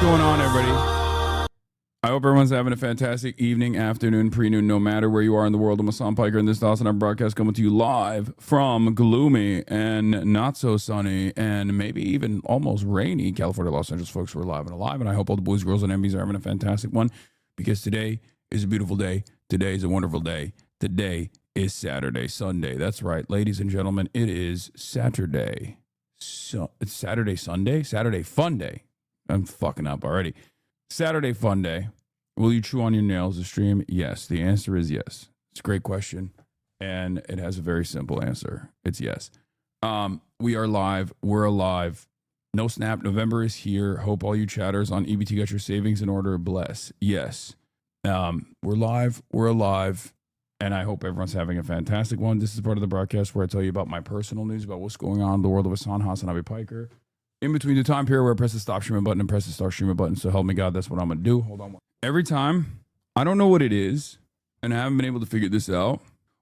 going on, everybody? I hope everyone's having a fantastic evening, afternoon, pre-noon, no matter where you are in the world. I'm Hassan Piker, and this is Dawson, our broadcast coming to you live from gloomy and not so sunny and maybe even almost rainy California, Los Angeles. Folks, we're live and alive, and I hope all the boys, girls, and MBs are having a fantastic one, because today is a beautiful day. Today is a wonderful day. Today is Saturday, Sunday. That's right, ladies and gentlemen, it is Saturday. So it's Saturday, Sunday? Saturday fun day. I'm fucking up already. Saturday fun day. Will you chew on your nails to stream? Yes. The answer is yes. It's a great question, and it has a very simple answer. It's yes. We are live. We're alive. No snap. November is here. Hope all you chatters on EBT got your savings in order. Bless. Yes. We're live. We're alive. And I hope everyone's having a fantastic one. This is part of the broadcast where I tell you about my personal news, about what's going on in the world of Hassan Hasanabi Piker. In between the time period where I press the stop streaming button and press the start streaming button. So help me God, that's what I'm going to do. Hold on. Every time, I don't know what it is, and I haven't been able to figure this out,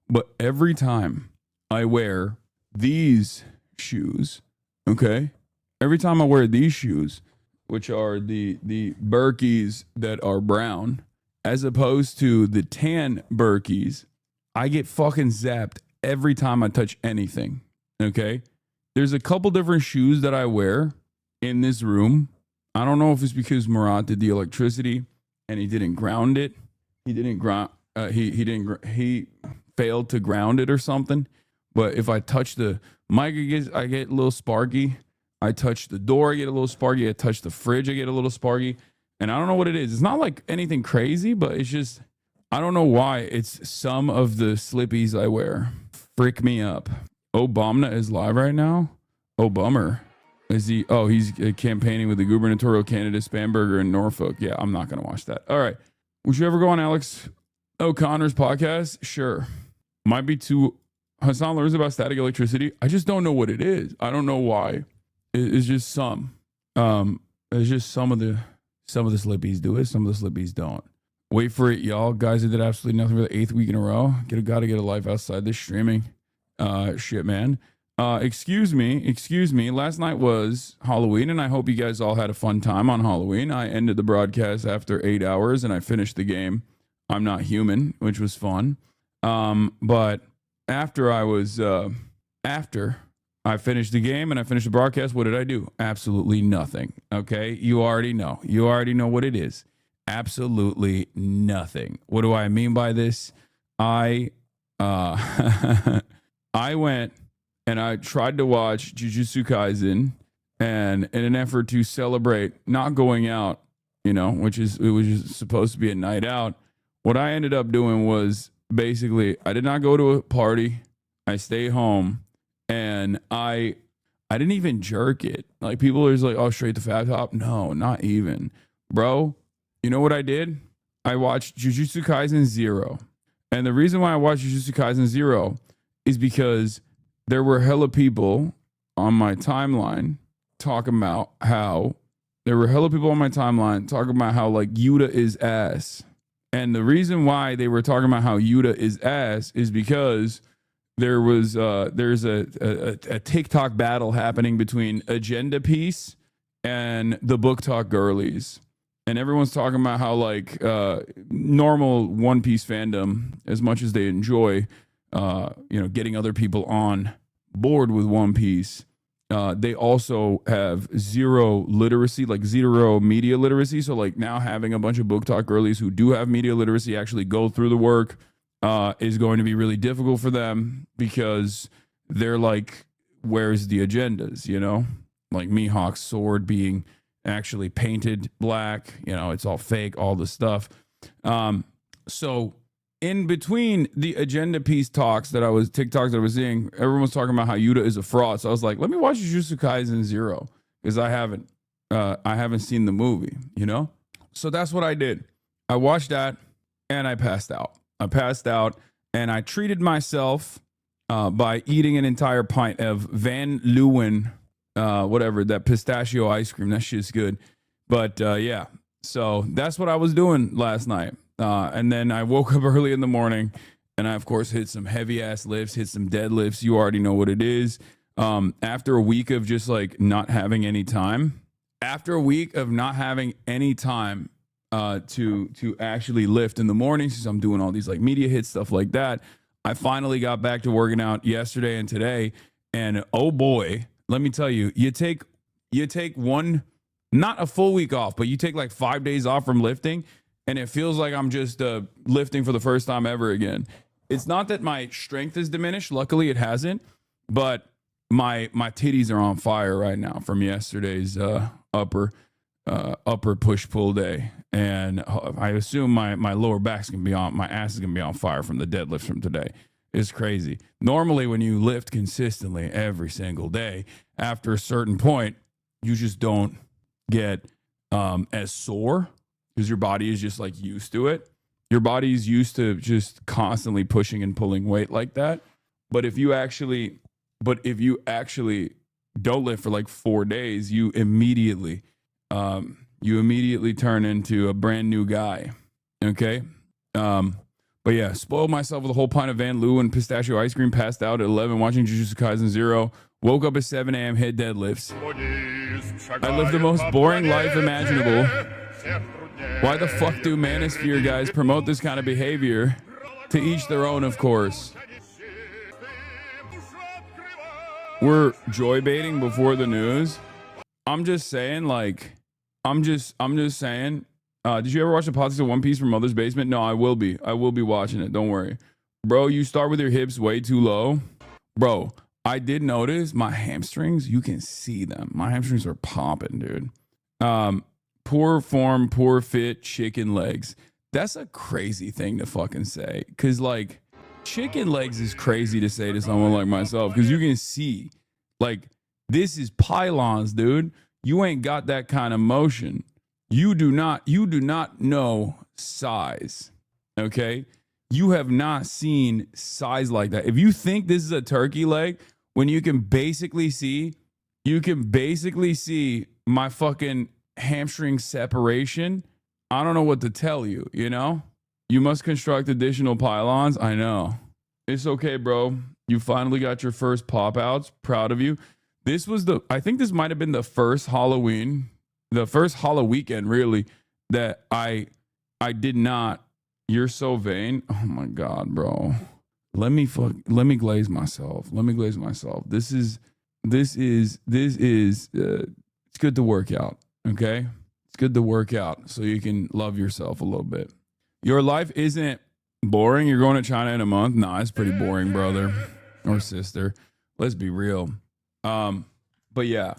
but every time I wear these shoes, okay? Every time I wear these shoes, which are the Berkeys that are brown, as opposed to the tan Berkeys, I get fucking zapped every time I touch anything, okay? There's a couple different shoes that I wear in this room. I don't know if it's because Murat did the electricity and he didn't ground it. He failed to ground it or something. But if I touch the mic, I get a little sparky. I touch the door, I get a little sparky. I touch the fridge, I get a little sparky. And I don't know what it is. It's not like anything crazy, but it's just, I don't know why. It's some of the slippies I wear frick me up. Obama is live right now. Oh, bummer. Is he? Oh, he's campaigning with the gubernatorial candidate Spamberger in Norfolk. Yeah, I'm not going to watch that. All right. Would you ever go on Alex O'Connor's podcast? Sure. Might be too. Hassan learns about static electricity. I just don't know what it is. I don't know why. It's just some. It's just some of the slippies do it. Some of the slippies don't. Wait for it, y'all. Guys that did absolutely nothing for the 8th week in a row. Got to get a life outside this streaming. Shit, man. Excuse me. Last night was Halloween, and I hope you guys all had a fun time on Halloween. I ended the broadcast after 8 hours, and I finished the game I'm Not Human, which was fun. But after I finished the game and I finished the broadcast, what did I do? Absolutely nothing. Okay? You already know. You already know what it is. Absolutely nothing. What do I mean by this? I went and I tried to watch Jujutsu Kaisen, and in an effort to celebrate not going out, which it was supposed to be a night out, what I ended up doing was basically I did not go to a party. I stayed home, and I didn't even jerk it. Like, people are just like, oh, straight to Fat Top. No, not even. Bro, you know what I did? I watched Jujutsu Kaisen 0. And the reason why I watched Jujutsu Kaisen 0 is because there were hella people on my timeline talking about how like Yuta is ass. And the reason why they were talking about how Yuta is ass is because there's a TikTok battle happening between Agenda Piece and the Book Talk girlies. And everyone's talking about how normal One Piece fandom, as much as they enjoy getting other people on board with One Piece, they also have zero literacy, like zero media literacy. So now having a bunch of Book Talk girlies who do have media literacy actually go through the work is going to be really difficult for them, because they're like, where's the agendas, like Mihawk's sword being actually painted black, it's all fake, all the stuff. So in between the Agenda Piece TikToks that I was seeing, everyone was talking about how Yuta is a fraud. So I was like, let me watch Jujutsu Kaisen 0, because I haven't seen the movie, So that's what I did. I watched that and I passed out. And I treated myself by eating an entire pint of Van Leeuwen, that pistachio ice cream. That shit's good. But yeah, so that's what I was doing last night. And then I woke up early in the morning, and I, of course, hit some heavy ass lifts, hit some deadlifts. You already know what it is. After a week of just not having any time, after a week of not having any time to actually lift in the morning, since I'm doing all these like media hits, stuff like that, I finally got back to working out yesterday and today. And oh boy, let me tell you, you take one, not a full week off, but you take like 5 days off from lifting, and it feels like I'm just lifting for the first time ever again. It's not that my strength is diminished. Luckily, it hasn't. But my titties are on fire right now from yesterday's upper push pull day, and I assume my lower back's gonna be on, my ass is gonna be on fire from the deadlifts from today. It's crazy. Normally, when you lift consistently every single day, after a certain point, you just don't get as sore because your body is just like used to it. Your body's used to just constantly pushing and pulling weight like that. But if you actually don't lift for like 4 days, you immediately turn into a brand new guy. Okay. But yeah, spoiled myself with a whole pint of Van Leeuwen and pistachio ice cream, passed out at 11 watching Jujutsu Kaisen 0, woke up at 7 a.m., hit deadlifts. I lived the most boring life imaginable. Why the fuck do Manosphere guys promote this kind of behavior? To each their own, of course. We're joy baiting before the news. I'm just saying, like, I'm just saying. Did you ever watch the podcast of One Piece from Mother's Basement? No, I will be watching it. Don't worry. Bro, you start with your hips way too low. Bro, I did notice my hamstrings, you can see them. My hamstrings are popping, dude. Poor form, poor fit, chicken legs. That's a crazy thing to fucking say. Cause like chicken legs is crazy to say to someone like myself. Cause you can see, like, this is pylons, dude. You ain't got that kind of motion. You do not know size. Okay. You have not seen size like that. If you think this is a turkey leg, when you can basically see my fucking hamstring separation, I don't know what to tell you, you know? You must construct additional pylons. I know. It's okay, bro. You finally got your first pop outs. Proud of you. I think this might have been the first Halloween, the first Halloween weekend, really, that I did not. You're so vain. Oh my God, bro. Let me glaze myself. This is it's good to work out. Okay. It's good to work out so you can love yourself a little bit. Your life isn't boring. You're going to China in a month. Nah, it's pretty boring, brother or sister. Let's be real. But yeah,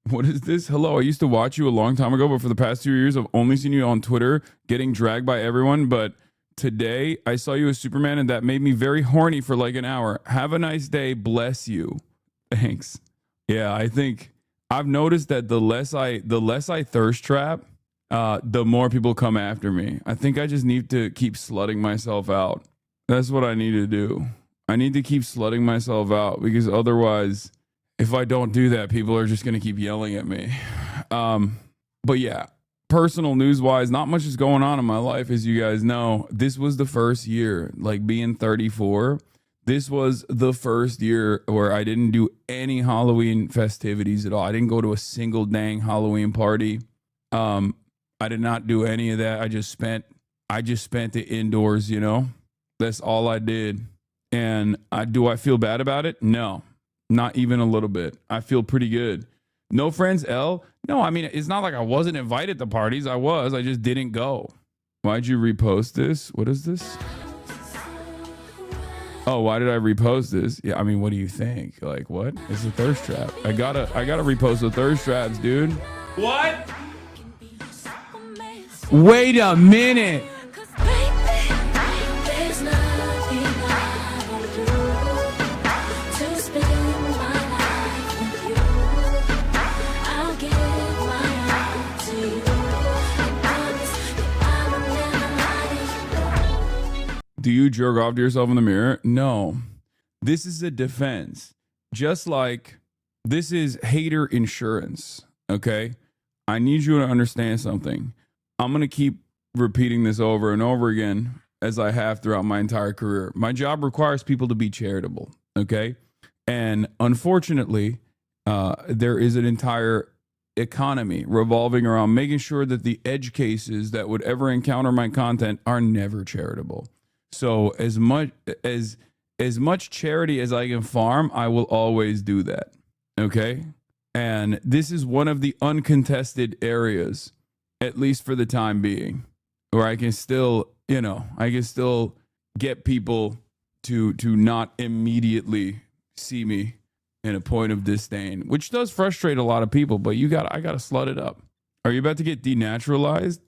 what is this? Hello, I used to watch you a long time ago, but for the past 2 years, I've only seen you on Twitter getting dragged by everyone. But today I saw you as Superman, and that made me very horny for like an hour. Have a nice day. Bless you. Thanks. Yeah, I think I've noticed that the less I thirst trap, the more people come after me. I think I just need to keep slutting myself out. That's what I need to do. I need to keep slutting myself out, because otherwise, if I don't do that, people are just going to keep yelling at me. But yeah, personal news wise, not much is going on in my life. As you guys know, this was the first year, like being 34. This was the first year where I didn't do any Halloween festivities at all. I didn't go to a single dang Halloween party. I did not do any of that. I just spent it indoors, you know. That's all I did. And do I feel bad about it? No, not even a little bit. I feel pretty good. No friends, L? No, I mean, it's not like I wasn't invited to parties. I just didn't go. Why'd you repost this? What is this? Oh, why did I repost this? Yeah, I mean, what do you think? Like, what? It's a thirst trap. I gotta repost the thirst traps, dude. What? Wait a minute. Do you jerk off to yourself in the mirror? No. This is a defense. Just like this is hater insurance, okay? I need you to understand something. I'm going to keep repeating this over and over again, as I have throughout my entire career. My job requires people to be charitable, okay? And unfortunately, there is an entire economy revolving around making sure that the edge cases that would ever encounter my content are never charitable. So as much charity as I can farm, I will always do that. Okay? And this is one of the uncontested areas, at least for the time being, where I can still, get people to not immediately see me in a point of disdain, which does frustrate a lot of people, but I gotta slut it up. Are you about to get denaturalized?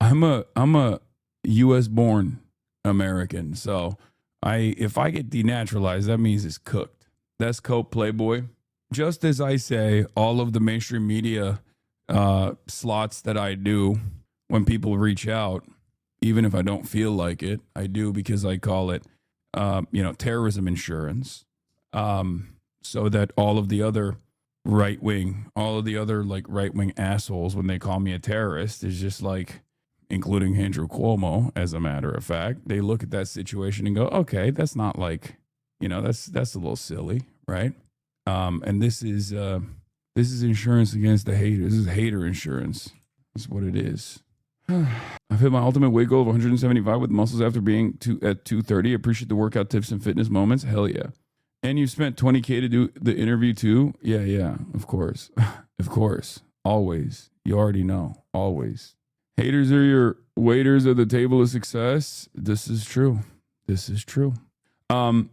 I'm a US born American. So if I get denaturalized, that means it's cooked. That's Cope Playboy. Just as I say, all of the mainstream media slots that I do when people reach out, even if I don't feel like it, I do because I call it, terrorism insurance. So that all of the other right-wing assholes, when they call me a terrorist, is just like, including Andrew Cuomo, as a matter of fact, they look at that situation and go, okay, that's not like, that's a little silly, right? And this is insurance against the haters. This is hater insurance. That's what it is. I've hit my ultimate weight goal of 175 with muscles after being at 230. Appreciate the workout tips and fitness moments. Hell yeah. And you spent $20K to do the interview too? Yeah, of course. Of course. Always. You already know. Always. Haters are your waiters at the table of success. This is true. But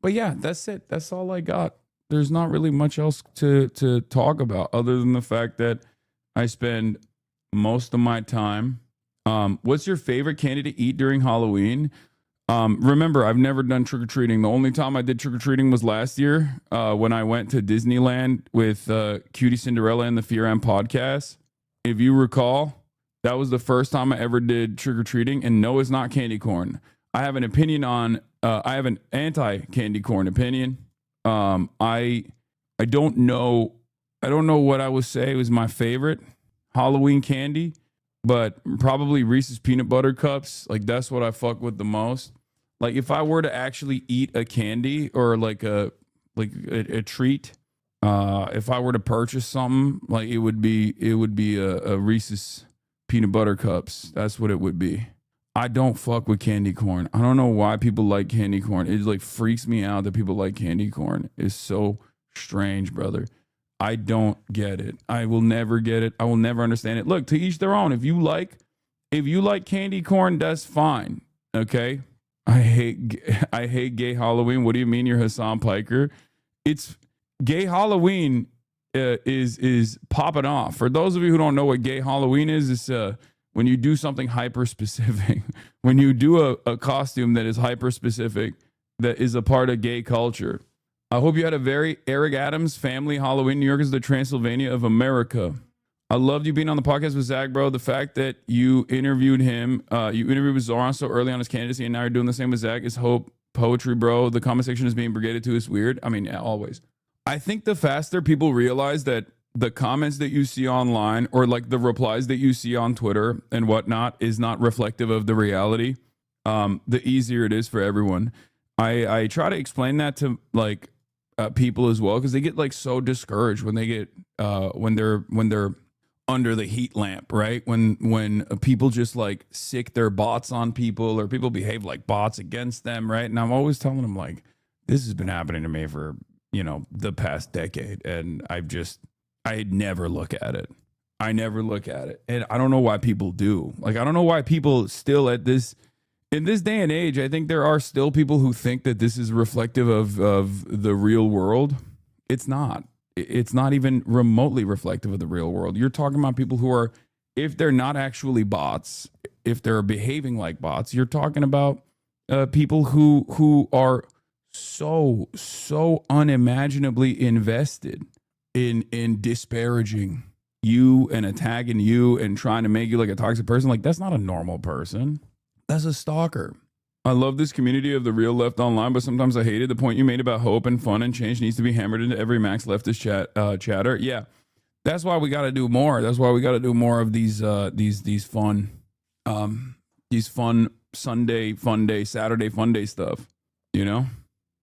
yeah, that's it. That's all I got. There's not really much else to talk about other than the fact that I spend most of my time. What's your favorite candy to eat during Halloween? Remember, I've never done trick-or-treating. The only time I did trick-or-treating was last year when I went to Disneyland with Cutie Cinderella and the Fearam podcast. If you recall, that was the first time I ever did trick-or-treating. And no, it's not candy corn. I have an opinion on, I have an anti-candy corn opinion. I don't know what I would say was my favorite Halloween candy, but probably Reese's peanut butter cups. Like, that's what I fuck with the most. Like, if I were to actually eat a candy or like a treat, if I were to purchase something, like it would be a Reese's peanut butter cups. That's what it would be. I don't fuck with candy corn. I don't know why people like candy corn. It like freaks me out that people like candy corn. It's so strange, brother. I don't get it. I will never get it. I will never understand it. Look, to each their own. If you like candy corn, that's fine. Okay? I hate gay Halloween. What do you mean you're Hassan Piker? It's gay Halloween is popping off. For those of you who don't know what gay Halloween is, it's when you do something hyper specific. When you do a costume that is hyper specific, that is a part of gay culture. I hope you had a very Eric Adams family Halloween. New York is the Transylvania of America. I loved you being on the podcast with Zach, bro. The fact that you interviewed him, you interviewed with Zoran so early on his candidacy, and now you're doing the same with Zach is hope poetry, bro. The comment section is being brigaded to is weird. I mean, always. I think the faster people realize that the comments that you see online or like the replies that you see on Twitter and whatnot is not reflective of the reality, the easier it is for everyone. I try to explain that to like people as well, because they get like so discouraged when they get when they're under the heat lamp, right? When people just like sick their bots on people, or people behave like bots against them, right? And I'm always telling them, like, this has been happening to me for, the past decade, and I never look at it. I never look at it. And I don't know why people do. Like, I don't know why people still in this day and age, I think there are still people who think that this is reflective of the real world. It's not. It's not even remotely reflective of the real world. You're talking about people who are, if they're not actually bots, if they're behaving like bots, you're talking about people who are so unimaginably invested in disparaging you and attacking you and trying to make you like a toxic person. Like, that's not a normal person. That's a stalker. I love this community of the real left online, but sometimes I hate it. The point you made about hope and fun and change needs to be hammered into every max leftist chatter. Yeah, that's why we got to do more. That's why we got to do more of these fun Sunday fun day, Saturday fun day stuff.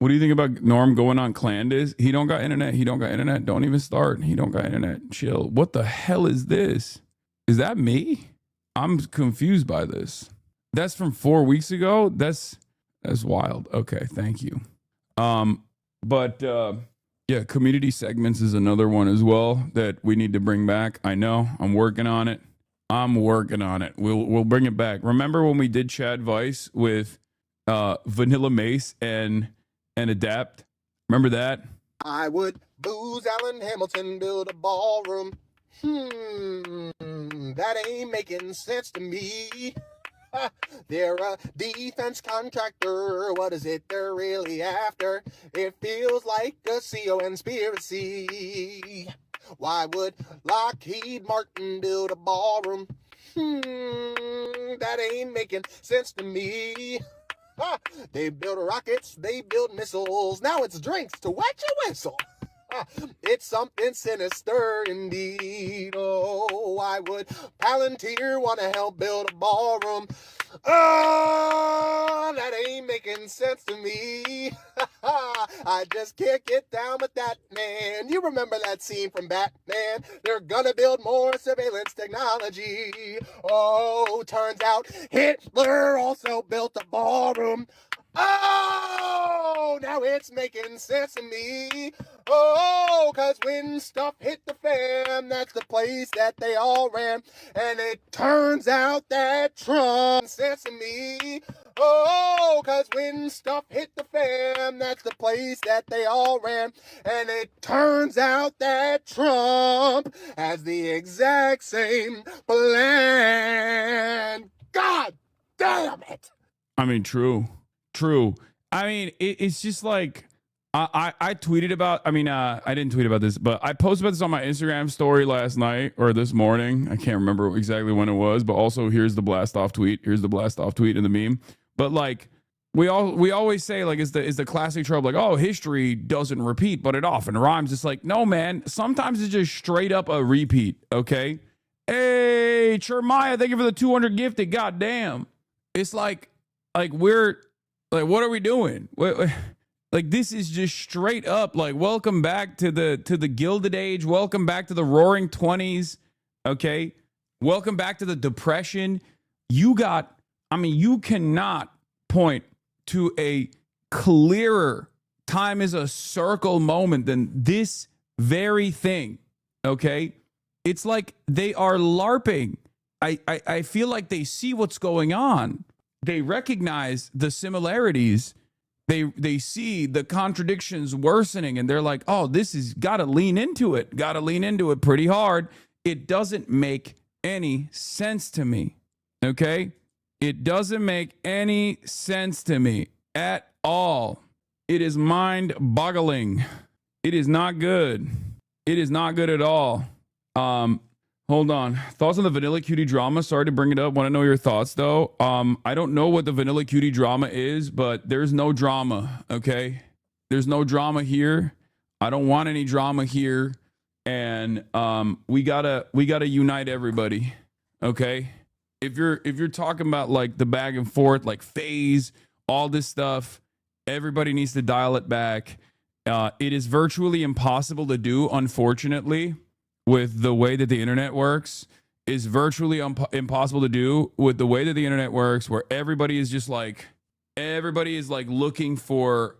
What do you think about Norm going on Clandis? He don't got internet. He don't got internet. Don't even start. He don't got internet. Chill. What the hell is this? Is that me? I'm confused by this. That's from 4 weeks ago. That's wild. Okay, thank you. But yeah, community segments is another one as well that we need to bring back. I know. I'm working on it. We'll bring it back. Remember when we did Chad Vice with Vanilla Mace and Adapt? Remember that? I would booze Alan Hamilton, build a ballroom. That ain't making sense to me. They're a defense contractor. What is it they're really after? It feels like a conspiracy. Why would Lockheed Martin build a ballroom? That ain't making sense to me. They build rockets, they build missiles. Now it's drinks to wet your whistle. It's something sinister indeed. Oh, why would Palantir want to help build a ballroom? Oh, that ain't making sense to me. I just can't get down with that, man. You remember that scene from Batman? They're gonna build more surveillance technology. Oh, turns out Hitler also built a ballroom. Oh, now it's making sense to me. Oh, cause when stuff hit the fan, that's the place that they all ran. And it turns out that Trump sense to me. Oh, cause when stuff hit the fan, that's the place that they all ran. And it turns out that Trump has the exact same plan. God damn it. I mean, true. I mean, it's just like I tweeted about. I mean, I didn't tweet about this, but I posted about this on my Instagram story last night or this morning. I can't remember exactly when it was, but also here's the blast off tweet. Here's the blast off tweet in the meme. But like we always say, like is the classic trope, like, oh, history doesn't repeat, but it often rhymes. It's like, no, man. Sometimes it's just straight up a repeat. Okay. Hey, Chermaya, thank you for the 200 gifted. God damn. It's like we're. Like, what are we doing? Like, this is just straight up like, welcome back to the Gilded Age. Welcome back to the Roaring 20s. Okay. Welcome back to the Depression. You cannot point to a clearer time is a circle moment than this very thing. Okay. It's like they are LARPing. I feel like they see what's going on. They recognize the similarities. They see the contradictions worsening, and they're like, oh, this is gotta lean into it pretty hard. It doesn't make any sense to me. Okay? It doesn't make any sense to me at all. It is mind-boggling. It is not good. It is not good at all. Hold on. Thoughts on the Vanilla Cutie drama? Sorry to bring it up. Want to know your thoughts, though. I don't know what the Vanilla Cutie drama is, but there's no drama, okay? There's no drama here. I don't want any drama here. And we gotta unite everybody, okay? If you're talking about like the back and forth, like phase, all this stuff, everybody needs to dial it back. It is virtually impossible to do, unfortunately. With the way that the internet works, is virtually impossible to do with the way that the internet works, where everybody is looking for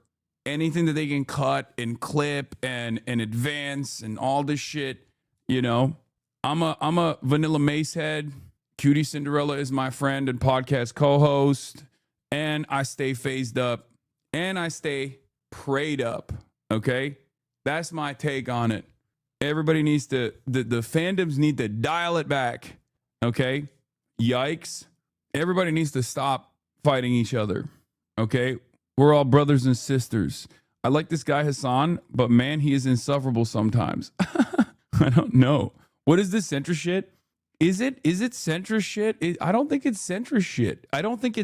anything that they can cut and clip and advance and all this shit. You know, I'm a Vanilla Mace head. Cutie Cinderella is my friend and podcast co-host, and I stay phased up and I stay prayed up. Okay, that's my take on it. Everybody needs to, the fandoms need to dial it back. Okay? Yikes. Everybody needs to stop fighting each other. Okay? We're all brothers and sisters. I like this guy Hassan, but man, he is insufferable sometimes. I don't know. What is this centrist shit? Is it centrist shit? I don't think it's centrist shit. I don't think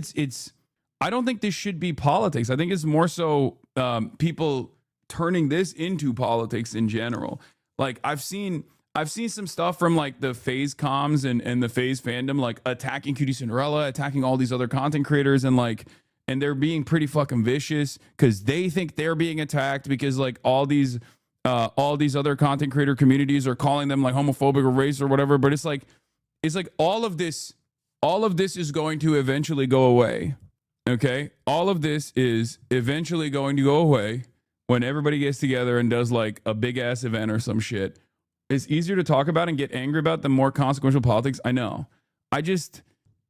I don't think this should be politics. I think it's more so people turning this into politics in general. Like I've seen some stuff from like the FaZe comms and the FaZe fandom, like attacking Cutie Cinderella, attacking all these other content creators, and like and they're being pretty fucking vicious because they think they're being attacked because like all these other content creator communities are calling them like homophobic or racist or whatever. But it's like all of this is going to eventually go away. Okay, all of this is eventually going to go away when everybody gets together and does like a big ass event or some shit. It's easier to talk about and get angry about than more consequential politics. I know.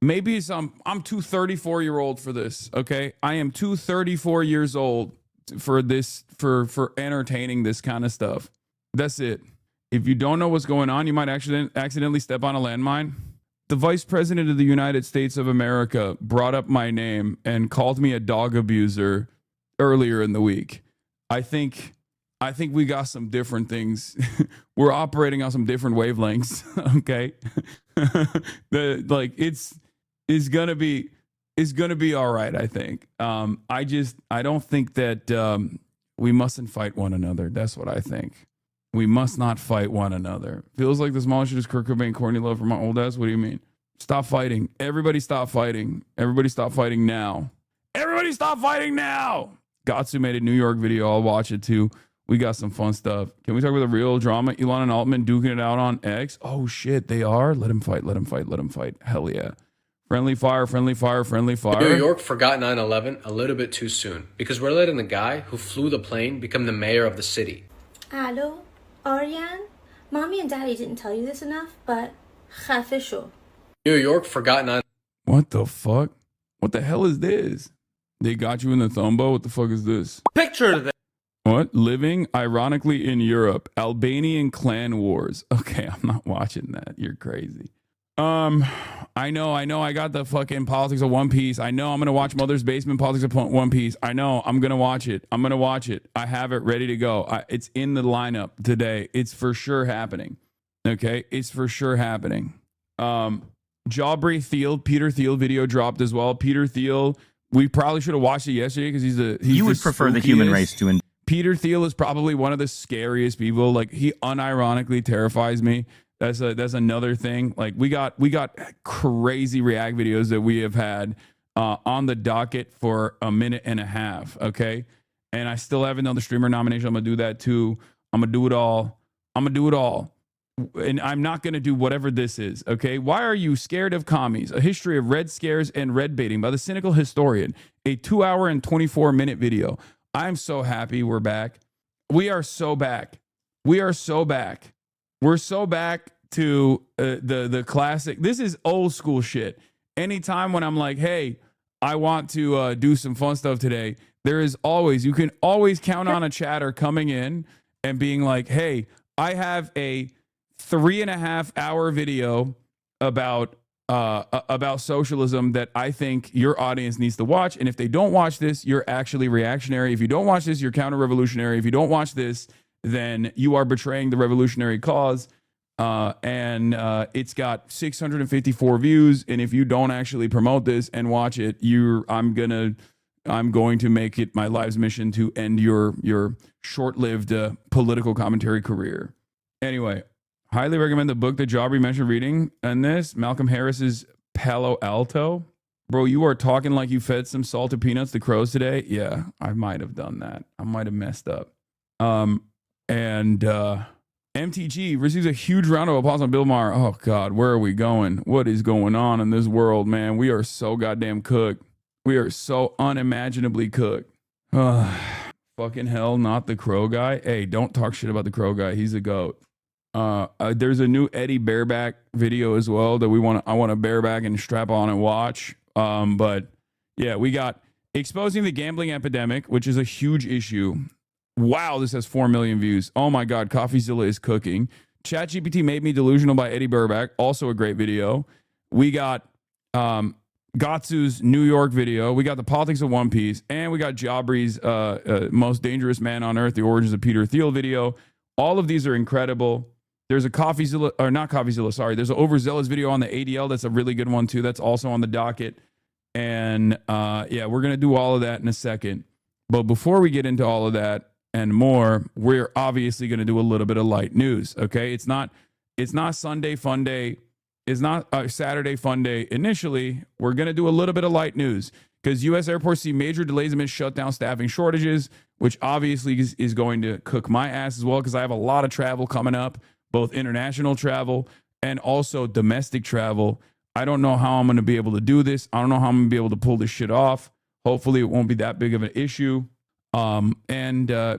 Maybe I'm too 34-year-old for this. Okay, I am too 34 years old for this, for entertaining this kind of stuff. That's it. If you don't know what's going on, you might accidentally step on a landmine. The Vice President of the United States of America brought up my name and called me a dog abuser earlier in the week. I think we got some different things. We're operating on some different wavelengths. Okay, it's gonna be all right. I think. I don't think that we mustn't fight one another. That's what I think. We must not fight one another. Feels like the smallest shit is Kurt Cobain, Courtney Love for my old ass. What do you mean? Stop fighting. Everybody stop fighting. Everybody stop fighting now. Everybody stop fighting now. Gatsu made a New York video. I'll watch it too. We got some fun stuff. Can we talk about the real drama? Elon and Altman duking it out on X. Oh shit, they are? Let him fight. Let him fight. Let him fight. Hell yeah. Friendly fire, friendly fire, friendly fire. New York forgot 9/11 a little bit too soon because we're letting the guy who flew the plane become the mayor of the city. Hello, Ariane? Mommy and Daddy didn't tell you this enough, but official. New York forgot 9. What the fuck? What the hell is this? They got you in the thumbo? What the fuck is this? Picture that. What? Living, ironically, in Europe. Albanian clan wars. Okay, I'm not watching that. You're crazy. I know. I got the fucking politics of One Piece. I know I'm going to watch Mother's Basement politics of One Piece. I know I'm going to watch it. I have it ready to go. It's in the lineup today. It's for sure happening. Okay, it's for sure happening. Jaubrey Thiel, Peter Thiel video dropped as well. Peter Thiel, we probably should have watched it yesterday because he's you would prefer the human race to Peter Thiel is probably one of the scariest people. Like, he unironically terrifies me. That's another thing. Like, we got crazy react videos that we have had on the docket for a minute and a half. Okay, and I still have another streamer nomination. I'm gonna do that too. I'm gonna do it all. And I'm not going to do whatever this is, okay? Why are you scared of commies? A history of red scares and red baiting by the cynical historian. A 2-hour and 24-minute video. I'm so happy we're back. We are so back. We're so back to the classic. This is old school shit. Anytime when I'm like, hey, I want to do some fun stuff today, you can always count on a chatter coming in and being like, hey, I have a 3.5-hour video about socialism that I think your audience needs to watch. And if they don't watch this, you're actually reactionary. If you don't watch this, you're counter-revolutionary. If you don't watch this, then you are betraying the revolutionary cause. And it's got 654 views. And if you don't actually promote this and watch it, I'm going to make it my life's mission to end your short-lived political commentary career. Anyway, highly recommend the book that Jaubrey mentioned reading. And this, Malcolm Harris's Palo Alto. Bro, you are talking like you fed some salted peanuts to crows today. Yeah, I might have done that. I might have messed up. MTG receives a huge round of applause on Bill Maher. Oh, God, where are we going? What is going on in this world, man? We are so goddamn cooked. We are so unimaginably cooked. Fucking hell, not the crow guy. Hey, don't talk shit about the crow guy. He's a goat. There's a new Eddie Bareback video as well that I want to bareback and strap on and watch. But yeah, we got exposing the gambling epidemic, which is a huge issue. Wow, this has 4 million views. Oh my God, CoffeeZilla is cooking. ChatGPT made me delusional by Eddie Bareback, also a great video. We got Gatsu's New York video. We got the politics of One Piece, and we got Jaubrey's most dangerous man on earth, the origins of Peter Thiel video. All of these are incredible. There's a CoffeeZilla, or not CoffeeZilla, sorry. There's an Overzealous video on the ADL. That's a really good one too. That's also on the docket. And yeah, we're going to do all of that in a second. But before we get into all of that and more, we're obviously going to do a little bit of light news. Okay. It's not Sunday fun day. It's not Saturday fun day. Initially, we're going to do a little bit of light news. because U.S. airports see major delays amid shutdown staffing shortages, which obviously is going to cook my ass as well, because I have a lot of travel coming up, both international travel and also domestic travel. I don't know how I'm going to be able to do this. I don't know how I'm going to be able to pull this shit off. Hopefully it won't be that big of an issue. And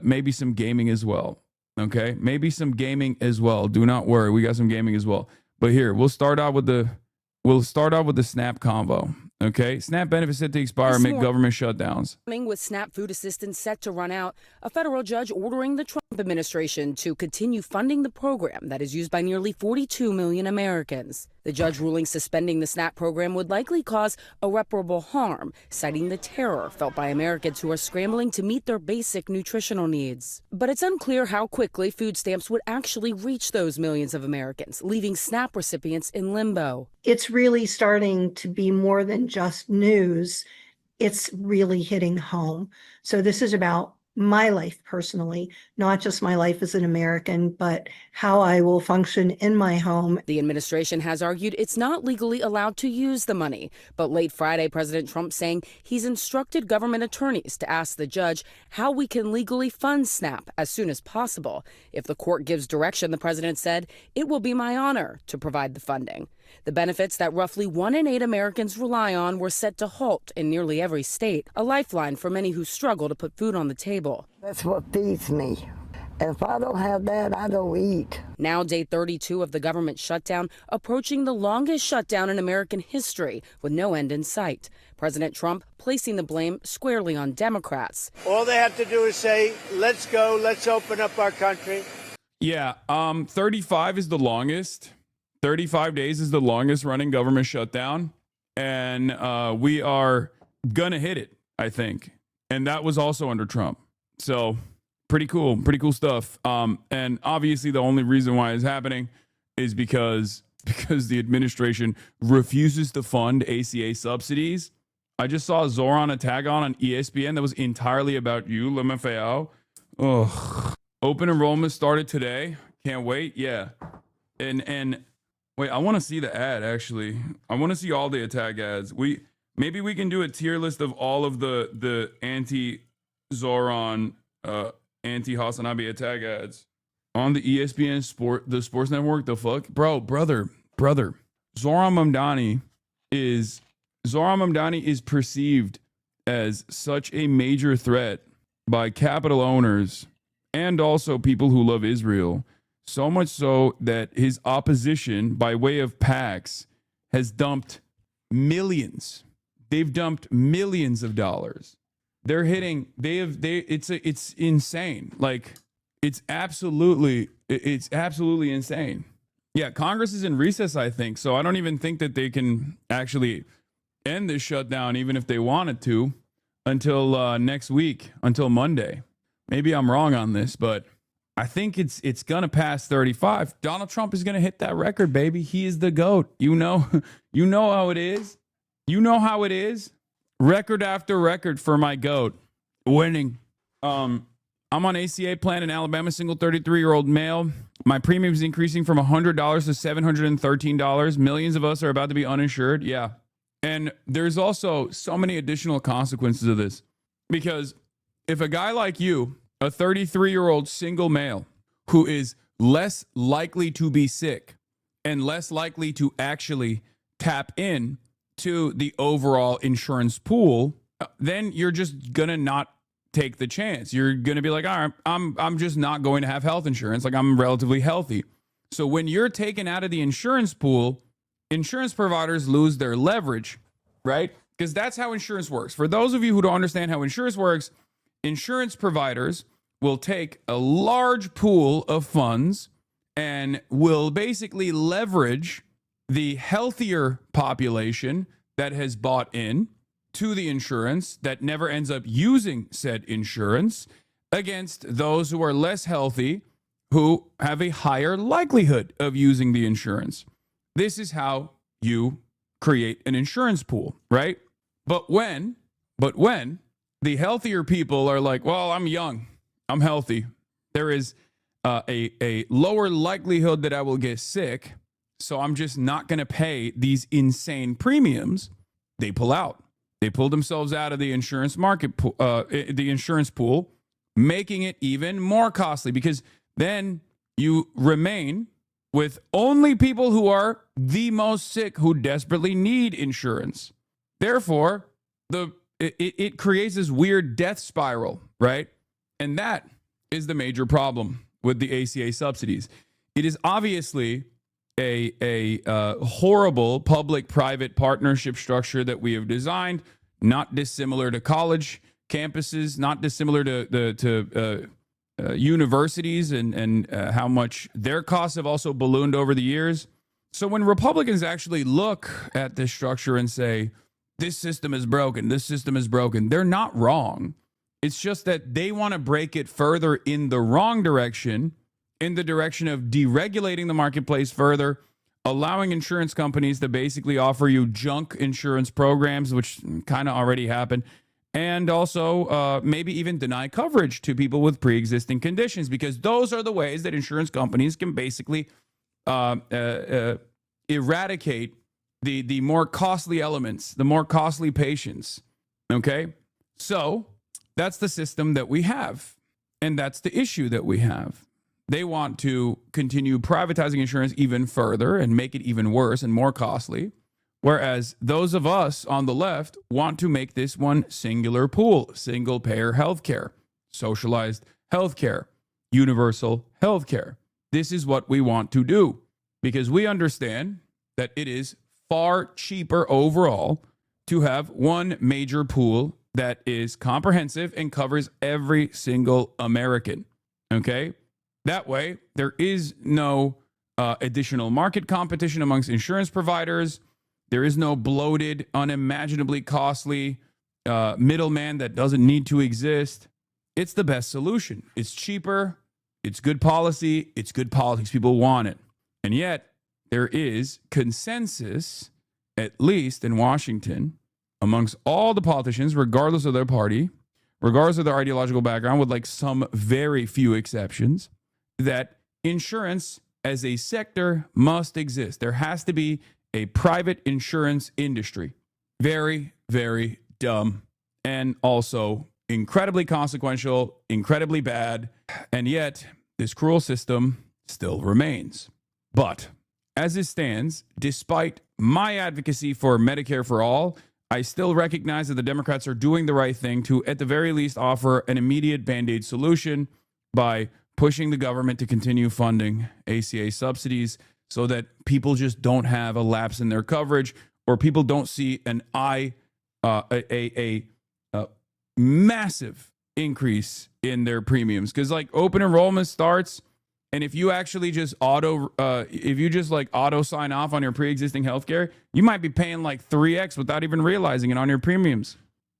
maybe some gaming as well. Okay, maybe some gaming as well. Do not worry, we got some gaming as well. But here, we'll start out with the SNAP combo. Okay, SNAP benefits set to expire amid government shutdowns. With SNAP food assistance set to run out, a federal judge ordering the Trump administration to continue funding the program that is used by nearly 42 million Americans. The judge ruling suspending the SNAP program would likely cause irreparable harm, citing the terror felt by Americans who are scrambling to meet their basic nutritional needs. But it's unclear how quickly food stamps would actually reach those millions of Americans, leaving SNAP recipients in limbo. It's really starting to be more than just news. It's really hitting home. So this is about my life personally, not just my life as an American, but how I will function in my home. The administration has argued it's not legally allowed to use the money. But late Friday, President Trump saying he's instructed government attorneys to ask the judge how we can legally fund SNAP as soon as possible. If the court gives direction, the president said, it will be my honor to provide the funding. The benefits that roughly 1 in 8 Americans rely on were set to halt in nearly every state, a lifeline for many who struggle to put food on the table. That's what feeds me. If I don't have that, I don't eat. Now, day 32 of the government shutdown, approaching the longest shutdown in American history with no end in sight. President Trump placing the blame squarely on Democrats. All they have to do is say, let's go, let's open up our country. Yeah, 35 is the longest. 35 days is the longest running government shutdown. And we are going to hit it, I think. And that was also under Trump. So pretty cool stuff. And obviously the only reason why it's happening is because the administration refuses to fund ACA subsidies. I just saw Zoran Atagon on ESPN that was entirely about you, LMFAO. Ugh. Open enrollment started today. Can't wait. Yeah. And wait, I want to see the ad, actually. I want to see all the attack ads. Maybe we can do a tier list of all of the anti-Zoran, anti-Hasanabi attack ads on the ESPN the sports network. The fuck? Brother. Zoran Mamdani is perceived as such a major threat by capital owners and also people who love Israel. So much so that his opposition, by way of PACs, has dumped millions. They've dumped millions of dollars. They're hitting. It's insane. Like it's absolutely insane. Yeah, Congress is in recess, I think. So I don't even think that they can actually end this shutdown, even if they wanted to, until next week, until Monday. Maybe I'm wrong on this, but I think it's gonna pass 35. Donald Trump is gonna hit that record, baby. He is the GOAT. You know how it is. You know how it is. Record after record for my GOAT, winning. I'm on ACA plan in Alabama, single 33-year-old male. My premium is increasing from $100 to $713. Millions of us are about to be uninsured. Yeah, and there's also so many additional consequences of this, because if a guy like you, a 33-year-old single male who is less likely to be sick and less likely to actually tap in to the overall insurance pool, then you're just going to not take the chance. You're going to be like, all right, I'm just not going to have health insurance. Like, I'm relatively healthy. So when you're taken out of the insurance pool, insurance providers lose their leverage, right? Because that's how insurance works. For those of you who don't understand how insurance works, insurance providers will take a large pool of funds and will basically leverage the healthier population that has bought in to the insurance that never ends up using said insurance against those who are less healthy, who have a higher likelihood of using the insurance. This is how you create an insurance pool, right? But when the healthier people are like, well, I'm young, I'm healthy, there is a lower likelihood that I will get sick, so I'm just not going to pay these insane premiums, they pull out. They pulled themselves out of the insurance market, the insurance pool, making it even more costly because then you remain with only people who are the most sick who desperately need insurance. Therefore, it creates this weird death spiral, right? And that is the major problem with the ACA subsidies. It is obviously a horrible public-private partnership structure that we have designed, not dissimilar to college campuses, not dissimilar to universities and how much their costs have also ballooned over the years. So when Republicans actually look at this structure and say, this system is broken, this system is broken, they're not wrong. It's just that they want to break it further in the wrong direction, in the direction of deregulating the marketplace further, allowing insurance companies to basically offer you junk insurance programs, which kind of already happened, and also maybe even deny coverage to people with pre-existing conditions, because those are the ways that insurance companies can basically eradicate the more costly elements, the more costly patients. Okay? So that's the system that we have, and that's the issue that we have. They want to continue privatizing insurance even further and make it even worse and more costly. Whereas those of us on the left want to make this one singular pool, single payer healthcare, socialized healthcare, universal healthcare. This is what we want to do because we understand that it is far cheaper overall to have one major pool that is comprehensive and covers every single American. Okay? That way, there is no additional market competition amongst insurance providers. There is no bloated, unimaginably costly middleman that doesn't need to exist. It's the best solution. It's cheaper. It's good policy. It's good politics. People want it. And yet, there is consensus, at least in Washington, amongst all the politicians, regardless of their party, regardless of their ideological background, with like some very few exceptions, that insurance as a sector must exist. There has to be a private insurance industry. Very, very dumb and also incredibly consequential, incredibly bad. And yet, this cruel system still remains. But as it stands, despite my advocacy for Medicare for all, I still recognize that the Democrats are doing the right thing to, at the very least, offer an immediate Band-Aid solution by pushing the government to continue funding ACA subsidies so that people just don't have a lapse in their coverage or people don't see a massive increase in their premiums. Because like open enrollment starts, and if you actually just auto sign off on your pre-existing healthcare, you might be paying like 3x without even realizing it on your premiums.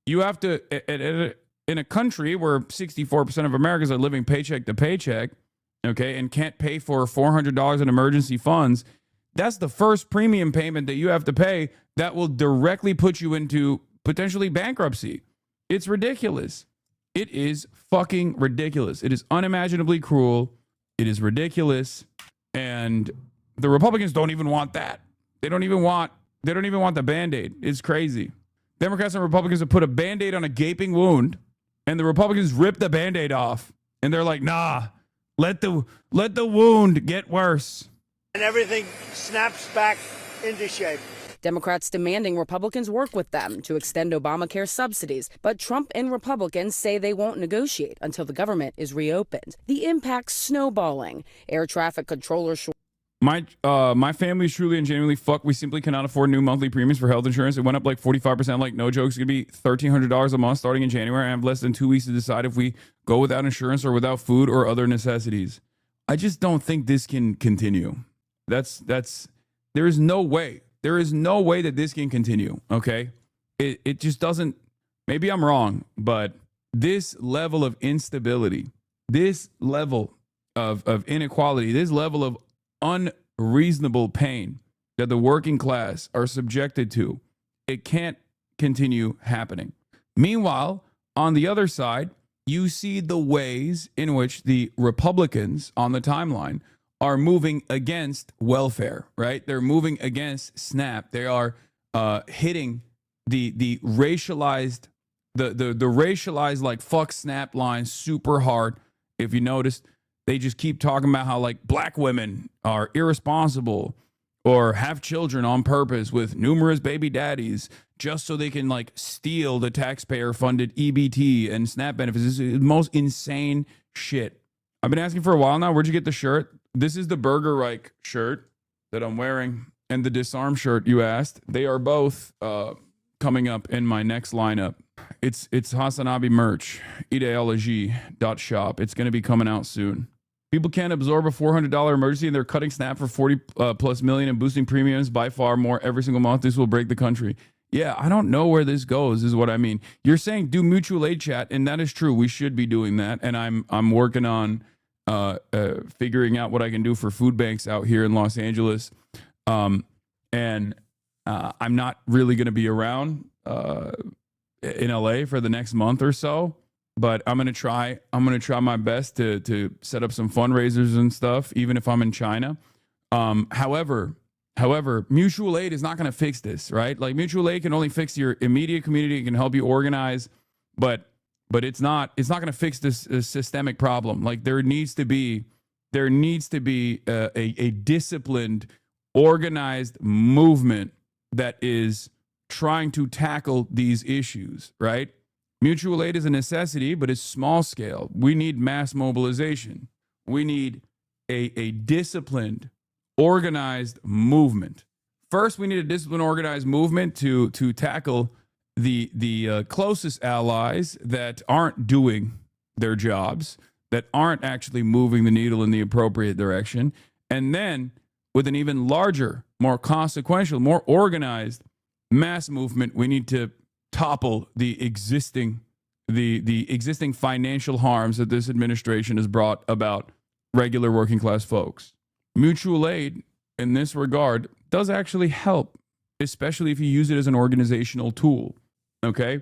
You have to, in a country where 64% of Americans are living paycheck to paycheck, okay, and can't pay for $400 in emergency funds, that's the first premium payment that you have to pay that will directly put you into potentially bankruptcy. It's ridiculous. It is fucking ridiculous. It is unimaginably cruel. It is ridiculous. And the Republicans don't even want that. They don't even want the Band-Aid. It's crazy. Democrats and Republicans have put a Band-Aid on a gaping wound, and the Republicans rip the Band-Aid off. And they're like, nah, let the wound get worse. And everything snaps back into shape. Democrats demanding Republicans work with them to extend Obamacare subsidies, but Trump and Republicans say they won't negotiate until the government is reopened. The impact snowballing. Air traffic controller My family's truly and genuinely fucked. We simply cannot afford new monthly premiums for health insurance. It went up like 45%, like no joke. It's going to be $1,300 a month starting in January. I have less than 2 weeks to decide if we go without insurance or without food or other necessities. I just don't think this can continue. There is no way. There is no way that this can continue, okay? It just doesn't. Maybe I'm wrong, but this level of instability, this level of inequality, this level of unreasonable pain that the working class are subjected to, it can't continue happening. Meanwhile, on the other side, you see the ways in which the Republicans on the timeline are moving against welfare, right? They're moving against SNAP. They are hitting the racialized the racialized like fuck SNAP line super hard. If you noticed, they just keep talking about how like black women are irresponsible or have children on purpose with numerous baby daddies just so they can like steal the taxpayer funded EBT and SNAP benefits. This is the most insane shit. I've been asking for a while now, where'd you get the shirt? This is the Burger Reich shirt that I'm wearing, and the Disarm shirt you asked. They are both coming up in my next lineup. It's Hasanabi merch, ideology.shop. It's going to be coming out soon. People can't absorb a $400 emergency, and they're cutting SNAP for 40 plus million and boosting premiums by far more every single month. This will break the country. Yeah, I don't know where this goes, is what I mean. You're saying do mutual aid chat, and that is true. We should be doing that, and I'm working on figuring out what I can do for food banks out here in Los Angeles. And I'm not really going to be around in LA for the next month or so, but I'm going to try my best to set up some fundraisers and stuff, even if I'm in China. However, mutual aid is not going to fix this, right? Like mutual aid can only fix your immediate community. It can help you organize, but it's not going to fix this systemic problem. Like there needs to be a disciplined, organized movement that is trying to tackle these issues, right? Mutual aid is a necessity, but it's small scale. We need mass mobilization. We need a disciplined, organized movement. First, we need a disciplined, organized movement to tackle the closest allies that aren't doing their jobs, that aren't actually moving the needle in the appropriate direction. And then with an even larger, more consequential, more organized mass movement, we need to topple the existing financial harms that this administration has brought about regular working class folks. Mutual aid in this regard does actually help, especially if you use it as an organizational tool. Okay?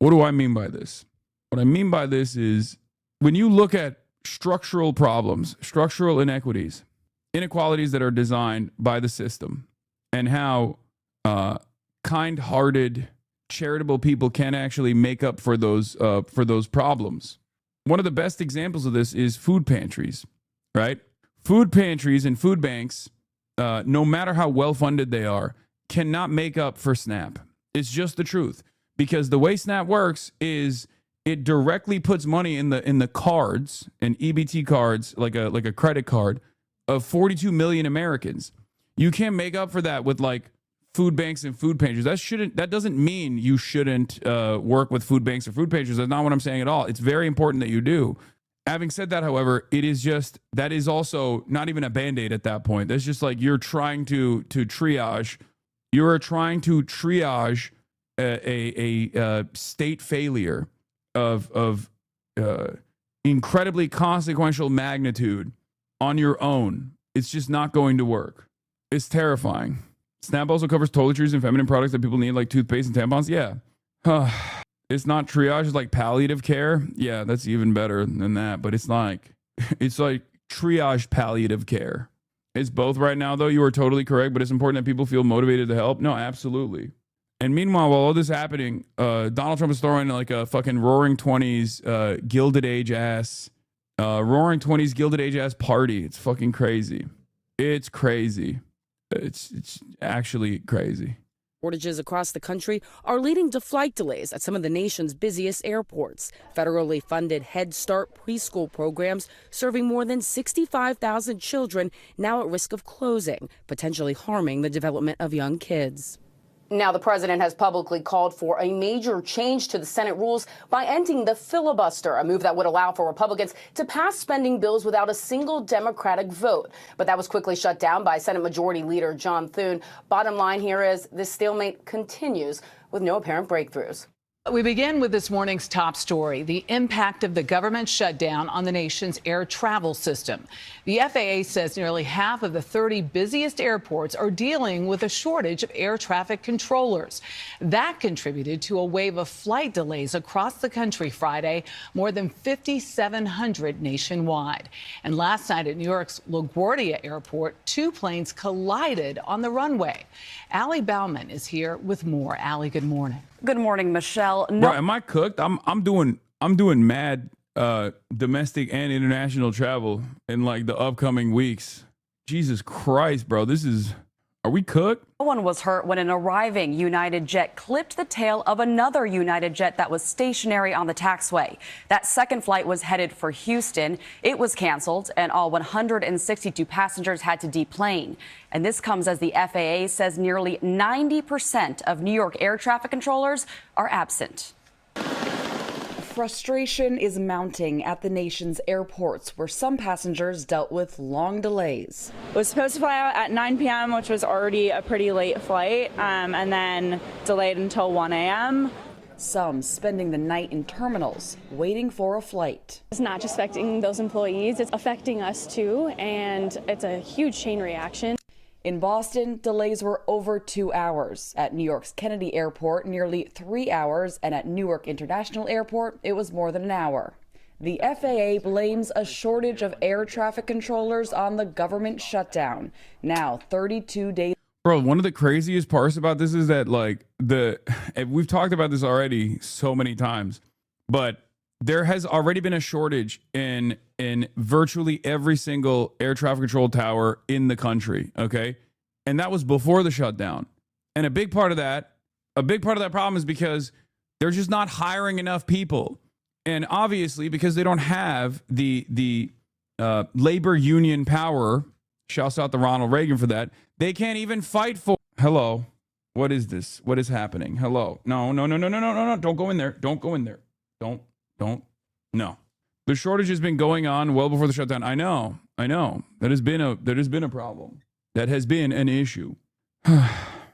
What do I mean by this? What I mean by this is when you look at structural problems, structural inequities, inequalities that are designed by the system, and how kind-hearted, charitable people can actually make up for those problems. One of the best examples of this is food pantries, right? Food pantries and food banks, no matter how well-funded they are, cannot make up for SNAP. It's just the truth. Because the way SNAP works is it directly puts money in the cards, and EBT cards, like a credit card, of 42 million Americans. You can't make up for that with like food banks and food pantries. That doesn't mean you shouldn't work with food banks or food pantries. That's not what I'm saying at all. It's very important that you do. Having said that, however, that is also not even a Band-Aid at that point. That's just like you're trying to triage. You're trying to triage a state failure of incredibly consequential magnitude on your own. It's just not going to work. It's terrifying. SNAP also covers toiletries and feminine products that people need, like toothpaste and tampons. Yeah. It's not triage, it's like palliative care. Yeah, that's even better than that. But it's like triage palliative care. It's both right now, though. You are totally correct, but it's important that people feel motivated to help. No, absolutely. And meanwhile, while all this is happening, Donald Trump is throwing like a fucking Roaring 20s Gilded Age ass party. It's fucking crazy. It's crazy. It's actually crazy. Shortages across the country are leading to flight delays at some of the nation's busiest airports. Federally funded Head Start preschool programs serving more than 65,000 children now at risk of closing, potentially harming the development of young kids. Now, the president has publicly called for a major change to the Senate rules by ending the filibuster, a move that would allow for Republicans to pass spending bills without a single Democratic vote. But that was quickly shut down by Senate Majority Leader John Thune. Bottom line here is this stalemate continues with no apparent breakthroughs. We begin with this morning's top story, the impact of the government shutdown on the nation's air travel system. The FAA says nearly half of the 30 busiest airports are dealing with a shortage of air traffic controllers. That contributed to a wave of flight delays across the country Friday, more than 5,700 nationwide. And last night at New York's LaGuardia Airport, two planes collided on the runway. Allie Bauman is here with more. Allie, good morning. Good morning, Michelle. Bro, am I cooked? I'm doing mad domestic and international travel in like the upcoming weeks. Jesus Christ, bro. Are we cooked? No one was hurt when an arriving United jet clipped the tail of another United jet that was stationary on the taxiway. That second flight was headed for Houston. It was canceled, and all 162 passengers had to deplane. And this comes as the FAA says nearly 90% of New York air traffic controllers are absent. Frustration is mounting at the nation's airports, where some passengers dealt with long delays. It was supposed to fly out at 9 p.m., which was already a pretty late flight, and then delayed until 1 a.m. Some spending the night in terminals, waiting for a flight. It's not just affecting those employees, it's affecting us too, and it's a huge chain reaction. In Boston, delays were over 2 hours. At New York's Kennedy Airport, nearly 3 hours, and at Newark International Airport, it was more than an hour. The FAA blames a shortage of air traffic controllers on the government shutdown. Now, 32 days. Bro, one of the craziest parts about this is that we've talked about this already so many times, but there has already been a shortage in virtually every single air traffic control tower in the country, okay? And that was before the shutdown. And a big part of that problem is because they're just not hiring enough people. And obviously, because they don't have the labor union power, shouts out to Ronald Reagan for that, they can't even fight for. Hello, what is this? What is happening? Hello, no, don't go in there. Don't go in there. Don't. No. The shortage has been going on well before the shutdown. I know. That has been a problem. That has been an issue.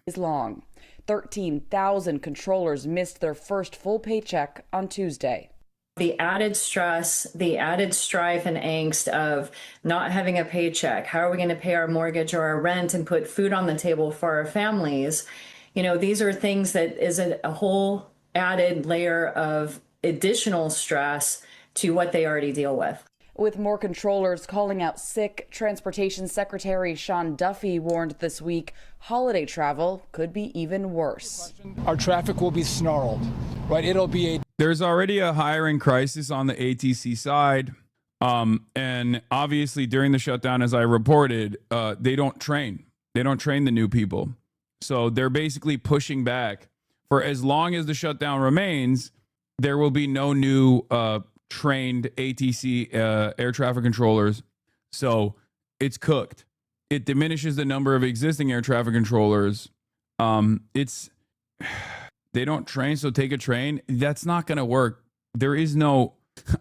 Is long. 13,000 controllers missed their first full paycheck on Tuesday. The added stress, the added strife and angst of not having a paycheck. How are we going to pay our mortgage or our rent and put food on the table for our families? You know, these are things that is a whole added layer of additional stress to what they already deal with. With more controllers calling out sick, Transportation Secretary Sean Duffy warned this week holiday travel could be even worse. Our traffic will be snarled, right? There's already a hiring crisis on the ATC side. And obviously during the shutdown, as I reported, they don't train. They don't train the new people. So they're basically pushing back. For as long as the shutdown remains, there will be no new trained ATC air traffic controllers. So it's cooked. It diminishes the number of existing air traffic controllers. They don't train, so take a train. That's not going to work. There is no,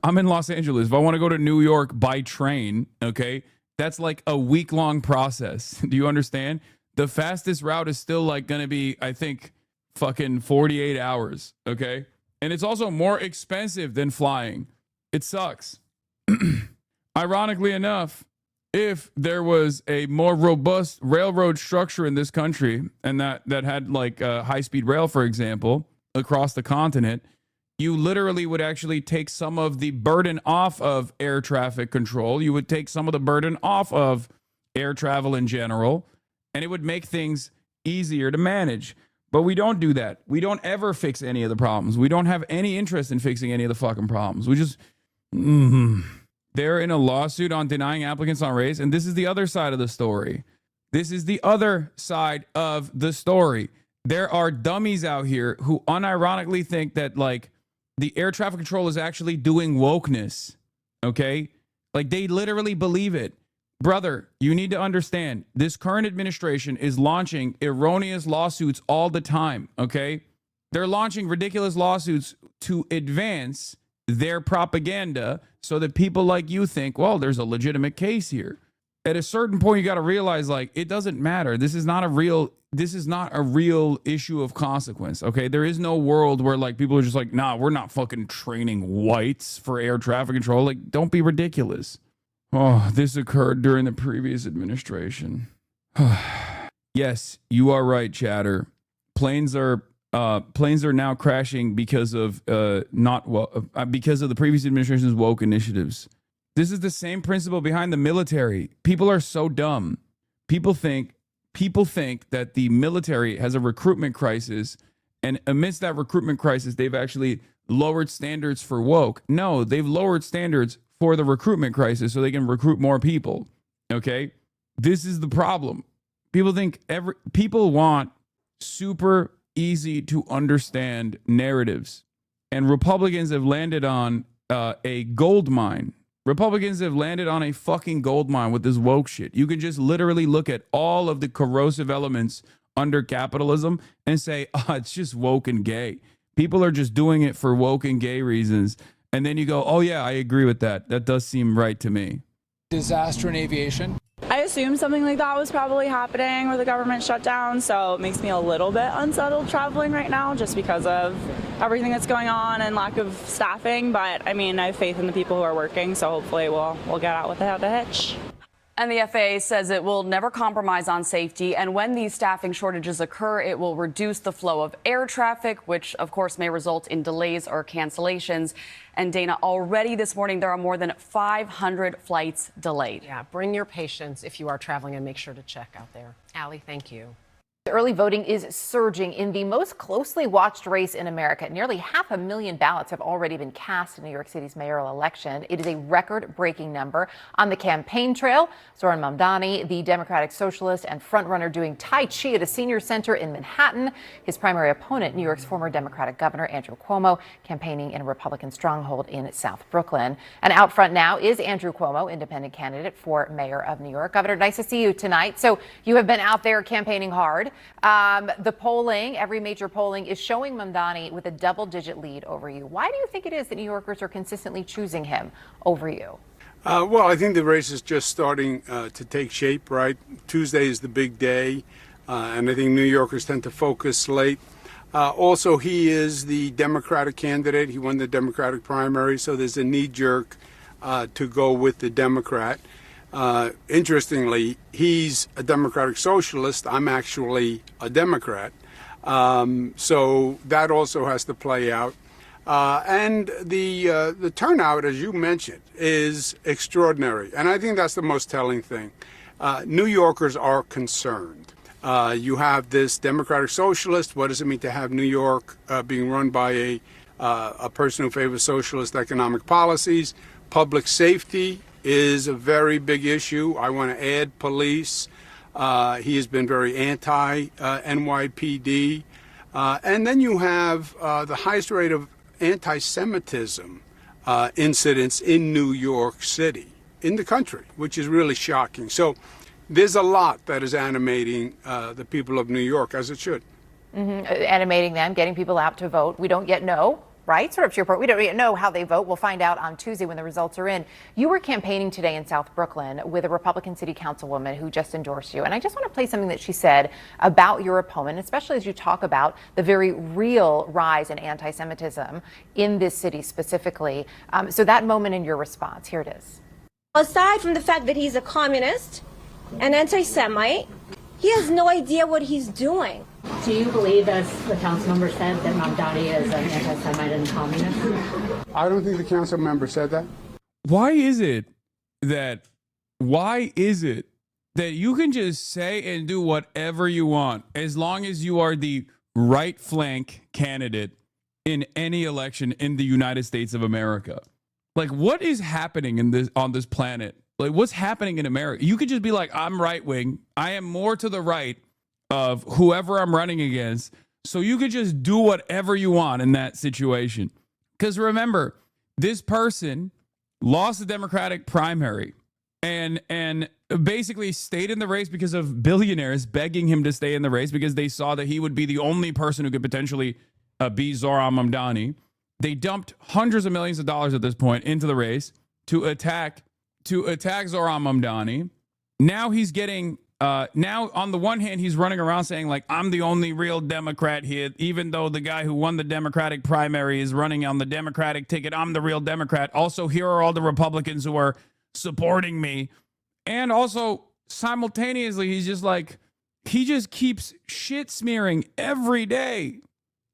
I'm in Los Angeles. If I want to go to New York by train, okay, that's like a week-long process. Do you understand? The fastest route is still like going to be, I think, fucking 48 hours, okay? And it's also more expensive than flying. It sucks. Ironically enough, if there was a more robust railroad structure in this country and that had like high-speed rail, for example, across the continent, you literally would actually take some of the burden off of air traffic control. You would take some of the burden off of air travel in general, and it would make things easier to manage. But we don't do that. We don't ever fix any of the problems. We don't have any interest in fixing any of the fucking problems. We just... They're in a lawsuit on denying applicants on race, and this is the other side of the story. This is the other side of the story. There are dummies out here who unironically think that, like, the air traffic control is actually doing wokeness, okay? Like, they literally believe it. Brother, you need to understand, this current administration is launching erroneous lawsuits all the time, okay? They're launching ridiculous lawsuits to advance their propaganda so that people like you think, well, there's a legitimate case here. At a certain point, you got to realize, like, it doesn't matter. This is not a real this is not a real issue of consequence. Okay, there is no world where like people are just like, nah, we're not fucking training whites for air traffic control. Like, don't be ridiculous. Oh, this occurred during the previous administration. Yes, you are right, chatter. Planes are now crashing because of because of the previous administration's woke initiatives. This is the same principle behind the military. People are so dumb. People think that the military has a recruitment crisis, and amidst that recruitment crisis, they've actually lowered standards for woke. No, they've lowered standards for the recruitment crisis so they can recruit more people. Okay? This is the problem. People want super easy to understand narratives, and Republicans have landed on a gold mine. Republicans have landed on a fucking gold mine with this woke shit. You can just literally look at all of the corrosive elements under capitalism and say, oh, it's just woke and gay. People are just doing it for woke and gay reasons. And then you go, oh yeah, I agree with that. That does seem right to me. Disaster in aviation. I assume something like that was probably happening with the government shutdown, so it makes me a little bit unsettled traveling right now just because of everything that's going on and lack of staffing. But I mean, I have faith in the people who are working, so hopefully we'll get out without a hitch. And the FAA says it will never compromise on safety. And when these staffing shortages occur, it will reduce the flow of air traffic, which, of course, may result in delays or cancellations. And Dana, already this morning, there are more than 500 flights delayed. Yeah, bring your patience if you are traveling and make sure to check out there. Allie, thank you. Early voting is surging in the most closely watched race in America. Nearly 500,000 ballots have already been cast in New York City's mayoral election. It is a record-breaking number. On the campaign trail, Zohran Mamdani, the Democratic Socialist and frontrunner, doing Tai Chi at a senior center in Manhattan. His primary opponent, New York's former Democratic Governor Andrew Cuomo, campaigning in a Republican stronghold in South Brooklyn. And out front now is Andrew Cuomo, independent candidate for mayor of New York. Governor, nice to see you tonight. So you have been out there campaigning hard. The polling, every major polling, is showing Mamdani with a double-digit lead over you. Why do you think it is that New Yorkers are consistently choosing him over you? Well, I think the race is just starting to take shape, right? Tuesday is the big day, and I think New Yorkers tend to focus late. Also, he is the Democratic candidate. He won the Democratic primary, so there's a knee-jerk to go with the Democrat. Interestingly, he's a Democratic Socialist. I'm actually a Democrat. So that also has to play out. And the turnout, as you mentioned, is extraordinary. And I think that's the most telling thing. New Yorkers are concerned. You have this Democratic Socialist. What does it mean to have New York being run by a person who favors socialist economic policies? Public safety is a very big issue. I want to add police. He has been very anti-NYPD. And then you have the highest rate of anti-Semitism incidents in New York City, in the country, which is really shocking. So there's a lot that is animating the people of New York, as it should. Animating them, getting people out to vote. We don't yet know. Right? Sort of to your point, we don't yet know how they vote. We'll find out on Tuesday when the results are in. You were campaigning today in South Brooklyn with a Republican city councilwoman who just endorsed you. And I just want to play something that she said about your opponent, especially as you talk about the very real rise in anti-Semitism in this city specifically. So that moment in your response, here it is. Aside from the fact that he's a communist, an anti-Semite, he has no idea what he's doing. Do you believe, as the council member said, that Mamdani is an anti-Semite and communist? I don't think the council member said that. Why is it that you can just say and do whatever you want as long as you are the right flank candidate in any election in the United States of America? Like, what is happening on this planet? Like, what's happening in America? You could just be like, I'm right wing. I am more to the right of whoever I'm running against. So you could just do whatever you want in that situation. Because remember, this person lost the Democratic primary and basically stayed in the race because of billionaires begging him to stay in the race because they saw that he would be the only person who could potentially be Zohran Mamdani. They dumped hundreds of millions of dollars at this point into the race to attack Zohran Mamdani. Now he's getting now on the one hand, he's running around saying like, I'm the only real Democrat here, even though the guy who won the Democratic primary is running on the Democratic ticket. I'm the real Democrat. Also, here are all the Republicans who are supporting me. And also simultaneously, he's just like, he just keeps shit smearing every day.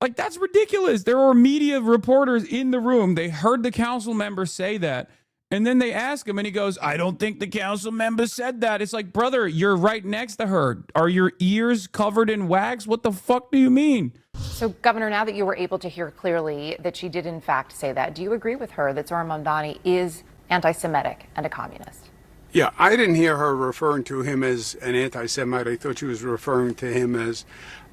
Like, that's ridiculous. There were media reporters in the room. They heard the council member say that. And then they ask him and he goes, I don't think the council member said that. It's like, brother, you're right next to her. Are your ears covered in wax? What the fuck do you mean? So, Governor, now that you were able to hear clearly that she did in fact say that, do you agree with her that Zohran Mamdani is anti-Semitic and a communist? Yeah, I didn't hear her referring to him as an anti-Semite. I thought she was referring to him as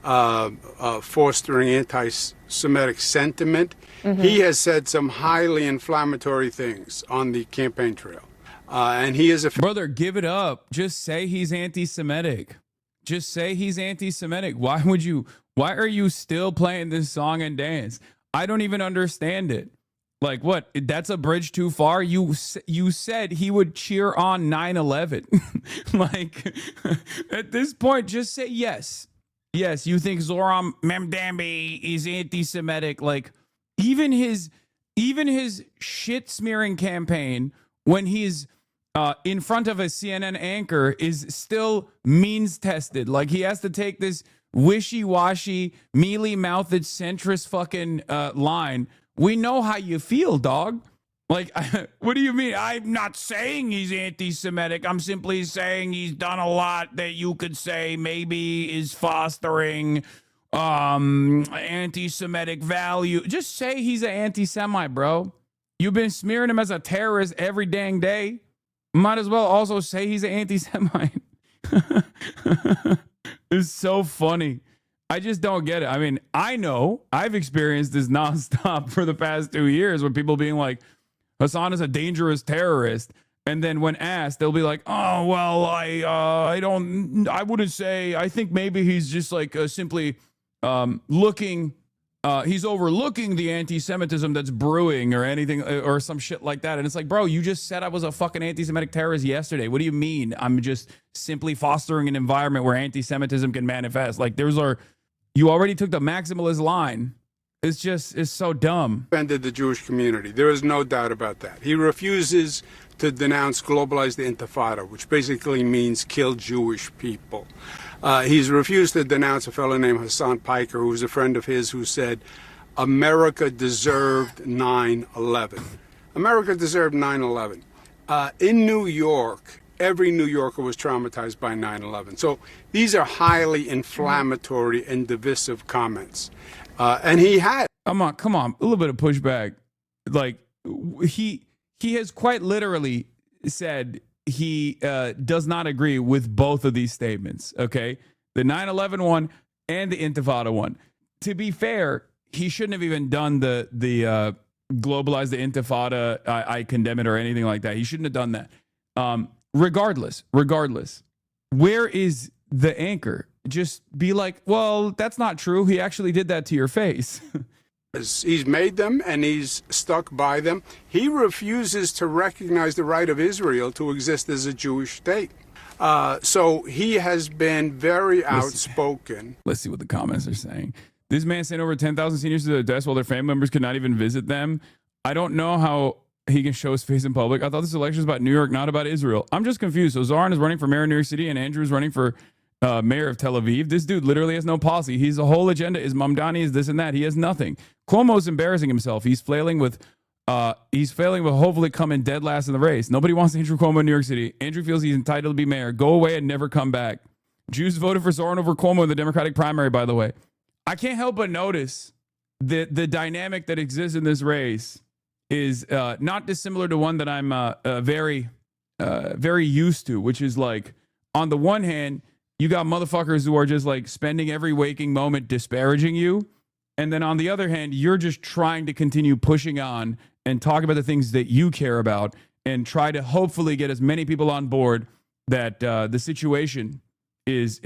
fostering anti-Semitic sentiment. He has said some highly inflammatory things on the campaign trail. And he is a... Brother, give it up. Just say he's anti-Semitic. Just say he's anti-Semitic. Why are you still playing this song and dance? I don't even understand it. Like, what? That's a bridge too far? You said he would cheer on 9/11. Like, at this point, just say yes. Yes, you think Zohran Mamdani is anti-Semitic. Like, even his shit smearing campaign when he's in front of a CNN anchor is still means tested. Like, he has to take this wishy-washy, mealy-mouthed, centrist fucking line. We know how you feel, dog. Like, what do you mean? I'm not saying he's anti-Semitic. I'm simply saying he's done a lot that you could say maybe is fostering anti-Semitic value. Just say he's an anti-Semite, bro. You've been smearing him as a terrorist every dang day. Might as well also say he's an anti-Semite. It's so funny. I just don't get it. I mean, I know I've experienced this nonstop for the past 2 years with people being like, Hasan is a dangerous terrorist. And then when asked, they'll be like, oh, well, I wouldn't say, I think maybe he's just like simply he's overlooking the anti-Semitism that's brewing or anything or some shit like that. And it's like, bro, you just said I was a fucking anti-Semitic terrorist yesterday. What do you mean? I'm just simply fostering an environment where anti-Semitism can manifest. Like, you already took the maximalist line. It's so dumb. Offended the Jewish community. There is no doubt about that. He refuses to denounce globalized intifada, which basically means kill Jewish people. He's refused to denounce a fellow named Hasan Piker, who was a friend of his, who said, America deserved 9/11. America deserved 9/11. In New York, every New Yorker was traumatized by 9/11. So these are highly inflammatory and divisive comments. And he had... Come on. A little bit of pushback. Like, he has quite literally said he does not agree with both of these statements, okay? The 9/11 one and the Intifada one. To be fair, he shouldn't have even done the globalize the Intifada, I condemn it or anything like that. He shouldn't have done that. Regardless, where is the anchor? Just be like, well, that's not true. He actually did that to your face. He's made them and he's stuck by them. He refuses to recognize the right of Israel to exist as a Jewish state. So he has been very outspoken. Let's see what the comments are saying. This man sent over 10,000 seniors to their deaths while their family members could not even visit them. I don't know how he can show his face in public. I thought this election was about New York, not about Israel. I'm just confused. So Zohran is running for mayor of New York City and Andrew is running for mayor of Tel Aviv. This dude literally has no policy. His whole agenda is Mamdani is this and that. He has nothing. Cuomo's embarrassing himself. He's failing with hopefully coming dead last in the race. Nobody wants Andrew Cuomo in New York City. Andrew feels he's entitled to be mayor. Go away and never come back. Jews voted for Zohran over Cuomo in the Democratic primary, by the way. I can't help but notice the dynamic that exists in this race is not dissimilar to one that I'm very used to, which is like, on the one hand, you got motherfuckers who are just like spending every waking moment disparaging you. And then on the other hand, you're just trying to continue pushing on and talk about the things that you care about and try to hopefully get as many people on board that the situation is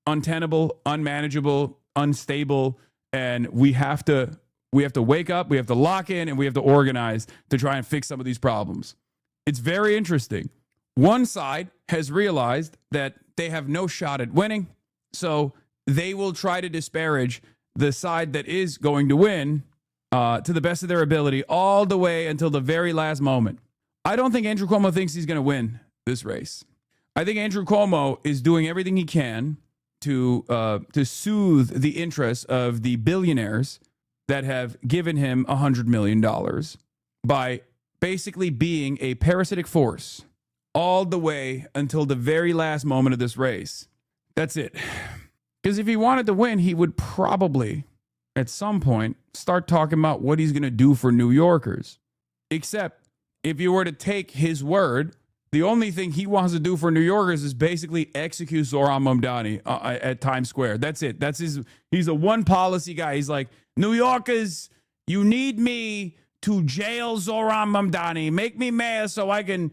untenable, unmanageable, unstable. And we have to wake up, we have to lock in, and we have to organize to try and fix some of these problems. It's very interesting. one side has realized that they have no shot at winning, so they will try to disparage the side that is going to win to the best of their ability all the way until the very last moment. I don't think Andrew Cuomo thinks he's going to win this race. I think Andrew Cuomo is doing everything he can to soothe the interests of the billionaires that have given him $100 million by basically being a parasitic force all the way until the very last moment of this race. That's it. Because if he wanted to win, he would probably, at some point, start talking about what he's going to do for New Yorkers. Except, if you were to take his word, the only thing he wants to do for New Yorkers is basically execute Zohran Mamdani at Times Square. That's it. He's a one policy guy. He's like, New Yorkers, you need me to jail Zohran Mamdani. Make me mayor so I can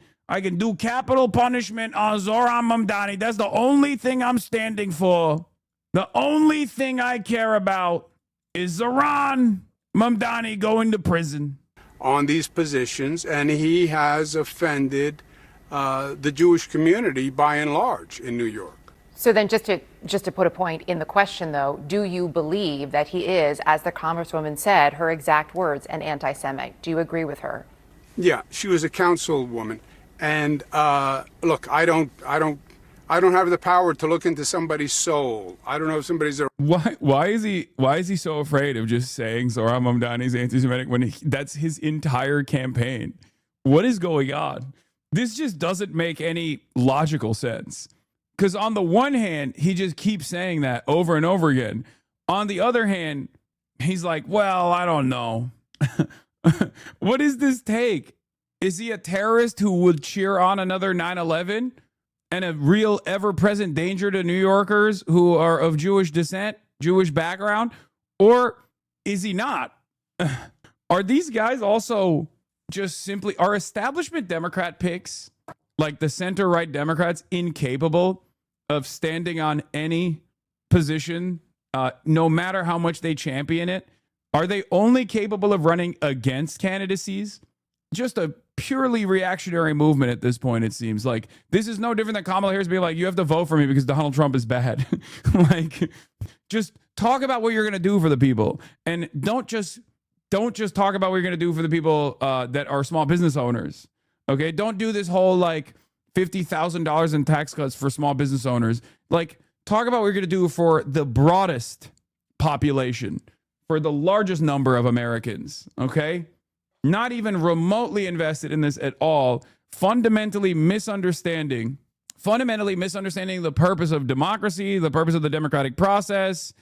do capital punishment on Zohran Mamdani. That's the only thing I'm standing for. The only thing I care about is Zohran Mamdani going to prison. On these positions, and he has offended the Jewish community by and large in New York. So then just to put a point in the question, though, do you believe that he is, as the Congresswoman said, her exact words, an anti-Semite? Do you agree with her? Yeah, she was a councilwoman. And look, I don't have the power to look into somebody's soul. I don't know if somebody's a... Why is he so afraid of just saying Zohran Mamdani's anti-Semitic when that's his entire campaign? What is going on? This just doesn't make any logical sense. Because on the one hand, he just keeps saying that over and over again. On the other hand, he's like, well, I don't know. What is this take? Is he a terrorist who would cheer on another 9/11 and a real ever-present danger to New Yorkers who are of Jewish descent, Jewish background? Or is he not? Are these guys also just simply, are establishment Democrat picks, like the center-right Democrats, incapable of standing on any position, no matter how much they champion it? Are they only capable of running against candidacies? Just a purely reactionary movement at this point, it seems. Like, this is no different than Kamala Harris being like, you have to vote for me because Donald Trump is bad. Like, just talk about what you're going to do for the people. And don't just talk about what you're going to do for the people that are small business owners. Okay? Don't do this whole, like, $50,000 in tax cuts for small business owners. Like, talk about what you're going to do for the broadest population, for the largest number of Americans. Okay? Not even remotely invested in this at all, fundamentally misunderstanding the purpose of democracy, the purpose of the democratic process.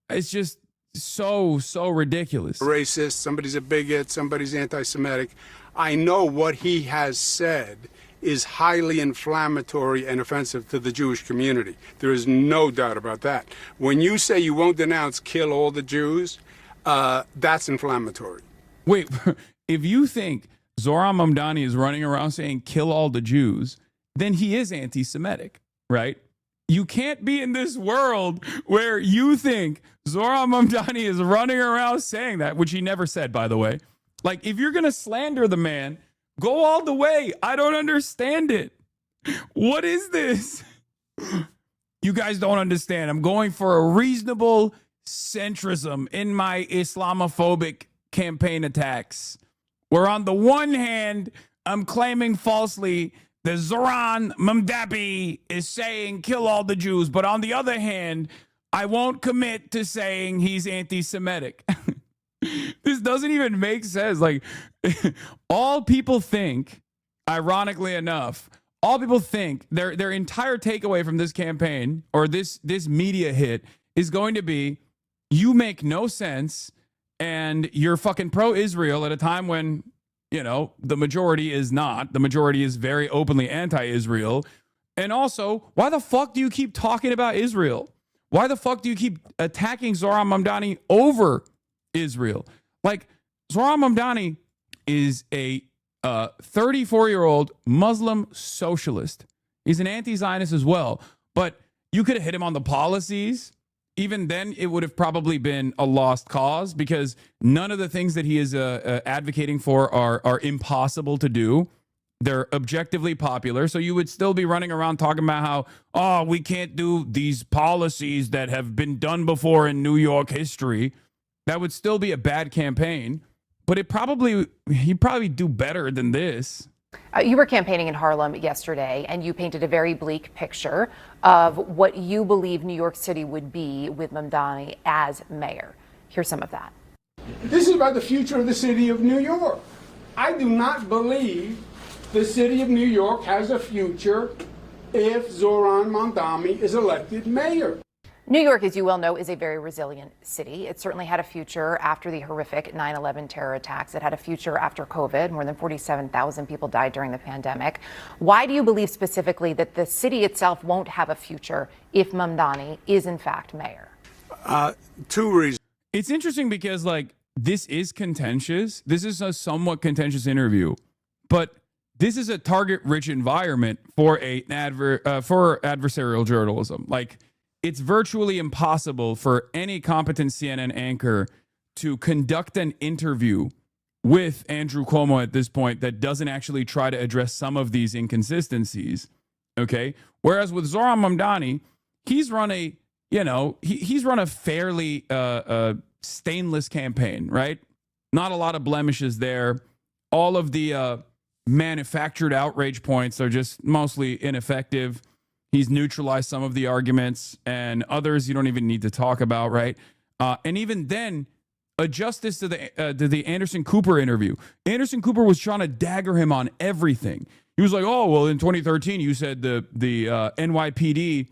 It's just so ridiculous. Racist, somebody's a bigot, somebody's anti-Semitic. I know what he has said is highly inflammatory and offensive to the Jewish community. There is no doubt about that. When you say you won't denounce kill all the Jews, that's inflammatory. Wait, if you think Zohran Mamdani is running around saying kill all the Jews, then he is anti-Semitic, right? You can't be in this world where you think Zohran Mamdani is running around saying that, which he never said, by the way. Like, if you're going to slander the man, go all the way. I don't understand it. What is this? You guys don't understand. I'm going for a reasonable centrism in my Islamophobic campaign attacks, where on the one hand, I'm claiming falsely that Zohran Mamdani is saying kill all the Jews, but on the other hand, I won't commit to saying he's anti-Semitic. This doesn't even make sense. Like, all people think, ironically enough, all people think their entire takeaway from this campaign or this media hit is going to be, you make no sense and you're fucking pro-Israel at a time when, you know, the majority is not. The majority is very openly anti-Israel. And also, why the fuck do you keep talking about Israel? Why the fuck do you keep attacking Zohran Mamdani over Israel? Like, Zohran Mamdani is a 34-year-old Muslim socialist. He's an anti-Zionist as well. But you could have hit him on the policies. Even then, it would have probably been a lost cause, because none of the things that he is advocating for are impossible to do. They're objectively popular. So you would still be running around talking about how, oh, we can't do these policies that have been done before in New York history. That would still be a bad campaign. But he'd probably do better than this. You were campaigning in Harlem yesterday, and you painted a very bleak picture of what you believe New York City would be with Mamdani as mayor. Here's some of that. This is about the future of the city of New York. I do not believe the city of New York has a future if Zohran Mamdani is elected mayor. New York, as you well know, is a very resilient city. It certainly had a future after the horrific 9/11 terror attacks. It had a future after COVID. More than 47,000 people died during the pandemic. Why do you believe specifically that the city itself won't have a future if Mamdani is in fact mayor? 2 reasons. It's interesting because, like, this is contentious. This is a somewhat contentious interview, but this is a target-rich environment for for adversarial journalism. Like, it's virtually impossible for any competent CNN anchor to conduct an interview with Andrew Cuomo at this point that doesn't actually try to address some of these inconsistencies. Okay. Whereas with Zohran Mamdani, he's run a fairly stainless campaign, right? Not a lot of blemishes there. All of the manufactured outrage points are just mostly ineffective. He's neutralized some of the arguments, and others you don't even need to talk about, right? And even then, adjust this to the Anderson Cooper interview. Anderson Cooper was trying to dagger him on everything. He was like, "Oh, well, in 2013, you said the NYPD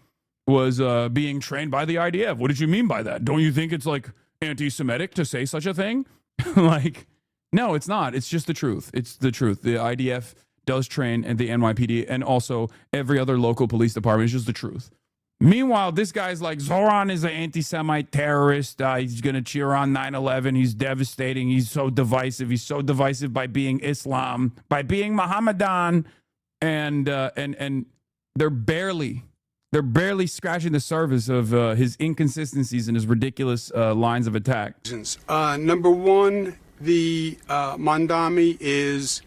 was being trained by the IDF. What did you mean by that? Don't you think it's like anti-Semitic to say such a thing?" Like, no, it's not. It's just the truth. It's the truth. The IDF does train at the NYPD and also every other local police department. It's just the truth. Meanwhile, this guy's like, Zohran is an anti-Semite terrorist. He's going to cheer on 9/11. He's devastating. He's so divisive. He's so divisive by being Islam, by being Mohammedan. And they're barely scratching the surface of his inconsistencies and his ridiculous lines of attack. Number one, the Mamdani is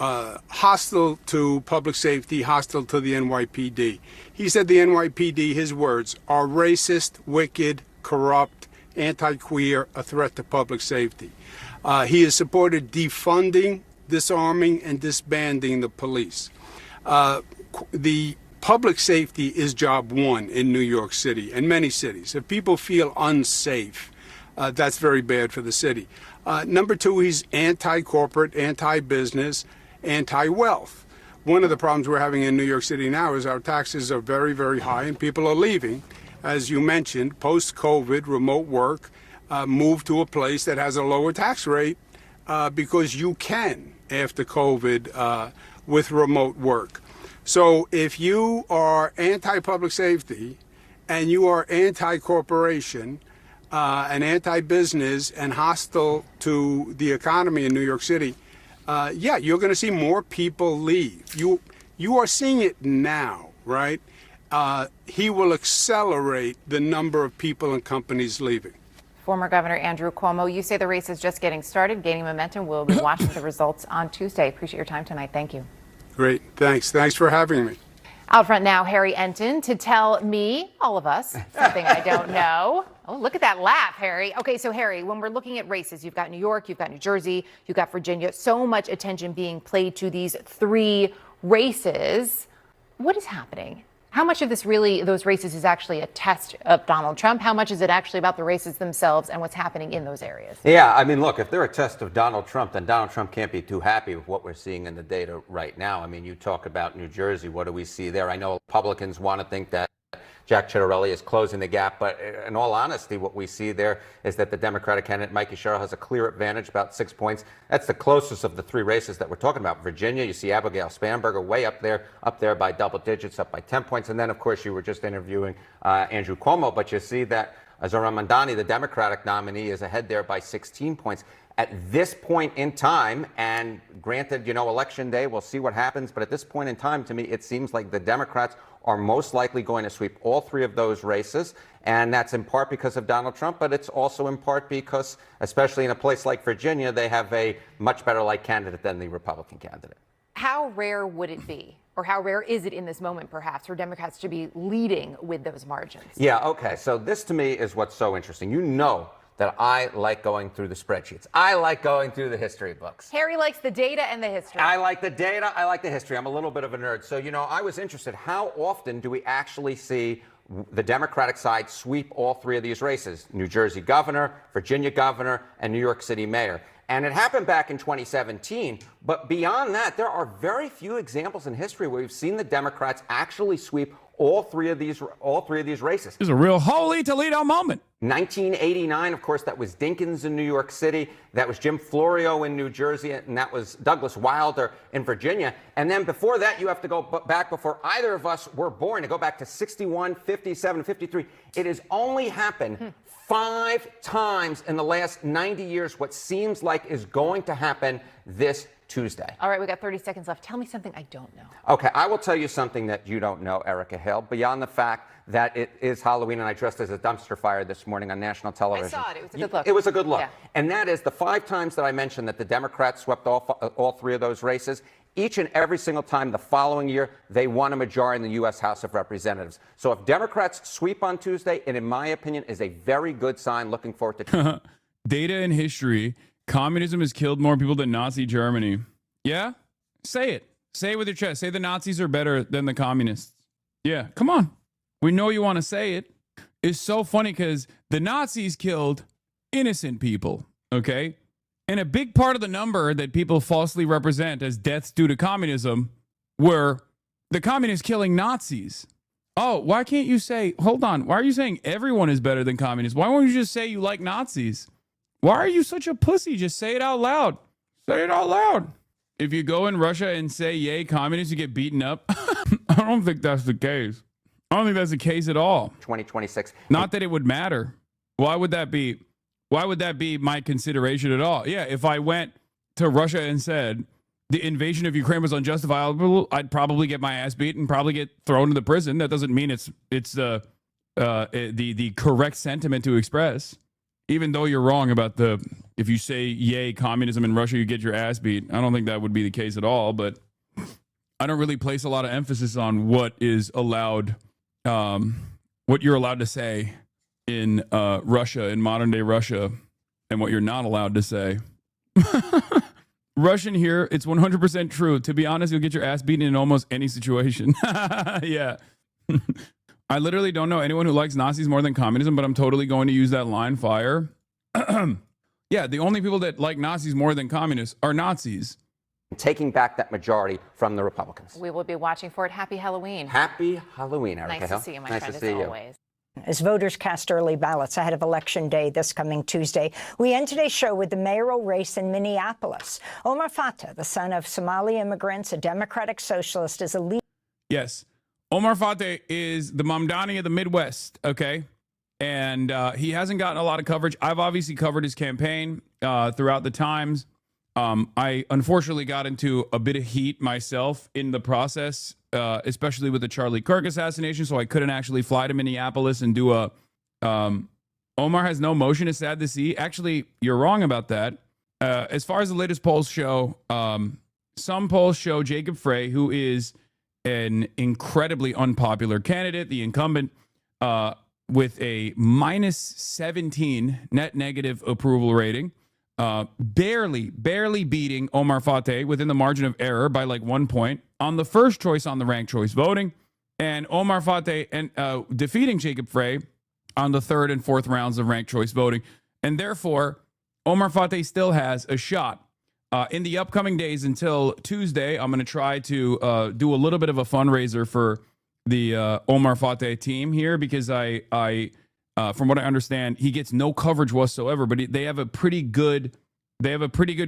hostile to public safety, hostile to the NYPD. He said the NYPD, his words, are racist, wicked, corrupt, anti-queer, a threat to public safety. He has supported defunding, disarming, and disbanding the police. The public safety is job one in New York City and many cities. If people feel unsafe, that's very bad for the city. Number two, he's anti-corporate, anti-business, anti-wealth. One of the problems we're having in New York City now is our taxes are very, very high and people are leaving. As you mentioned, post-COVID, remote work, move to a place that has a lower tax rate because you can after COVID with remote work. So if you are anti-public safety and you are anti-corporation and anti-business and hostile to the economy in New York City, you're going to see more people leave. You are seeing it now, right? He will accelerate the number of people and companies leaving. Former Governor Andrew Cuomo, you say the race is just getting started, gaining momentum. We'll be watching the results on Tuesday. Appreciate your time tonight. Thank you. Great. Thanks. Thanks for having me. Out front now, Harry Enton, to tell me, all of us, something I don't know. Oh, look at that laugh, Harry. Okay, so Harry, when we're looking at races, you've got New York, you've got New Jersey, you've got Virginia, so much attention being played to these three races. What is happening? How much of this really, those races, is actually a test of Donald Trump? How much is it actually about the races themselves and what's happening in those areas? Yeah, I mean, look, if they're a test of Donald Trump, then Donald Trump can't be too happy with what we're seeing in the data right now. I mean, you talk about New Jersey. What do we see there? I know Republicans want to think that Jack Ciattarelli is closing the gap, but in all honesty, what we see there is that the Democratic candidate, Mikey Sherrill, has a clear advantage, about 6 points. That's the closest of the three races that we're talking about. Virginia, you see Abigail Spanberger way up there by double digits, up by 10 points. And then, of course, you were just interviewing Andrew Cuomo, but you see that Zohran Mamdani, the Democratic nominee, is ahead there by 16 points. At this point in time, and granted, Election Day, we'll see what happens, but at this point in time, to me, it seems like the Democrats are most likely going to sweep all three of those races. And that's in part because of Donald Trump, but it's also in part because, especially in a place like Virginia, they have a much better candidate than the Republican candidate. How rare would it be, or how rare is it in this moment, perhaps, for Democrats to be leading with those margins? Yeah, okay. So this to me is what's so interesting. You know that I like going through the spreadsheets. I like going through the history books. Harry likes the data and the history. I like the data. I like the history. I'm a little bit of a nerd. So, I was interested. How often do we actually see the Democratic side sweep all three of these races? New Jersey governor, Virginia governor, and New York City mayor. And it happened back in 2017. But beyond that, there are very few examples in history where we've seen the Democrats actually sweep all three of these races. It's a real holy Toledo moment. 1989, of course, that was Dinkins in New York City. That was Jim Florio in New Jersey. And that was Douglas Wilder in Virginia. And then before that, you have to go back before either of us were born, to go back to 61, 57, 53. It has only happened 5 times in the last 90 years, what seems like is going to happen this Tuesday. All right, we got 30 seconds left. Tell me something I don't know. Okay, I will tell you something that you don't know, Erica Hill, beyond the fact that it is Halloween and I dressed as a dumpster fire this morning on national television. I saw it. It was a good look. It was a good look. Yeah. And that is the 5 times that I mentioned that the Democrats swept all 3 of those races. Each and every single time the following year, they won a majority in the U.S. House of Representatives. So if Democrats sweep on Tuesday, it, in my opinion, is a very good sign. Looking forward to Data and history. Communism has killed more people than Nazi Germany. Yeah? Say it. Say it with your chest. Say the Nazis are better than the communists. Yeah, come on. We know you want to say it. It's so funny because the Nazis killed innocent people, okay? And a big part of the number that people falsely represent as deaths due to communism were the communists killing Nazis. Oh, why can't you say, hold on, why are you saying everyone is better than communists? Why won't you just say you like Nazis? Why are you such a pussy? Just say it out loud. Say it out loud. If you go in Russia and say, yay, communists, you get beaten up. I don't think that's the case. I don't think that's the case at all. 2026. Not that it would matter. Why would that be? Why would that be my consideration at all? Yeah, if I went to Russia and said the invasion of Ukraine was unjustifiable, I'd probably get my ass beat and probably get thrown into prison. That doesn't mean it's the correct sentiment to express. Even though you're wrong about if you say yay communism in Russia, you get your ass beat. I don't think that would be the case at all. But I don't really place a lot of emphasis on what is allowed, what you're allowed to say in Russia, in modern day Russia, and what you're not allowed to say. Russian here, it's 100% true. To be honest, you'll get your ass beaten in almost any situation. Yeah. I literally don't know anyone who likes Nazis more than communism, but I'm totally going to use that line fire. Yeah, the only people that like Nazis more than communists are Nazis. Taking back that majority from the Republicans. We will be watching for it. Happy Halloween. Happy Halloween, Erica Nice Hill. to see you, my nice friend, to as see you. always. As voters cast early ballots ahead of Election Day this coming Tuesday, we end today's show with the mayoral race in Minneapolis. Omar Fatah, the son of Somali immigrants, a Democratic socialist, is a leader. Yes. Omar Fateh is the Mamdani of the Midwest, okay? And he hasn't gotten a lot of coverage. I've obviously covered his campaign throughout the times. I unfortunately got into a bit of heat myself in the process, especially with the Charlie Kirk assassination, so I couldn't actually fly to Minneapolis and do a... Omar has no motion, it's sad to see. Actually, you're wrong about that. As far as the latest polls show, some polls show Jacob Frey, who is an incredibly unpopular candidate, the incumbent, with a minus 17 net negative approval rating, barely beating Omar Fateh within the margin of error by like 1 point on the first choice on the ranked choice voting, and Omar Fateh and defeating Jacob Frey on the third and fourth rounds of ranked choice voting. And therefore, Omar Fateh still has a shot. In the upcoming days until Tuesday, I'm going to try to do a little bit of a fundraiser for the Omar Fateh team here because I from what I understand, he gets no coverage whatsoever. But they have a pretty good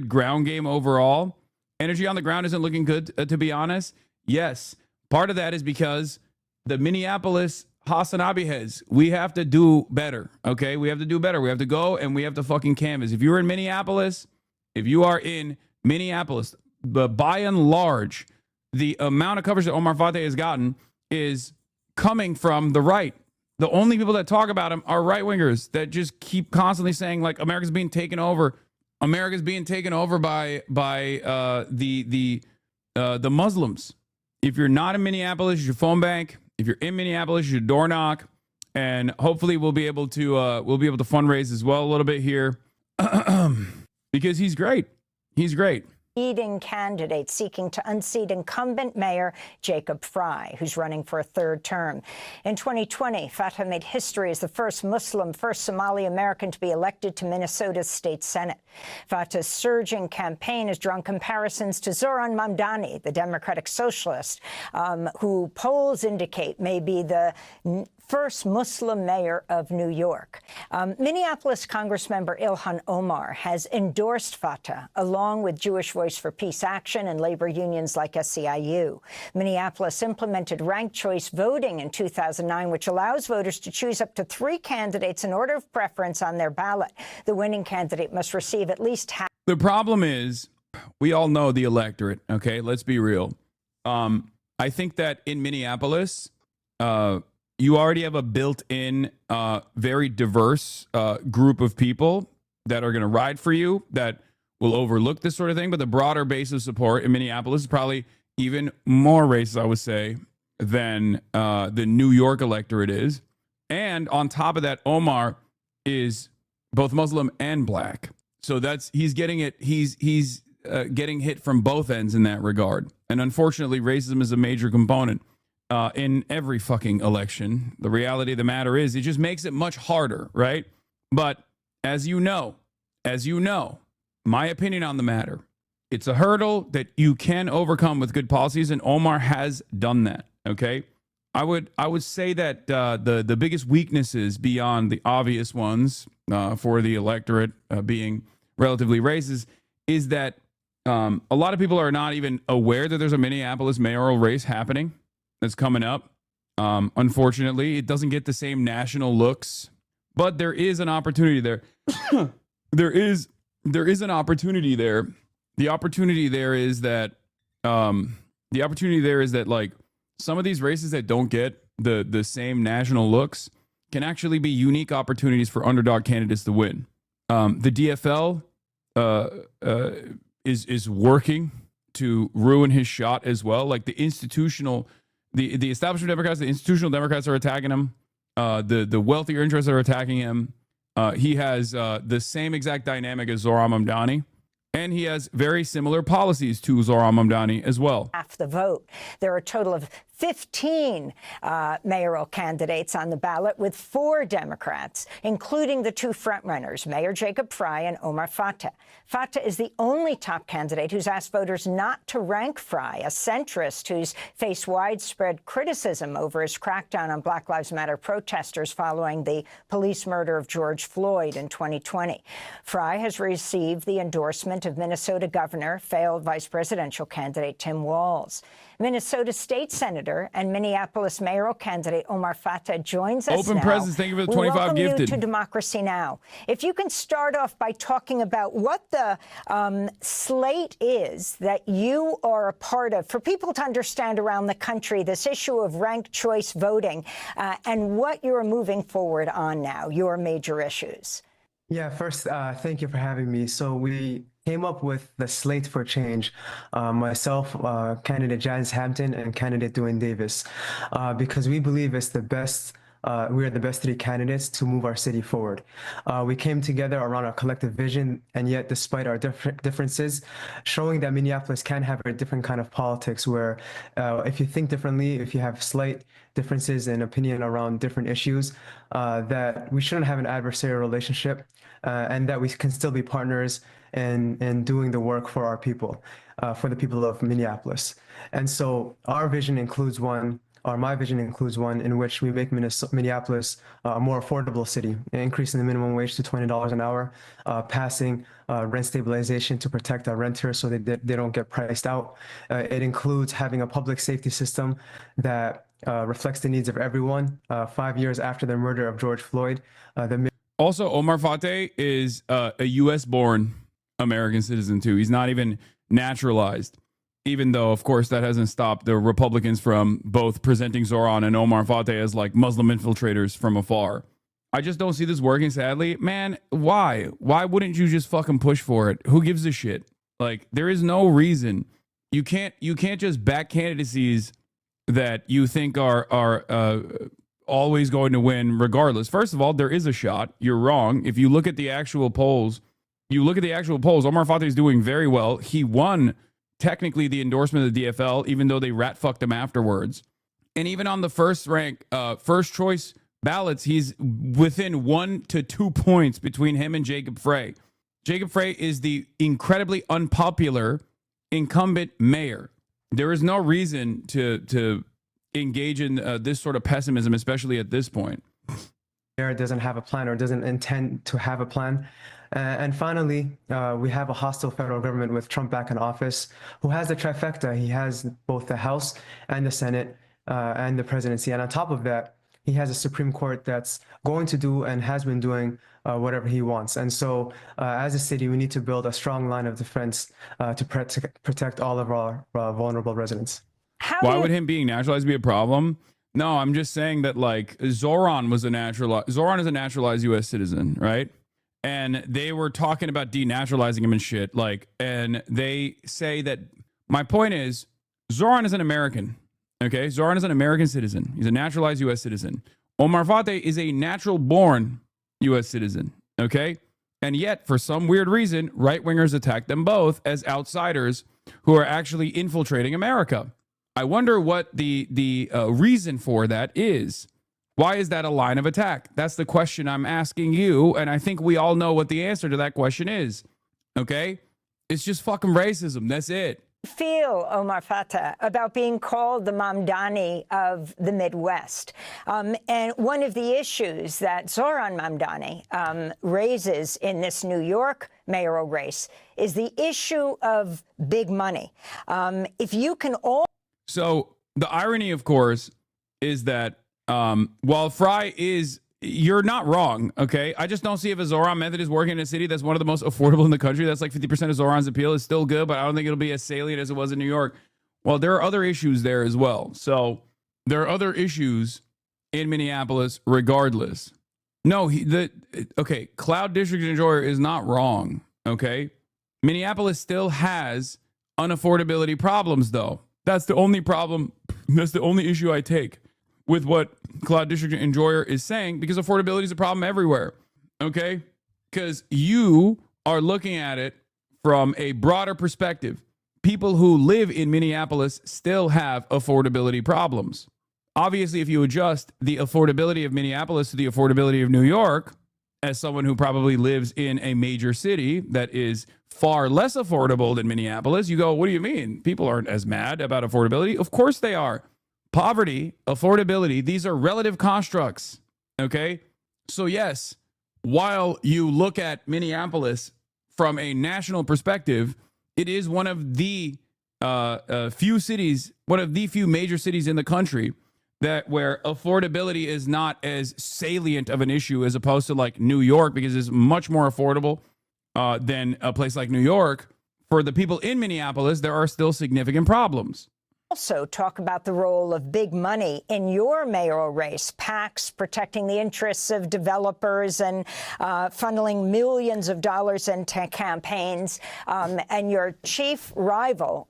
ground game overall. Energy on the ground isn't looking good, to be honest. Yes, part of that is because the Minneapolis Hasanabi heads. We have to do better. Okay, we have to do better. We have to go and we have to fucking canvas. If you're in Minneapolis. If you are in Minneapolis, but by and large, the amount of coverage that Omar Fateh has gotten is coming from the right. The only people that talk about him are right-wingers that just keep constantly saying, like, America's being taken over. America's being taken over by the the Muslims. If you're not in Minneapolis, use your phone bank. If you're in Minneapolis, use your door knock. And hopefully we'll be able to fundraise as well a little bit here because he's great. He's great. Leading candidate seeking to unseat incumbent Mayor Jacob Frey, who's running for a third term. In 2020, Fatah made history as the first Muslim, first Somali American to be elected to Minnesota's state Senate. Fatah's surging campaign has drawn comparisons to Zohran Mamdani, the Democratic Socialist, who polls indicate may be the first Muslim mayor of New York. Minneapolis Congressmember Ilhan Omar has endorsed Fatah, along with Jewish Voice for Peace Action and labor unions like SEIU. Minneapolis implemented ranked choice voting in 2009, which allows voters to choose up to 3 candidates in order of preference on their ballot. The winning candidate must receive at least half. The problem is, we all know the electorate, okay? Let's be real. I think that in Minneapolis, you already have a built-in, very diverse group of people that are going to ride for you, that will overlook this sort of thing. But the broader base of support in Minneapolis is probably even more racist, I would say, than the New York electorate is. And on top of that, Omar is both Muslim and black. So he's getting getting hit from both ends in that regard. And unfortunately, racism is a major component in every fucking election. The reality of the matter is, it just makes it much harder, right? But as you know, my opinion on the matter, it's a hurdle that you can overcome with good policies, and Omar has done that. Okay, I would say that the biggest weaknesses beyond the obvious ones for the electorate being relatively racist is that a lot of people are not even aware that there's a Minneapolis mayoral race happening that's coming up. Unfortunately, it doesn't get the same national looks, but there is an opportunity there. There is an opportunity there. The opportunity there is that like some of these races that don't get the same national looks can actually be unique opportunities for underdog candidates to win. The DFL is working to ruin his shot as well. Like the establishment Democrats, the institutional Democrats are attacking him. The wealthier interests are attacking him. He has the same exact dynamic as Zohran Mamdani, and he has very similar policies to Zohran Mamdani as well. Half the vote. There are a total of 15 mayoral candidates on the ballot, with 4 Democrats, including the 2 frontrunners, Mayor Jacob Frey and Omar Fatah. Fatah is the only top candidate who's asked voters not to rank Frey, a centrist who's faced widespread criticism over his crackdown on Black Lives Matter protesters following the police murder of George Floyd in 2020. Frey has received the endorsement of Minnesota Governor, failed vice presidential candidate Tim Walz. Minnesota State Senator and Minneapolis mayoral candidate Omar Fatah joins us Open now. presence. Thank you for the We 25 welcome gifted. you to Democracy Now! If you can start off by talking about what the slate is that you are a part of, for people to understand around the country this issue of ranked choice voting and what you're moving forward on now, your major issues. Yeah, first, thank you for having me. So we came up with the slate for change, myself, candidate Janice Hampton, and candidate Dwayne Davis, because we believe it's the best. We are the best 3 candidates to move our city forward. We came together around our collective vision, and yet despite our differences, showing that Minneapolis can have a different kind of politics where if you think differently, if you have slight differences in opinion around different issues, that we shouldn't have an adversarial relationship, and that we can still be partners in doing the work for our people, for the people of Minneapolis. And so our vision includes my vision includes one in which we make Minneapolis a more affordable city, increasing the minimum wage to $20 an hour, passing rent stabilization to protect our renters so they don't get priced out. It includes having a public safety system that reflects the needs of everyone. 5 years after the murder of George Floyd, Also, Omar Fatah is a U.S.-born American citizen, too. He's not even naturalized, even though, of course, that hasn't stopped the Republicans from both presenting Zohran and Omar Fatah as like Muslim infiltrators from afar. I just don't see this working, sadly. Man, why? Why wouldn't you just fucking push for it? Who gives a shit? Like, there is no reason. You can't just back candidacies that you think are always going to win regardless. First of all, there is a shot. You're wrong. If you look at the actual polls, Omar Fateh is doing very well. He won technically the endorsement of the DFL, even though they rat fucked him afterwards. And even on the first choice ballots, he's within 1 to 2 points between him and Jacob Frey. Jacob Frey is the incredibly unpopular incumbent mayor. There is no reason to engage in this sort of pessimism, especially at this point. Mayor doesn't have a plan or doesn't intend to have a plan. And finally, we have a hostile federal government with Trump back in office, who has the trifecta. He has both the House and the Senate and the presidency. And on top of that, he has a Supreme Court that's going to do and has been doing whatever he wants. And so as a city, we need to build a strong line of defense to protect all of our vulnerable residents. Why would him being naturalized be a problem? No, I'm just saying that, like, Zoran is a naturalized U.S. citizen, right? And they were talking about denaturalizing him and shit. Like, and they say that my point is Zoran is an American. Okay, Zoran is an American citizen. He's a naturalized U.S. citizen. Omar Fateh is a natural-born U.S. citizen. Okay, and yet for some weird reason, right-wingers attack them both as outsiders who are actually infiltrating America. I wonder what the reason for that is. Why is that a line of attack? That's the question I'm asking you, and I think we all know what the answer to that question is. Okay? It's just fucking racism. That's it. Feel, Omar Fateh, about being called the Mamdani of the Midwest. And one of the issues that Zoran Mamdani raises in this New York mayoral race is the issue of big money. If you can all... So the irony, of course, is that while Frey is, you're not wrong, okay? I just don't see if a Zoran method is working in a city that's one of the most affordable in the country. That's like 50% of Zoran's appeal is still good, but I don't think it'll be as salient as it was in New York. Well, there are other issues there as well. So there are other issues in Minneapolis regardless. No, Cloud District Enjoyer is not wrong, okay? Minneapolis still has unaffordability problems, though. That's the only problem. That's the only issue I take with what Cloud District Enjoyer is saying, because affordability is a problem everywhere, okay? Because you are looking at it from a broader perspective. People who live in Minneapolis still have affordability problems. Obviously, if you adjust the affordability of Minneapolis to the affordability of New York, as someone who probably lives in a major city that is far less affordable than Minneapolis, you go, what do you mean? People aren't as mad about affordability. Of course they are. Poverty, affordability, these are relative constructs, okay? So yes, while you look at Minneapolis from a national perspective, it is one of the few major cities in the country that where affordability is not as salient of an issue as opposed to like New York, because it's much more affordable than a place like New York. For the people in Minneapolis, there are still significant problems. Also talk about the role of big money in your mayoral race, PACs protecting the interests of developers and funneling millions of dollars into campaigns, and your chief rival,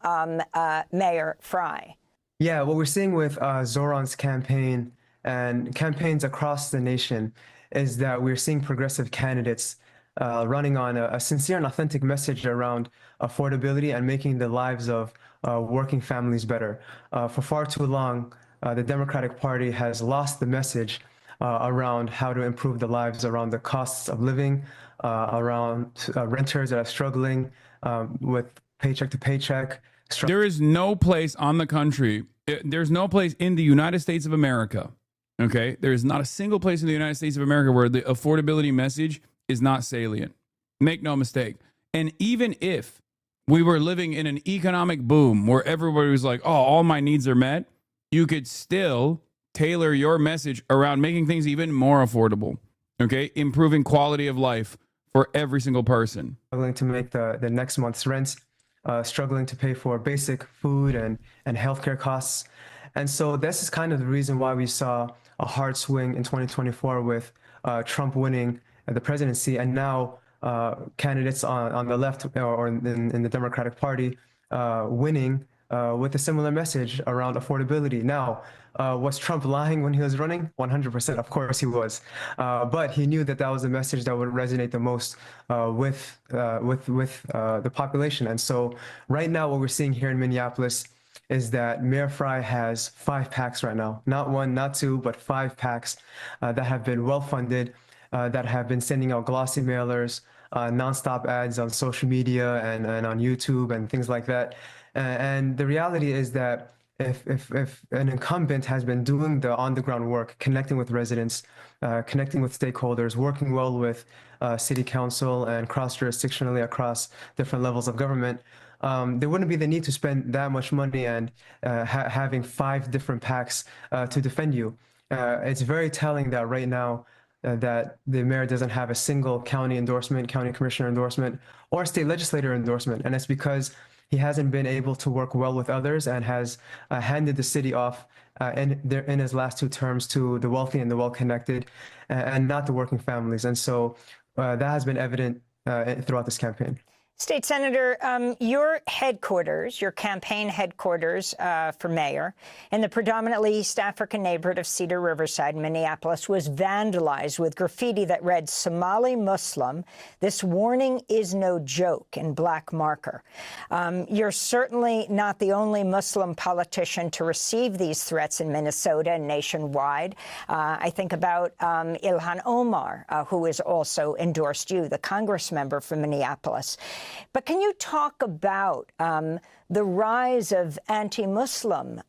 Mayor Frey. Yeah, what we're seeing with Zoran's campaign and campaigns across the nation is that we're seeing progressive candidates running on a sincere and authentic message around affordability and making the lives of working families better. For far too long, the Democratic Party has lost the message around how to improve the lives, around the costs of living, around renters that are struggling with paycheck to paycheck. There is no place on the country, there's no place in the United States of America, okay? There is not a single place in the United States of America where the affordability message is not salient. Make no mistake. And even if we were living in an economic boom where everybody was like, oh, all my needs are met, you could still tailor your message around making things even more affordable, okay? Improving quality of life for every single person. Struggling to make the next month's rent, struggling to pay for basic food and healthcare costs. And so this is kind of the reason why we saw a hard swing in 2024 with Trump winning the presidency, and now candidates on the left or in the Democratic Party winning with a similar message around affordability. Now, was Trump lying when he was running? 100%, of course he was. But he knew that that was the message that would resonate the most with the population. And so right now, what we're seeing here in Minneapolis is that Mayor Frey has 5 PACs right now. Not 1, not 2, but 5 PACs that have been well-funded, that have been sending out glossy mailers, nonstop ads on social media and on YouTube and things like that. And the reality is that if an incumbent has been doing the on-the-ground work, connecting with residents, connecting with stakeholders, working well with city council and cross-jurisdictionally across different levels of government, there wouldn't be the need to spend that much money and having 5 different PACs to defend you. It's very telling that right now that the mayor doesn't have a single county endorsement, county commissioner endorsement, or state legislator endorsement. And it's because he hasn't been able to work well with others and has handed the city off in his last 2 terms to the wealthy and the well-connected and not the working families. And so that has been evident throughout this campaign. State Senator, your headquarters, your campaign headquarters for mayor in the predominantly East African neighborhood of Cedar Riverside, Minneapolis, was vandalized with graffiti that read, "Somali Muslim, this warning is no joke," in black marker. You're certainly not the only Muslim politician to receive these threats in Minnesota and nationwide. I think about Ilhan Omar, who has also endorsed you, the Congress member from Minneapolis. But can you talk about the rise of anti-Muslim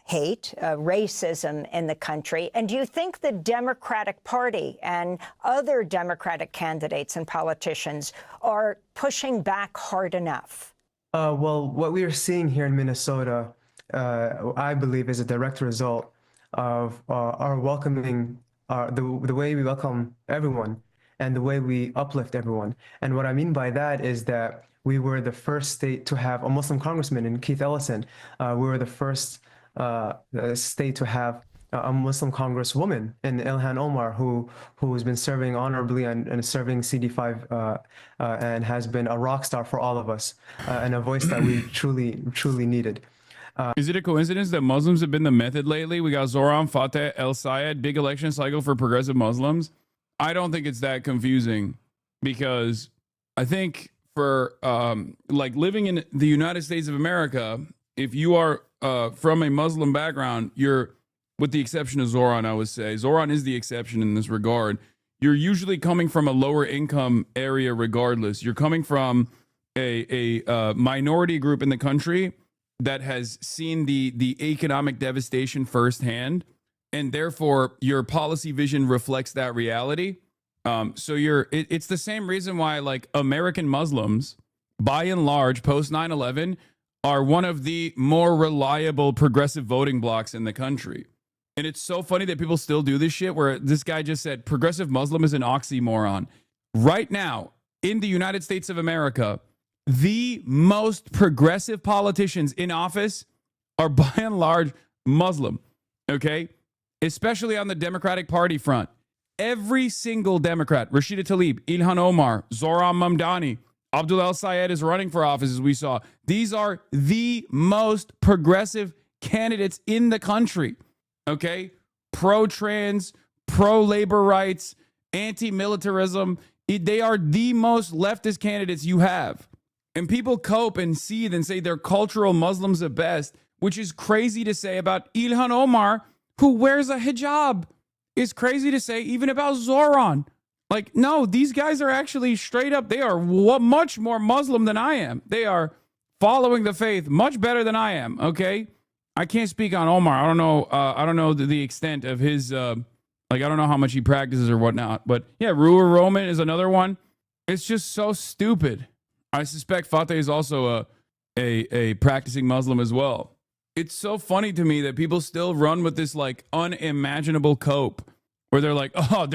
hate, racism in the country? And do you think the Democratic Party and other Democratic candidates and politicians are pushing back hard enough? Well, what we are seeing here in Minnesota, I believe, is a direct result of our welcoming, the way we welcome everyone and the way we uplift everyone. And what I mean by that is that we were the first state to have a Muslim congressman in Keith Ellison. We were the first state to have a Muslim congresswoman in Ilhan Omar, who's been serving honorably and serving CD5 and has been a rock star for all of us and a voice that we truly needed. Is it a coincidence that Muslims have been the method lately? We got Zoran Fateh El Sayed, big election cycle for progressive Muslims. I don't think it's that confusing, because I think for like living in the United States of America, if you are from a Muslim background, you're, with the exception of Zoran, I would say, Zoran is the exception in this regard. You're usually coming from a lower income area regardless. You're coming from a minority group in the country that has seen the economic devastation firsthand. And therefore, your policy vision reflects that reality. So it's the same reason why, like, American Muslims, by and large, post 9/11, are one of the more reliable progressive voting blocs in the country. And it's so funny that people still do this shit, where this guy just said progressive Muslim is an oxymoron. Right now, in the United States of America, the most progressive politicians in office are by and large Muslim, okay? Especially on the Democratic Party front. Every single Democrat, Rashida Tlaib, Ilhan Omar, Zohran Mamdani, Abdul El Sayed is running for office, as we saw. These are the most progressive candidates in the country, okay? Pro-trans, pro-labor rights, anti-militarism. They are the most leftist candidates you have. And people cope and seethe and say they're cultural Muslims at best, which is crazy to say about Ilhan Omar, who wears a hijab. It's crazy to say even about Zoran. Like, no, these guys are actually straight up. They are much more Muslim than I am. They are following the faith much better than I am. Okay, I can't speak on Omar. I don't know. I don't know the extent of his. I don't know how much he practices or whatnot. But yeah, Ruhr Roman is another one. It's just so stupid. I suspect Fateh is also a practicing Muslim as well. It's so funny to me that people still run with this like unimaginable cope where they're like, oh,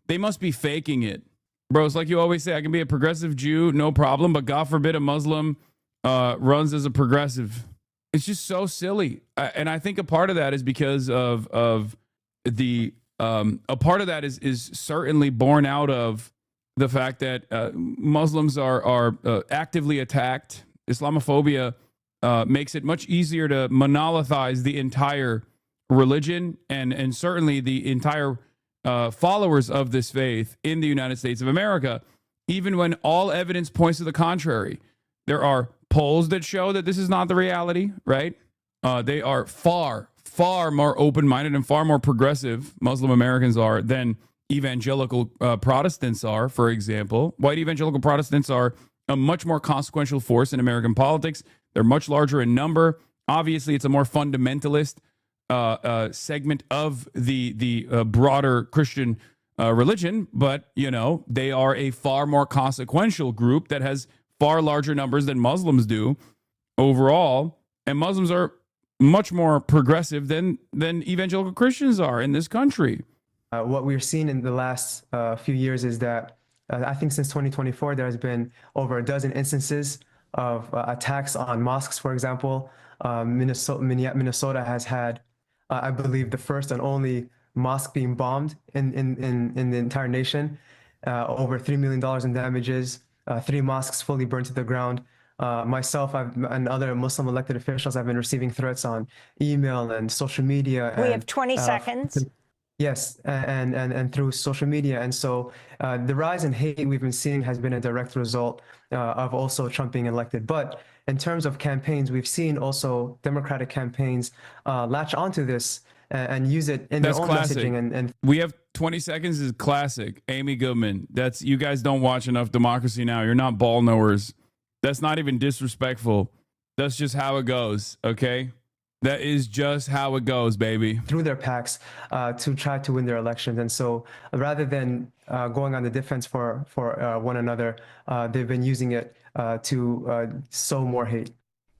they must be faking it. Bro, it's like you always say, I can be a progressive Jew, no problem, but God forbid a Muslim runs as a progressive. It's just so silly. And I think a part of that is because of the, a part of that is certainly born out of the fact that Muslims are actively attacked. Islamophobia makes it much easier to monolithize the entire religion and certainly the entire followers of this faith in the United States of America, even when all evidence points to the contrary. There are polls that show that this is not the reality, right? They are far, far more open-minded and far more progressive, Muslim Americans are, than evangelical Protestants are, for example. White evangelical Protestants are a much more consequential force in American politics. They're much larger in number. Obviously, it's a more fundamentalist segment of the broader Christian religion, but, you know, they are a far more consequential group that has far larger numbers than Muslims do overall. And Muslims are much more progressive than evangelical Christians are in this country. What we've seen in the last few years is that I think since 2024, there has been over a dozen instances of attacks on mosques, for example. Minnesota has had, I believe, the first and only mosque being bombed in the entire nation. Over $3 million in damages, 3 mosques fully burned to the ground. Myself and other Muslim elected officials have been receiving threats on email and social media. We have 20 seconds. Yes, and through social media. And so the rise in hate we've been seeing has been a direct result of also Trump being elected. But in terms of campaigns, we've seen also Democratic campaigns latch onto this and use it in their own messaging. And we have 20 seconds is classic. Amy Goodman. That's, you guys don't watch enough Democracy Now! You're not ball knowers. That's not even disrespectful. That's just how it goes, okay? That is just how it goes, baby. Through their PACs to try to win their elections. And so rather than going on the defense for one another, they've been using it to sow more hate.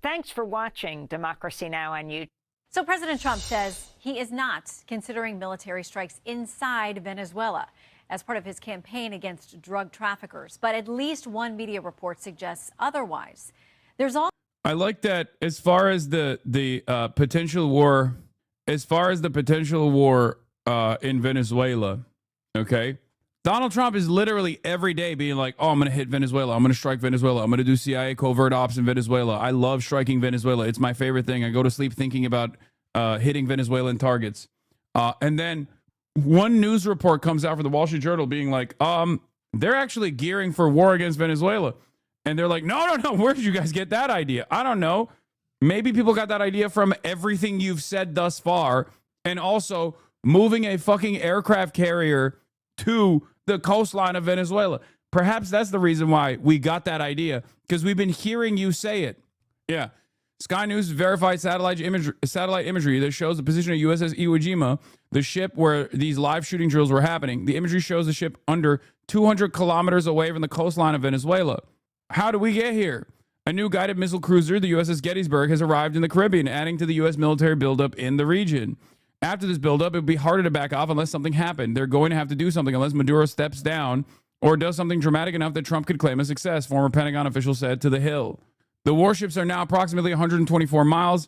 Thanks for watching Democracy Now! On YouTube. So President Trump says he is not considering military strikes inside Venezuela as part of his campaign against drug traffickers. But at least one media report suggests otherwise. There's all. I like that as far as the potential war, in Venezuela, okay? Donald Trump is literally every day being like, oh, I'm going to hit Venezuela. I'm going to strike Venezuela. I'm going to do CIA covert ops in Venezuela. I love striking Venezuela. It's my favorite thing. I go to sleep thinking about hitting Venezuelan targets. And then one news report comes out from the Wall Street Journal being like, they're actually gearing for war against Venezuela. And they're like, no. Where did you guys get that idea? I don't know. Maybe people got that idea from everything you've said thus far. And also moving a fucking aircraft carrier to the coastline of Venezuela. Perhaps that's the reason why we got that idea, because we've been hearing you say it. Yeah. Sky News verified satellite imagery that shows the position of USS Iwo Jima, the ship where these live shooting drills were happening. The imagery shows the ship under 200 kilometers away from the coastline of Venezuela. How do we get here? A new guided missile cruiser, the USS Gettysburg, has arrived in the Caribbean, adding to the U.S. military buildup in the region. After this buildup, it would be harder to back off unless something happened. They're going to have to do something unless Maduro steps down or does something dramatic enough that Trump could claim a success, former Pentagon official said to The Hill. The warships are now approximately 124 miles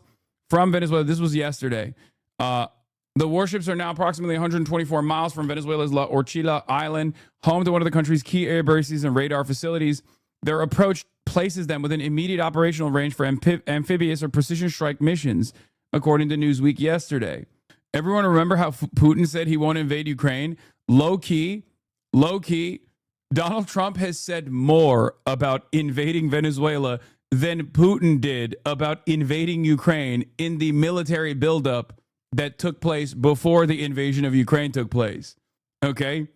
from Venezuela. This was yesterday. The warships are now approximately 124 miles from Venezuela's La Orchila Island, home to one of the country's key air bases and radar facilities. Their approach places them within immediate operational range for amphibious or precision strike missions, according to Newsweek yesterday. Everyone remember how Putin said he won't invade Ukraine? Low key, Donald Trump has said more about invading Venezuela than Putin did about invading Ukraine in the military buildup that took place before the invasion of Ukraine took place. Okay?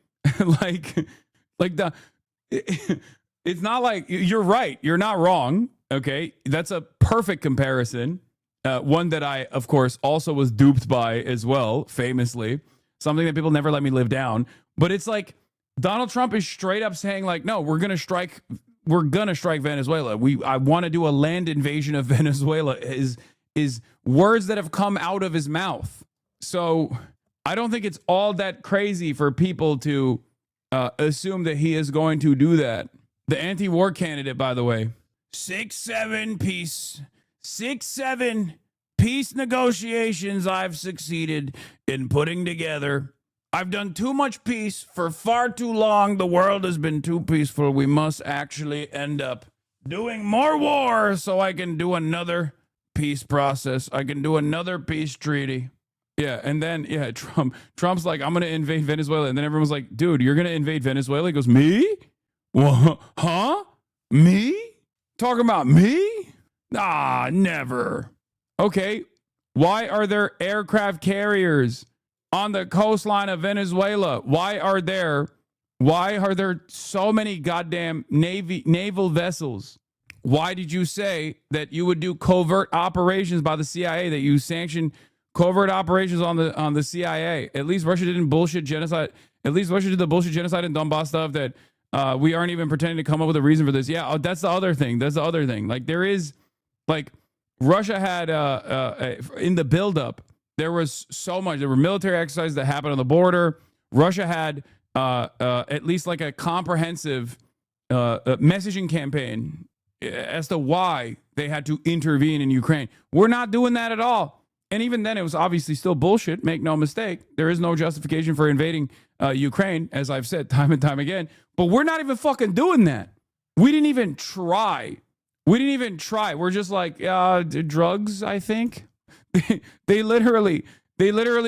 It's not like, you're right. You're not wrong. Okay? That's a perfect comparison. One that I, of course, also was duped by as well, famously. Something that people never let me live down. But it's like Donald Trump is straight up saying, like, no, we're gonna strike Venezuela. I want to do a land invasion of Venezuela is words that have come out of his mouth. So I don't think it's all that crazy for people to assume that he is going to do that. The anti-war candidate, by the way, 6-7 peace negotiations I've succeeded in putting together. I've done too much peace for far too long. The world has been too peaceful. We must actually end up doing more war so I can do another peace process. I can do another peace treaty. Yeah, and then Trump's like, I'm gonna invade Venezuela, and then everyone's like, dude, you're gonna invade Venezuela? He goes, me? Well, huh? Me? Talking about me? Ah, never. Okay, why are there aircraft carriers on the coastline of Venezuela? Why are there so many goddamn naval vessels? Why did you say that you would do covert operations by the CIA, that you sanctioned covert operations on the CIA? At least Russia didn't bullshit genocide. At least Russia did the bullshit genocide and Donbass stuff that we aren't even pretending to come up with a reason for this. Yeah, that's the other thing. Like, there is, like, Russia had in the buildup, there was so much. There were military exercises that happened on the border. Russia had at least like a comprehensive messaging campaign as to why they had to intervene in Ukraine. We're not doing that at all. And even then, it was obviously still bullshit. Make no mistake. There is no justification for invading Ukraine, as I've said time and time again. But we're not even fucking doing that. We didn't even try. We're just like, drugs, I think. They literally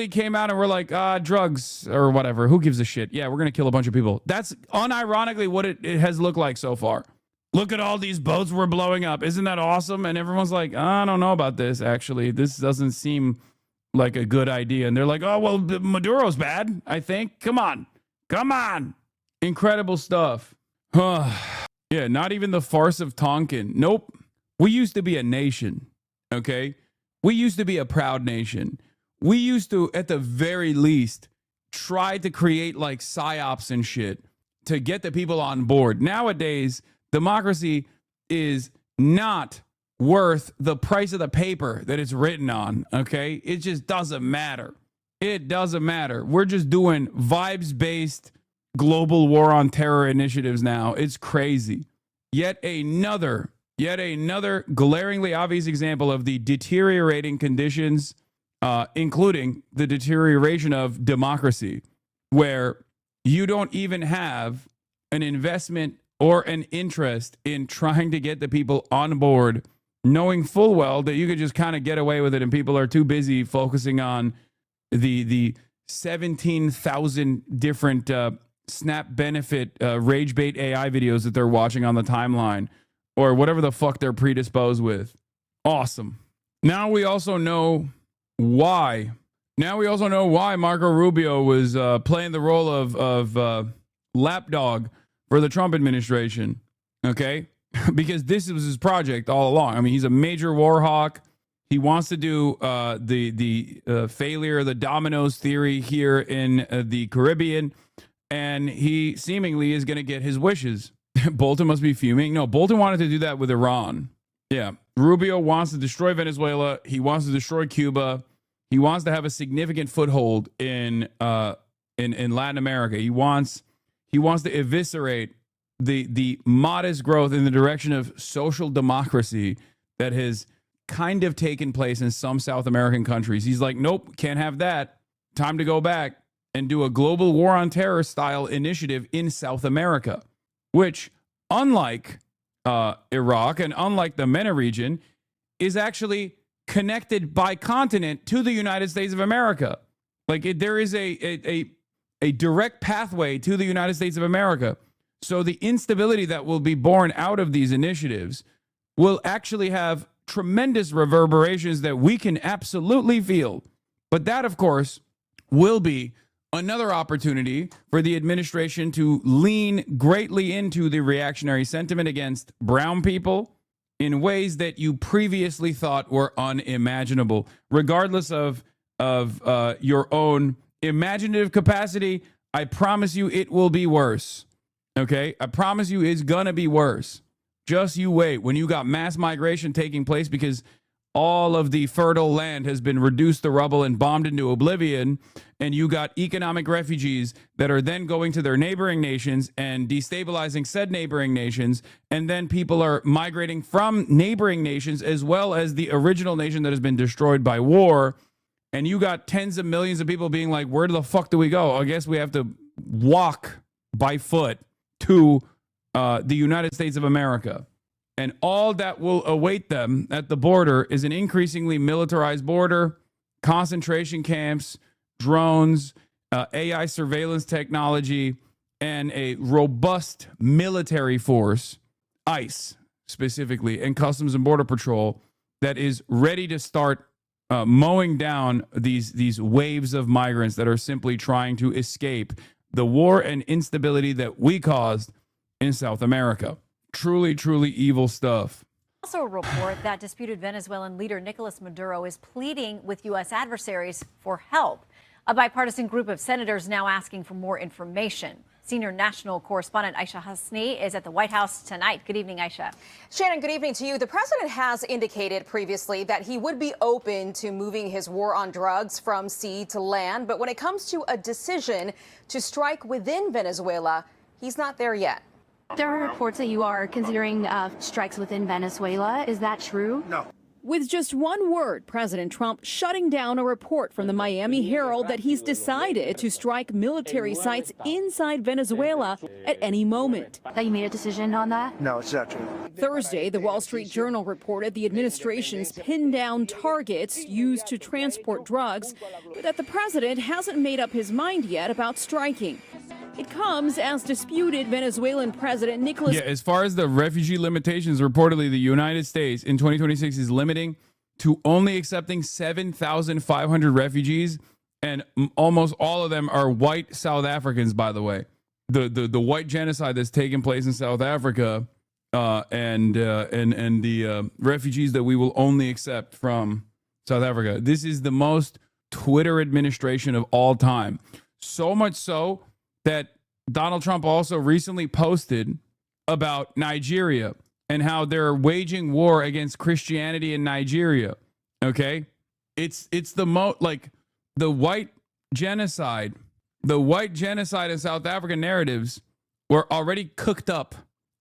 came out and were like, drugs or whatever. Who gives a shit? Yeah, we're going to kill a bunch of people. That's unironically what it has looked like so far. Look at all these boats we're blowing up. Isn't that awesome? And everyone's like, I don't know about this, actually. This doesn't seem like a good idea. And they're like, oh, well, Maduro's bad, I think. Come on. Incredible stuff. Yeah, not even the farce of Tonkin. Nope. We used to be a nation, okay? We used to be a proud nation. We used to, at the very least, try to create like psyops and shit to get the people on board. Nowadays, democracy is not worth the price of the paper that it's written on, okay? It just doesn't matter. We're just doing vibes-based global war on terror initiatives now. It's crazy. Yet another glaringly obvious example of the deteriorating conditions, including the deterioration of democracy, where you don't even have an investment or an interest in trying to get the people on board, knowing full well that you could just kind of get away with it, and people are too busy focusing on the 17,000 different snap benefit rage bait AI videos that they're watching on the timeline, or whatever the fuck they're predisposed with. Awesome. Now we also know why. Marco Rubio was playing the role of lapdog for the Trump administration. Okay, because this was his project all along. I mean, he's a major war hawk. He wants to do the failure, the dominoes theory here in the Caribbean. And he seemingly is going to get his wishes. Bolton must be fuming. No, Bolton wanted to do that with Iran. Yeah. Rubio wants to destroy Venezuela. He wants to destroy Cuba. He wants to have a significant foothold in Latin America. He wants to eviscerate the modest growth in the direction of social democracy that has kind of taken place in some South American countries. He's like, nope, can't have that. Time to go back and do a global war on terror style initiative in South America, which, unlike Iraq and unlike the MENA region, is actually connected by continent to the United States of America. Like, there is a direct pathway to the United States of America. So the instability that will be born out of these initiatives will actually have tremendous reverberations that we can absolutely feel. But that, of course, will be another opportunity for the administration to lean greatly into the reactionary sentiment against brown people in ways that you previously thought were unimaginable. Regardless of your own imaginative capacity, I promise you it will be worse. Okay? I promise you it's gonna be worse. Just you wait. When you got mass migration taking place because all of the fertile land has been reduced to rubble and bombed into oblivion, and you got economic refugees that are then going to their neighboring nations and destabilizing said neighboring nations, and then people are migrating from neighboring nations as well as the original nation that has been destroyed by war, and you got tens of millions of people being like, where the fuck do we go? I guess we have to walk by foot to the United States of America. And all that will await them at the border is an increasingly militarized border, concentration camps, drones, AI surveillance technology, and a robust military force, ICE specifically, and Customs and Border Patrol that is ready to start mowing down these waves of migrants that are simply trying to escape the war and instability that we caused in South America. Truly, truly evil stuff. Also a report that disputed Venezuelan leader Nicolas Maduro is pleading with U.S. adversaries for help. A bipartisan group of senators now asking for more information. Senior national correspondent Aisha Hasni is at the White House tonight. Good evening, Aisha. Shannon, good evening to you. The president has indicated previously that he would be open to moving his war on drugs from sea to land. But when it comes to a decision to strike within Venezuela, he's not there yet. There are reports that you are considering strikes within Venezuela. Is that true? No. With just one word, President Trump shutting down a report from the Miami Herald that he's decided to strike military sites inside Venezuela at any moment. That you made a decision on that? No, it's not true. Thursday, the Wall Street Journal reported the administration's pinned down targets used to transport drugs, but that the president hasn't made up his mind yet about striking. It comes as disputed Venezuelan President Nicolas. Yeah, as far as the refugee limitations, reportedly the United States in 2026 is limiting to only accepting 7,500 refugees, and almost all of them are white South Africans, by the way. The white genocide that's taken place in South Africa and the refugees that we will only accept from South Africa. This is the most Twitter administration of all time. So much so that Donald Trump also recently posted about Nigeria and how they're waging war against Christianity in Nigeria. Okay? It's the like the white genocide in South African narratives were already cooked up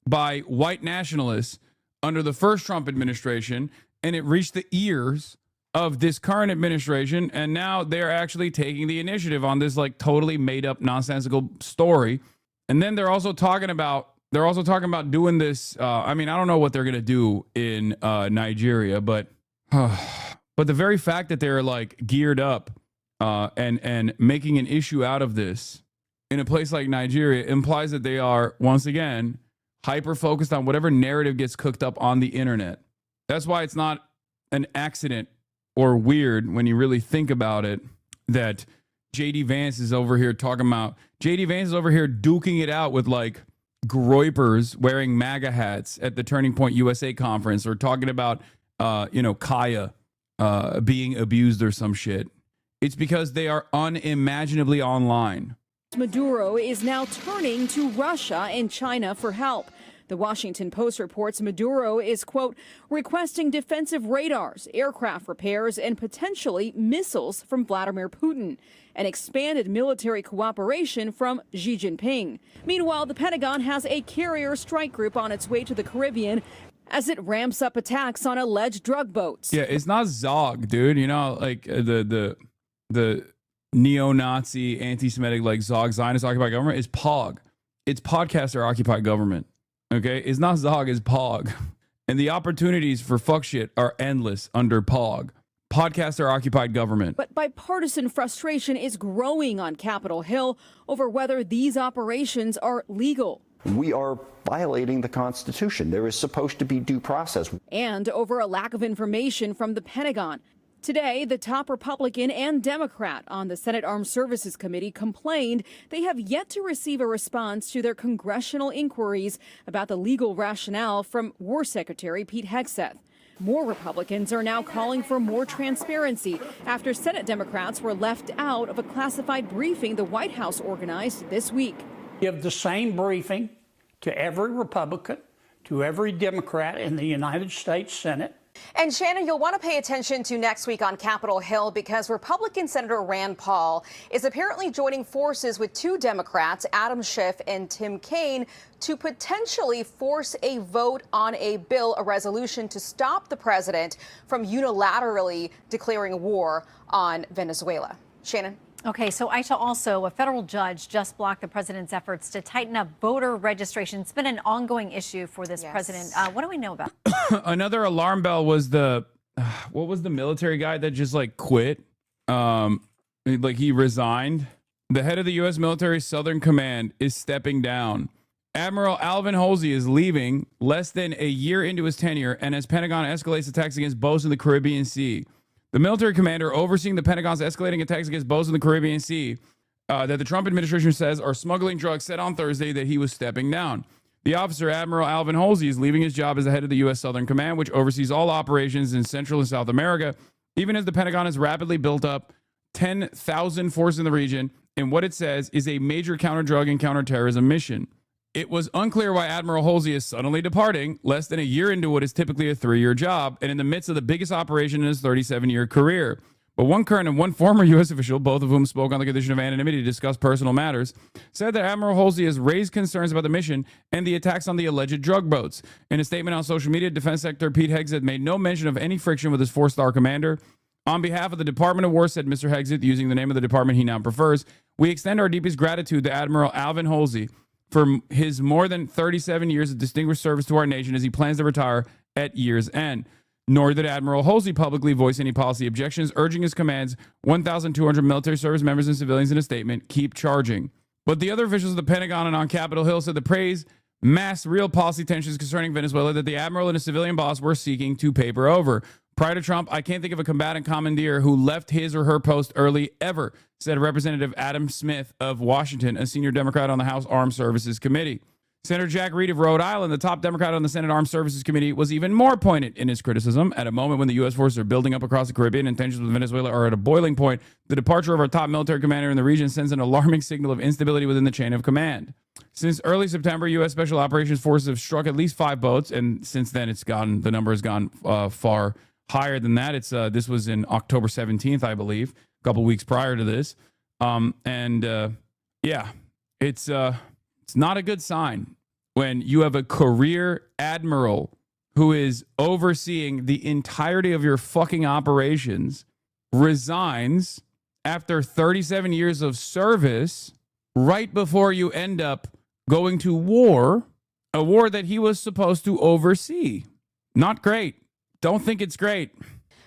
by white nationalists under the first Trump administration, and it reached the ears of this current administration, and now they're actually taking the initiative on this like totally made up nonsensical story. And then they're also talking about doing this. I mean, I don't know what they're gonna do in Nigeria, but the very fact that they're like geared up and making an issue out of this in a place like Nigeria implies that they are once again hyper focused on whatever narrative gets cooked up on the internet. That's why it's not an accident or weird when you really think about it that JD Vance is over here duking it out with like groypers wearing MAGA hats at the Turning Point USA conference, or talking about Kaya being abused or some shit. It's because they are unimaginably online. Maduro is now turning to Russia and China for help. The Washington Post reports Maduro is, quote, requesting defensive radars, aircraft repairs, and potentially missiles from Vladimir Putin, and expanded military cooperation from Xi Jinping. Meanwhile, the Pentagon has a carrier strike group on its way to the Caribbean as it ramps up attacks on alleged drug boats. Yeah, it's not Zog, dude. You know, like the neo-Nazi, anti-Semitic, like Zog, Zionist occupied government is POG. It's podcaster occupied government. Okay, it's not Zog, it's POG. And the opportunities for fuck shit are endless under POG. Podcaster occupied government. But bipartisan frustration is growing on Capitol Hill over whether these operations are legal. We are violating the Constitution. There is supposed to be due process. And over a lack of information from the Pentagon. Today, the top Republican and Democrat on the Senate Armed Services Committee complained they have yet to receive a response to their congressional inquiries about the legal rationale from War Secretary Pete Hegseth. More Republicans are now calling for more transparency after Senate Democrats were left out of a classified briefing the White House organized this week. Give the same briefing to every Republican, to every Democrat in the United States Senate. And Shannon, you'll want to pay attention to next week on Capitol Hill because Republican Senator Rand Paul is apparently joining forces with two Democrats, Adam Schiff and Tim Kaine, to potentially force a vote on a bill, a resolution to stop the president from unilaterally declaring war on Venezuela. Shannon? Okay, so Aisha, also, a federal judge just blocked the president's efforts to tighten up voter registration. It's been an ongoing issue for this president. What do we know about it? Another alarm bell was what was the military guy that just like quit? Like he resigned. The head of the U.S. military Southern Command is stepping down. Admiral Alvin Halsey is leaving less than a year into his tenure, and as Pentagon escalates attacks against boats in the Caribbean Sea. The military commander overseeing the Pentagon's escalating attacks against boats in the Caribbean Sea that the Trump administration says are smuggling drugs said on Thursday that he was stepping down. The officer, Admiral Alvin Halsey, is leaving his job as the head of the U.S. Southern Command, which oversees all operations in Central and South America, even as the Pentagon has rapidly built up 10,000 forces in the region in what it says is a major counter-drug and counterterrorism mission. It was unclear why Admiral Halsey is suddenly departing less than a year into what is typically a 3-year job and in the midst of the biggest operation in his 37-year career. But one current and one former U.S. official, both of whom spoke on the condition of anonymity to discuss personal matters, said that Admiral Halsey has raised concerns about the mission and the attacks on the alleged drug boats. In a statement on social media, Defense Secretary Pete Hegseth made no mention of any friction with his 4-star commander. On behalf of the Department of War, said Mr. Hegseth, using the name of the department he now prefers, we extend our deepest gratitude to Admiral Alvin Halsey for his more than 37 years of distinguished service to our nation as he plans to retire at year's end. Nor did Admiral Halsey publicly voice any policy objections, urging his command's 1,200 military service members and civilians in a statement, keep charging. But the other officials of the Pentagon and on Capitol Hill said the praise masked real policy tensions concerning Venezuela that the admiral and his civilian boss were seeking to paper over. Prior to Trump, I can't think of a combatant commandeer who left his or her post early ever, said Representative Adam Smith of Washington, a senior Democrat on the House Armed Services Committee. Senator Jack Reed of Rhode Island, the top Democrat on the Senate Armed Services Committee, was even more poignant in his criticism. At a moment when the U.S. forces are building up across the Caribbean and tensions with Venezuela are at a boiling point, the departure of our top military commander in the region sends an alarming signal of instability within the chain of command. Since early September, U.S. Special Operations Forces have struck at least 5 boats, and since then the number has gone far higher than that. This was in October 17th, I believe, a couple weeks prior to this. It's not a good sign when you have a career admiral who is overseeing the entirety of your fucking operations, resigns after 37 years of service right before you end up going to war, a war that he was supposed to oversee. Not great. Don't think it's great.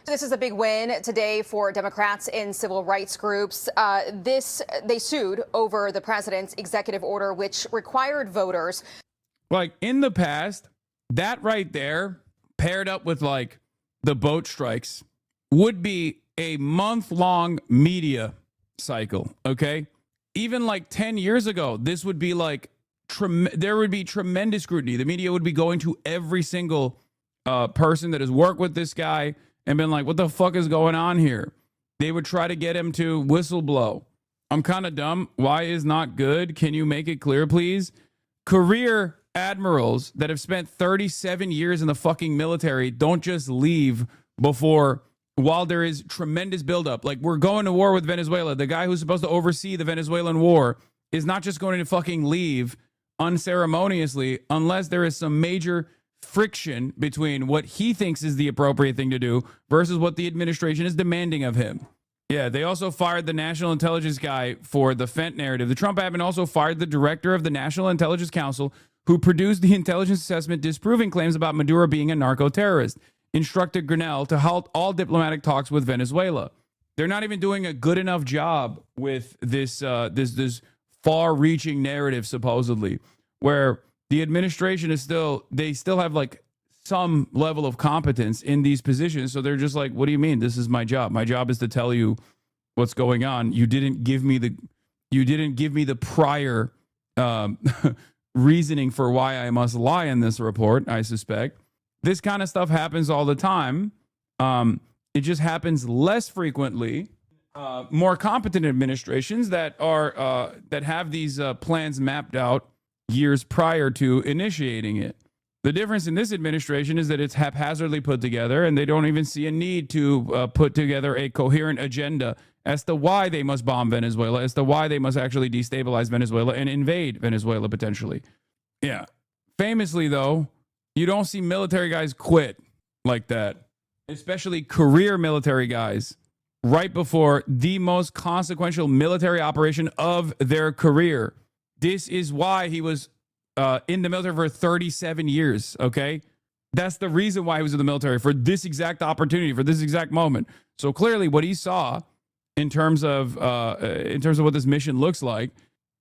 This is a big win today for Democrats and civil rights groups. They sued over the president's executive order, which required voters. Like in the past, that right there, paired up with like the boat strikes, would be a month-long media cycle, okay? Even like 10 years ago, this would be like, there would be tremendous scrutiny. The media would be going to every single person that has worked with this guy and been like, what the fuck is going on here? They would try to get him to whistleblow. I'm kind of dumb. Why is not good? Can you make it clear, please? Career admirals that have spent 37 years in the fucking military don't just leave while there is tremendous buildup. Like, we're going to war with Venezuela. The guy who's supposed to oversee the Venezuelan war is not just going to fucking leave unceremoniously unless there is some major friction between what he thinks is the appropriate thing to do versus what the administration is demanding of him. Yeah, they also fired the national intelligence guy for the Fent narrative. The Trump admin also fired the director of the National Intelligence Council, who produced the intelligence assessment disproving claims about Maduro being a narco-terrorist, instructed Grenell to halt all diplomatic talks with Venezuela. They're not even doing a good enough job with this far-reaching narrative, supposedly, where the administration is still have like some level of competence in these positions. So they're just like, what do you mean? This is my job. My job is to tell you what's going on. You didn't give me the prior reasoning for why I must lie in this report, I suspect. This kind of stuff happens all the time. It just happens less frequently. More competent administrations that have these plans mapped out years prior to initiating it. The difference in this administration is that it's haphazardly put together, and they don't even see a need to put together a coherent agenda as to why they must bomb Venezuela, as to why they must actually destabilize Venezuela and invade Venezuela potentially. Yeah. Famously, though, you don't see military guys quit like that, especially career military guys. right before the most consequential military operation of their career. This is why he was in the military for 37 years, okay? That's the reason why he was in the military, for this exact opportunity, for this exact moment. So clearly what he saw in terms of what this mission looks like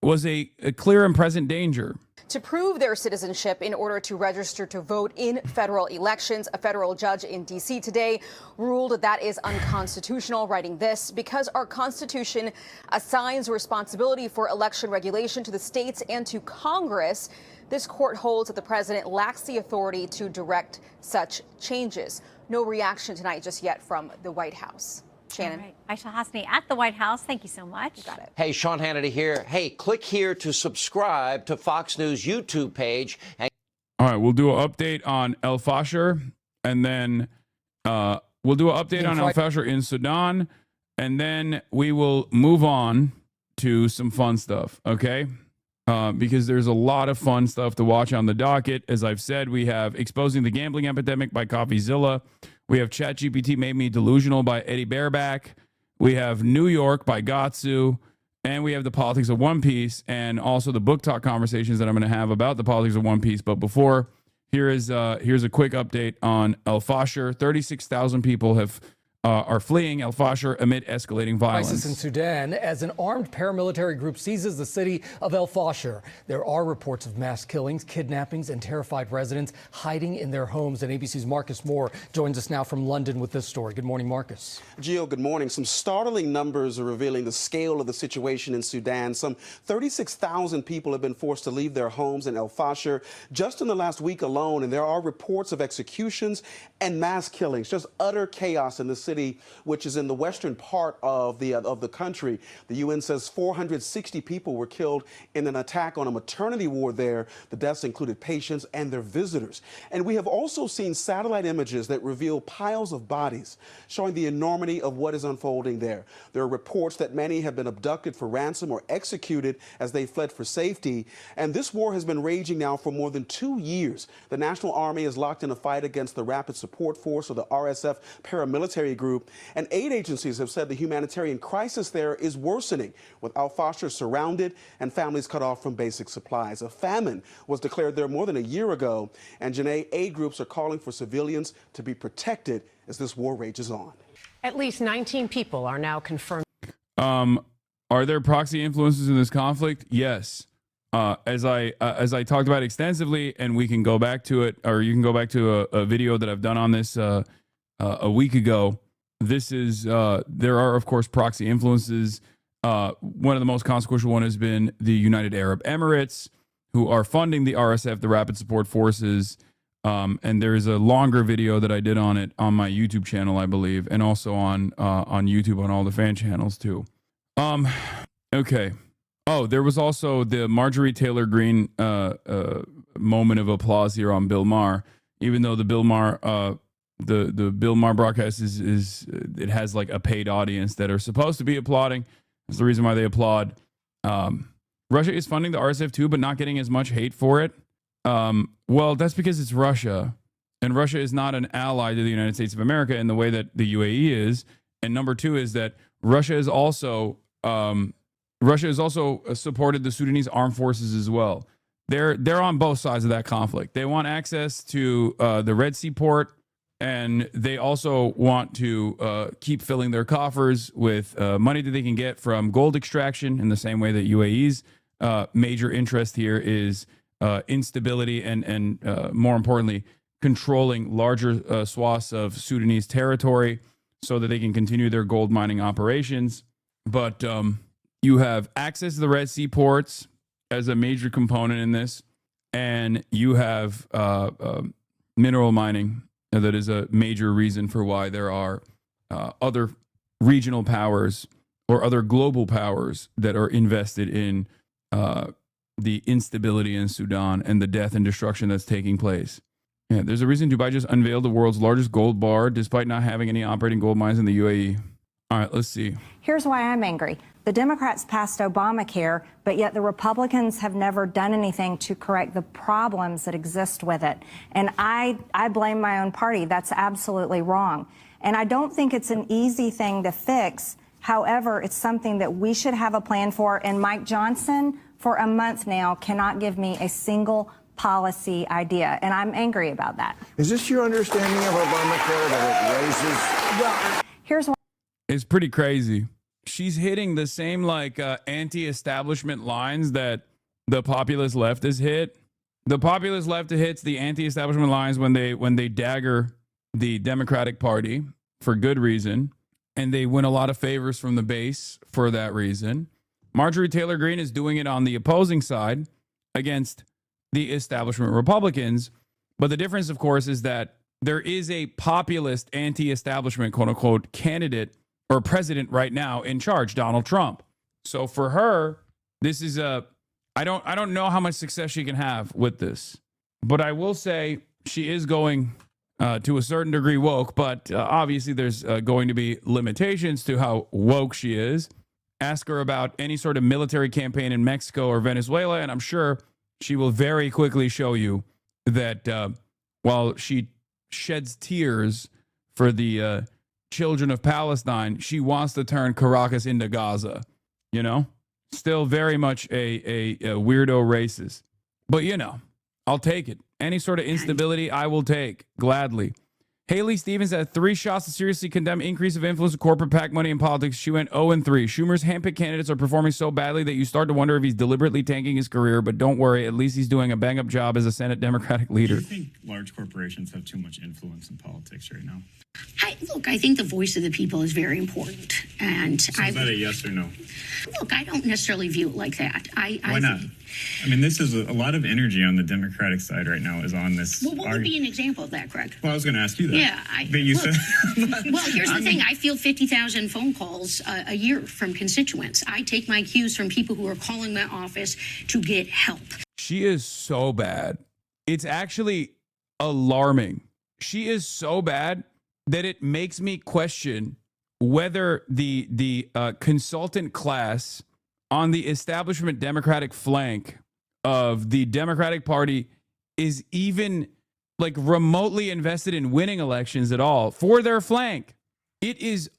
was a clear and present danger. To prove their citizenship in order to register to vote in federal elections, a federal judge in D.C. today ruled that is unconstitutional, writing this: because our Constitution assigns responsibility for election regulation to the states and to Congress, this court holds that the president lacks the authority to direct such changes. No reaction tonight just yet from the White House. Shannon. All right. Aisha Hasni at the White House. Thank you so much. You got it. Hey, Sean Hannity here. Hey, click here to subscribe to Fox News YouTube page. All right, we'll do an update on El Fasher, and then we'll do an update on El Fasher in Sudan, and then we will move on to some fun stuff, okay? Because there's a lot of fun stuff to watch on the docket. As I've said, we have Exposing the Gambling Epidemic by CoffeeZilla. We have ChatGPT Made Me Delusional by Eddie Baerback. We have New York by Gatsu. And we have The Politics of One Piece, and also the book talk conversations that I'm going to have about the politics of One Piece. But before, here's a quick update on El Fasher. 36,000 people are fleeing El Fasher amid escalating violence. Crisis in Sudan as an armed paramilitary group seizes the city of El Fasher. There are reports of mass killings, kidnappings, and terrified residents hiding in their homes. And ABC's Marcus Moore joins us now from London with this story. Good morning, Marcus. Gio, good morning. Some startling numbers are revealing the scale of the situation in Sudan. Some 36,000 people have been forced to leave their homes in El Fasher just in the last week alone. And there are reports of executions and mass killings, just utter chaos in the city, which is in the western part of the country. The UN says 460 people were killed in an attack on a maternity ward there. The deaths included patients and their visitors. And we have also seen satellite images that reveal piles of bodies, showing the enormity of what is unfolding there. There are reports that many have been abducted for ransom or executed as they fled for safety. And this war has been raging now for more than 2 years. The National Army is locked in a fight against the Rapid Support Force, or the RSF paramilitary group, and aid agencies have said the humanitarian crisis there is worsening, with Al Fasher surrounded and families cut off from basic supplies. A famine was declared there more than a year ago, and Janae, aid groups are calling for civilians to be protected as this war rages on. At least 19 people are now confirmed. Are there proxy influences in this conflict? Yes. As I talked about extensively, and we can go back to it, or you can go back to a video that I've done on this a week ago. This is there are, of course, proxy influences. One of the most consequential one has been the United Arab Emirates, who are funding the RSF, the Rapid Support Forces. And there is a longer video that I did on it on my YouTube channel, I believe, and also on YouTube on all the fan channels too. Okay. Oh, there was also the Marjorie Taylor Greene moment of applause here on Bill Maher, even though the Bill Maher the Bill Maher broadcast is it has like a paid audience that are supposed to be applauding. That's the reason why they applaud. Russia is funding the RSF too, but not getting as much hate for it. Well, that's because it's Russia, and Russia is not an ally to the United States of America in the way that the UAE is. And number two is that Russia is also supported the Sudanese armed forces as well. They're on both sides of that conflict. They want access to the Red Sea port, and they also want to keep filling their coffers with money that they can get from gold extraction, in the same way that UAE's major interest here is instability and more importantly, controlling larger swaths of Sudanese territory so that they can continue their gold mining operations. But you have access to the Red Sea ports as a major component in this, and you have mineral mining that is a major reason for why there are other regional powers or other global powers that are invested in the instability in Sudan and the death and destruction that's taking place. Yeah, there's a reason Dubai just unveiled the world's largest gold bar despite not having any operating gold mines in the UAE. All right, let's see. Here's why I'm angry. The Democrats passed Obamacare, but yet the Republicans have never done anything to correct the problems that exist with it. And I blame my own party. That's absolutely wrong. And I don't think it's an easy thing to fix. However, it's something that we should have a plan for. And Mike Johnson, for a month now, cannot give me a single policy idea. And I'm angry about that. Is this your understanding of Obamacare, that it raises? Well, here's what. It's pretty crazy. She's hitting the same like anti-establishment lines that the populist left has hit. The populist left hits the anti-establishment lines when they dagger the Democratic Party for good reason, and they win a lot of favors from the base for that reason. Marjorie Taylor Greene is doing it on the opposing side against the establishment Republicans. But the difference, of course, is that there is a populist anti-establishment, quote unquote, candidate or president right now in charge, Donald Trump. So for her, this is I don't know how much success she can have with this, but I will say she is going to a certain degree woke, but obviously there's going to be limitations to how woke she is. Ask her about any sort of military campaign in Mexico or Venezuela, and I'm sure she will very quickly show you that while she sheds tears for the children of Palestine, she wants to turn Caracas into Gaza, you know? Still very much a weirdo racist. But, you know, I'll take it. Any sort of instability, I will take gladly. Haley Stevens had 3 shots to seriously condemn increase of influence of corporate PAC money in politics. She went 0-3. Schumer's handpicked candidates are performing so badly that you start to wonder if he's deliberately tanking his career. But don't worry, at least he's doing a bang-up job as a Senate Democratic leader. Do you think large corporations have too much influence in politics right now? I think the voice of the people is very important. And So is that a yes or no? Look, I don't necessarily view it like that. Why not? I mean, this is a lot of energy on the Democratic side right now is on this. Well, what would be an example of that, Craig? Well, I was going to ask you that. Yeah. But you said. Well, here's the thing. I field 50,000 phone calls a year from constituents. I take my cues from people who are calling my office to get help. She is so bad. It's actually alarming. She is so bad that it makes me question whether the consultant class on the establishment Democratic flank of the Democratic Party is even like remotely invested in winning elections at all for their flank. It is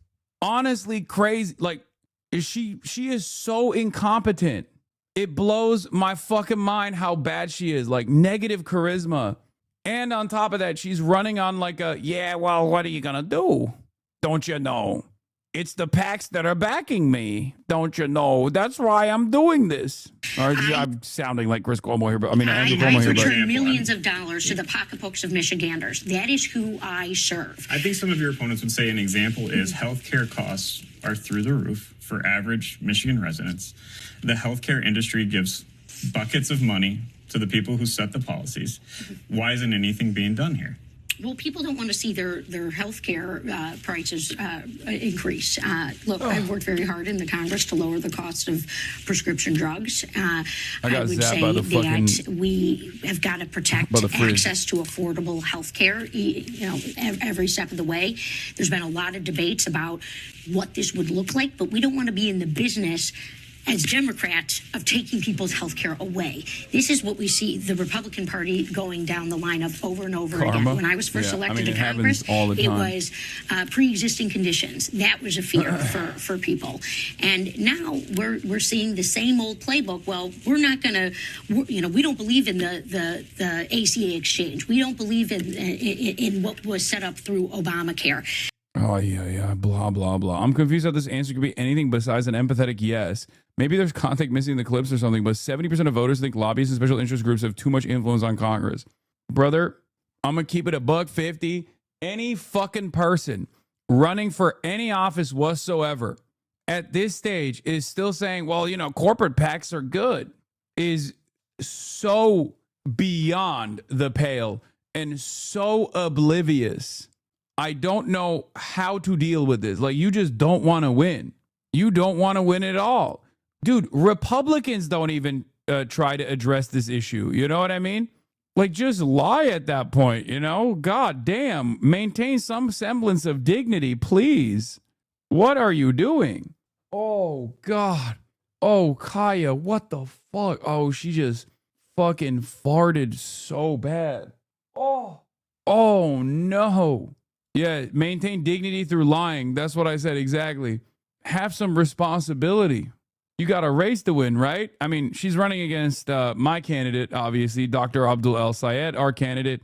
honestly crazy. Like she is so incompetent. It blows my fucking mind how bad she is. Like negative charisma. And on top of that, she's running on like what are you going to do? Don't you know? It's the PACs that are backing me. Don't you know? That's why I'm doing this. I'm sounding like Chris Cuomo here, but I mean, Andrew Cuomo here. Return millions of dollars to the pocketbooks of Michiganders. That is who I serve. I think some of your opponents would say an example is healthcare costs are through the roof for average Michigan residents. The healthcare industry gives buckets of money to the people who set the policies. Why isn't anything being done here? Well, people don't want to see their health care prices increase. Look, I've worked very hard in the Congress to lower the cost of prescription drugs. I would say that we have got to protect access to affordable health care, every step of the way. There's been a lot of debates about what this would look like, but we don't want to be in the business as Democrats of taking people's health care away. This is what we see the Republican Party going down the line of over and over again. When I was first elected to Congress, it was pre-existing conditions. That was a fear for people. And now we're seeing the same old playbook. Well, we're not going to, we don't believe in the ACA exchange. We don't believe in what was set up through Obamacare. Oh, yeah, blah, blah, blah. I'm confused how this answer could be anything besides an empathetic yes. Maybe there's context missing in the clips or something, but 70% of voters think lobbyists and special interest groups have too much influence on Congress. Brother, I'm going to keep it $150. Any fucking person running for any office whatsoever at this stage is still saying, well, corporate PACs are good, is so beyond the pale and so oblivious. I don't know how to deal with this. Like, you just don't want to win. You don't want to win at all. Dude, Republicans don't even try to address this issue. You know what I mean? Like, just lie at that point, God damn. Maintain some semblance of dignity, please. What are you doing? Oh, God. Oh, Kaya, what the fuck? Oh, she just fucking farted so bad. Oh, no. Yeah, maintain dignity through lying. That's what I said exactly. Have some responsibility. You got a race to win, right? I mean, she's running against my candidate, obviously, Dr. Abdul El Sayed. Our candidate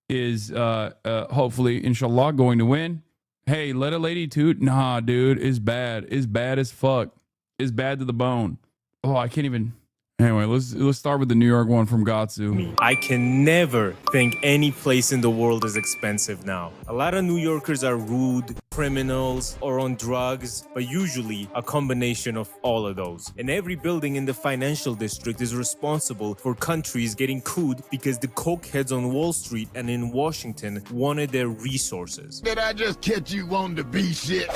is hopefully, inshallah, going to win. Hey, let a lady toot? Nah, dude, it's bad. It's bad as fuck. It's bad to the bone. Oh, I can't even. Anyway, let's start with the New York one from Gatsu. I can never think any place in the world is expensive now. A lot of New Yorkers are rude, criminals, or on drugs, but usually a combination of all of those. And every building in the financial district is responsible for countries getting cooed because the cokeheads on Wall Street and in Washington wanted their resources. Did I just catch you wanting to be shit?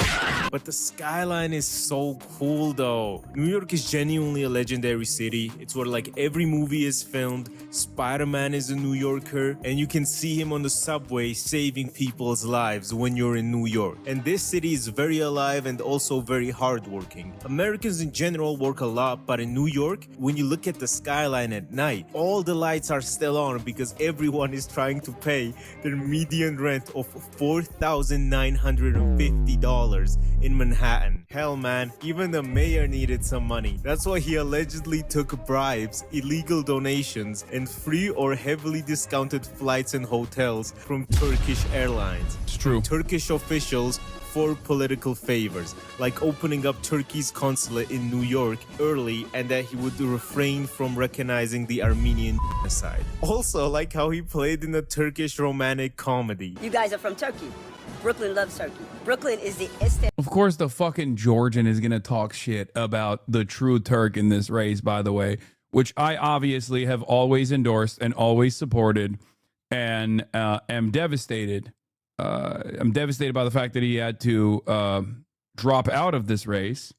But the skyline is so cool though. New York is genuinely a legendary city. It's where like every movie is filmed. Spider-Man is a New Yorker, and you can see him on the subway saving people's lives when you're in New York. And this city is very alive and also very hardworking. Americans in general work a lot, but in New York, when you look at the skyline at night, all the lights are still on because everyone is trying to pay their median rent of $4,950 in Manhattan. Hell man, even the mayor needed some money. That's why he allegedly took bribes, illegal donations, and free or heavily discounted flights and hotels from Turkish Airlines. It's true. Turkish officials for political favors, like opening up Turkey's consulate in New York early and that he would refrain from recognizing the Armenian genocide. Also, like how he played in a Turkish romantic comedy. You guys are from Turkey. Brooklyn loves Turkey. Brooklyn is the Istanbul. Of course, the fucking Georgian is going to talk shit about the true Turk in this race, by the way, which I obviously have always endorsed and always supported, and am devastated. I'm devastated by the fact that he had to drop out of this race.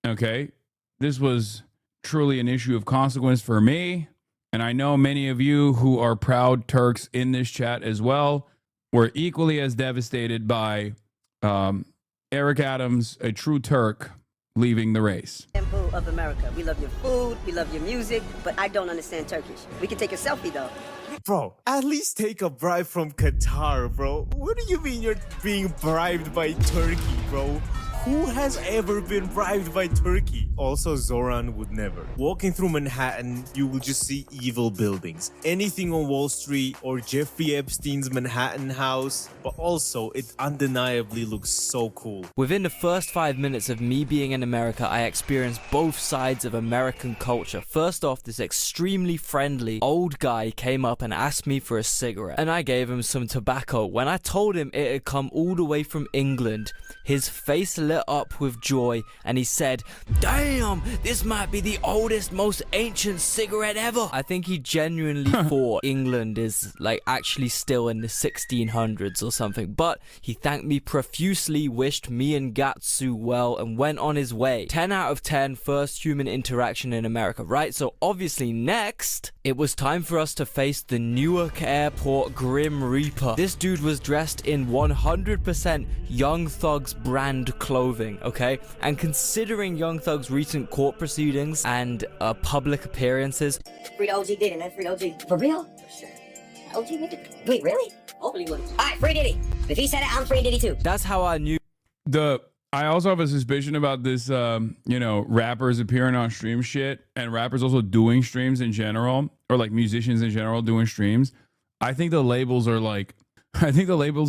Okay. This was truly an issue of consequence for me. And I know many of you who are proud Turks in this chat as well were equally as devastated by Eric Adams, a true Turk, leaving the race. Of America. We love your food, we love your music, but I don't understand Turkish. We can take a selfie though. Bro, at least take a bribe from Qatar, bro. What do you mean you're being bribed by Turkey, bro? Who has ever been bribed by Turkey? Also, Zoran would never. Walking through Manhattan, you will just see evil buildings. Anything on Wall Street or Jeffrey Epstein's Manhattan house, but also it undeniably looks so cool. Within the first 5 minutes of me being in America, I experienced both sides of American culture. First off, this extremely friendly old guy came up and asked me for a cigarette, and I gave him some tobacco. When I told him it had come all the way from England, his face lit up with joy and he said, "Damn, this might be the oldest, most ancient cigarette ever." I think he genuinely thought England is like actually still in the 1600s or something, but he thanked me profusely, wished me and Gatsu well, and went on his way. 10 out of 10, first human interaction in America, right? So obviously next, it was time for us to face the Newark Airport Grim Reaper. This dude was dressed in 100% Young Thug's brand clothing, okay? And considering Young Thug's recent court proceedings and public appearances. Free OG Diddy, man. Free OG. For real? OG nigga? Wait, really? Hopefully would. Alright, free Diddy. If he said it, I'm free Diddy too. That's how I knew. I also have a suspicion about this, rappers appearing on stream shit and rappers also doing streams in general, or like musicians in general doing streams. I think the labels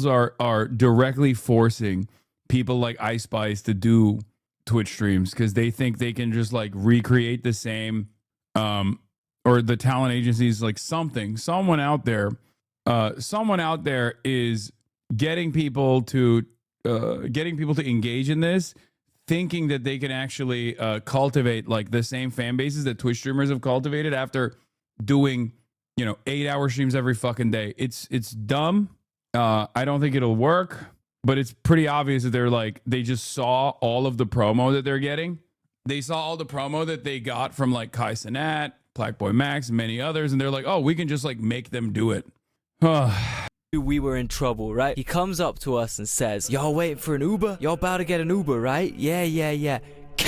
are directly forcing people like Ice Spice to do Twitch streams because they think they can just like recreate the same, or the talent agencies, like someone out there is getting people to engage in this, thinking that they can actually cultivate like the same fan bases that Twitch streamers have cultivated after doing 8-hour streams every fucking day. It's dumb. I don't think it'll work. But it's pretty obvious that they just saw all of the promo that they're getting. They saw all the promo that they got from like Kai Cenat, Blackboy Max, and many others. And they're like, oh, we can just like make them do it. We were in trouble, right? He comes up to us and says, "Y'all waiting for an Uber? Y'all about to get an Uber, right? Yeah.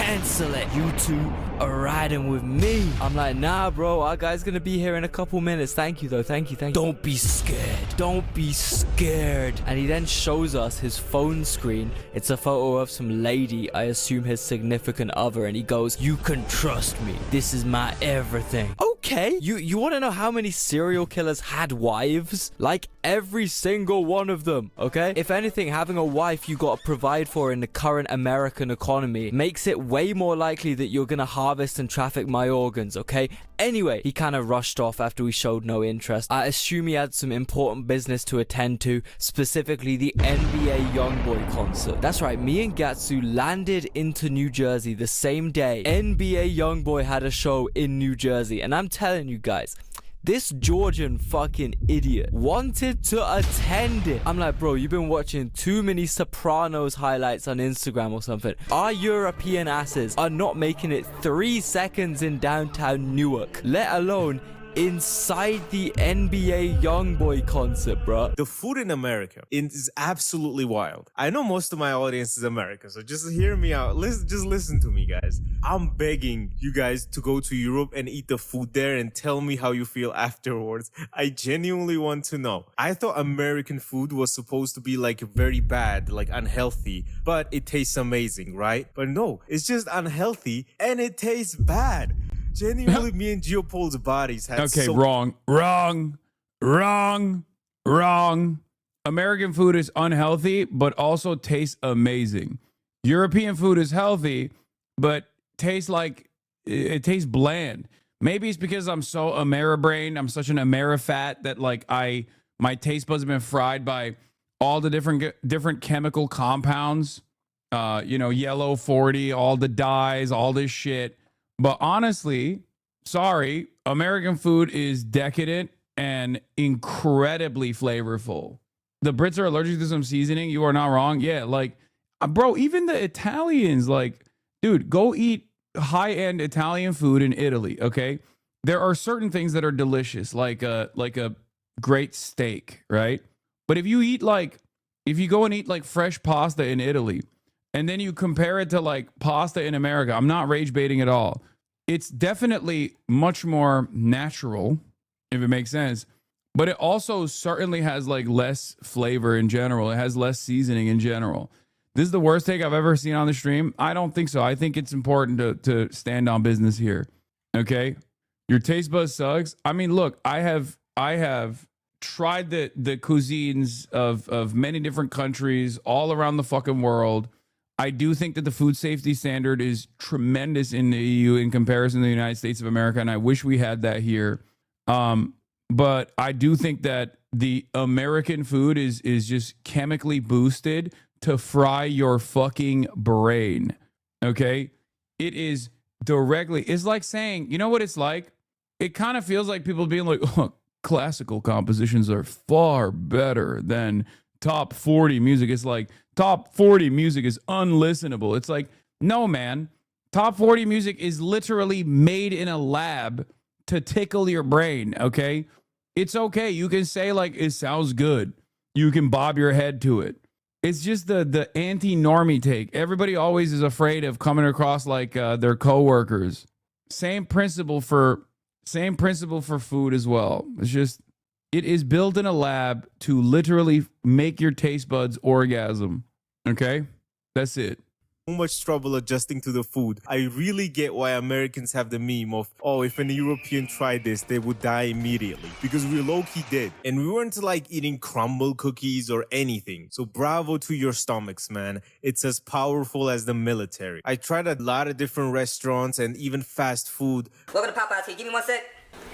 cancel it. You two are riding with me. I'm like, nah, bro, our guy's gonna be here in a couple minutes. Thank you, though. Thank you. Don't be scared. Don't be scared. And he then shows us his phone screen. It's a photo of some lady, I assume his significant other, and he goes, you can trust me. This is my everything. Okay, you want to know how many serial killers had wives? Like every single one of them, okay? If anything, having a wife you gotta provide for in the current American economy makes it way more likely that you're gonna harvest and traffic my organs, okay? Anyway, he kind of rushed off after we showed no interest. I assume he had some important business to attend to, specifically the NBA YoungBoy concert. That's right, me and Gatsu landed into New Jersey the same day NBA YoungBoy had a show in New Jersey, and I'm telling you guys, this Georgian fucking idiot wanted to attend it. I'm like, bro, you've been watching too many Sopranos highlights on Instagram or something. Our European asses are not making it 3 seconds in downtown Newark, let alone inside the NBA YoungBoy concert, bro. The food in America is absolutely wild. I know most of my audience is American, so just hear me out. Just listen to me, guys. I'm begging you guys to go to Europe and eat the food there and tell me how you feel afterwards. I genuinely want to know. I thought American food was supposed to be like very bad, like unhealthy, but it tastes amazing, right? But no, it's just unhealthy and it tastes bad. Genuinely, me and Geopol's bodies had okay, wrong. American food is unhealthy, but also tastes amazing. European food is healthy, but tastes like it tastes bland. Maybe it's because I'm so Ameribrained. I'm such an Amerifat that like my taste buds have been fried by all the different chemical compounds. Yellow 40, all the dyes, all this shit. But honestly, sorry, American food is decadent and incredibly flavorful. The Brits are allergic to some seasoning. You are not wrong. Yeah, like, bro, even the Italians, like, dude, go eat high-end Italian food in Italy, okay? There are certain things that are delicious, like a great steak, right? But if you go and eat like fresh pasta in Italy, and then you compare it to like pasta in America, I'm not rage baiting at all. It's definitely much more natural, if it makes sense. But it also certainly has like less flavor in general. It has less seasoning in general. This is the worst take I've ever seen on the stream. I don't think so. I think it's important to stand on business here. Okay? Your taste buzz sucks. I mean, look, I have tried the cuisines of many different countries all around the fucking world. I do think that the food safety standard is tremendous in the EU in comparison to the United States of America, and I wish we had that here. But I do think that the American food is just chemically boosted to fry your fucking brain. Okay? It is directly, it's like saying, you know what it's like? It kind of feels like people being like, oh, classical compositions are far better than top 40 music. It's like top 40 music is unlistenable. It's like, no, man. Top 40 music is literally made in a lab to tickle your brain, okay? It's okay. You can say like, it sounds good. You can bob your head to it. It's just the anti-normie take. Everybody always is afraid of coming across like their coworkers. Same principle for food as well. It's just, it is built in a lab to literally make your taste buds orgasm. Okay? That's it. So much trouble adjusting to the food. I really get why Americans have the meme of, oh, if an European tried this, they would die immediately. Because we low-key did. And we weren't like eating crumble cookies or anything. So bravo to your stomachs, man. It's as powerful as the military. I tried a lot of different restaurants and even fast food. Welcome to Popeyes here. Give me 1 sec.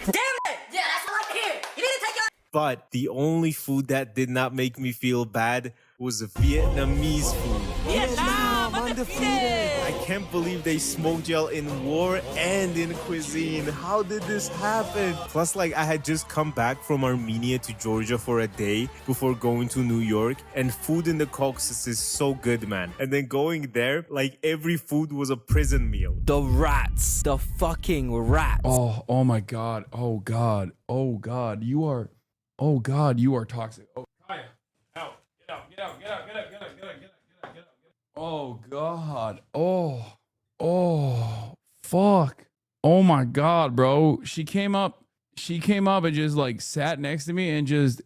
Damn it! Yeah, that's what I like to hear. You need to take your... But the only food that did not make me feel bad was the Vietnamese food. Vietnam, undefeated! I can't believe they smoked y'all in war and in cuisine. How did this happen? Plus, like, I had just come back from Armenia to Georgia for a day before going to New York, and food in the Caucasus is so good, man. And then going there, like, every food was a prison meal. The rats. The fucking rats. Oh my God. Oh God. You are toxic. Oh, Kaya, out. Get out. Oh God. Oh, fuck. Oh my God, bro. She came up and just like sat next to me and just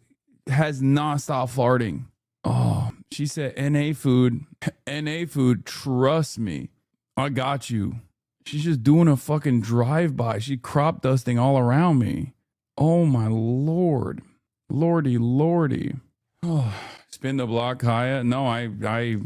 has nonstop farting. Oh, she said, NA food, trust me. I got you. She's just doing a fucking drive-by. She crop dusting all around me. Oh my Lord. Lordy. Oh, spin the block, Kaya. No, I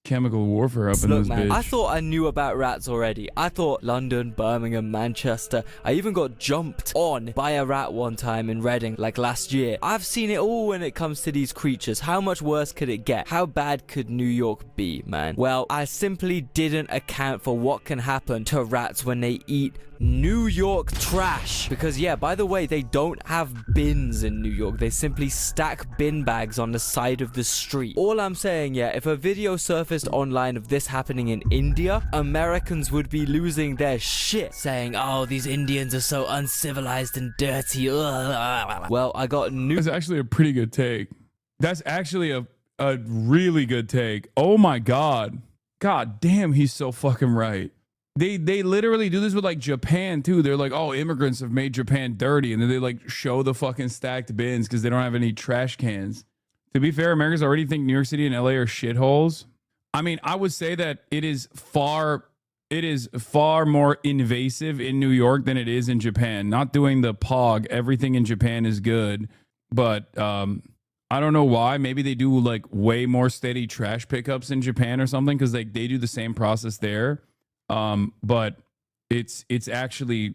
chemical warfare up in Look, this man, bitch. I thought I knew about rats already. I thought London, Birmingham, Manchester. I even got jumped on by a rat one time in Reading, like last year. I've seen it all when it comes to these creatures. How much worse could it get? How bad could New York be, man? Well, I simply didn't account for what can happen to rats when they eat New York trash. Because yeah, by the way, they don't have bins in New York. They simply stack bin bags on the side of the street. All I'm saying, yeah, if a video surfaced online of this happening in India, Americans would be losing their shit, saying, oh, these Indians are so uncivilized and dirty. Well, I got That's actually a pretty good take. That's actually a really good take. Oh my God. God damn, he's so fucking right. They literally do this with like Japan too. They're like, oh, immigrants have made Japan dirty, and then they like show the fucking stacked bins because they don't have any trash cans. To be fair, Americans already think New York City and LA are shitholes. I mean, I would say that it is far more invasive in New York than it is in Japan. Not doing the POG, everything in Japan is good, but I don't know why. Maybe they do like way more steady trash pickups in Japan or something because like they do the same process there. But it's actually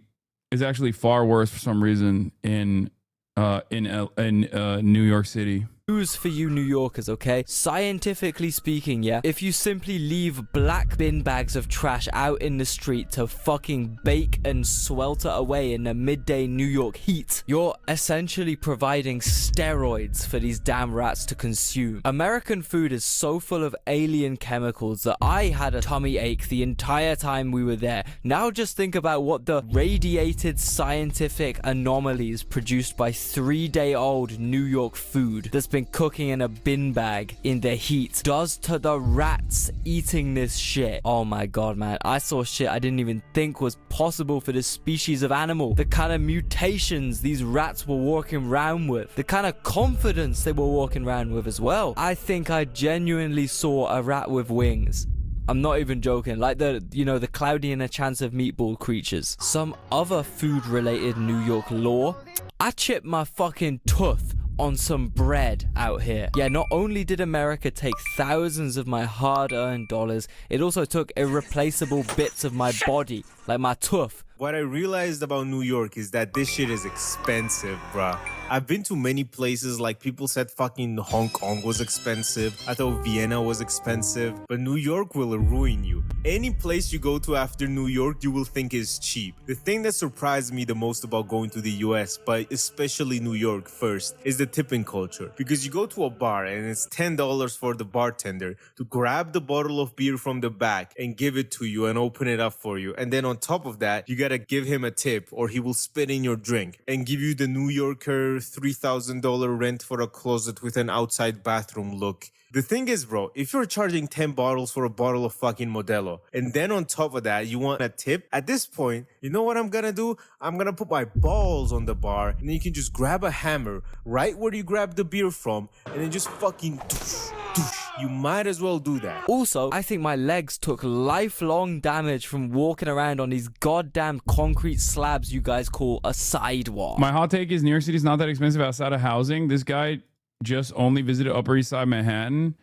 far worse for some reason in New York City. News for you New Yorkers, okay? Scientifically speaking, yeah, if you simply leave black bin bags of trash out in the street to fucking bake and swelter away in the midday New York heat, you're essentially providing steroids for these damn rats to consume. American food is so full of alien chemicals that I had a tummy ache the entire time we were there. Now just think about what the radiated scientific anomalies produced by 3-day-old New York food that's been cooking in a bin bag in the heat does to the rats eating this shit. Oh my God, man. I saw shit I didn't even think was possible for this species of animal. The kind of mutations these rats were walking around with. The kind of confidence they were walking around with as well. I think I genuinely saw a rat with wings. I'm not even joking, like the Cloudy and a Chance of Meatball creatures. Some other food-related New York lore. I chipped my fucking tooth on some bread out here. Yeah, not only did America take thousands of my hard-earned dollars, it also took irreplaceable bits of my body, like my tooth. What I realized about New York is that this shit is expensive, bruh. I've been to many places, like people said fucking Hong Kong was expensive. I thought Vienna was expensive, but New York will ruin you. Any place you go to after New York, you will think is cheap. The thing that surprised me the most about going to the US, but especially New York first, is the tipping culture. Because you go to a bar and it's $10 for the bartender to grab the bottle of beer from the back and give it to you and open it up for you. And then on top of that, you gotta give him a tip or he will spit in your drink and give you the New Yorker $3,000 rent for a closet with an outside bathroom look. The thing is, bro, if you're charging 10 bottles for a bottle of fucking Modelo, and then on top of that, you want a tip, at this point, you know what I'm gonna do? I'm gonna put my balls on the bar, and then you can just grab a hammer right where you grabbed the beer from, and then just fucking doosh, doosh. You might as well do that. Also, I think my legs took lifelong damage from walking around on these goddamn concrete slabs you guys call a sidewalk. My hot take is New York City is not that expensive outside of housing. This guy just only visited Upper East Side Manhattan.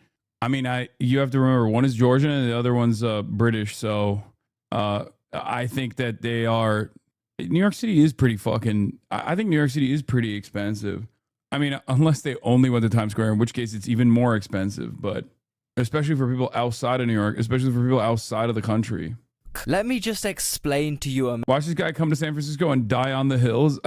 I mean, you have to remember, one is Georgian and the other one's British. So I think that New York City is pretty fucking, I think New York City is pretty expensive. I mean, unless they only went to Times Square, in which case it's even more expensive. But especially for people outside of New York, especially for people outside of the country. Let me just explain to you. Watch this guy come to San Francisco and die on the hills.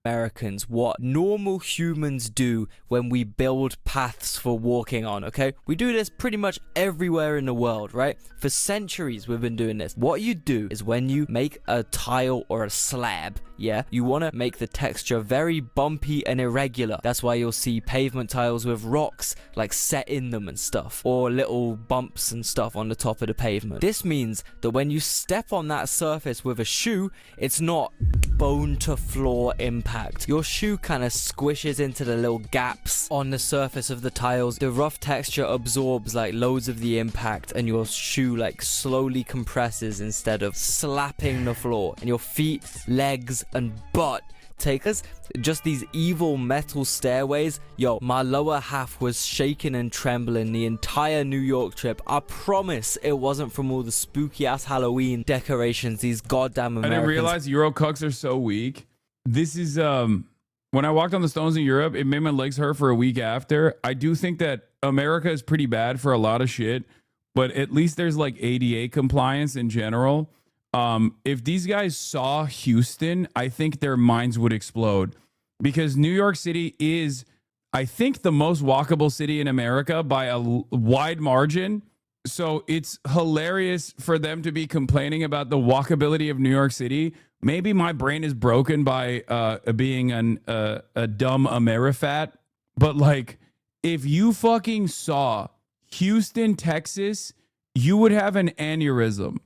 Americans what normal humans do when we build paths for walking on, okay? We do this pretty much everywhere in the world, right? For centuries we've been doing this. What you do is when you make a tile or a slab, yeah, you want to make the texture very bumpy and irregular. That's why you'll see pavement tiles with rocks like set in them and stuff, or little bumps and stuff on the top of the pavement. This means that when you step on that surface with a shoe, it's not bone to floor impact. Your shoe kind of squishes into the little gaps on the surface of the tiles. The rough texture absorbs like loads of the impact, and your shoe like slowly compresses instead of slapping the floor. And your feet, legs, and butt take us just these evil metal stairways. Yo, my lower half was shaking and trembling the entire New York trip. I promise it wasn't from all the spooky ass Halloween decorations these goddamn Americans. I didn't realize Euro cucks are so weak. This is when I walked on the stones in Europe, it made my legs hurt for a week after. I do think that America is pretty bad for a lot of shit, but at least there's like ADA compliance in general. If these guys saw Houston, I think their minds would explode, because New York City is, I think, the most walkable city in America by a wide margin. So it's hilarious for them to be complaining about the walkability of New York City. Maybe my brain is broken by being a dumb Amerifat, but like, if you fucking saw Houston, Texas, you would have an aneurysm,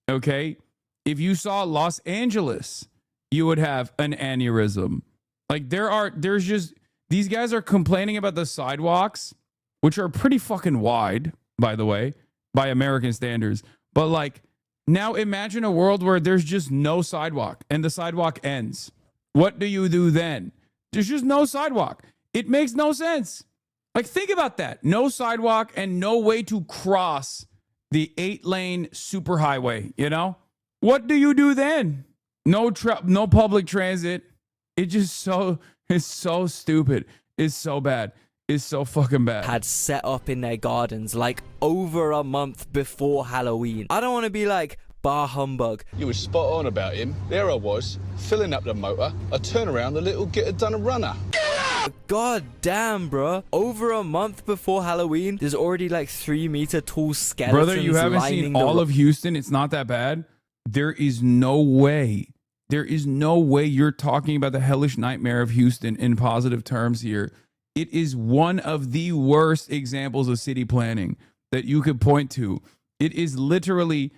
okay? If you saw Los Angeles, you would have an aneurysm. Like, there's just, these guys are complaining about the sidewalks, which are pretty fucking wide, by the way, by American standards. But like, now imagine a world where there's just no sidewalk and the sidewalk ends. What do you do then? There's just no sidewalk. It makes no sense. Like, think about that. No sidewalk and no way to cross the 8-lane superhighway, you know? What do you do then? No public transit. It's so stupid. It's so bad. It's so fucking bad. Had set up in their gardens like over a month before Halloween. I don't want to be like, bah humbug. You were spot on about him. There I was, filling up the motor. I turn around, the little getter done a runner. God damn, bro. Over a month before Halloween, there's already like 3-meter tall skeletons. Brother, you haven't seen all of Houston. It's not that bad. There is no way you're talking about the hellish nightmare of Houston in positive terms here. It is one of the worst examples of city planning that you could point to. It is literally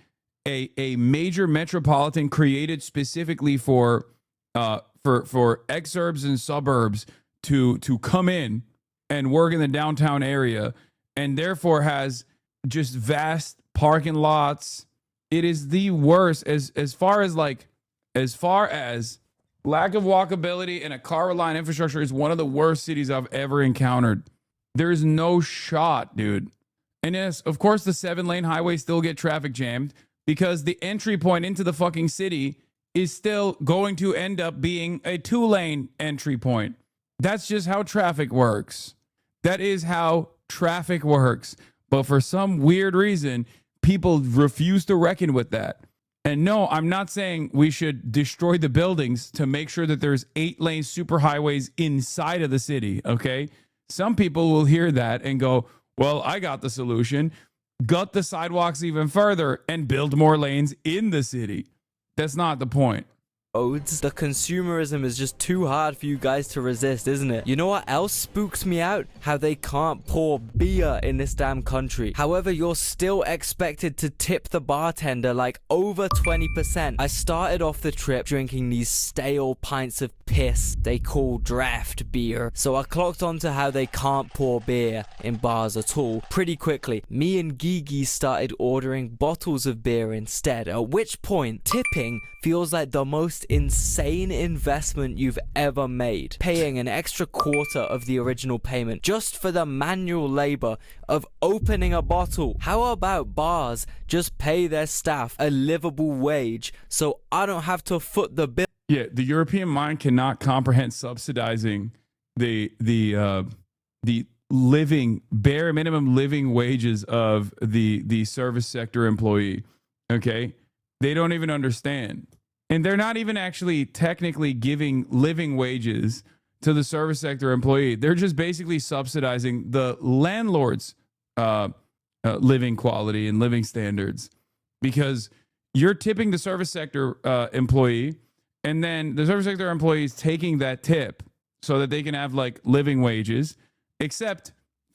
a major metropolitan created specifically for exurbs and suburbs to come in and work in the downtown area, and therefore has just vast parking lots. It is the worst as far as lack of walkability and a car reliant infrastructure is one of the worst cities I've ever encountered. There's no shot, dude. And yes, of course, the 7-lane highways still get traffic jammed because the entry point into the fucking city is still going to end up being a 2-lane entry point. That's just how traffic works. That is how traffic works. But for some weird reason, people refuse to reckon with that. And no, I'm not saying we should destroy the buildings to make sure that there's 8-lane superhighways inside of the city, okay? Some people will hear that and go, well, I got the solution. Gut the sidewalks even further and build more lanes in the city. That's not the point. The consumerism is just too hard for you guys to resist, isn't it? You know what else spooks me out? How they can't pour beer in this damn country. However, you're still expected to tip the bartender like over 20%. I started off the trip drinking these stale pints of piss they call draft beer. So I clocked onto how they can't pour beer in bars at all pretty quickly. Me and Gigi started ordering bottles of beer instead, at which point tipping feels like the most insane investment you've ever made. Paying an extra quarter of the original payment just for the manual labor of opening a bottle. How about bars just pay their staff a livable wage so I don't have to foot the bill? Yeah, the European mind cannot comprehend subsidizing the living bare minimum living wages of the service sector employee. Okay, they don't even understand. And they're not even actually technically giving living wages to the service sector employee. They're just basically subsidizing the landlord's living quality and living standards, because you're tipping the service sector employee, and then the service sector employee is taking that tip so that they can have like living wages, except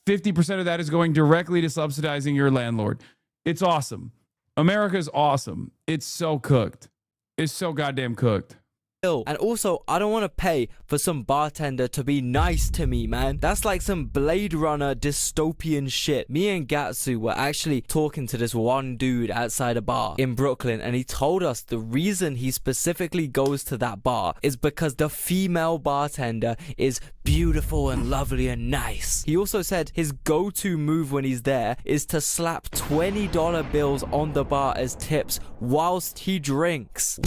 50% of that is going directly to subsidizing your landlord. It's awesome. America's awesome. It's so cooked. It's so goddamn cooked. And also, I don't want to pay for some bartender to be nice to me, man. That's like some Blade Runner dystopian shit. Me and Gatsu were actually talking to this one dude outside a bar in Brooklyn, and he told us the reason he specifically goes to that bar is because the female bartender is beautiful and lovely and nice. He also said his go-to move when he's there is to slap $20 bills on the bar as tips whilst he drinks.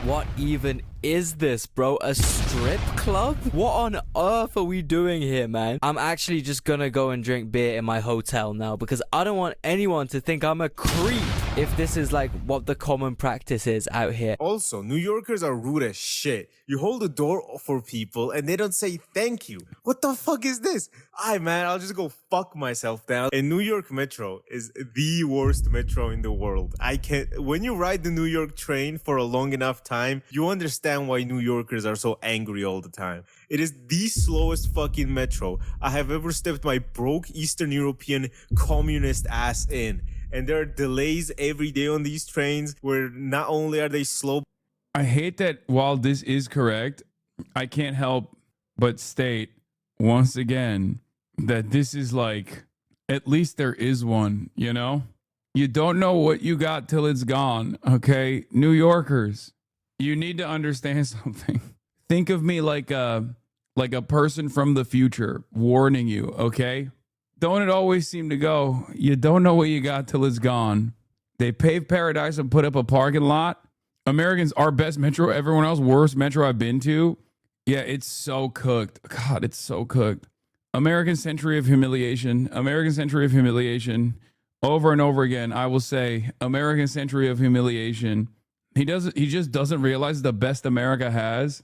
What even is this, bro? A strip club? What on earth are we doing here, man? I'm actually just gonna go and drink beer in my hotel now, because I don't want anyone to think I'm a creep if this is like what the common practice is out here. Also, New Yorkers are rude as shit. You hold the door for people and they don't say thank you. What the fuck is this? Man, I'll just go fuck myself down. And New York Metro is the worst metro in the world. When you ride the New York train for a long enough time, you understand why New Yorkers are so angry all the time. It is the slowest fucking metro I have ever stepped my broke Eastern European communist ass in. And there are delays every day on these trains where not only are they slow. I hate that while this is correct, I can't help but state once again that this is like, at least there is one, you know? You don't know what you got till it's gone, okay? New Yorkers, you need to understand something. Think of me like a person from the future warning you, okay? Don't it always seem to go, you don't know what you got till it's gone. They paved paradise and put up a parking lot. Americans, our best metro, everyone else, worst metro I've been to. Yeah, it's so cooked. God, it's so cooked. American century of humiliation. American century of humiliation. Over and over again, I will say, American century of humiliation. He just doesn't realize the best America has.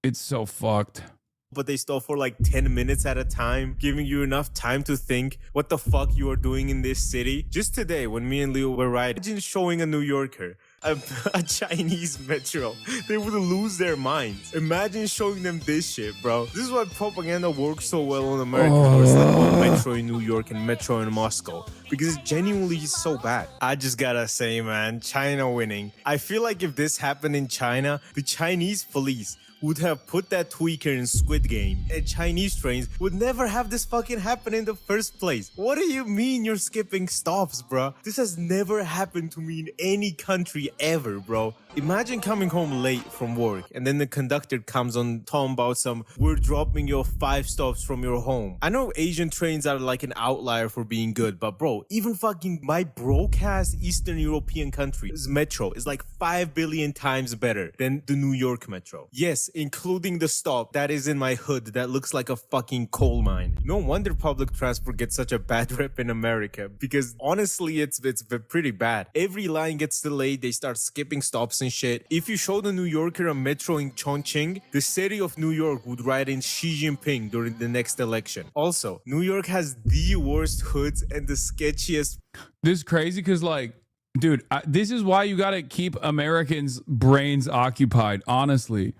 It's so fucked. But they stop for like 10 minutes at a time, giving you enough time to think what the fuck you are doing in this city. Just today, when me and Leo were riding, imagine showing a New Yorker a Chinese metro. They would lose their minds. Imagine showing them this shit, bro. This is why propaganda works so well on America. It's like one metro in New York and metro in Moscow, because it's genuinely so bad. I just gotta say, man, China winning. I feel like if this happened in China, the Chinese police would have put that tweaker in Squid Game, and Chinese trains would never have this fucking happen in the first place. What do you mean you're skipping stops, bro? This has never happened to me in any country ever, bro. Imagine coming home late from work and then the conductor comes on talking about we're dropping you 5 stops from your home. I know Asian trains are like an outlier for being good, but bro, even fucking my broke-ass Eastern European country's metro is like 5 billion times better than the New York metro. Yes, including the stop that is in my hood that looks like a fucking coal mine. No wonder public transport gets such a bad rep in America, because honestly, it's pretty bad. Every line gets delayed, they start skipping stops and shit. If you showed a New Yorker a metro in Chongqing, the city of New York would write in Xi Jinping during the next election. Also, New York has the worst hoods and the sketchiest. This is crazy because, like, dude, this is why you got to keep Americans' brains occupied, honestly.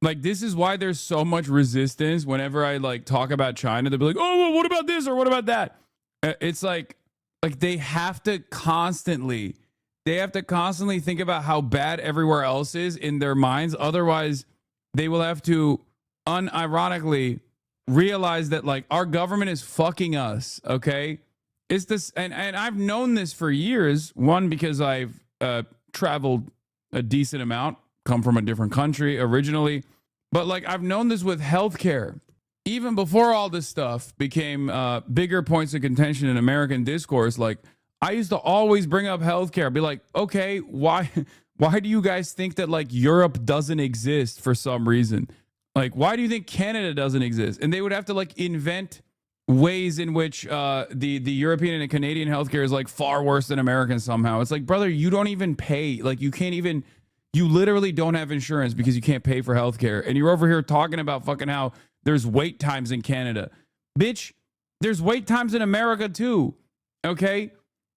Like, this is why there's so much resistance whenever I, like, talk about China. They'll be like, oh, well, what about this or what about that? It's like they have to constantly think about how bad everywhere else is in their minds. Otherwise, they will have to unironically realize that, like, our government is fucking us, okay? It's this, and I've known this for years. One, because I've traveled a decent amount, come from a different country originally. But, like, I've known this with healthcare. Even before all this stuff became bigger points of contention in American discourse, like, I used to always bring up healthcare. Be like, okay, why do you guys think that, like, Europe doesn't exist for some reason? Like, why do you think Canada doesn't exist? And they would have to, like, invent ways in which the European and Canadian healthcare is, like, far worse than American somehow. It's like, brother, you don't even pay. Like, you can't even You literally don't have insurance because you can't pay for healthcare. And you're over here talking about fucking how there's wait times in Canada. Bitch, there's wait times in America too. Okay?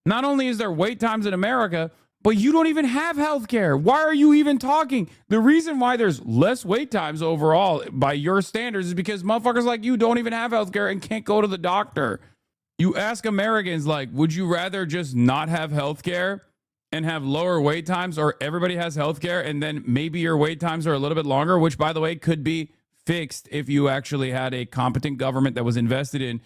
Not only is there wait times in America, but you don't even have healthcare. Why are you even talking? The reason why there's less wait times overall by your standards is because motherfuckers like you don't even have healthcare and can't go to the doctor. You ask Americans, like, would you rather just not have healthcare and have lower wait times, or everybody has healthcare and then maybe your wait times are a little bit longer, which, by the way, could be fixed if you actually had a competent government that was invested in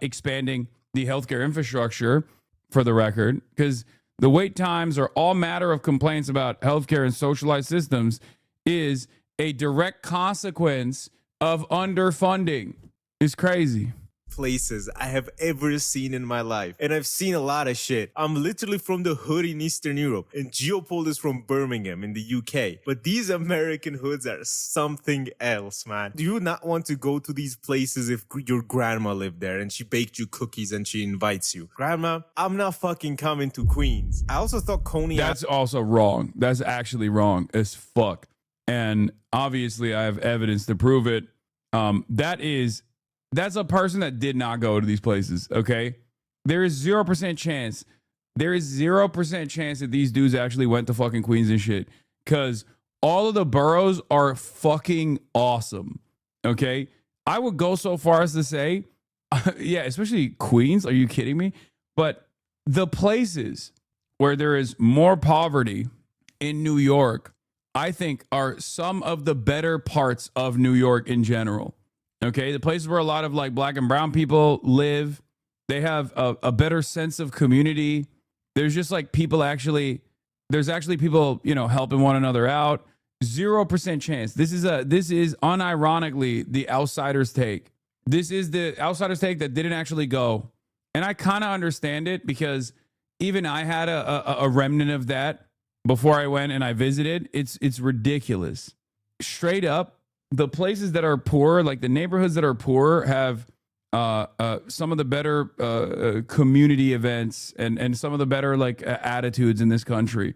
expanding the healthcare infrastructure, for the record, because the wait times are all matter of complaints about healthcare and socialized systems is a direct consequence of underfunding. It's crazy. Places I have ever seen in my life, and I've seen a lot of shit. I'm literally from the hood in Eastern Europe, and Geopol is from Birmingham in the UK, but these American hoods are something else, man. Do you not want to go to these places if your grandma lived there and she baked you cookies and she invites you? Grandma, I'm not fucking coming to Queens. I also thought Coney... That's also wrong. That's actually wrong as fuck, and obviously I have evidence to prove it. That's a person that did not go to these places, okay? There is 0% chance. There is 0% chance that these dudes actually went to fucking Queens and shit. Because all of the boroughs are fucking awesome, okay? I would go so far as to say, yeah, especially Queens. Are you kidding me? But the places where there is more poverty in New York, I think, are some of the better parts of New York in general. Okay, the places where a lot of like black and brown people live, they have a better sense of community. There's just like there's actually people, you know, helping one another out. 0% chance. This is unironically the outsider's take. This is the outsider's take that didn't actually go. And I kind of understand it because even I had a remnant of that before I went and I visited. It's ridiculous. Straight up. The places that are poor, like the neighborhoods that are poor, have some of the better community events and some of the better like attitudes in this country.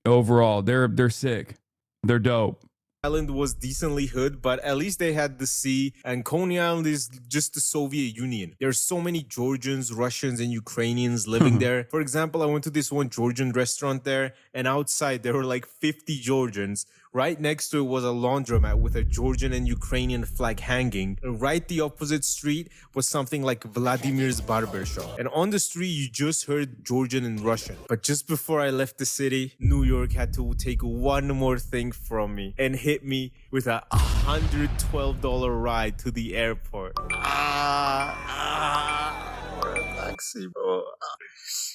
Overall, they're sick. They're dope. Island was decently hood, but at least they had the sea, and Coney Island is just the Soviet Union. There are so many Georgians, Russians, and Ukrainians living there. For example, I went to this one Georgian restaurant there, and outside there were like 50 Georgians. Right next to it was a laundromat with a Georgian and Ukrainian flag hanging. And right the opposite street was something like Vladimir's barbershop. And on the street, you just heard Georgian and Russian. But just before I left the city, New York had to take one more thing from me and hit me with a $112 ride to the airport. Taxi, bro.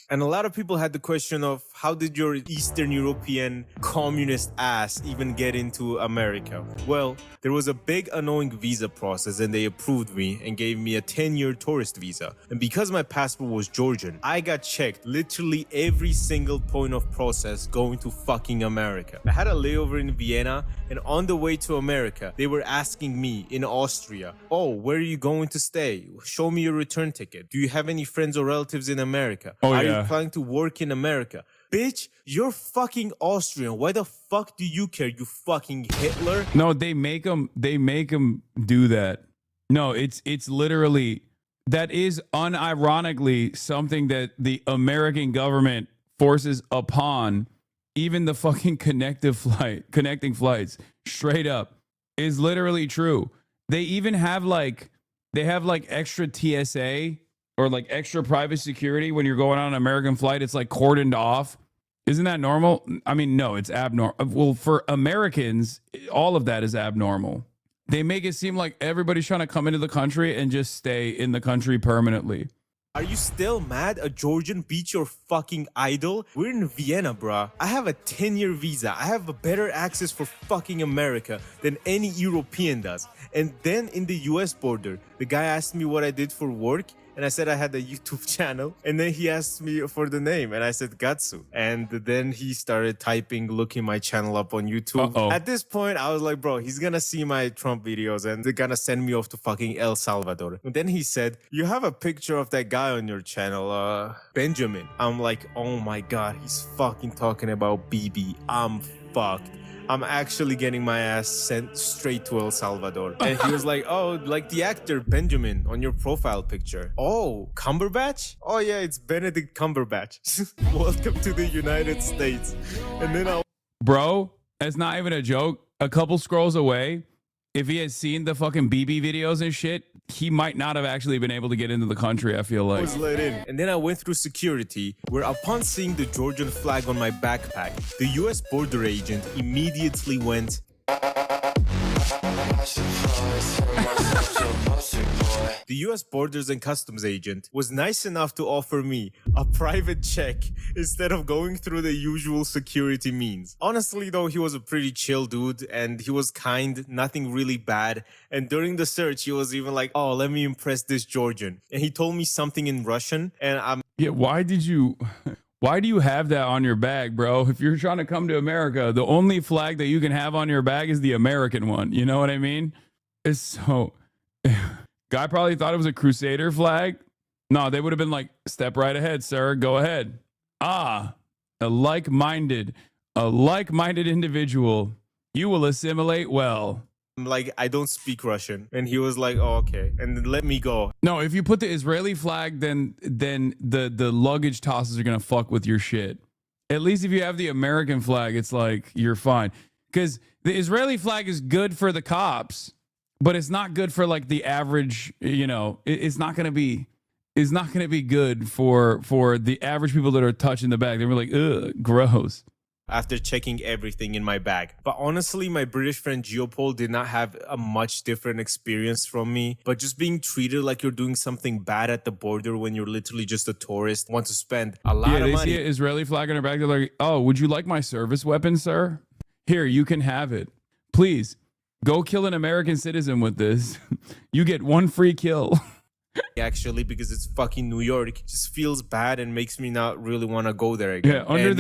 And a lot of people had the question of how did your Eastern European communist ass even get into America? Well, there was a big annoying visa process and they approved me and gave me a 10-year tourist visa. And because my passport was Georgian, I got checked literally every single point of process going to fucking America. I had a layover in Vienna, and on the way to America, they were asking me in Austria, oh, where are you going to stay? Show me your return ticket. Do you have any friends or relatives in America? Oh, are yeah. you planning to work in America? Bitch, you're fucking Austrian. Why the fuck do you care, you fucking Hitler? No, they make them do that. No, it's literally, that is unironically something that the American government forces upon even the fucking connecting flights, straight up, is literally true. They even have like extra TSA or like extra private security when you're going on an American flight. It's like cordoned off. Isn't that normal? I mean, no, it's abnormal. Well, for Americans, all of that is abnormal. They make it seem like everybody's trying to come into the country and just stay in the country permanently. Are you still mad a Georgian beat your fucking idol? We're in Vienna, bruh. I have a 10-year visa. I have a better access for fucking America than any European does. And then in the US border, the guy asked me what I did for work, and I said I had a YouTube channel. And then he asked me for the name, and I said Gatsu. And then he started looking my channel up on YouTube. At this point, I was like, bro, he's gonna see my Trump videos and they're gonna send me off to fucking El Salvador. And then he said, you have a picture of that guy on your channel, Benjamin. I'm like, oh my God, he's fucking talking about BB. I'm fucked. I'm actually getting my ass sent straight to El Salvador. And he was like, oh, like the actor Benjamin on your profile picture. Oh, Cumberbatch? Oh yeah, it's Benedict Cumberbatch. Welcome to the United States. And then Bro, that's not even a joke. A couple scrolls away, if he had seen the fucking BB videos and shit, he might not have actually been able to get into the country, I feel like. Was let in. And then I went through security, where upon seeing the Georgian flag on my backpack, the US border agent immediately went, the US Borders and Customs agent was nice enough to offer me a private check instead of going through the usual security means. Honestly though, he was a pretty chill dude and he was kind, nothing really bad. And during the search, he was even like, oh, let me impress this Georgian. And he told me something in Russian and I'm... Yeah, why do you have that on your bag, bro? If you're trying to come to America, the only flag that you can have on your bag is the American one. You know what I mean? It's so... Guy probably thought it was a Crusader flag. No, they would have been like, step right ahead, sir. Go ahead. Ah, a like-minded individual. You will assimilate well. Like, I don't speak Russian. And he was like, oh, okay. And then let me go. No, if you put the Israeli flag, then the luggage tosses are going to fuck with your shit. At least if you have the American flag, it's like, you're fine. Because the Israeli flag is good for the cops. But it's not good for like the average, you know, it's not going to be good for the average people that are touching the bag. They were like, ugh, gross. After checking everything in my bag. But honestly, my British friend Geopol did not have a much different experience from me. But just being treated like you're doing something bad at the border when you're literally just a tourist, want to spend a lot of money. Yeah, they see an Israeli flag on their bag. They're like, oh, would you like my service weapon, sir? Here, you can have it. Please. Go kill an American citizen with this. You get one free kill. Actually, because it's fucking New York, it just feels bad and makes me not really want to go there again. Yeah, under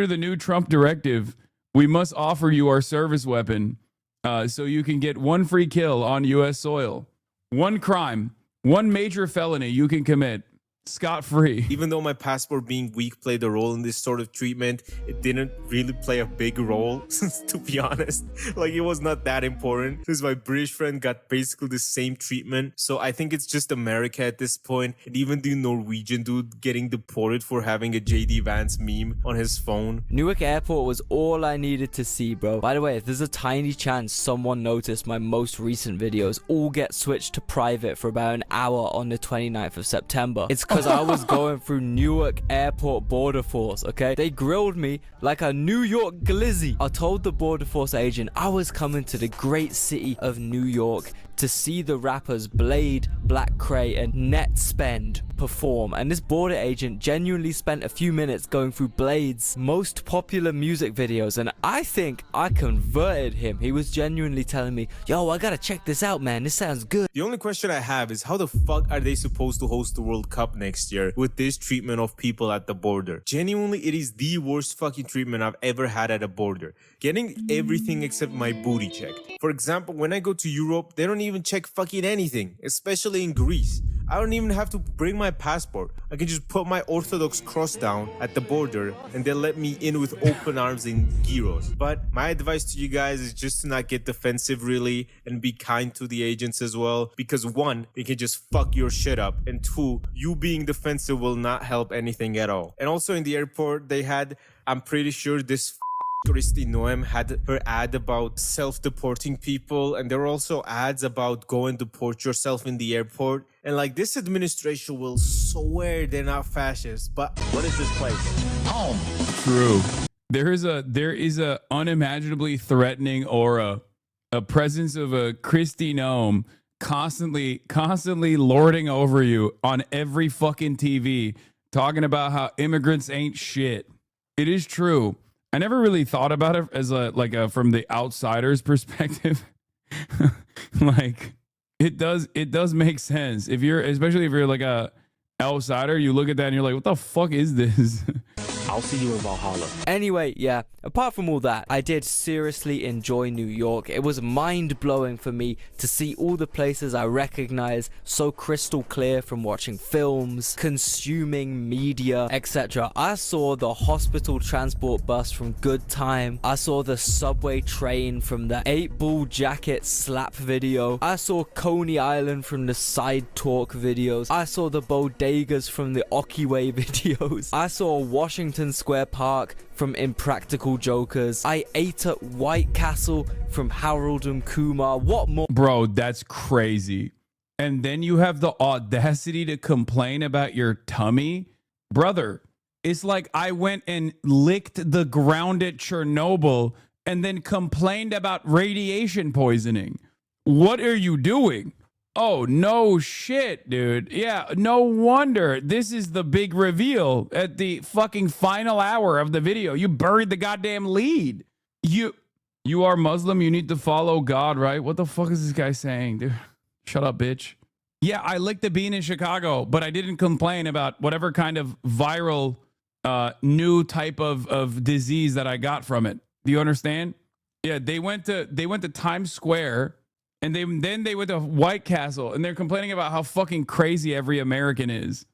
the new Trump directive, we must offer you our service weapon so you can get one free kill on U.S. soil. One crime, one major felony you can commit. Scot-free. Even though my passport being weak played a role in this sort of treatment, it didn't really play a big role, to be honest. Like, it was not that important since my British friend got basically the same treatment. So I think it's just America at this point. And even the Norwegian dude getting deported for having a JD Vance meme on his phone. Newark Airport was all I needed to see, bro. By the way, if there's a tiny chance someone noticed my most recent videos all get switched to private for about an hour on the 29th of September, it's because I was going through Newark Airport Border Force, okay? They grilled me like a New York glizzy. I told the Border Force agent I was coming to the great city of New York to see the rappers Blade, Black Cray, and Net Spend perform. And this border agent genuinely spent a few minutes going through Blade's most popular music videos, and I think I converted him. He was genuinely telling me, yo, I gotta check this out, man. This sounds good. The only question I have is how the fuck are they supposed to host the World Cup next year with this treatment of people at the border? Genuinely, it is the worst fucking treatment I've ever had at a border. Getting everything except my booty checked. For example, when I go to Europe, they don't even check fucking anything, especially in Greece. I don't even have to bring my passport. I can just put my Orthodox cross down at the border and they'll let me in with open arms and gyros. But my advice to you guys is just to not get defensive really and be kind to the agents as well, because one, they can just fuck your shit up, and two, you being defensive will not help anything at all. And also in the airport, they had, I'm pretty sure this Kristi Noem had her ad about self-deporting people, and there were also ads about go and deport yourself in the airport. And like, this administration will swear they're not fascist, but what is this place? Home. True. There is a unimaginably threatening aura, a presence of a Kristi Noem constantly lording over you on every fucking TV, talking about how immigrants ain't shit. It is true. I never really thought about it as from the outsider's perspective. Like, it does make sense. Especially if you're like a outsider, you look at that and you're like, what the fuck is this? I'll see you in Valhalla. Anyway, yeah, apart from all that, I did seriously enjoy New York. It was mind-blowing for me to see all the places I recognize so crystal clear from watching films, consuming media, etc. I saw the hospital transport bus from Good Time. I saw the subway train from the 8-Ball Jacket slap video. I saw Coney Island from the Side Talk videos. I saw the bodegas from the Okiway videos. I saw Washington Square Park from Impractical Jokers. I ate at White Castle from Harold and Kumar. What more? Bro, that's crazy. And then you have the audacity to complain about your tummy? Brother, it's like I went and licked the ground at Chernobyl and then complained about radiation poisoning. What are you doing? Oh, no shit, dude. Yeah, no wonder. This is the big reveal at the fucking final hour of the video. You buried the goddamn lead. You are Muslim. You need to follow God, right? What the fuck is this guy saying, dude? Shut up, bitch. Yeah, I licked a bean in Chicago, but I didn't complain about whatever kind of viral new type of disease that I got from it. Do you understand? Yeah, they went to Times Square. And then they went to White Castle, and they're complaining about how fucking crazy every American is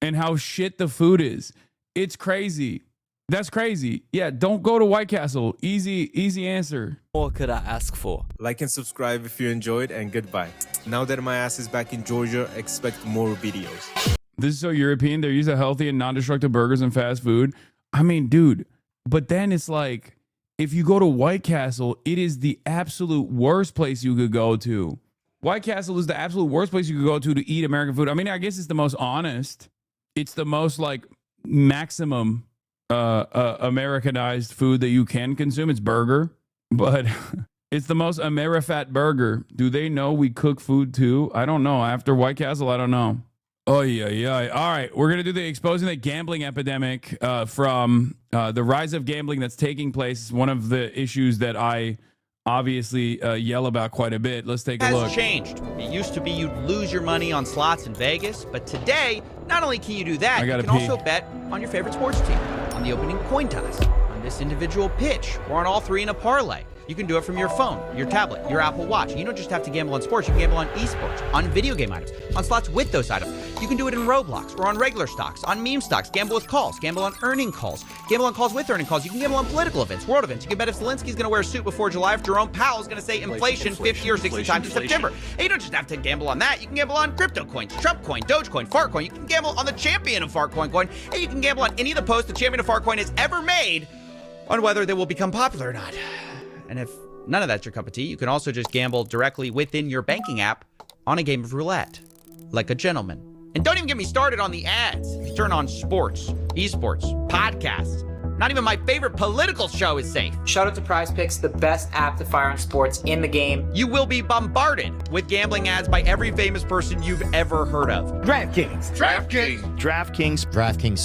and how shit the food is. It's crazy. That's crazy. Yeah, don't go to White Castle. Easy answer. What could I ask for? Like and subscribe if you enjoyed, and goodbye. Now that my ass is back in Georgia, expect more videos. This is so European. They're used to healthy and non-destructive burgers and fast food. I mean, dude, but then it's like, if you go to White Castle, it is the absolute worst place you could go to. White Castle is the absolute worst place you could go to eat American food. I mean, I guess it's the most honest. It's the most like maximum Americanized food that you can consume. It's burger, but it's the most Amerifat burger. Do they know we cook food too? I don't know. After White Castle, I don't know. Oh, yeah. All right. We're going to do the exposing the gambling epidemic from the rise of gambling that's taking place. One of the issues that I obviously yell about quite a bit. Let's take a look. It has changed. It used to be you'd lose your money on slots in Vegas, but today, not only can you do that, you can also bet on your favorite sports team, on the opening coin toss, on this individual pitch, or on all three in a parlay. You can do it from your phone, your tablet, your Apple Watch. You don't just have to gamble on sports. You can gamble on esports, on video game items, on slots with those items. You can do it in Roblox or on regular stocks, on meme stocks, gamble with calls, gamble on earning calls, gamble on calls with earning calls. You can gamble on political events, world events. You can bet if Zelensky's going to wear a suit before July, if Jerome Powell's going to say inflation 50 or 60 times in September. And you don't just have to gamble on that. You can gamble on crypto coins, Trump coin, Dogecoin, Fartcoin. You can gamble on the champion of Fartcoin coin, and you can gamble on any of the posts the champion of Fartcoin has ever made on whether they will become popular or not. And if none of that's your cup of tea, you can also just gamble directly within your banking app on a game of roulette, like a gentleman. And don't even get me started on the ads. If you turn on sports, esports, podcasts, not even my favorite political show is safe. Shout out to Prize Picks, the best app to fire on sports in the game. You will be bombarded with gambling ads by every famous person you've ever heard of. DraftKings. DraftKings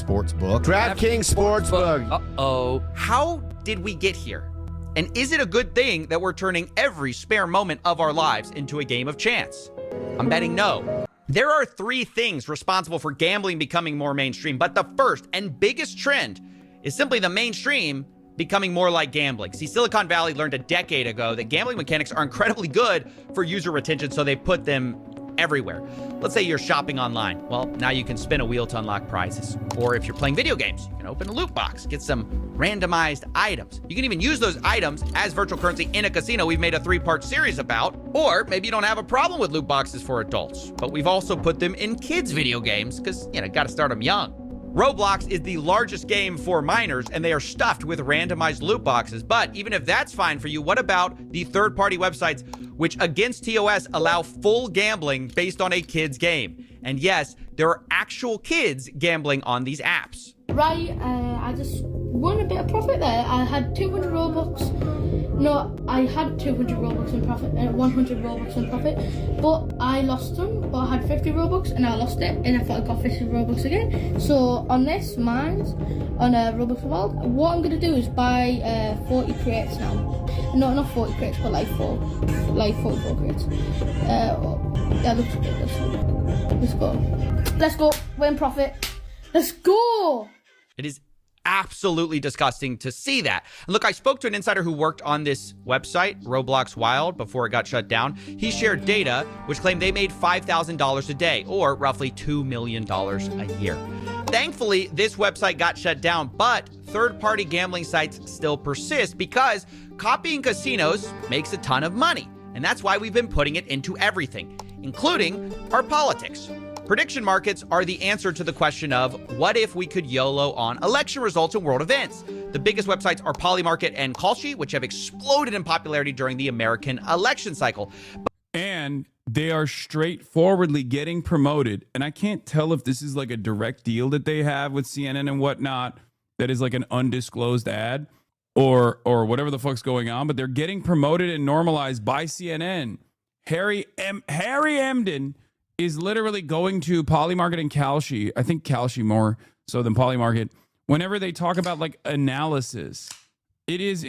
Sportsbook. DraftKings Sportsbook. Uh-oh. How did we get here? And is it a good thing that we're turning every spare moment of our lives into a game of chance? I'm betting no. There are three things responsible for gambling becoming more mainstream, but the first and biggest trend is simply the mainstream becoming more like gambling. See, Silicon Valley learned a decade ago that gambling mechanics are incredibly good for user retention, so they put them everywhere. Let's say you're shopping online. Well, now you can spin a wheel to unlock prizes. Or if you're playing video games, you can open a loot box, get some randomized items. You can even use those items as virtual currency in a casino we've made a 3-part series about. Or maybe you don't have a problem with loot boxes for adults, but we've also put them in kids' video games because, gotta start them young. Roblox is the largest game for minors, and they are stuffed with randomized loot boxes. But even if that's fine for you, what about the third-party websites which, against TOS, allow full gambling based on a kid's game? And yes, there are actual kids gambling on these apps. Right, I just won a bit of profit there. I had 200 Robux. No, I had 200 Robux in profit, 100 Robux in profit, but I lost them. But I had 50 Robux and I lost it, and I thought I got 50 Robux again. So on this, mine's on Robux World, what I'm gonna do is buy 40 crates now. No, not 40 crates, but like 44 crates. Yeah, looks good. Let's go. We're in profit. Let's go. It is absolutely disgusting to see that. And look, I spoke to an insider who worked on this website, Roblox Wild, before it got shut down. He shared data which claimed they made $5,000 a day, or roughly $2 million a year. Thankfully, this website got shut down, but third-party gambling sites still persist because copying casinos makes a ton of money. And that's why we've been putting it into everything, including our politics. Prediction markets are the answer to the question of what if we could YOLO on election results and world events. The biggest websites are Polymarket and Kalshi, which have exploded in popularity during the American election cycle. And they are straightforwardly getting promoted. And I can't tell if this is like a direct deal that they have with CNN and whatnot, that is like an undisclosed ad or whatever the fuck's going on, but they're getting promoted and normalized by CNN. Harry Emden is literally going to Polymarket and Kalshi. I think Kalshi more so than Polymarket. Whenever they talk about like analysis, it is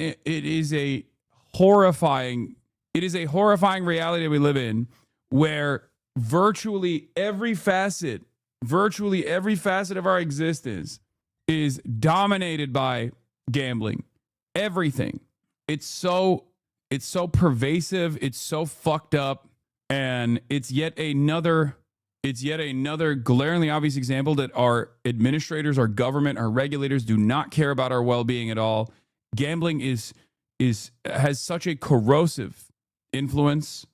a horrifying reality that we live in, where virtually every facet of our existence is dominated by gambling. Everything. It's so pervasive. It's so fucked up. And it's yet another glaringly obvious example that our administrators, our government, our regulators do not care about our well-being at all. Gambling has such a corrosive influence,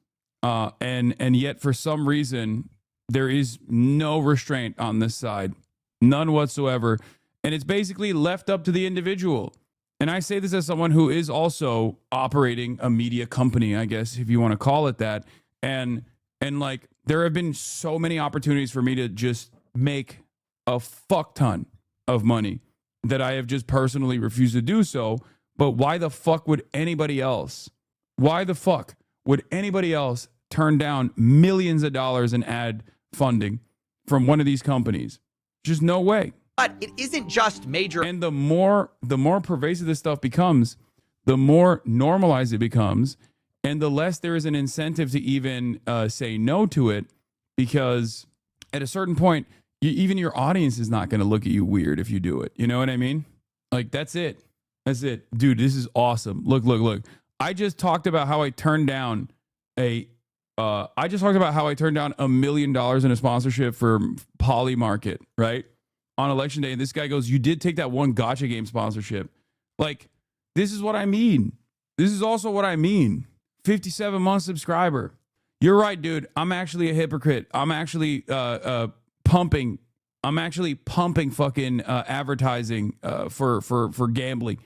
and yet for some reason there is no restraint on this side, none whatsoever, and it's basically left up to the individual. And I say this as someone who is also operating a media company, I guess, if you want to call it that. And like, there have been so many opportunities for me to just make a fuck ton of money that I have just personally refused to do so. But why the fuck would anybody else? Why the fuck would anybody else turn down millions of dollars in ad funding from one of these companies? Just no way. But it isn't just major. And the more pervasive this stuff becomes, the more normalized it becomes. And the less there is an incentive to even say no to it, because at a certain point, even your audience is not going to look at you weird if you do it. You know what I mean? Like, that's it. That's it. Dude, this is awesome. Look. I just talked about how I turned down $1 million in a sponsorship for Polymarket, right? On election day. And this guy goes, "You did take that one gotcha game sponsorship." Like, this is what I mean. This is also what I mean. 57-month subscriber. You're right, dude. I'm actually a hypocrite. I'm actually pumping fucking advertising for gambling.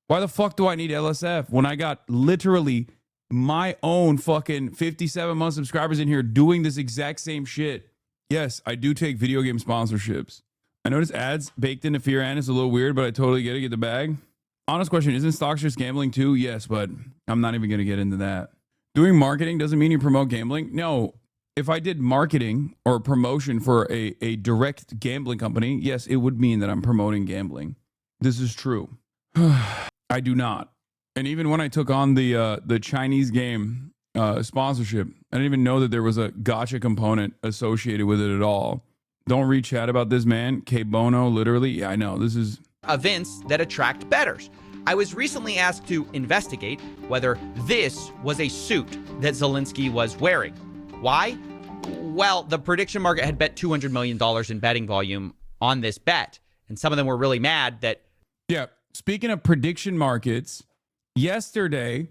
Why the fuck do I need LSF when I got literally my own fucking 57-month subscribers in here doing this exact same shit? Yes, I do take video game sponsorships. I notice ads baked into Fear and it's a little weird, but I totally get it. Get the bag. Honest question, isn't stocks just gambling too? Yes, but I'm not even going to get into that. Doing marketing doesn't mean you promote gambling. No, if I did marketing or promotion for a direct gambling company, yes, it would mean that I'm promoting gambling. This is true. I do not. And even when I took on the Chinese game sponsorship, I didn't even know that there was a gotcha component associated with it at all. Don't read chat about this, man. K Bono, literally. Yeah, I know. This is events that attract bettors. I was recently asked to investigate whether this was a suit that Zelensky was wearing. Why? Well, the prediction market had bet $200 million in betting volume on this bet. And some of them were really mad that... Yeah, speaking of prediction markets, yesterday,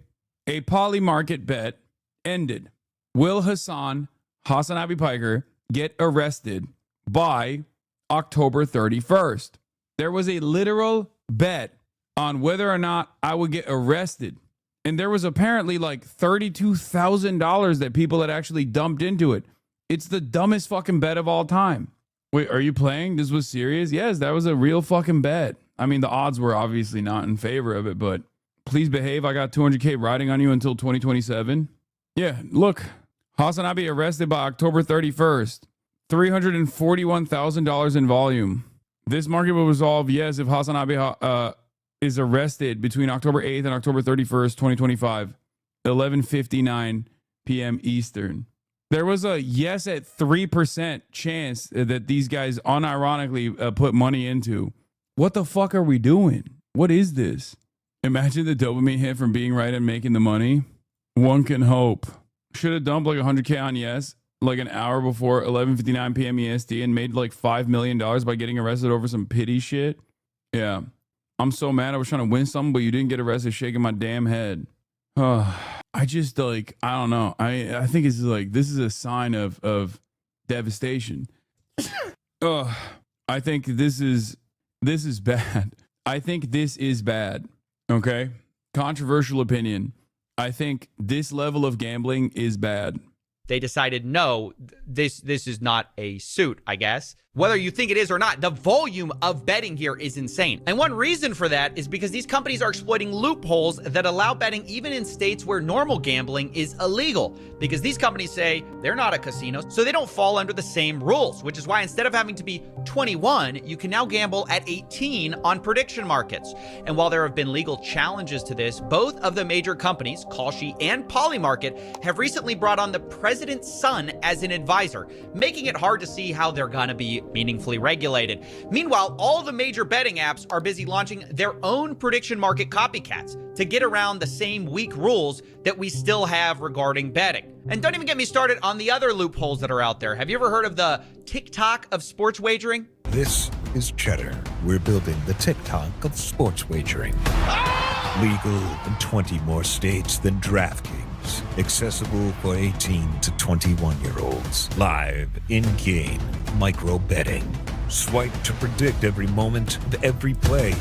a Polymarket bet ended. Will Hassan Abi Piker get arrested by October 31st? There was a literal bet on whether or not I would get arrested. And there was apparently like $32,000 that people had actually dumped into it. It's the dumbest fucking bet of all time. Wait, are you playing? This was serious? Yes, that was a real fucking bet. I mean, the odds were obviously not in favor of it, but please behave. I got 200K riding on you until 2027. Yeah, look, Hassan Abi arrested by October 31st. $341,000 in volume. This market will resolve, yes, if Hassan Abi is arrested between October 8th and October 31st, 2025, 11:59 p.m. Eastern. There was a yes at 3% chance that these guys unironically put money into. what the fuck are we doing? What is this? Imagine the dopamine hit from being right and making the money. One can hope. Should have dumped like 100K on Yes like an hour before 11:59 p.m. EST and made like $5 million by getting arrested over some pity shit. Yeah. I'm so mad. I was trying to win something, but you didn't get arrested, shaking my damn head. I just like, I don't know. I think it's like, this is a sign of devastation. I think this is bad. I think this is bad. Okay. Controversial opinion. I think this level of gambling is bad. They decided, no, this is not a suit, I guess. Whether you think it is or not, the volume of betting here is insane. And one reason for that is because these companies are exploiting loopholes that allow betting even in states where normal gambling is illegal. Because these companies say they're not a casino, so they don't fall under the same rules, which is why instead of having to be 21, you can now gamble at 18 on prediction markets. And while there have been legal challenges to this, both of the major companies, Kalshi and Polymarket, have recently brought on the president's son as an advisor, making it hard to see how they're gonna be meaningfully regulated. Meanwhile, all the major betting apps are busy launching their own prediction market copycats to get around the same weak rules that we still have regarding betting. And don't even get me started on the other loopholes that are out there. Have you ever heard of the TikTok of sports wagering? This is Cheddar. We're building the TikTok of sports wagering. Legal in 20 more states than DraftKings. Accessible for 18 to 21-year-olds. Live, in-game, micro betting. Swipe to predict every moment of every play.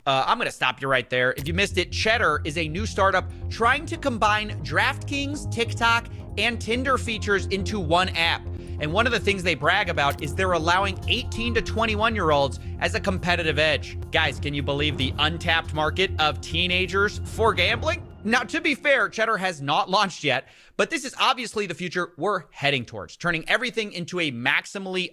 I'm going to stop you right there. If you missed it, Cheddar is a new startup trying to combine DraftKings, TikTok, and Tinder features into one app. And one of the things they brag about is they're allowing 18 to 21-year-olds as a competitive edge. Guys, can you believe the untapped market of teenagers for gambling? Now, to be fair, Cheddar has not launched yet, but this is obviously the future we're heading towards, turning everything into a maximally...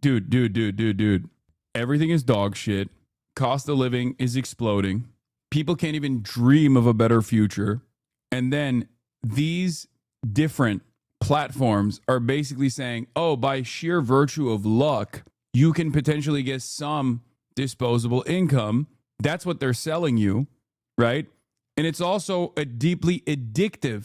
Dude. Everything is dog shit. Cost of living is exploding. People can't even dream of a better future. And then these different platforms are basically saying, oh, by sheer virtue of luck, you can potentially get some disposable income. That's what they're selling you, right? And it's also a deeply addictive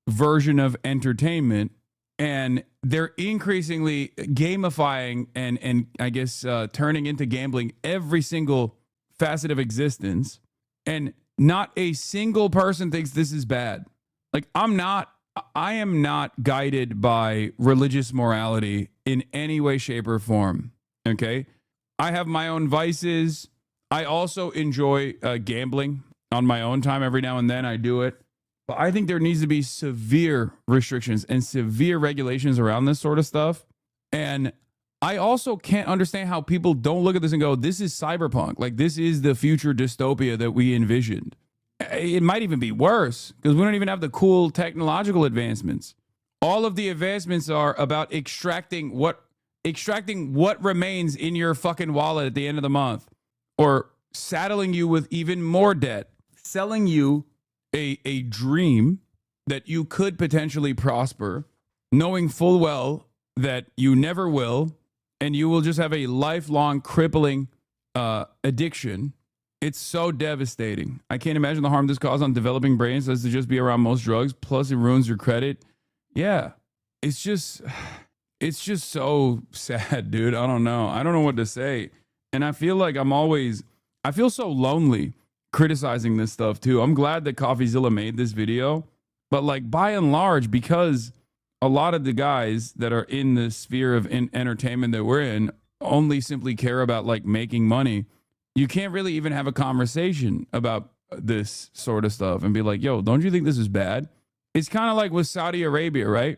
version of entertainment. And they're increasingly gamifying and I guess turning into gambling every single facet of existence. And not a single person thinks this is bad. Like, I am not guided by religious morality in any way, shape, or form. Okay? I have my own vices. I also enjoy gambling on my own time. Every now and then I do it. But I think there needs to be severe restrictions and severe regulations around this sort of stuff. And I also can't understand how people don't look at this and go, this is cyberpunk. Like, this is the future dystopia that we envisioned. It might even be worse because we don't even have the cool technological advancements. All of the advancements are about extracting what remains in your fucking wallet at the end of the month, or saddling you with even more debt, selling you a dream that you could potentially prosper, knowing full well that you never will, and you will just have a lifelong crippling addiction. It's so devastating. I can't imagine the harm this causes on developing brains as to just be around most drugs. Plus, it ruins your credit. Yeah, it's just so sad, dude. I don't know what to say. And I feel like I feel so lonely criticizing this stuff too. I'm glad that CoffeeZilla made this video, but like, by and large, because a lot of the guys that are in the sphere of entertainment that we're in only simply care about like making money, you can't really even have a conversation about this sort of stuff and be like, yo, don't you think this is bad? It's kind of like with Saudi Arabia, right?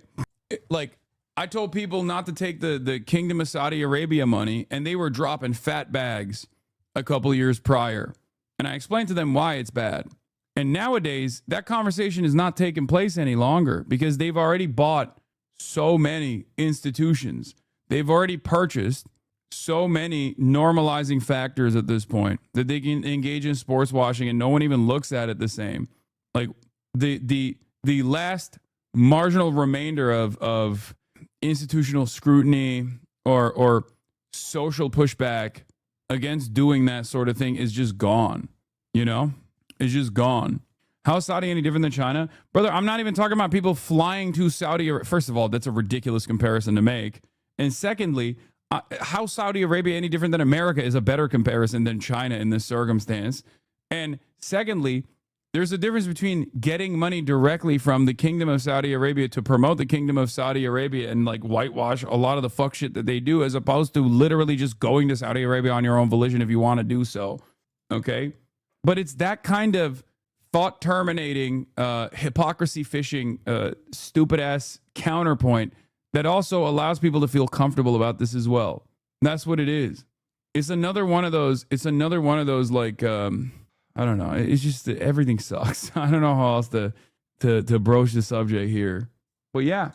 Like, I told people not to take the Kingdom of Saudi Arabia money, and they were dropping fat bags a couple years prior. And I explained to them why it's bad. And nowadays, that conversation is not taking place any longer because they've already bought so many institutions. They've already purchased so many normalizing factors at this point that they can engage in sports washing and no one even looks at it the same. Like, the last marginal remainder of institutional scrutiny or social pushback against doing that sort of thing is just gone. You know, it's just gone. How is Saudi any different than China? Brother, I'm not even talking about people flying to Saudi Arabia. First of all, that's a ridiculous comparison to make. And secondly, how Saudi Arabia any different than America is a better comparison than China in this circumstance. And secondly, there's a difference between getting money directly from the Kingdom of Saudi Arabia to promote the Kingdom of Saudi Arabia and like whitewash a lot of the fuck shit that they do, as opposed to literally just going to Saudi Arabia on your own volition if you want to do so. Okay? But it's that kind of thought terminating, hypocrisy fishing, stupid ass counterpoint that also allows people to feel comfortable about this as well. That's what it is. It's another one of those like, I don't know. It's just that everything sucks. I don't know how else to broach the subject here. But yeah,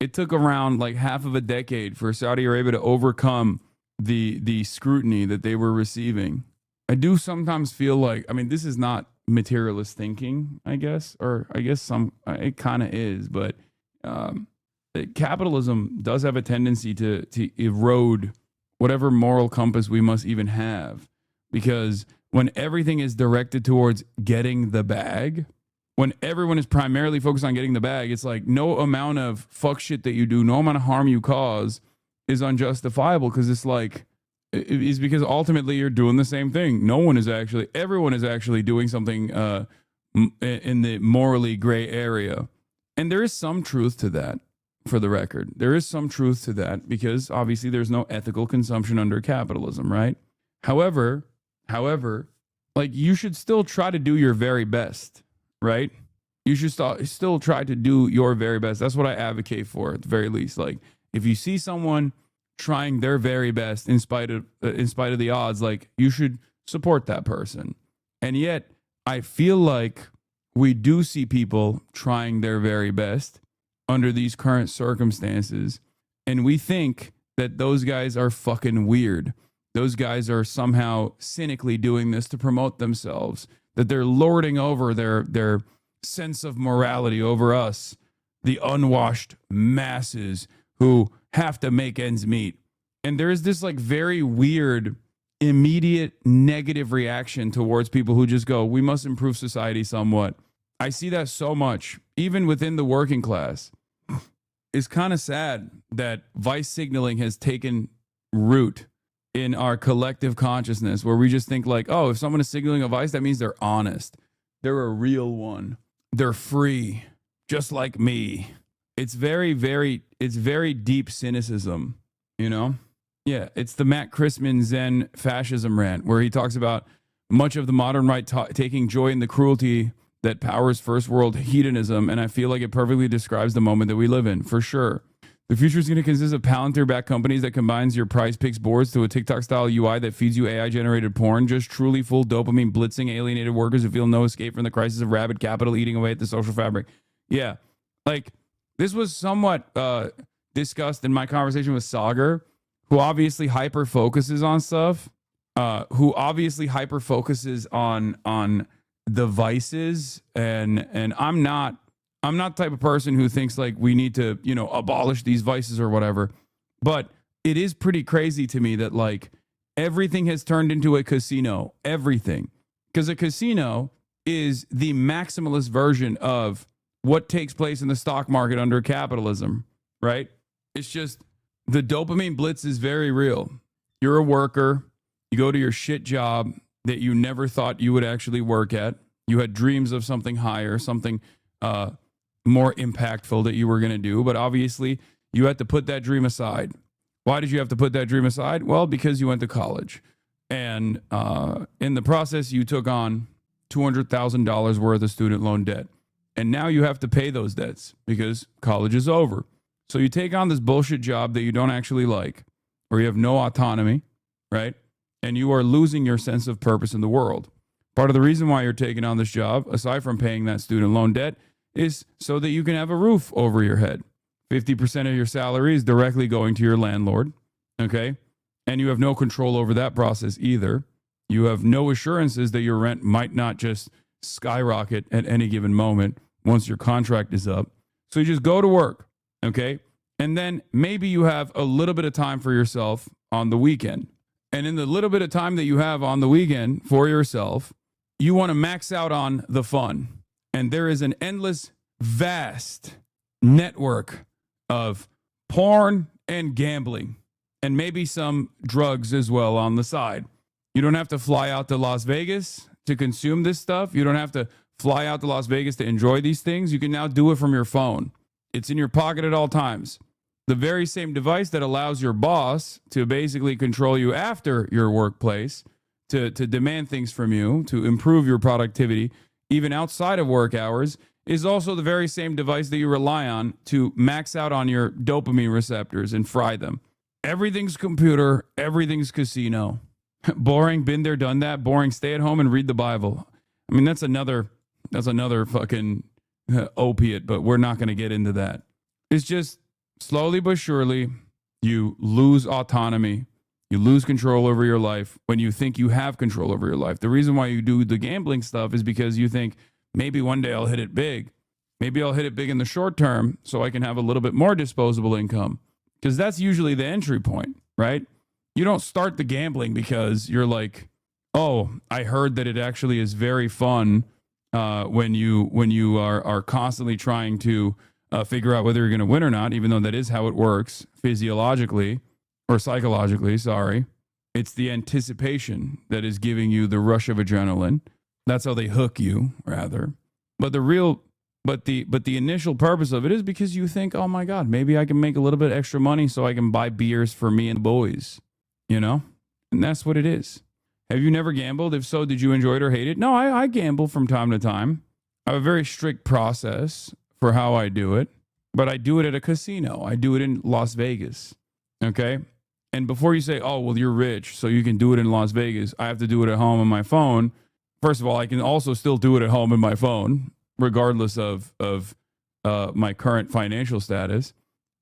it took around like half of a decade for Saudi Arabia to overcome the scrutiny that they were receiving. I do sometimes feel like, I mean, this is not materialist thinking, I guess, or I guess it kind of is, but capitalism does have a tendency to erode whatever moral compass we must even have, because when everything is directed towards getting the bag, when everyone is primarily focused on getting the bag, it's like no amount of fuck shit that you do, no amount of harm you cause is unjustifiable, because it's like, it's because ultimately you're doing the same thing. Everyone is actually doing something in the morally gray area. And there is some truth to that, for the record. There is some truth to that, because obviously there's no ethical consumption under capitalism, right? However, like, you should still try to do your very best, right? You should still try to do your very best. That's what I advocate for, at the very least. Like, if you see someone trying their very best in spite of the odds, like, you should support that person. And yet, I feel like we do see people trying their very best under these current circumstances, and we think that those guys are fucking weird. Those guys are somehow cynically doing this to promote themselves, that they're lording over their sense of morality over us, the unwashed masses who have to make ends meet. And there is this like very weird, immediate negative reaction towards people who just go, we must improve society somewhat. I see that so much, even within the working class. It's kind of sad that vice signaling has taken root in our collective consciousness, where we just think like, oh, if someone is signaling a vice, that means they're honest. They're a real one. They're free, just like me. It's very deep cynicism, you know? Yeah, it's the Matt Christman Zen fascism rant, where he talks about much of the modern right taking joy in the cruelty that powers first world hedonism, and I feel like it perfectly describes the moment that we live in, for sure. The future is going to consist of Palantir-backed companies that combines your Prize Picks boards to a TikTok-style UI that feeds you AI-generated porn, just truly full dopamine blitzing alienated workers who feel no escape from the crisis of rabid capital eating away at the social fabric. Yeah, like, this was somewhat discussed in my conversation with Sagar, who obviously hyper-focuses on stuff, who obviously hyper-focuses on the vices, and I'm not the type of person who thinks like we need to, you know, abolish these vices or whatever. But it is pretty crazy to me that like everything has turned into a casino, everything. Because a casino is the maximalist version of what takes place in the stock market under capitalism, right? It's just the dopamine blitz is very real. You're a worker, you go to your shit job that you never thought you would actually work at. You had dreams of something higher, something more impactful that you were going to do, but obviously you had to put that dream aside. Why did you have to put that dream aside? Well, because you went to college, and in the process you took on $200,000 worth of student loan debt, and now you have to pay those debts because college is over. So you take on this bullshit job that you don't actually like, or you have no autonomy, right? And you are losing your sense of purpose in the world. Part of the reason why you're taking on this job, aside from paying that student loan debt, is so that you can have a roof over your head. 50% of your salary is directly going to your landlord, okay? And you have no control over that process either. You have no assurances that your rent might not just skyrocket at any given moment once your contract is up. So you just go to work, okay? And then maybe you have a little bit of time for yourself on the weekend. And in the little bit of time that you have on the weekend for yourself, you want to max out on the fun. And there is an endless, vast network of porn and gambling and maybe some drugs as well on the side. You don't have to fly out to Las Vegas to consume this stuff. You don't have to fly out to Las Vegas to enjoy these things. You can now do it from your phone. It's in your pocket at all times. The very same device that allows your boss to basically control you after your workplace, to demand things from you, to improve your productivity, even outside of work hours, is also the very same device that you rely on to max out on your dopamine receptors and fry them. Everything's computer, everything's casino. Boring, been there, done that. Boring, stay at home and read the Bible. I mean, that's another fucking opiate, but we're not going to get into that. It's just slowly but surely, you lose autonomy. You lose control over your life when you think you have control over your life. The reason why you do the gambling stuff is because you think, maybe one day I'll hit it big. Maybe I'll hit it big in the short term so I can have a little bit more disposable income. Because that's usually the entry point, right? You don't start the gambling because you're like, oh, I heard that it actually is very fun when you are constantly trying to figure out whether you're going to win or not, even though that is how it works physiologically or psychologically, sorry. It's the anticipation that is giving you the rush of adrenaline. That's how they hook you, rather. But the initial purpose of it is because you think, oh my God, maybe I can make a little bit extra money so I can buy beers for me and the boys, you know? And that's what it is. Have you never gambled? If so, did you enjoy it or hate it? No, I gamble from time to time. I have a very strict process for how I do it, but I do it at a casino. I do it in Las Vegas, okay? And before you say, oh, well, you're rich, so you can do it in Las Vegas, I have to do it at home on my phone. First of all, I can also still do it at home on my phone, regardless of my current financial status.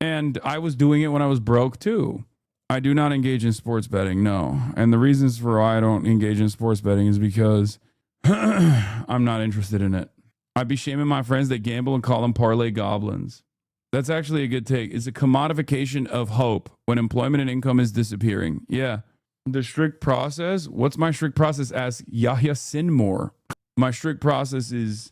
And I was doing it when I was broke too. I do not engage in sports betting, no. And the reasons for why I don't engage in sports betting is because I'm not interested in it. I'd be shaming my friends that gamble and call them parlay goblins. That's actually a good take. It's a commodification of hope when employment and income is disappearing. Yeah. The strict process. What's my strict process? Ask Yahya Sinmore. My strict process is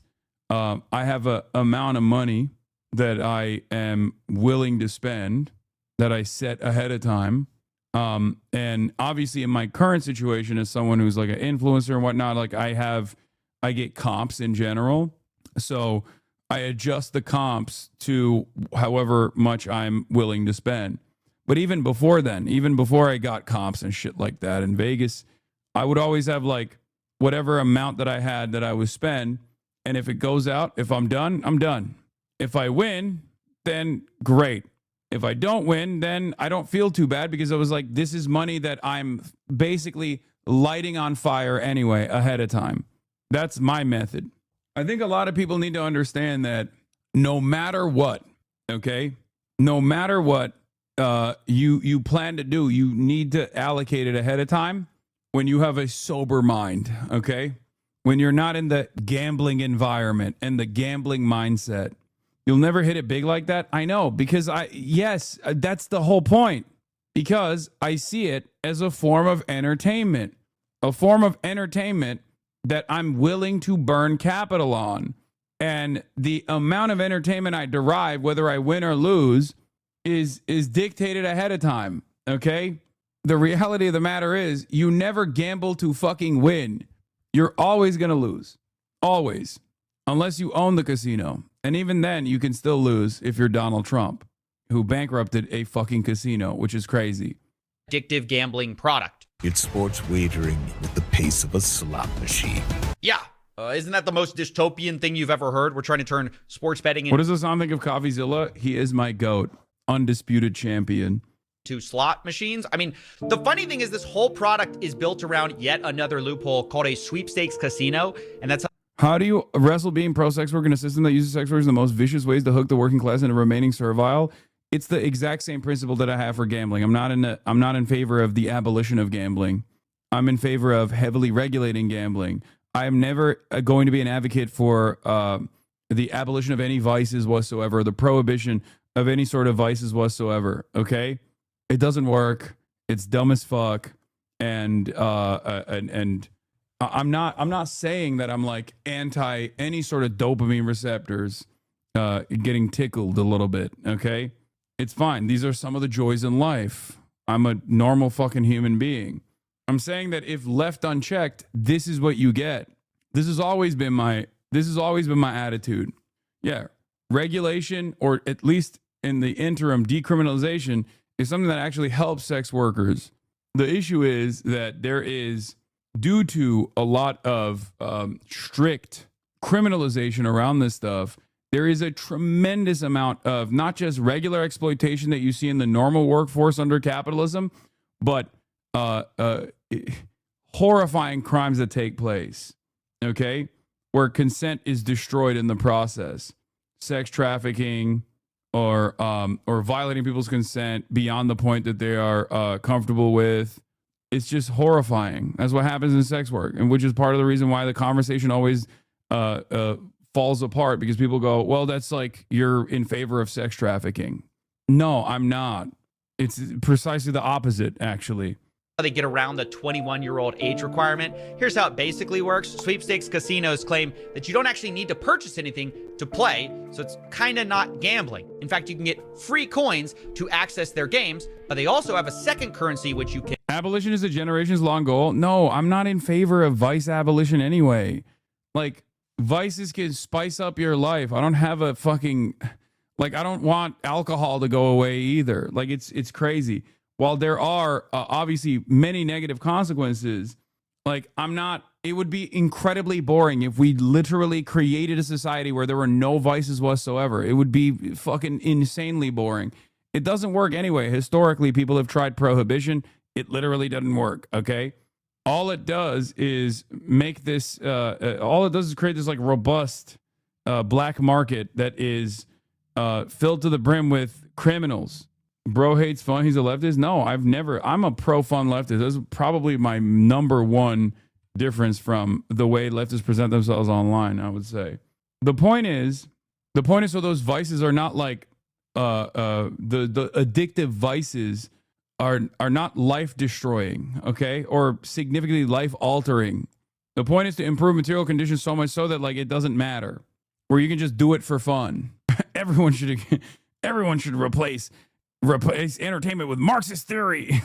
I have a amount of money that I am willing to spend that I set ahead of time. And obviously in my current situation as someone who's like an influencer and whatnot, like I get comps in general. So I adjust the comps to however much I'm willing to spend. But even before then, even before I got comps and shit like that in Vegas, I would always have like whatever amount that I had that I would spend. And if it goes out, if I'm done, I'm done. If I win, then great. If I don't win, then I don't feel too bad because I was like, this is money that I'm basically lighting on fire anyway ahead of time. That's my method. I think a lot of people need to understand that no matter what, okay, no matter what you plan to do, you need to allocate it ahead of time when you have a sober mind, okay? When you're not in the gambling environment and the gambling mindset. You'll never hit it big like that. I know, because that's the whole point. Because I see it as a form of entertainment. A form of entertainment that I'm willing to burn capital on. And the amount of entertainment I derive, whether I win or lose, is dictated ahead of time. Okay? The reality of the matter is you never gamble to fucking win. You're always going to lose. Always. Unless you own the casino. And even then, you can still lose if you're Donald Trump, who bankrupted a fucking casino, which is crazy. Addictive gambling product. It's sports wagering with the pace of a slot machine. Yeah. Isn't that the most dystopian thing you've ever heard? We're trying to turn sports betting into... What does the sound think of CoffeeZilla? He is my GOAT. Undisputed champion. To slot machines. I mean, the funny thing is this whole product is built around yet another loophole called a sweepstakes casino. And that's... How do you wrestle being pro-sex worker in a system that uses sex workers in the most vicious ways to hook the working class into remaining servile? It's the exact same principle that I have for gambling. I'm not in favor of the abolition of gambling. I'm in favor of heavily regulating gambling. I am never going to be an advocate for the abolition of any vices whatsoever, the prohibition of any sort of vices whatsoever. Okay? It doesn't work. It's dumb as fuck. and I'm not saying that I'm like anti any sort of dopamine receptors getting tickled a little bit. Okay, it's fine. These are some of the joys in life. I'm a normal fucking human being. I'm saying that if left unchecked, this is what you get. This has always been my attitude. Yeah, regulation, or at least in the interim, decriminalization is something that actually helps sex workers. The issue is that there is, due to a lot of strict criminalization around this stuff, there is a tremendous amount of not just regular exploitation that you see in the normal workforce under capitalism, but horrifying crimes that take place, okay, where consent is destroyed in the process. Sex trafficking or violating people's consent beyond the point that they are comfortable with. It's just horrifying. That's what happens in sex work, and which is part of the reason why the conversation always falls apart, because people go, well, that's like you're in favor of sex trafficking. No, I'm not. It's precisely the opposite, actually. They get around the 21-year-old age requirement. Here's how it basically works. Sweepstakes casinos claim that you don't actually need to purchase anything to play, so it's kind of not gambling. In fact, you can get free coins to access their games, but they also have a second currency which you can... Abolition is a generations-long goal. No, I'm not in favor of vice abolition anyway. Like, vices can spice up your life. I don't have a fucking... Like, I don't want alcohol to go away either. Like, it's crazy. While there are obviously many negative consequences, like, it would be incredibly boring if we literally created a society where there were no vices whatsoever. It would be fucking insanely boring. It doesn't work anyway. Historically, people have tried prohibition. It literally doesn't work, okay? All it does is make this, all it does is create this like robust black market that is filled to the brim with criminals. Bro hates fun. He's a leftist. No, I'm a pro-fun leftist. That's probably my number one difference from the way leftists present themselves online, I would say. The point is so those vices are not like, the addictive vices are not life-destroying, okay? Or significantly life-altering. The point is to improve material conditions so much so that, like, it doesn't matter. Where you can just do it for fun. Everyone should replace entertainment with Marxist theory.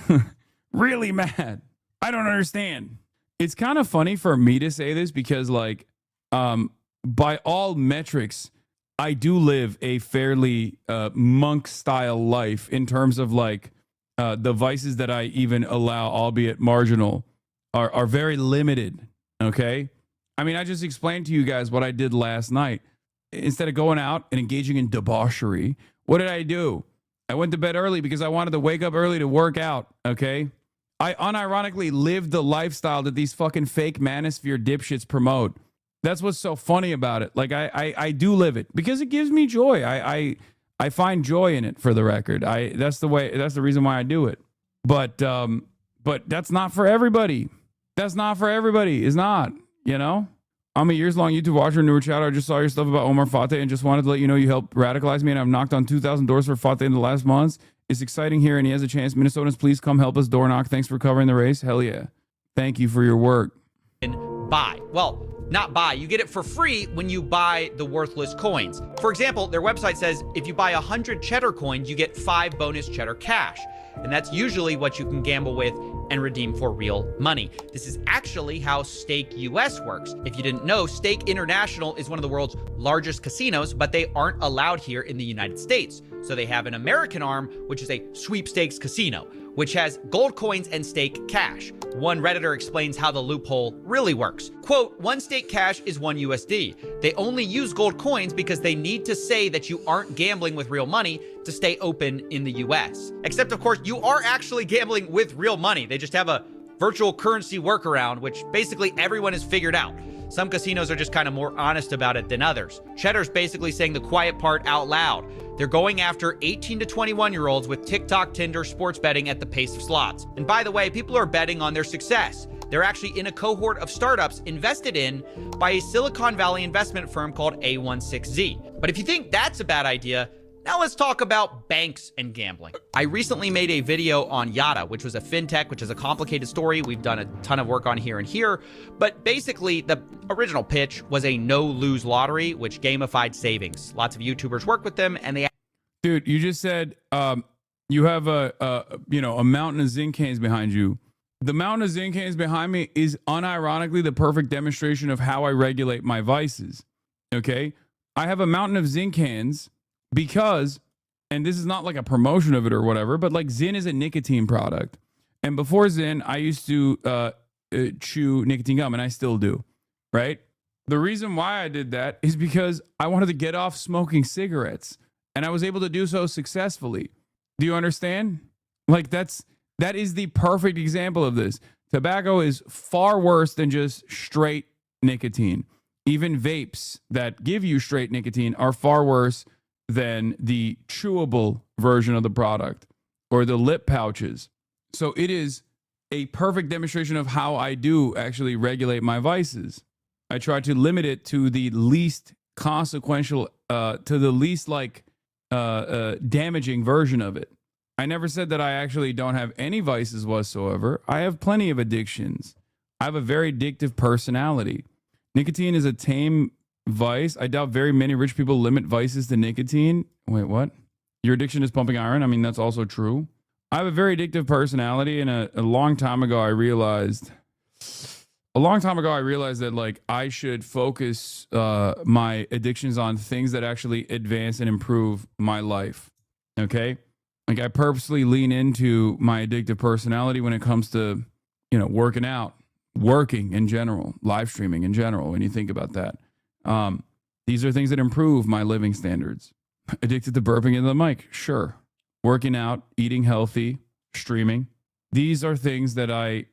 Really mad. I don't understand. It's kind of funny for me to say this because, like, by all metrics, I do live a fairly monk-style life in terms of, like, the vices that I even allow, albeit marginal, are very limited, okay? I mean, I just explained to you guys what I did last night. Instead of going out and engaging in debauchery, what did I do? I went to bed early because I wanted to wake up early to work out, okay? I unironically lived the lifestyle that these fucking fake manosphere dipshits promote. That's what's so funny about it. Like, I do live it because it gives me joy. I find joy in it, for the record. That's the reason why I do it. But that's not for everybody. That's not for everybody. It's not, you know? I'm a years-long YouTube watcher, newer chatter. I just saw your stuff about Omar Fateh and just wanted to let you know you helped radicalize me, and I've knocked on 2,000 doors for Fateh in the last months. It's exciting here, and he has a chance. Minnesotans, please come help us door knock. Thanks for covering the race. Hell yeah. Thank you for your work. Buy. Well, not buy. You get it for free when you buy the worthless coins. For example, their website says if you buy 100 cheddar coins, you get 5 bonus cheddar cash. And that's usually what you can gamble with and redeem for real money. This is actually how Stake US works. If you didn't know, Stake International is one of the world's largest casinos, but they aren't allowed here in the United States. So they have an American arm, which is a sweepstakes casino, which has gold coins and stake cash. One Redditor explains how the loophole really works. Quote, one stake cash is 1 USD. They only use gold coins because they need to say that you aren't gambling with real money to stay open in the US. Except, of course, you are actually gambling with real money. They just have a virtual currency workaround, which basically everyone has figured out. Some casinos are just kind of more honest about it than others. Cheddar's basically saying the quiet part out loud. They're going after 18 to 21-year-olds with TikTok, Tinder, sports betting at the pace of slots. And by the way, people are betting on their success. They're actually in a cohort of startups invested in by a Silicon Valley investment firm called A16Z. But if you think that's a bad idea, Now let's talk about banks and gambling. I recently made a video on Yada, which was a fintech, which is a complicated story. We've done a ton of work on here and here. But basically, the original pitch was a no-lose lottery, which gamified savings. Lots of YouTubers work with them, and they... Dude, you just said you have a mountain of zinc cans behind you. The mountain of zinc cans behind me is unironically the perfect demonstration of how I regulate my vices. Okay? I have a mountain of zinc cans because, and this is not like a promotion of it or whatever, but like Zyn is a nicotine product. And before Zyn, I used to chew nicotine gum, and I still do, right? The reason why I did that is because I wanted to get off smoking cigarettes, and I was able to do so successfully. Do you understand? Like that is the perfect example of this. Tobacco is far worse than just straight nicotine. Even vapes that give you straight nicotine are far worse than the chewable version of the product or the lip pouches. So it is a perfect demonstration of how I do actually regulate my vices. I try to limit it to the least consequential, to the least damaging version of it. I never said that I actually don't have any vices whatsoever. I have plenty of addictions. I have a very addictive personality. Nicotine is a tame vice. I doubt very many rich people limit vices to nicotine. Wait, what? Your addiction is pumping iron? I mean, that's also true. I have a very addictive personality, and a long time ago I realized that like I should focus my addictions on things that actually advance and improve my life. Okay? Like I purposely lean into my addictive personality when it comes to, working out, working in general, live streaming in general, when you think about that. These are things that improve my living standards. Addicted to burping into the mic, sure. Working out, eating healthy, streaming. These are things that I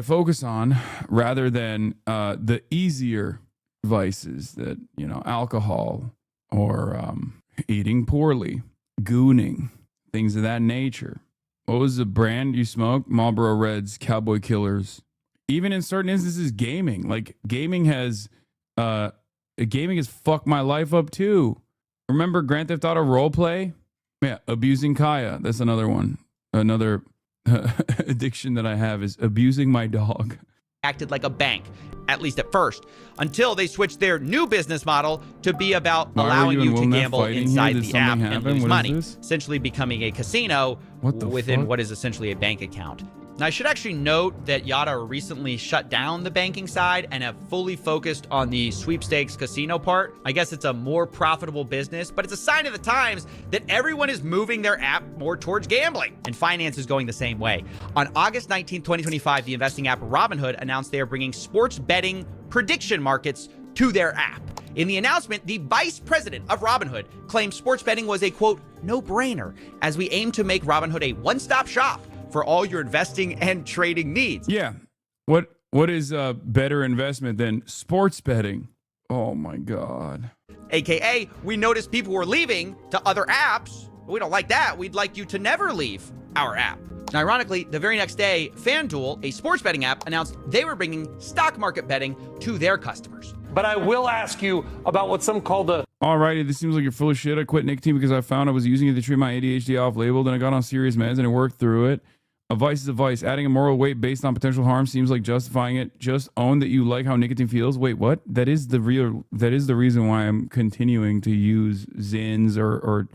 focus on rather than the easier vices that, alcohol or eating poorly, gooning, things of that nature. What was the brand you smoked? Marlboro Reds, Cowboy Killers. Even in certain instances, gaming. Like gaming has fucked my life up too. Remember Grand Theft Auto roleplay? Yeah, abusing Kaya. That's another one. Another addiction that I have is abusing my dog. Acted like a bank, at least at first, until they switched their new business model to be about allowing you to gamble inside the app and lose money, essentially becoming a casino within what is essentially a bank account. Now, I should actually note that Yada recently shut down the banking side and have fully focused on the sweepstakes casino part. I guess it's a more profitable business, but it's a sign of the times that everyone is moving their app more towards gambling, and finance is going the same way. On August 19, 2025, the investing app Robinhood announced they are bringing sports betting prediction markets to their app. In the announcement, the vice president of Robinhood claimed sports betting was a, quote, no-brainer, as we aim to make Robinhood a one-stop shop for all your investing and trading needs. Yeah. What is a better investment than sports betting? Oh my God. AKA, we noticed people were leaving to other apps. We don't like that. We'd like you to never leave our app. And ironically, the very next day, FanDuel, a sports betting app, announced they were bringing stock market betting to their customers. But I will ask you about what some call the... Alrighty, this seems like you're full of shit. I quit nicotine because I found I was using it to treat my ADHD off-label. Then I got on serious meds and I worked through it. A vice is a vice. Adding a moral weight based on potential harm seems like justifying it. Just own that you like how nicotine feels. Wait, what? That is the reason why I'm continuing to use Zyns or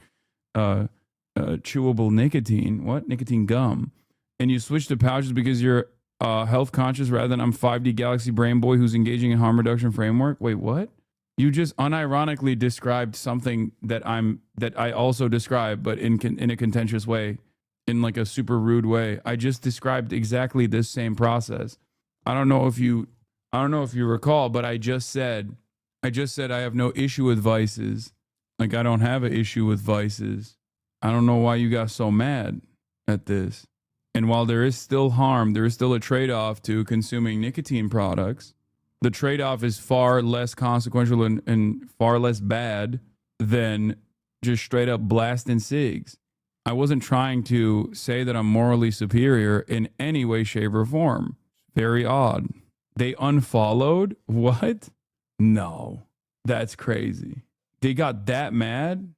chewable nicotine. What? Nicotine gum. And you switch to pouches because you're health conscious rather than I'm 5D Galaxy Brain Boy who's engaging in harm reduction framework. Wait, what? You just unironically described something that I also describe, but in a contentious way. In like a super rude way. I just described exactly this same process. I don't know if you recall, but I just said I have no issue with vices. Like I don't have an issue with vices. I don't know why you got so mad at this. And while there is still harm, there is still a trade-off to consuming nicotine products. The trade-off is far less consequential and far less bad than just straight up blasting cigs. I wasn't trying to say that I'm morally superior in any way, shape, or form. Very odd. They unfollowed? What? No. That's crazy. They got that mad?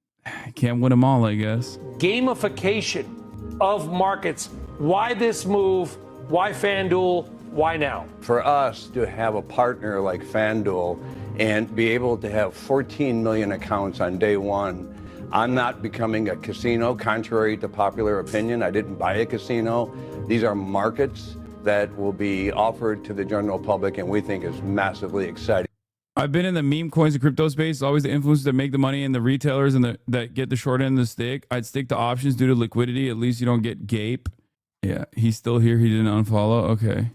can't win them all, I guess. Gamification of markets. Why this move? Why FanDuel? Why now? For us to have a partner like FanDuel and be able to have 14 million accounts on day one, I'm not becoming a casino, contrary to popular opinion. I didn't buy a casino. These are markets that will be offered to the general public, and we think is massively exciting. I've been in the meme coins and crypto space. Always the influencers that make the money and the retailers and that get the short end of the stick. I'd stick to options due to liquidity. At least you don't get gape. Yeah, he's still here. He didn't unfollow. Okay.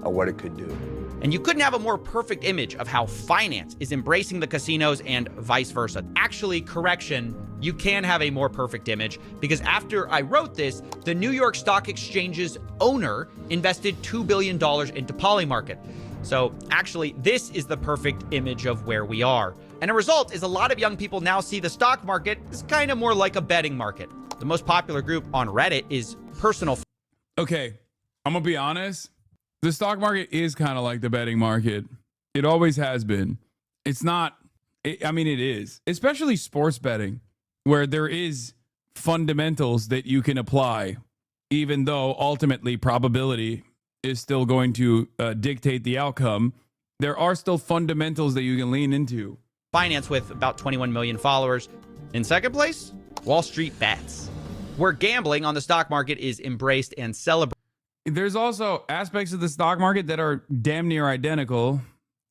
What it could do. And you couldn't have a more perfect image of how finance is embracing the casinos and vice versa. Actually, correction, you can have a more perfect image because after I wrote this, the New York Stock Exchange's owner invested $2 billion into Polymarket. So actually, this is the perfect image of where we are. And a result is a lot of young people now see the stock market as kind of more like a betting market. The most popular group on Reddit is personal. Okay, I'm going to be honest. The stock market is kind of like the betting market. It always has been. It's not, it is. Especially sports betting, where there is fundamentals that you can apply, even though ultimately probability is still going to dictate the outcome. There are still fundamentals that you can lean into. Finance with about 21 million followers. In second place, Wall Street Bets, where gambling on the stock market is embraced and celebrated. There's also aspects of the stock market that are damn near identical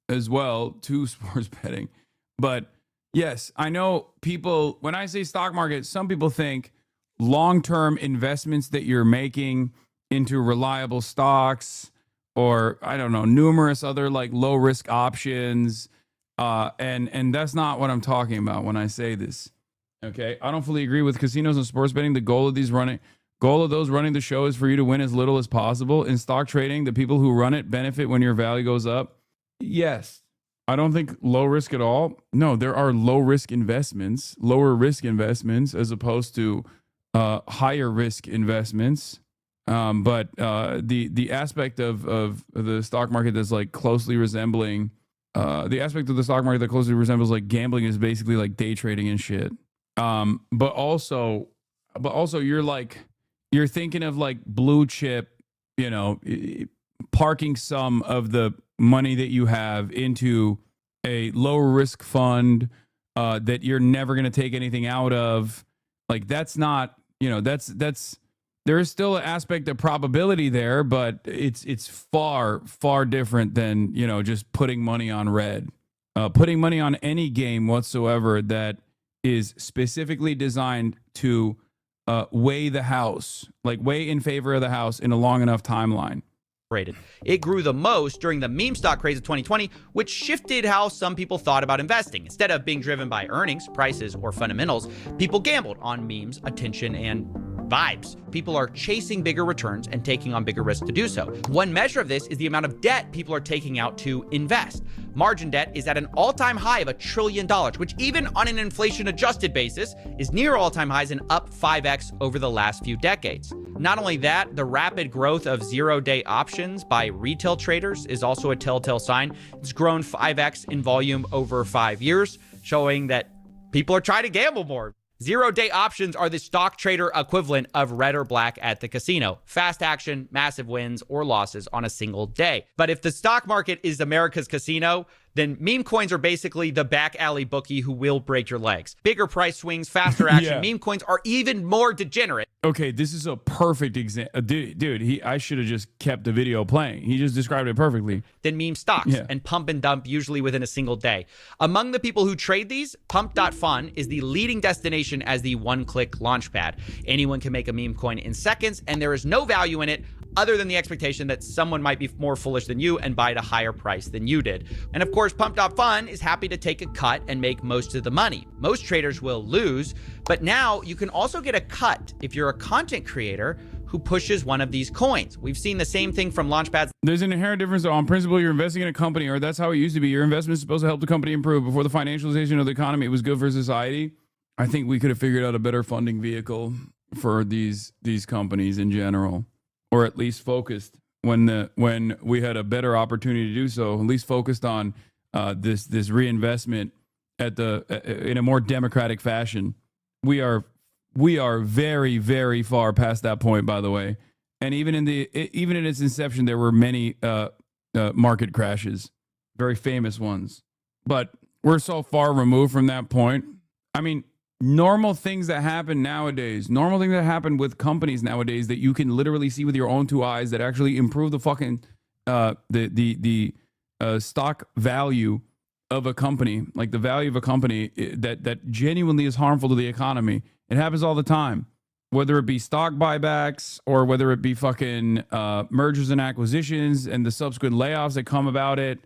as well to sports betting. But yes, I know people, when I say stock market, some people think long-term investments that you're making into reliable stocks or, I don't know, numerous other like low-risk options. And that's not what I'm talking about when I say this. Okay, I don't fully agree with casinos and sports betting. The goal of those running the show is for you to win as little as possible. In stock trading, the people who run it benefit when your value goes up. Yes, I don't think low risk at all. No, there are lower risk investments as opposed to higher risk investments. But the aspect of the stock market that's like closely resembling the aspect of the stock market that closely resembles like gambling is basically like day trading and shit. But also you're thinking of like blue chip, parking some of the money that you have into a lower risk fund that you're never going to take anything out of. Like that's not, that's there is still an aspect of probability there, but it's far, far different than, just putting money on red, putting money on any game whatsoever that is specifically designed to weigh the house, like weigh in favor of the house in a long enough timeline. It grew the most during the meme stock craze of 2020, which shifted how some people thought about investing. Instead of being driven by earnings, prices, or fundamentals, people gambled on memes, attention, and vibes. People are chasing bigger returns and taking on bigger risks to do so. One measure of this is the amount of debt people are taking out to invest. Margin debt is at an all-time high of $1 trillion, which even on an inflation-adjusted basis is near all-time highs and up 5x over the last few decades. Not only that, the rapid growth of zero-day options by retail traders is also a telltale sign. It's grown 5x in volume over 5 years, showing that people are trying to gamble more. Zero-day options are the stock trader equivalent of red or black at the casino. Fast action, massive wins or losses on a single day. But if the stock market is America's casino, then meme coins are basically the back alley bookie who will break your legs. Bigger price swings, faster action. Meme coins are even more degenerate. Okay, this is a perfect example. Dude, I should have just kept the video playing. He just described it perfectly. Than meme stocks and pump and dump usually within a single day. Among the people who trade these, Pump.fun is the leading destination as the one-click launchpad. Anyone can make a meme coin in seconds, and there is no value in it other than the expectation that someone might be more foolish than you and buy at a higher price than you did. And of course, Pump.fun is happy to take a cut and make most of the money. Most traders will lose, but now you can also get a cut if you're a content creator who pushes one of these coins. We've seen the same thing from launchpads. There's an inherent difference though. On principle, you're investing in a company, or that's how it used to be. Your investment is supposed to help the company improve. Before the financialization of the economy, it was good for society. I think we could have figured out a better funding vehicle for these companies in general, or at least focused when we had a better opportunity to do so, at least focused on this reinvestment in a more democratic fashion. We are very, very far past that point, by the way. And even in its inception, there were many market crashes, very famous ones. But we're so far removed from that point. I mean, normal things that happen nowadays, normal things that happen with companies nowadays that you can literally see with your own two eyes that actually improve the fucking the stock value of a company, like the value of a company that genuinely is harmful to the economy. It happens all the time, whether it be stock buybacks or whether it be fucking mergers and acquisitions and the subsequent layoffs that come about it.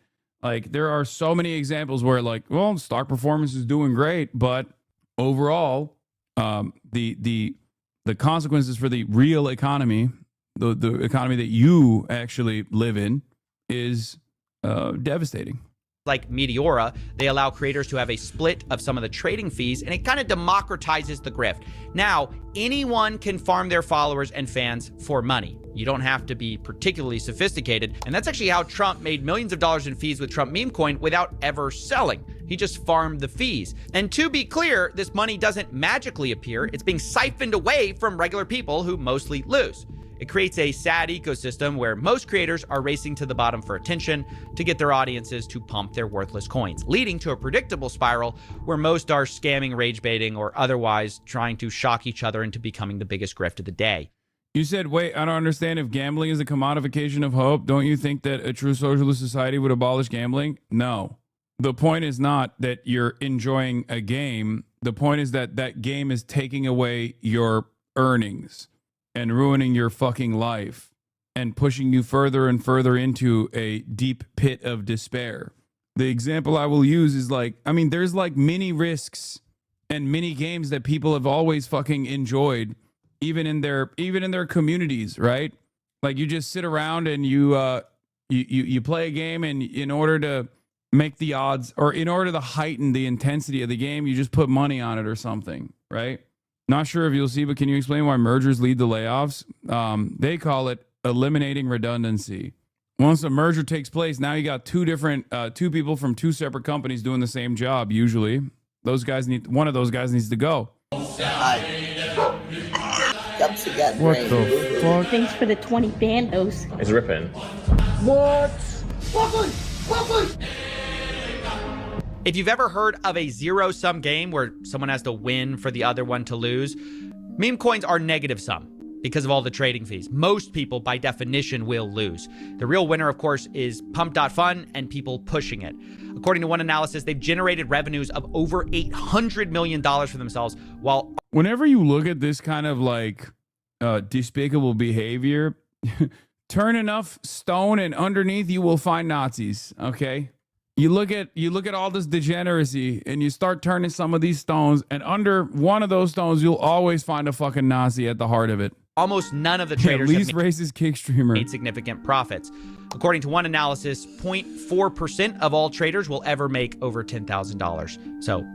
Like, there are so many examples where, like, well, stock performance is doing great, but overall, the consequences for the real economy, the economy that you actually live in, is devastating. Like Meteora, they allow creators to have a split of some of the trading fees, and it kind of democratizes the grift. Now, anyone can farm their followers and fans for money. You don't have to be particularly sophisticated, and that's actually how Trump made millions of dollars in fees with Trump Meme Coin without ever selling. He just farmed the fees. And to be clear, this money doesn't magically appear. It's being siphoned away from regular people who mostly lose. It creates a sad ecosystem where most creators are racing to the bottom for attention to get their audiences to pump their worthless coins, leading to a predictable spiral where most are scamming, rage baiting, or otherwise trying to shock each other into becoming the biggest grift of the day. You said, wait, I don't understand. If gambling is a commodification of hope, don't you think that a true socialist society would abolish gambling? No. The point is not that you're enjoying a game. The point is that that game is taking away your earnings and ruining your fucking life and pushing you further and further into a deep pit of despair. The example I will use is like, I mean, there's like mini risks and mini games that people have always fucking enjoyed, even in their communities, right? Like, you just sit around and you play a game, and in order to make the odds, or in order to heighten the intensity of the game, you just put money on it or something, right? Not sure if you'll see, but can you explain why mergers lead to layoffs? They call it eliminating redundancy. Once a merger takes place, now you got two people from two separate companies doing the same job. Usually, one of those guys needs to go. What the fuck? Thanks for the 20 bandos. It's ripping. What? If you've ever heard of a zero-sum game where someone has to win for the other one to lose, meme coins are negative-sum because of all the trading fees. Most people, by definition, will lose. The real winner, of course, is Pump.Fun and people pushing it. According to one analysis, they've generated revenues of over $800 million for themselves, while... Whenever you look at this kind of, like, despicable behavior, turn enough stone and underneath you will find Nazis, okay? You look at all this degeneracy, and you start turning some of these stones, and under one of those stones, you'll always find a fucking Nazi at the heart of it. Almost none of the traders least racist kick streamer made significant profits. According to one analysis, 0.4% of all traders will ever make over $10,000. So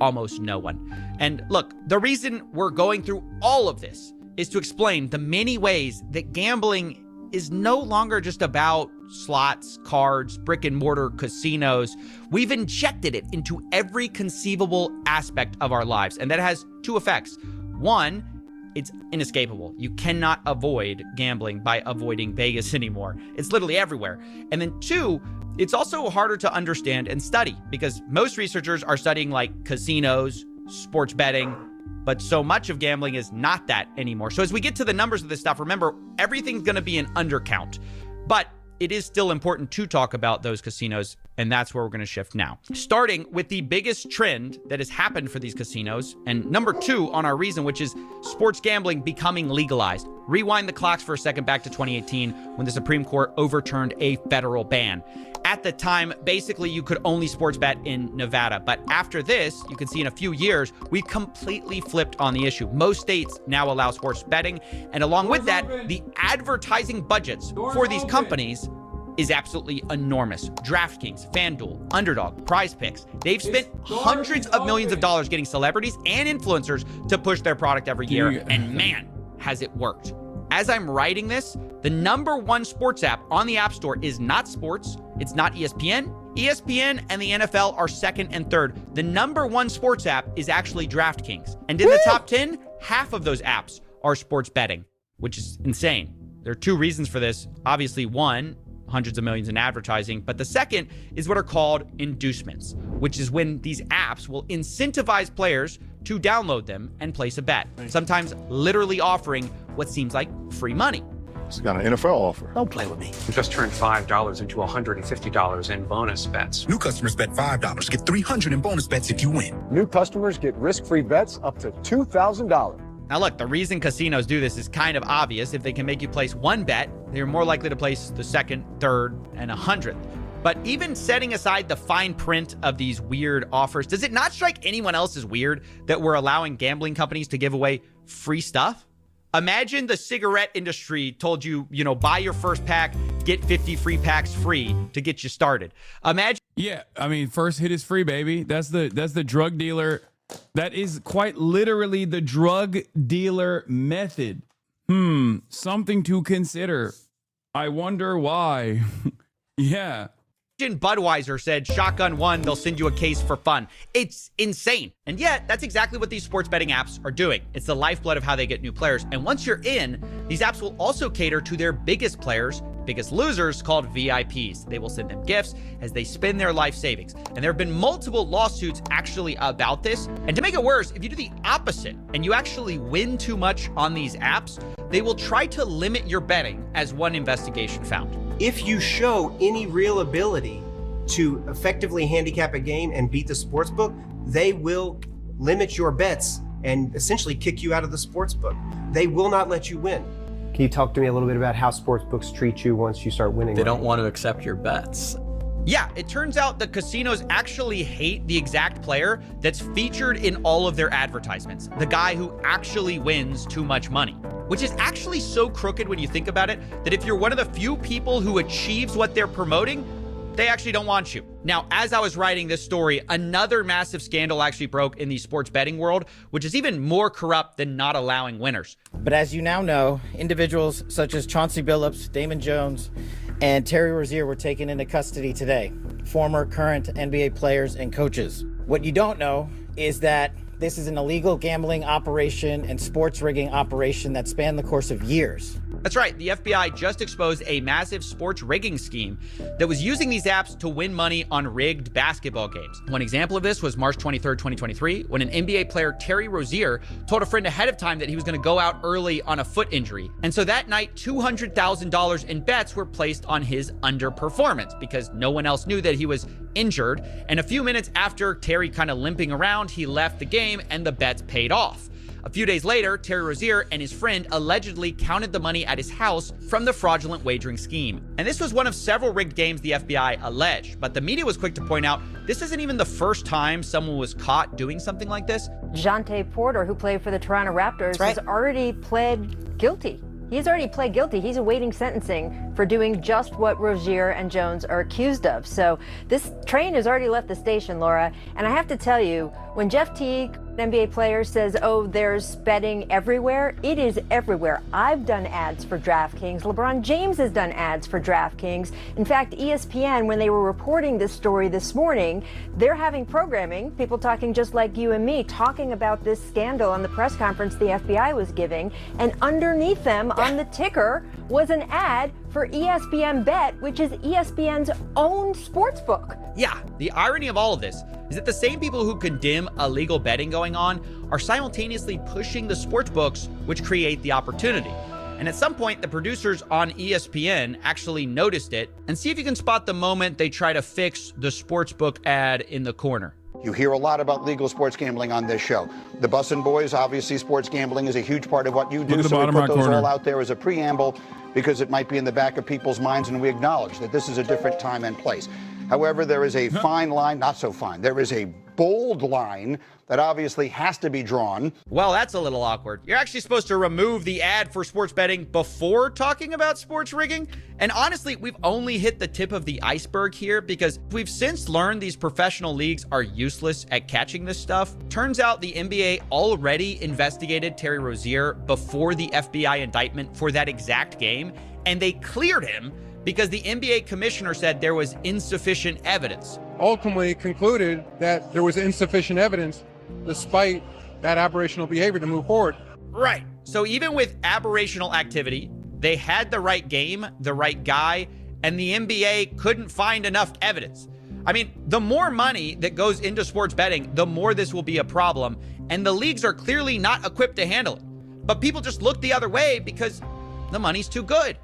almost no one. And look, the reason we're going through all of this is to explain the many ways that gambling is no longer just about slots, cards, brick and mortar casinos. We've injected it into every conceivable aspect of our lives, and that has two effects. One, it's inescapable. You cannot avoid gambling by avoiding Vegas anymore. It's literally everywhere. And then two, it's also harder to understand and study because most researchers are studying like casinos, sports betting, but so much of gambling is not that anymore. So as we get to the numbers of this stuff, remember, everything's going to be an undercount. But it is still important to talk about those casinos, and that's where we're going to shift now. Starting with the biggest trend that has happened for these casinos, and number 2 on our reason, which is sports gambling becoming legalized. Rewind the clocks for a second back to 2018 when the Supreme Court overturned a federal ban. At the time, basically, you could only sports bet in Nevada. But after this, you can see in a few years, we've completely flipped on the issue. Most states now allow sports betting. And along with that, the advertising budgets for these companies is absolutely enormous. DraftKings, FanDuel, Underdog, Prize Picks. They've spent hundreds of millions of dollars getting celebrities and influencers to push their product every year. And man, has it worked. As I'm writing this, the #1 sports app on the App Store is not sports, it's not ESPN, ESPN and the NFL are second and third. The number one sports app is actually DraftKings. And in the top 10, half of those apps are sports betting, which is insane. There are two reasons for this. Obviously, one, hundreds of millions in advertising, but the second is what are called inducements, which is when these apps will incentivize players to download them and place a bet, sometimes literally offering what seems like free money. It's got an NFL offer. Don't play with me. We just turned $5 into $150 in bonus bets. New customers bet $5, get $300 in bonus bets if you win. New customers get risk-free bets up to $2,000. Now look, the reason casinos do this is kind of obvious. If they can make you place one bet, they're more likely to place the second, third, and 100th. But even setting aside the fine print of these weird offers, does it not strike anyone else as weird that we're allowing gambling companies to give away free stuff? Imagine the cigarette industry told you, buy your first pack, get 50 free packs free to get you started. Imagine. Yeah, I mean, first hit is free, baby. That's the drug dealer. That is quite literally the drug dealer method. Something to consider. I wonder why. Yeah. Budweiser said, shotgun one, they'll send you a case for fun. It's insane. And yet, that's exactly what these sports betting apps are doing. It's the lifeblood of how they get new players. And once you're in, these apps will also cater to their biggest players, biggest losers, called VIPs. They will send them gifts as they spend their life savings. And there have been multiple lawsuits actually about this. And to make it worse, if you do the opposite and you actually win too much on these apps, they will try to limit your betting, as one investigation found. If you show any real ability to effectively handicap a game and beat the sportsbook, they will limit your bets and essentially kick you out of the sportsbook. They will not let you win. Can you talk to me a little bit about how sportsbooks treat you once you start winning? They don't want to accept your bets. Yeah, it turns out the casinos actually hate the exact player that's featured in all of their advertisements, the guy who actually wins too much money, which is actually so crooked when you think about it, that if you're one of the few people who achieves what they're promoting, they actually don't want you. Now, as I was writing this story, another massive scandal actually broke in the sports betting world, which is even more corrupt than not allowing winners. But as you now know, individuals such as Chauncey Billups, Damon Jones, and Terry Rozier were taken into custody today, former, current NBA players and coaches. What you don't know is that this is an illegal gambling operation and sports rigging operation that spanned the course of years. That's right. The FBI just exposed a massive sports rigging scheme that was using these apps to win money on rigged basketball games. One example of this was March 23rd, 2023, when an NBA player, Terry Rozier, told a friend ahead of time that he was going to go out early on a foot injury. And so that night, $200,000 in bets were placed on his underperformance because no one else knew that he was injured. And a few minutes after Terry kind of limping around, he left the game and the bets paid off. A few days later, Terry Rozier and his friend allegedly counted the money at his house from the fraudulent wagering scheme. And this was one of several rigged games the FBI alleged, but the media was quick to point out this isn't even the first time someone was caught doing something like this. Jontay Porter, who played for the Toronto Raptors, has already pled guilty. He's already pled guilty. He's awaiting sentencing for doing just what Rozier and Jones are accused of. So this train has already left the station, Laura. And I have to tell you, when Jeff Teague, an NBA player, says, oh, there's betting everywhere, it is everywhere. I've done ads for DraftKings. LeBron James has done ads for DraftKings. In fact, ESPN, when they were reporting this story this morning, they're having programming, people talking just like you and me, talking about this scandal on the press conference the FBI was giving. And underneath them on the ticker was an ad for ESPN Bet, which is ESPN's own sportsbook. Yeah, the irony of all of this is that the same people who condemn illegal betting going on are simultaneously pushing the sports books, which create the opportunity. And at some point, the producers on ESPN actually noticed it. And see if you can spot the moment they try to fix the sportsbook ad in the corner. You hear a lot about legal sports gambling on this show. The Bussin' Boys, obviously sports gambling is a huge part of what you do, so we put those all out there as a preamble because it might be in the back of people's minds, and we acknowledge that this is a different time and place. However, there is a fine line, not so fine, there is a bold line that obviously has to be drawn. Well, that's a little awkward. You're actually supposed to remove the ad for sports betting before talking about sports rigging. And honestly, we've only hit the tip of the iceberg here because we've since learned these professional leagues are useless at catching this stuff. Turns out the NBA already investigated Terry Rozier before the FBI indictment for that exact game, and they cleared him because the NBA commissioner said there was insufficient evidence. Ultimately concluded that there was insufficient evidence despite that aberrational behavior to move forward. Right. So even with aberrational activity, they had the right game, the right guy, and the NBA couldn't find enough evidence. I mean, the more money that goes into sports betting, the more this will be a problem, and the leagues are clearly not equipped to handle it. But people just look the other way because the money's too good.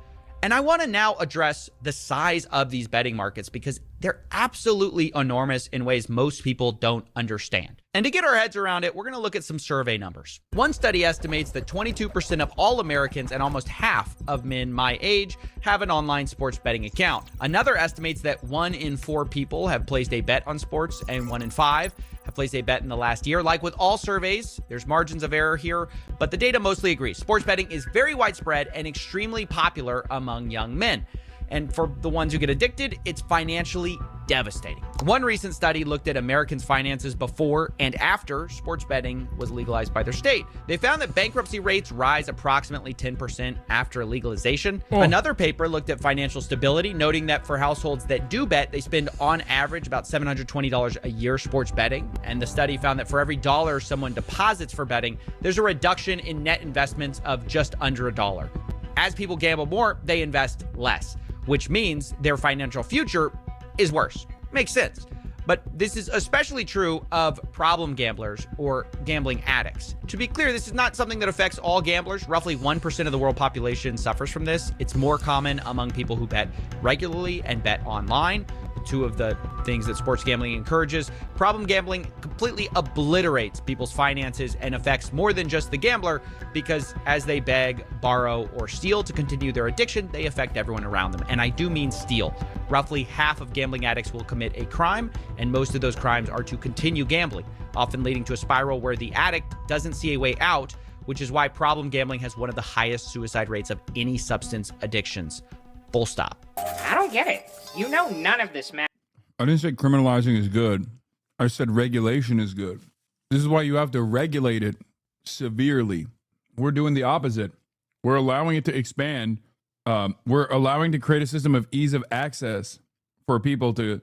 And I want to now address the size of these betting markets because they're absolutely enormous in ways most people don't understand. And to get our heads around it, we're going to look at some survey numbers. One study estimates that 22% of all Americans and almost half of men my age have an online sports betting account. Another estimates that 1 in 4 people have placed a bet on sports and 1 in 5 have placed a bet in the last year. Like with all surveys, there's margins of error here, but the data mostly agrees. Sports betting is very widespread and extremely popular among young men. And for the ones who get addicted, it's financially devastating. One recent study looked at Americans' finances before and after sports betting was legalized by their state. They found that bankruptcy rates rise approximately 10% after legalization. Another paper looked at financial stability, noting that for households that do bet, they spend on average about $720 a year sports betting. And the study found that for every dollar someone deposits for betting, there's a reduction in net investments of just under $1. As people gamble more, they invest less, which means their financial future is worse. Makes sense. But this is especially true of problem gamblers or gambling addicts. To be clear, this is not something that affects all gamblers. Roughly 1% of the world population suffers from this. It's more common among people who bet regularly and bet online, two of the things that sports gambling encourages. Problem gambling completely obliterates people's finances and affects more than just the gambler, because as they beg, borrow, or steal to continue their addiction, they affect everyone around them. And I do mean steal. Roughly half of gambling addicts will commit a crime, and most of those crimes are to continue gambling, often leading to a spiral where the addict doesn't see a way out, which is why problem gambling has one of the highest suicide rates of any substance addictions. Full stop. I don't get it. You know none of this, man. I didn't say criminalizing is good. I said regulation is good. This is why you have to regulate it severely. We're doing the opposite. We're allowing it to expand. We're allowing to create a system of ease of access for people to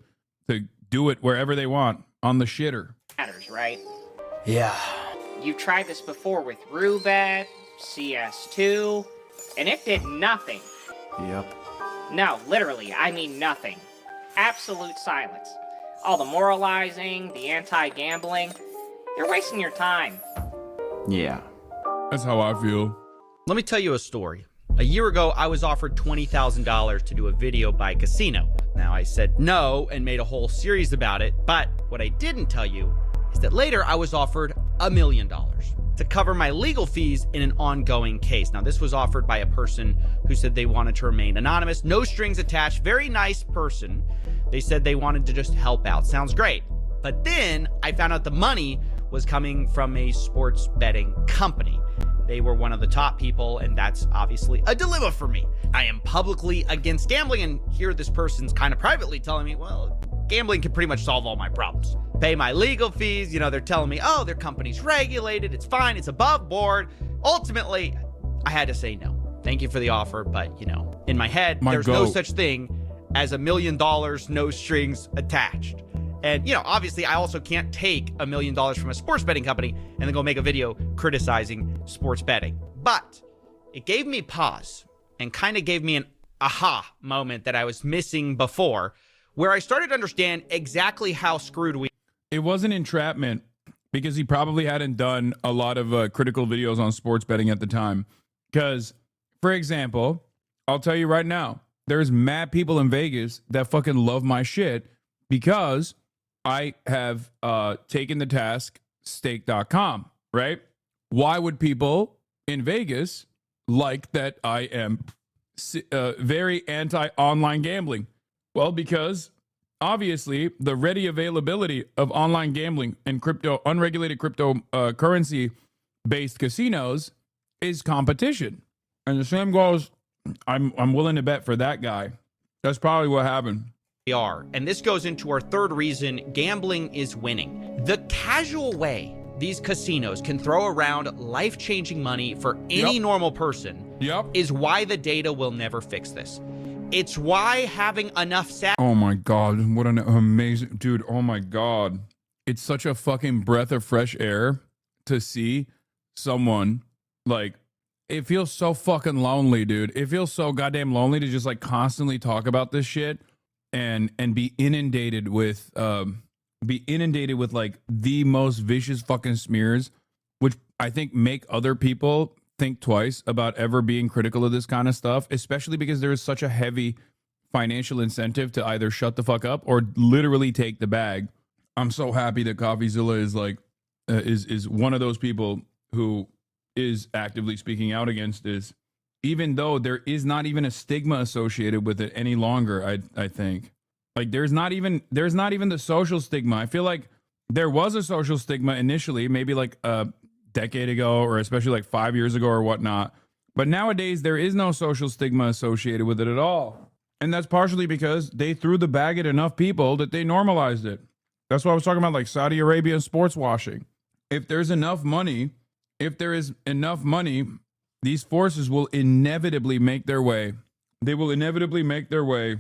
do it wherever they want on the shitter. Matters, right? Yeah. You've tried this before with Roobet, CS2, and it did nothing. Yep. No, literally, I mean nothing. Absolute silence. All the moralizing, the anti-gambling, you're wasting your time. Yeah. That's how I feel. Let me tell you a story. A year ago, I was offered $20,000 to do a video by Casino. Now, I said no and made a whole series about it, but what I didn't tell you is that later I was offered $1 million to cover my legal fees in an ongoing case. Now, this was offered by a person who said they wanted to remain anonymous, no strings attached, very nice person. They said they wanted to just help out. Sounds great. But then I found out the money was coming from a sports betting company. They were one of the top people, and that's obviously a dilemma for me. I am publicly against gambling, and here this person's kind of privately telling me, well, gambling can pretty much solve all my problems. Pay my legal fees, they're telling me, oh, their company's regulated, it's fine, it's above board. Ultimately, I had to say no. Thank you for the offer, but, in my head, there's no such thing as $1 million, no strings attached. And, obviously, I also can't take $1 million from a sports betting company and then go make a video criticizing sports betting. But it gave me pause and kind of gave me an aha moment that I was missing before, where I started to understand exactly how screwed we. It wasn't entrapment because he probably hadn't done a lot of critical videos on sports betting at the time. Because, for example, I'll tell you right now, there's mad people in Vegas that fucking love my shit because I have taken the task stake.com, right? Why would people in Vegas like that I am very anti-online gambling? Well, because obviously the ready availability of online gambling and unregulated cryptocurrency-based casinos is competition. And the same goes, I'm willing to bet for that guy. That's probably what happened. Are. And this goes into our third reason gambling is winning. The casual way these casinos can throw around life-changing money for any normal person is why the data will never fix this. It's why having enough Oh my God, what an amazing dude. Oh my God. It's such a fucking breath of fresh air to see someone like, it feels so fucking lonely, dude. It feels so goddamn lonely to just like constantly talk about this shit and be inundated with like the most vicious fucking smears, which I think make other people think twice about ever being critical of this kind of stuff, especially because there is such a heavy financial incentive to either shut the fuck up or literally take the bag. I'm so happy that CoffeeZilla is like is one of those people who is actively speaking out against this, even though there is not even a stigma associated with it any longer. I think like there's not even the social stigma. I feel like there was a social stigma initially, maybe like a decade ago, or especially like 5 years ago or whatnot. But nowadays there is no social stigma associated with it at all. And that's partially because they threw the bag at enough people that they normalized it. That's what I was talking about, like Saudi Arabia sports washing. If there is enough money, these forces will inevitably make their way. They will inevitably make their way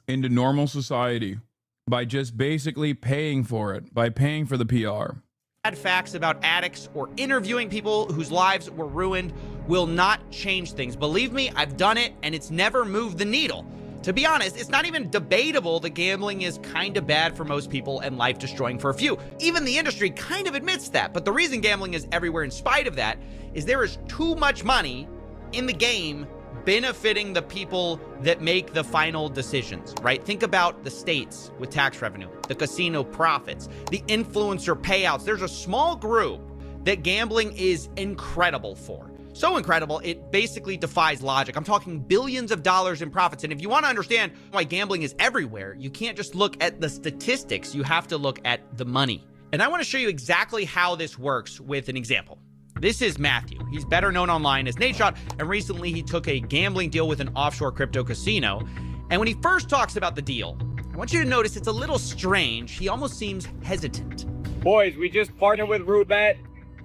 into normal society by just basically paying for it, by paying for the PR. Bad facts about addicts or interviewing people whose lives were ruined will not change things. Believe me, I've done it and it's never moved the needle. To be honest, it's not even debatable that gambling is kind of bad for most people and life-destroying for a few. Even the industry kind of admits that. But the reason gambling is everywhere in spite of that is there is too much money in the game benefiting the people that make the final decisions, right? Think about the states with tax revenue, the casino profits, the influencer payouts. There's a small group that gambling is incredible for. So incredible, it basically defies logic. I'm talking billions of dollars in profits. And if you want to understand why gambling is everywhere, you can't just look at the statistics. You have to look at the money. And I want to show you exactly how this works with an example. This is Matthew. He's better known online as Nadeshot, and recently he took a gambling deal with an offshore crypto casino. And when he first talks about the deal, I want you to notice it's a little strange. He almost seems hesitant. Boys, we just partnered with Rootbet,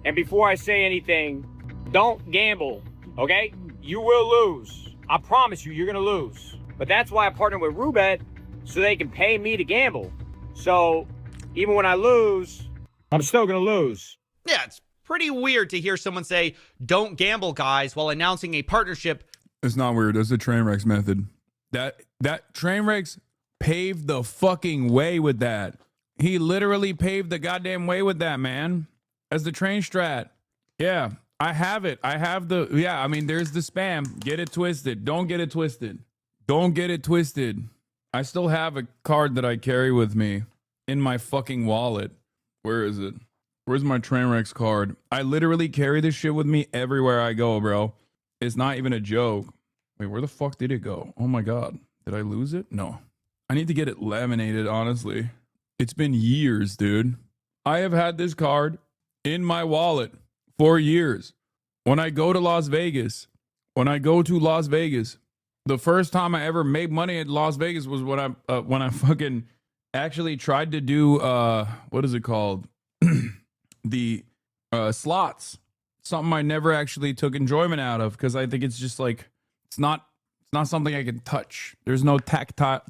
and before I say anything, don't gamble, okay? You will lose. I promise you, you're gonna lose. But that's why I partnered with Rootbet, so they can pay me to gamble. So even when I lose, I'm still gonna lose. Yeah, it's pretty weird to hear someone say, don't gamble, guys, while announcing a partnership. It's not weird. That's the Trainwrecks method. That Trainwrecks paved the fucking way with that. He literally paved the goddamn way with that, man. As the train strat. Yeah, I have it. I have the, yeah, I mean, there's the spam. Get it twisted. Don't get it twisted. Don't get it twisted. I still have a card that I carry with me in my fucking wallet. Where is it? Where's my Trainwrecks card? I literally carry this shit with me everywhere I go, bro. It's not even a joke. Wait, where the fuck did it go? Oh my God. Did I lose it? No. I need to get it laminated, honestly. It's been years, dude. I have had this card in my wallet for years. When I go to Las Vegas, the first time I ever made money at Las Vegas was when I fucking actually tried to do, what is it called? The slots. Something I never actually took enjoyment out of because I think it's just like, it's not something I can touch. There's no tactile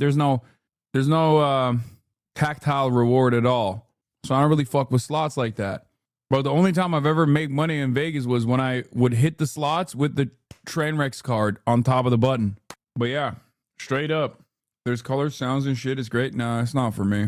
tactile reward at all. So I don't really fuck with slots like that. But the only time I've ever made money in Vegas was when I would hit the slots with the Trainwrecks card on top of the button. But yeah, straight up. There's colors, sounds, and shit. It's great. Nah, it's not for me.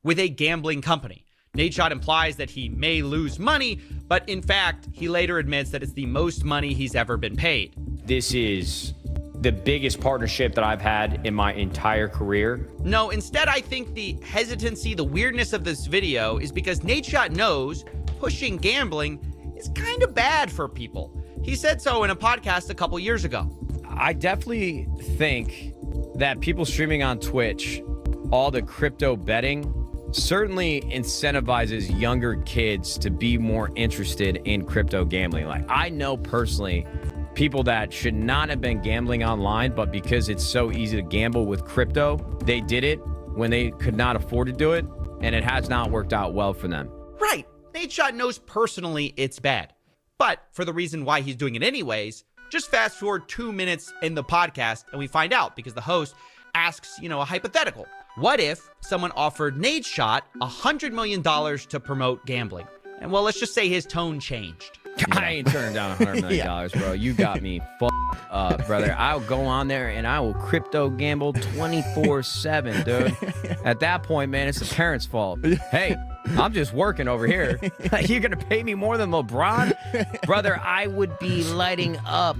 With a gambling company. Nadeshot implies that he may lose money, but in fact, he later admits that it's the most money he's ever been paid. This is the biggest partnership that I've had in my entire career. No, instead, I think the hesitancy, the weirdness of this video is because Nadeshot knows pushing gambling is kind of bad for people. He said so in a podcast a couple years ago. I definitely think that people streaming on Twitch, all the crypto betting, certainly incentivizes younger kids to be more interested in crypto gambling. Like, I know personally people that should not have been gambling online, but because it's so easy to gamble with crypto, they did it when they could not afford to do it, and it has not worked out well for them. Right. Nadeshot knows personally it's bad. But for the reason why he's doing it anyways, Just fast forward 2 minutes in the podcast and we find out because the host asks, a hypothetical. What if someone offered Nadeshot $100 million to promote gambling? And well, let's just say his tone changed. I ain't turning down $100 million, bro. You got me fucked up, brother. I'll go on there and I will crypto gamble 24/7, dude. At that point, man, it's the parents' fault. Hey, I'm just working over here. You're going to pay me more than LeBron? Brother, I would be lighting up,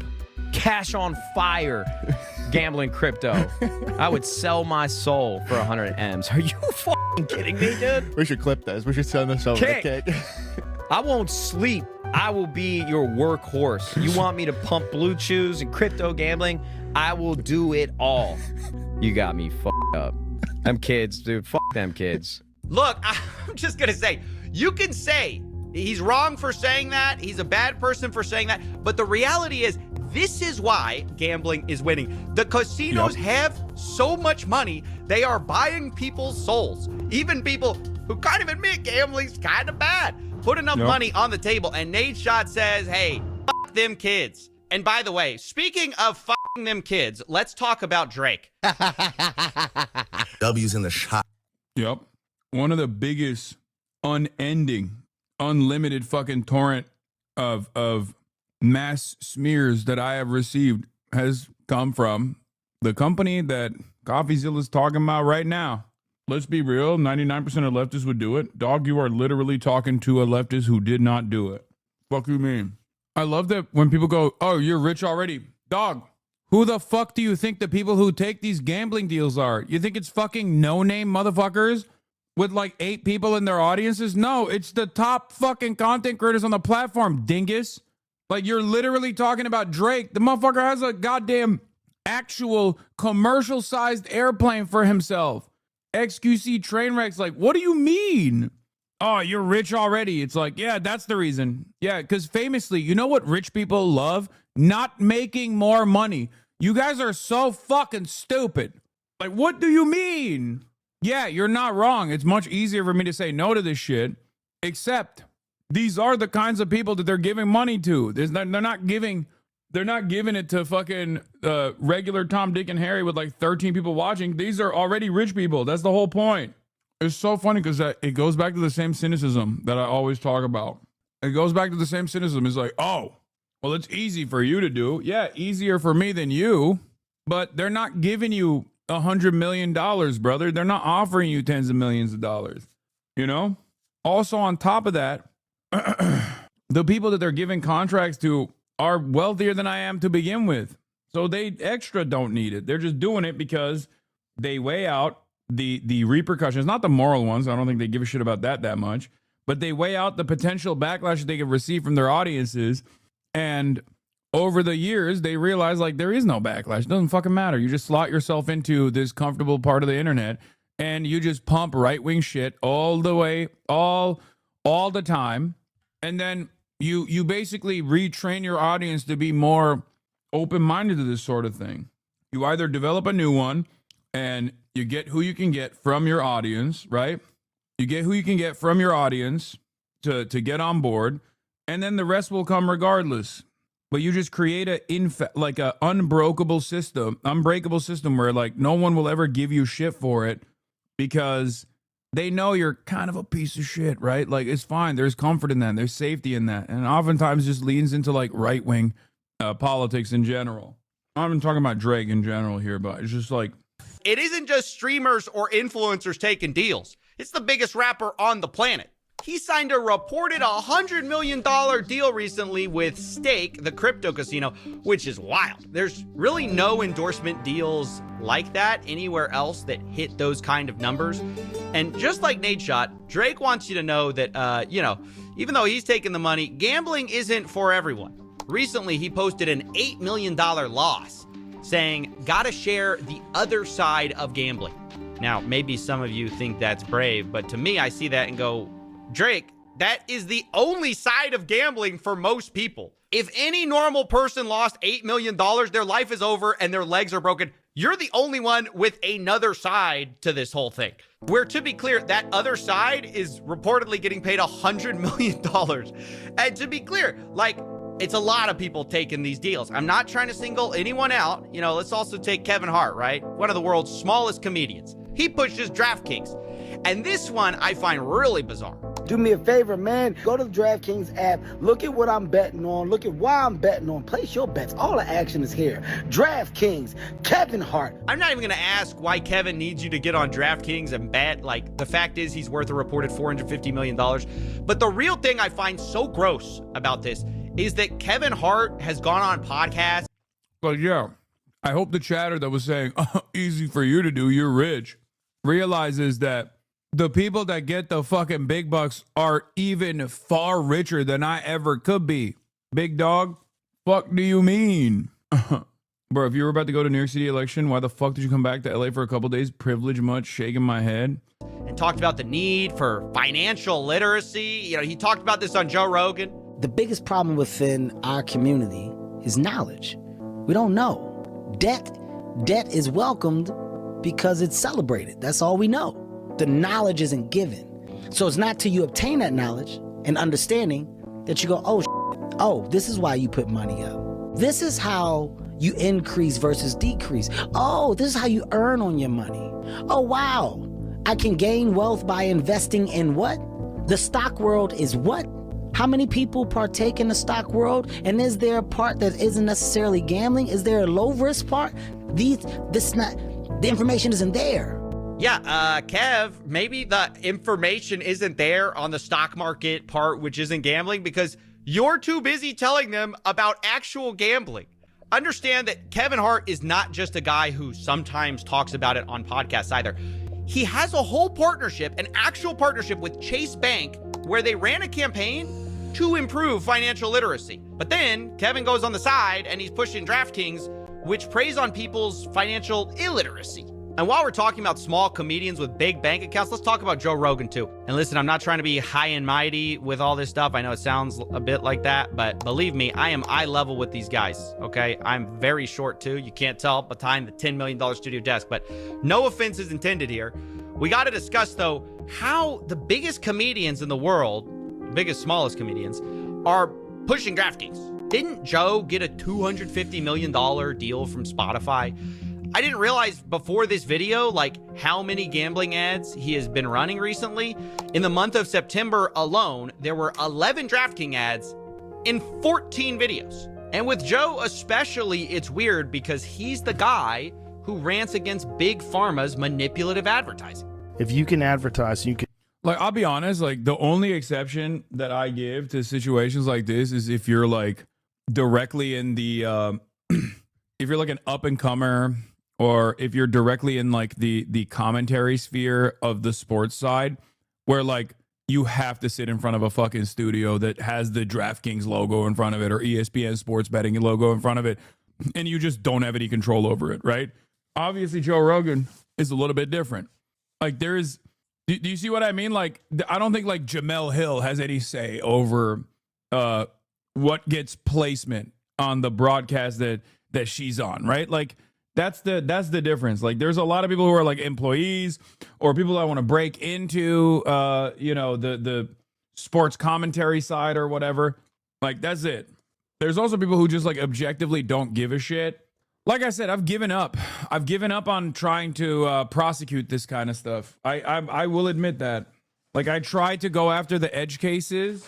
cash on fire, gambling crypto. I would sell my soul for 100 M's. Are you fucking kidding me, dude? We should clip this. We should send this over to Kick. I won't sleep. I will be your workhorse. You want me to pump Blue Chews and crypto gambling? I will do it all. You got me fucked up. Them kids, dude. Fuck them kids. Look, I'm just going to say, you can say he's wrong for saying that. He's a bad person for saying that. But the reality is, this is why gambling is winning. The casinos have so much money, they are buying people's souls. Even people who kind of admit gambling's kind of bad. Put enough money on the table, and Nadeshot says, hey, fuck them kids. And by the way, speaking of fucking them kids, let's talk about Drake. W's in the shot. Yep. One of the biggest unending, unlimited fucking torrent of mass smears that I have received has come from the company that CoffeeZilla is talking about right now. Let's be real, 99% of leftists would do it. Dog, you are literally talking to a leftist who did not do it. Fuck you mean? I love that when people go, oh, you're rich already. Dog, who the fuck do you think the people who take these gambling deals are? You think it's fucking no-name motherfuckers with like 8 people in their audiences? No, it's the top fucking content creators on the platform, dingus. Like, you're literally talking about Drake. The motherfucker has a goddamn actual commercial-sized airplane for himself. XQC Trainwreck's like, what do you mean? Oh, you're rich already. It's like, yeah, that's the reason. Yeah, because famously, you know what rich people love? Not making more money. You guys are so fucking stupid. Like, what do you mean? Yeah, you're not wrong. It's much easier for me to say no to this shit, except these are the kinds of people that they're giving money to. They're not giving it to fucking regular Tom, Dick, and Harry with like 13 people watching. These are already rich people. That's the whole point. It's so funny because it goes back to the same cynicism that I always talk about. It goes back to the same cynicism. It's like, oh, well, it's easy for you to do. Yeah, easier for me than you. But they're not giving you $100 million, brother. They're not offering you tens of millions of dollars. You know? Also, on top of that, the people that they're giving contracts to are wealthier than I am to begin with. So they extra don't need it. They're just doing it because they weigh out the repercussions, not the moral ones. I don't think they give a shit about that much, but they weigh out the potential backlash that they could receive from their audiences. And over the years, they realize like there is no backlash. It doesn't fucking matter. You just slot yourself into this comfortable part of the internet and you just pump right-wing shit all the way, all the time. And then you basically retrain your audience to be more open-minded to this sort of thing. You either develop a new one and you get who you can get from your audience, right? You get who you can get from your audience to get on board, and then the rest will come regardless. But you just create a unbreakable system where like no one will ever give you shit for it because they know you're kind of a piece of shit, right? Like, it's fine. There's comfort in that. There's safety in that. And oftentimes just leans into like right-wing politics in general. I'm not talking about Drake in general here, but it's just like, it isn't just streamers or influencers taking deals. It's the biggest rapper on the planet. He signed a reported $100 million deal recently with Stake, the crypto casino, which is wild. There's really no endorsement deals like that anywhere else that hit those kind of numbers. And just like Nadeshot, Drake wants you to know that, even though he's taking the money, gambling isn't for everyone. Recently, he posted an $8 million loss, saying, gotta share the other side of gambling. Now, maybe some of you think that's brave, but to me, I see that and go, Drake, that is the only side of gambling for most people. If any normal person lost $8 million, their life is over and their legs are broken. You're the only one with another side to this whole thing. Where, to be clear, that other side is reportedly getting paid $100 million. And to be clear, like, It's a lot of people taking these deals. I'm not trying to single anyone out. You know, let's also take Kevin Hart, right? One of the world's smallest comedians. He pushes DraftKings. And this one I find really bizarre. Do me a favor, man. Go to the DraftKings app. Look at what I'm betting on. Look at why I'm betting on. Place your bets. All the action is here. DraftKings, Kevin Hart. I'm not even going to ask why Kevin needs you to get on DraftKings and bet. Like, the fact is he's worth a reported $450 million. But the real thing I find so gross about this is that Kevin Hart has gone on podcasts. Well, yeah. I hope the chatter that was saying, oh, easy for you to do, you're rich, realizes that the people that get the fucking big bucks are even far richer than I ever could be. Big dog, fuck do you mean? Bro, if you were about to go to New York City election, why the fuck did you come back to LA for a couple days? Privilege much, shaking my head. And talked about the need for financial literacy. You know, he talked about this on Joe Rogan. The biggest problem within our community is knowledge. We don't know. Debt is welcomed because it's celebrated. That's all we know. The knowledge isn't given. So it's not till you obtain that knowledge and understanding that you go, oh, this is why you put money up. This is how you increase versus decrease. Oh, this is how you earn on your money. Oh, wow. I can gain wealth by investing in what? The stock world is what? How many people partake in the stock world? And is there a part that isn't necessarily gambling? Is there a low risk part? The information isn't there. Yeah, Kev, maybe the information isn't there on the stock market part, which isn't gambling, because you're too busy telling them about actual gambling. Understand that Kevin Hart is not just a guy who sometimes talks about it on podcasts either. He has a whole partnership, an actual partnership with Chase Bank, where they ran a campaign to improve financial literacy. But then Kevin goes on the side and he's pushing DraftKings, which preys on people's financial illiteracy. And while we're talking about small comedians with big bank accounts, let's talk about Joe Rogan too. And listen, I'm not trying to be high and mighty with all this stuff. I know it sounds a bit like that, but believe me, I am eye level with these guys, okay? I'm very short too. You can't tell behind the $10 million studio desk, but no offense is intended here. We got to discuss though, how the biggest comedians in the world, biggest, smallest comedians, are pushing DraftKings. Didn't Joe get a $250 million deal from Spotify? I didn't realize before this video, like, how many gambling ads he has been running recently. In the month of September alone, there were 11 DraftKings ads in 14 videos. And with Joe especially, it's weird because he's the guy who rants against big pharma's manipulative advertising. If you can advertise, you can. Like, I'll be honest, like, the only exception that I give to situations like this is if you're, like, directly in the, if you're, like, an up-and-comer, or if you're directly in, like, the commentary sphere of the sports side, where, like, you have to sit in front of a fucking studio that has the DraftKings logo in front of it, or ESPN sports betting logo in front of it, and you just don't have any control over it, right? Obviously, Joe Rogan is a little bit different. Like, there is... Do you see what I mean? Like, I don't think, like, Jamel Hill has any say over what gets placement on the broadcast that she's on, right? Like, that's the difference. Like, there's a lot of people who are, like, employees or people that want to break into, you know, the sports commentary side or whatever. Like, that's it. There's also people who just, like, objectively don't give a shit. Like I said, I've given up. I've given up on trying to prosecute this kind of stuff. I will admit that. Like, I try to go after the edge cases.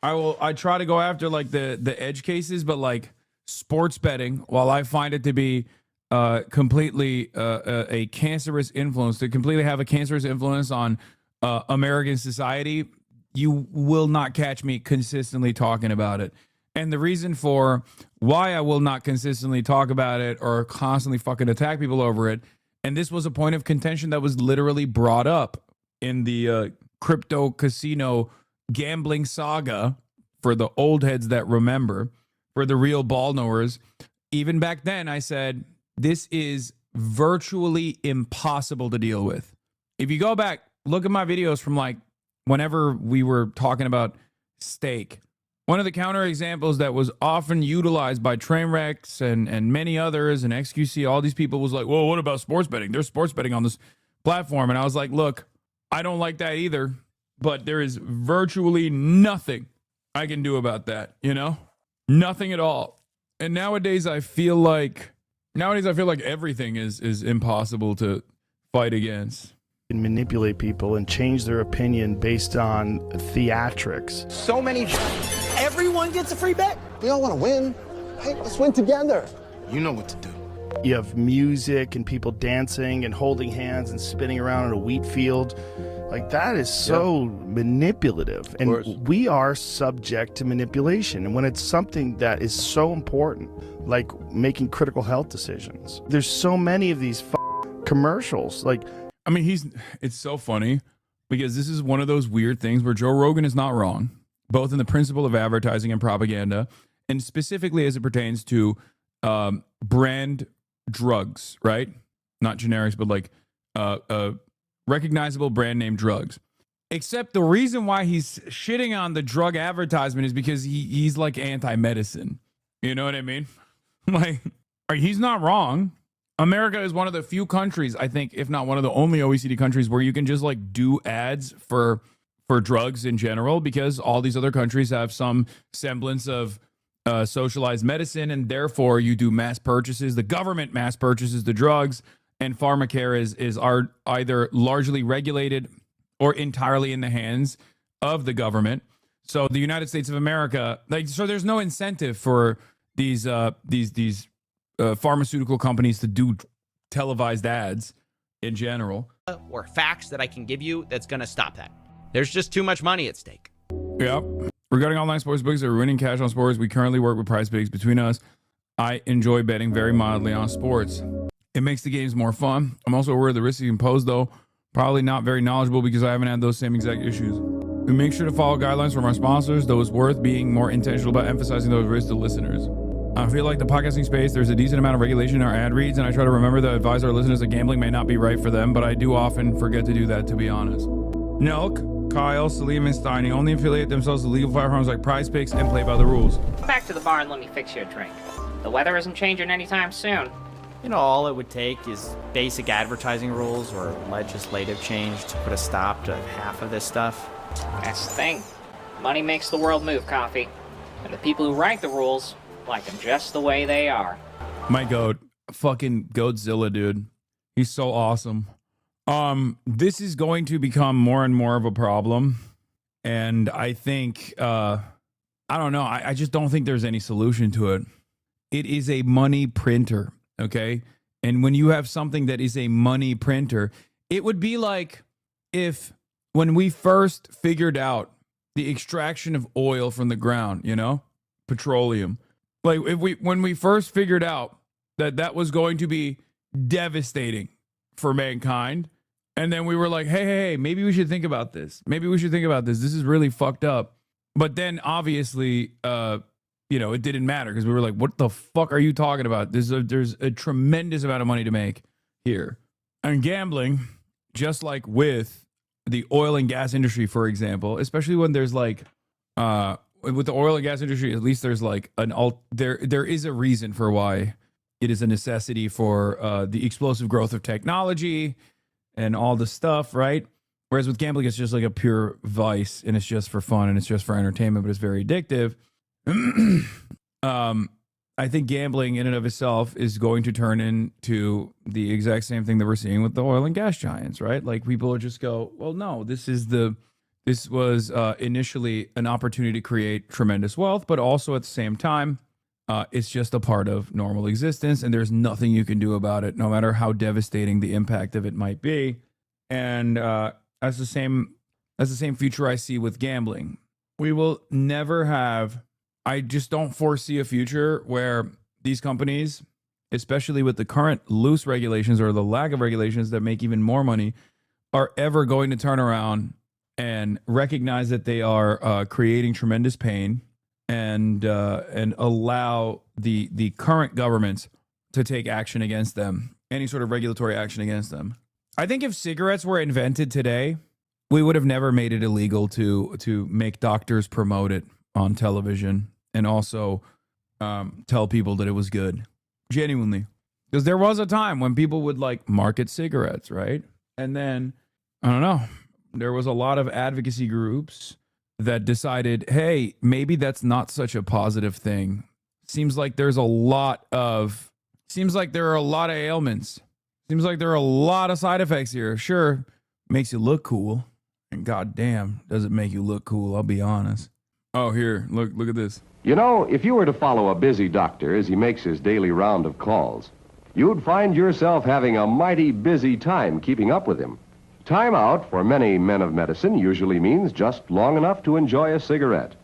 I try to go after, like, the edge cases, but, like, sports betting, while I find it to be completely a cancerous influence, to completely have a cancerous influence on American society, you will not catch me consistently talking about it. And the reason for why I will not consistently talk about it or constantly fucking attack people over it, and this was a point of contention that was literally brought up in the crypto casino gambling saga, for the old heads that remember, for the real ball knowers. Even back then, I said, this is virtually impossible to deal with. If you go back, look at my videos from, like, whenever we were talking about stake. One of the counter examples that was often utilized by Trainwrecks and many others and XQC, all these people, was like, well, what about sports betting? There's sports betting on this platform. And I was like, look, I don't like that either, but there is virtually nothing I can do about that, you know? Nothing at all. And nowadays I feel like everything is impossible to fight against. And manipulate people and change their opinion based on theatrics. So many. Everyone gets a free bet. We all want to win. Hey, let's win together. You know what to do. You have music and people dancing and holding hands and spinning around in a wheat field. Like, that is so manipulative. And we are subject to manipulation. And when it's something that is so important, like making critical health decisions, there's so many of these commercials. Like, I mean, it's so funny because this is one of those weird things where Joe Rogan is not wrong, both in the principle of advertising and propaganda, and specifically as it pertains to brand drugs, right? Not generics, but like recognizable brand name drugs. Except the reason why he's shitting on the drug advertisement is because he's like anti-medicine. You know what I mean? Like, he's not wrong. America is one of the few countries, I think, if not one of the only OECD countries where you can just like do ads for drugs in general, because all these other countries have some semblance of socialized medicine, and therefore you do mass purchases. The government mass purchases the drugs, and pharmacare is either largely regulated or entirely in the hands of the government. So the United States of America, so there's no incentive for these pharmaceutical companies to do televised ads in general. Or facts that I can give you that's going to stop that. There's just too much money at stake. Yep. Regarding online sports books that are winning cash on sports, we currently work with Prize Picks. Between us, I enjoy betting very mildly on sports. It makes the games more fun. I'm also aware of the risks you can pose, though. Probably not very knowledgeable because I haven't had those same exact issues. We make sure to follow guidelines from our sponsors, though it's worth being more intentional about emphasizing those risks to listeners. I feel like the podcasting space, there's a decent amount of regulation in our ad reads, and I try to remember to advise our listeners that gambling may not be right for them, but I do often forget to do that, to be honest. Nelk, Kyle, Salim, and Steiny only affiliate themselves with legal platforms like Prize Picks and play by the rules. Back to the bar and let me fix you a drink. The weather isn't changing anytime soon. You know, all it would take is basic advertising rules or legislative change to put a stop to half of this stuff. That's the thing. Money makes the world move, Coffee. And the people who write the rules like them just the way they are. My goat. Fucking Goatzilla, dude. He's so awesome. This is going to become more and more of a problem. And I think, I don't know. I just don't think there's any solution to it. It is a money printer. Okay. And when you have something that is a money printer, it would be like if when we first figured out the extraction of oil from the ground, you know, petroleum, like when we first figured out that was going to be devastating for mankind. And then we were like, hey, maybe we should think about this. Maybe we should think about this. This is really fucked up. But then obviously, it didn't matter because we were like, what the fuck are you talking about? There's a tremendous amount of money to make here. And gambling, just like with the oil and gas industry, for example, especially when there's like, with the oil and gas industry, at least there's like there is a reason for why it is a necessity for the explosive growth of technology and all the stuff, right? Whereas with gambling, it's just like a pure vice and it's just for fun and it's just for entertainment, but it's very addictive. I think gambling in and of itself is going to turn into the exact same thing that we're seeing with the oil and gas giants, right? Like people will just go, well, no, this was initially an opportunity to create tremendous wealth, but also at the same time, it's just a part of normal existence and there's nothing you can do about it, no matter how devastating the impact of it might be. And that's the same future I see with gambling. We will never have, I just don't foresee a future where these companies, especially with the current loose regulations or the lack of regulations that make even more money, are ever going to turn around and recognize that they are creating tremendous pain and allow the current governments to take action against them, any sort of regulatory action against them. I think if cigarettes were invented today, we would have never made it illegal to make doctors promote it on television and also tell people that it was good. Genuinely. Because there was a time when people would like market cigarettes, right? And then, I don't know, there was a lot of advocacy groups that decided, hey, maybe that's not such a positive thing. Seems like there are a lot of ailments. Seems like there are a lot of side effects here. Sure, makes you look cool. And goddamn, does it make you look cool? I'll be honest. Oh, here, look at this. You know, if you were to follow a busy doctor as he makes his daily round of calls, you'd find yourself having a mighty busy time keeping up with him. Time out for many men of medicine usually means just long enough to enjoy a cigarette.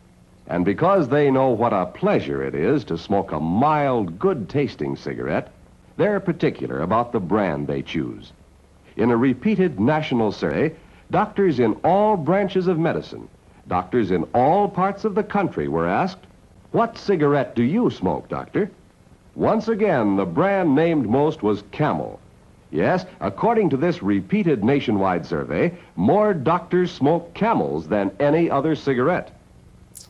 And because they know what a pleasure it is to smoke a mild, good-tasting cigarette, they're particular about the brand they choose. In a repeated national survey, doctors in all branches of medicine, doctors in all parts of the country were asked, "What cigarette do you smoke, doctor?" Once again, the brand named most was Camel. Yes, according to this repeated nationwide survey, more doctors smoke Camels than any other cigarette.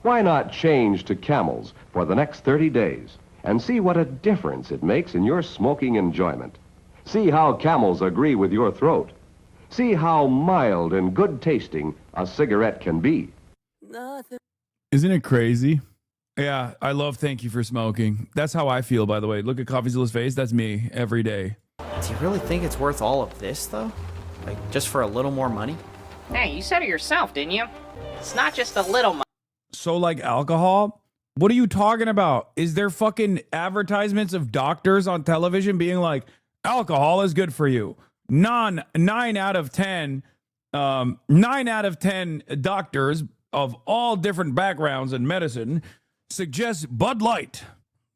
Why not change to Camels for the next 30 days and see what a difference it makes in your smoking enjoyment? See how Camels agree with your throat. See how mild and good tasting a cigarette can be. Isn't it crazy? Yeah, I love Thank You for Smoking. That's how I feel, by the way. Look at CoffeeZilla's face. That's me every day. Do you really think it's worth all of this, though? Like, just for a little more money? Hey, you said it yourself, didn't you? It's not just a little money. So, like alcohol? What are you talking about? Is there fucking advertisements of doctors on television being like, alcohol is good for you? 9 out of 10 doctors of all different backgrounds in medicine suggest Bud Light.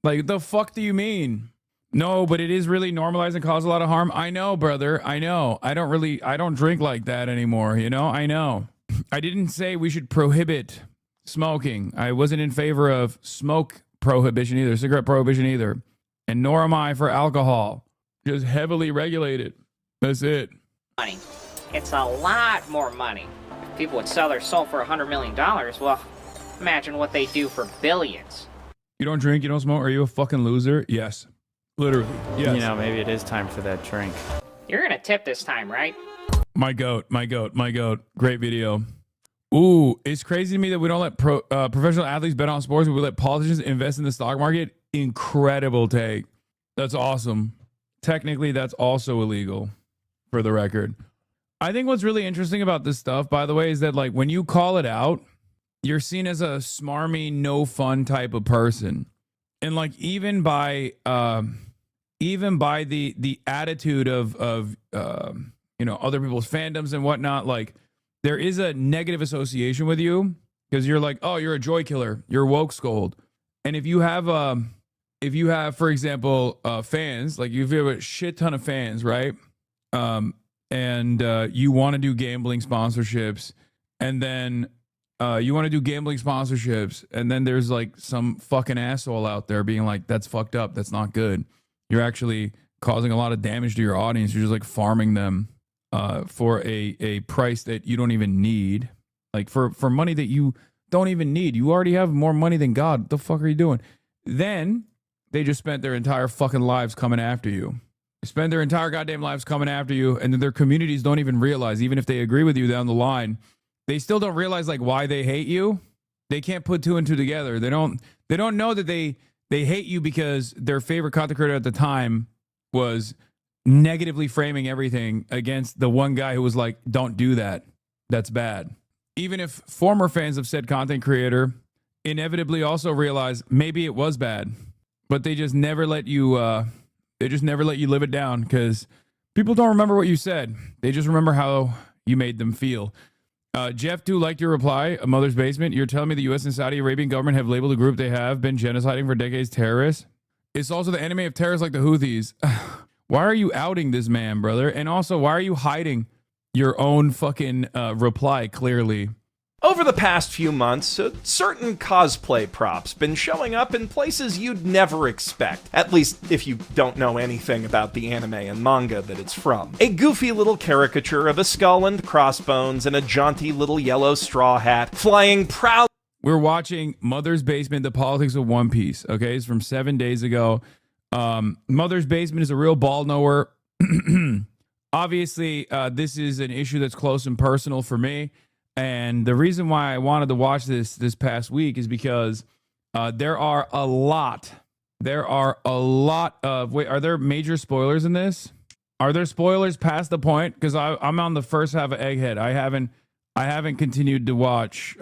Like, the fuck do you mean? No, but it is really normalized and cause a lot of harm. I know, brother. I know. I don't drink like that anymore. You know, I know. I didn't say we should prohibit smoking. I wasn't in favor of smoke prohibition either, cigarette prohibition either. And nor am I for alcohol. Just heavily regulated. That's it. Money. It's a lot more money. If people would sell their soul for $100 million, well, imagine what they do for billions. You don't drink, you don't smoke, are you a fucking loser? Yes. Literally, yes. You know, maybe it is time for that drink. You're gonna tip this time, right? My goat. Great video. Ooh, it's crazy to me that we don't let professional athletes bet on sports, but we let politicians invest in the stock market. Incredible take. That's awesome. Technically, that's also illegal, for the record. I think what's really interesting about this stuff, by the way, is that like when you call it out, you're seen as a smarmy, no fun type of person. And like even by the attitude of you know, other people's fandoms and whatnot, like there is a negative association with you because you're like, oh, you're a joy killer, you're woke scold. And if you have for example fans, like if you have a shit ton of fans, right, and you want to do gambling sponsorships, and then and then there's like some fucking asshole out there being like, that's fucked up, that's not good. You're actually causing a lot of damage to your audience. You're just like farming them for a price that you don't even need, like for money that you don't even need. You already have more money than God. What the fuck are you doing? Then they just spent their entire fucking lives coming after you. They spend their entire goddamn lives coming after you, and then their communities don't even realize, even if they agree with you down the line, they still don't realize like why they hate you. They can't put two and two together. They don't know that they hate you because their favorite content creator at the time was negatively framing everything against the one guy who was like, don't do that, that's bad. Even if former fans of said content creator inevitably also realize maybe it was bad, but they just never let you live it down because people don't remember what you said. They just remember how you made them feel. Jeff, do like your reply, A Mother's Basement. You're telling me the U.S. and Saudi Arabian government have labeled the group they have been genociding for decades terrorists? It's also the enemy of terrorists like the Houthis. Why are you outing this man, brother? And also, why are you hiding your own fucking reply clearly? Over the past few months, certain cosplay props been showing up in places you'd never expect, at least if you don't know anything about the anime and manga that it's from. A goofy little caricature of a skull and crossbones and a jaunty little yellow straw hat flying proud. We're watching Mother's Basement, The Politics of One Piece, okay? It's from 7 days ago. Mother's Basement is a real ball knower. Obviously, this is an issue that's close and personal for me. And the reason why I wanted to watch this past week is because there are a lot of, wait, are there major spoilers in this? Are there spoilers past the point? Because I'm on the first half of Egghead. I haven't continued to watch.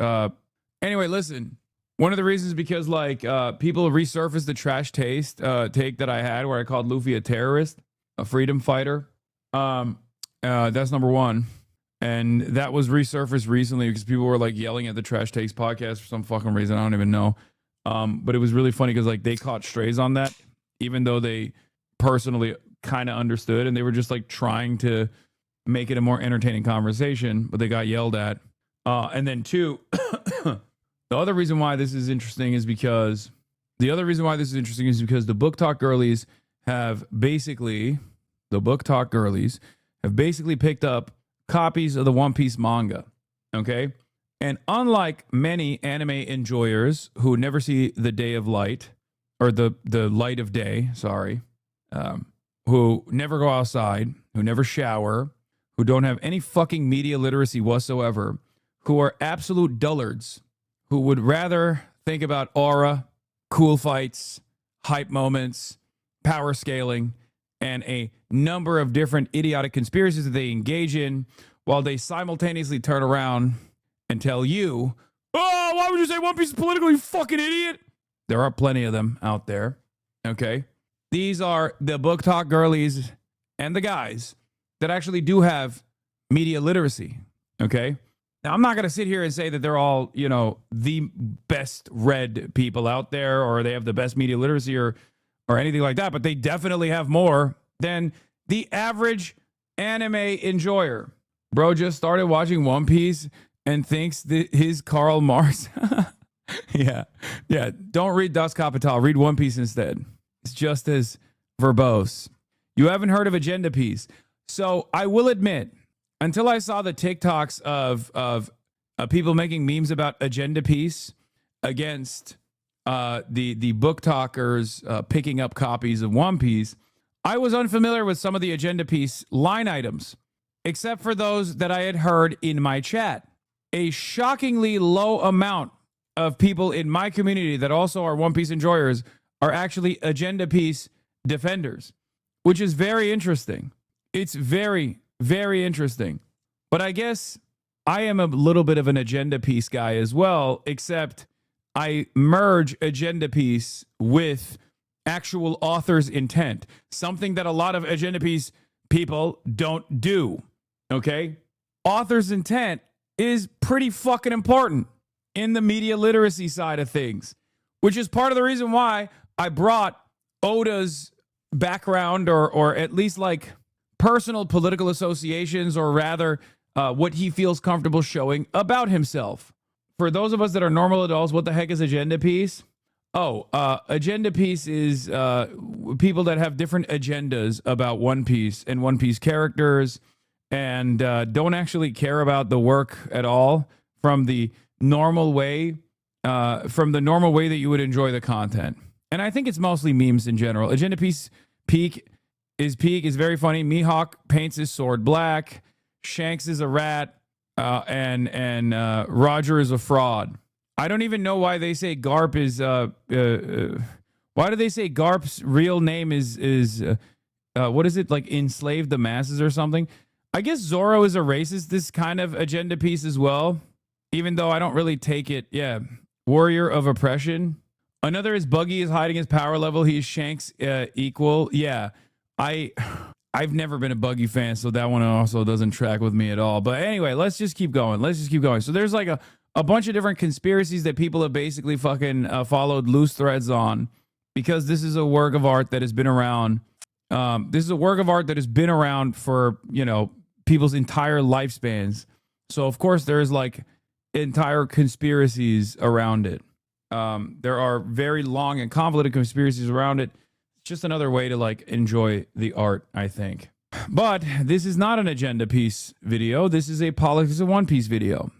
Anyway, listen. One of the reasons is because like people resurfaced the trash take that I had where I called Luffy a terrorist, a freedom fighter. That's number one. And that was resurfaced recently because people were like yelling at the Trash Takes podcast for some fucking reason. I don't even know. But it was really funny because like they caught strays on that, even though they personally kind of understood and they were just like trying to make it a more entertaining conversation, but they got yelled at. And then two, the other reason why this is interesting is because the Book Talk girlies have basically picked up copies of the One Piece manga. Okay. And unlike many anime enjoyers who never see the day of light or the light of day, who never go outside, who never shower, who don't have any fucking media literacy whatsoever, who are absolute dullards, who would rather think about aura, cool fights, hype moments, power scaling, and a number of different idiotic conspiracies that they engage in while they simultaneously turn around and tell you, oh, why would you say One Piece is political, you fucking idiot? There are plenty of them out there, okay? These are the Book Talk girlies and the guys that actually do have media literacy, okay? Now, I'm not going to sit here and say that they're all, you know, the best read people out there or they have the best media literacy or anything like that, but they definitely have more than the average anime enjoyer. Bro just started watching One Piece and thinks that his Karl Marx. Yeah. Don't read Das Kapital. Read One Piece instead. It's just as verbose. You haven't heard of Agenda Piece. So I will admit, until I saw the TikToks of people making memes about Agenda Piece against the book talkers picking up copies of One Piece, I was unfamiliar with some of the Agenda Piece line items, except for those that I had heard in my chat. A shockingly low amount of people in my community that also are One Piece enjoyers are actually Agenda Piece defenders, which is very interesting. It's very, very interesting. But I guess I am a little bit of an Agenda Piece guy as well, except I merge Agenda Piece with actual author's intent, something that a lot of Agenda Piece people don't do, okay? Author's intent is pretty fucking important in the media literacy side of things, which is part of the reason why I brought Oda's background or at least like personal political associations, or rather what he feels comfortable showing about himself. For those of us that are normal adults, what the heck is Agenda Piece? Agenda Piece is people that have different agendas about One Piece and One Piece characters and don't actually care about the work at all from the normal way, that you would enjoy the content. And I think it's mostly memes in general. Agenda Piece Peak is very funny. Mihawk paints his sword black. Shanks is a rat. And Roger is a fraud. I don't even know why they say Garp is. Why do they say Garp's real name is what is it, like enslave the masses or something? I guess Zoro is a racist. This kind of Agenda Piece as well, even though I don't really take it. Yeah, warrior of oppression. Another is Buggy is hiding his power level. He's Shanks equal. Yeah, I've never been a Buggy fan, so that one also doesn't track with me at all. But anyway, let's just keep going. So there's like a bunch of different conspiracies that people have basically fucking followed loose threads on, because this is a work of art that has been around. This is a work of art that has been around for, you know, people's entire lifespans. So of course there's like entire conspiracies around it. There are very long and convoluted conspiracies around it. It's just another way to like enjoy the art, I think. But this is not an Agenda Piece video. This is a Politics of One Piece video.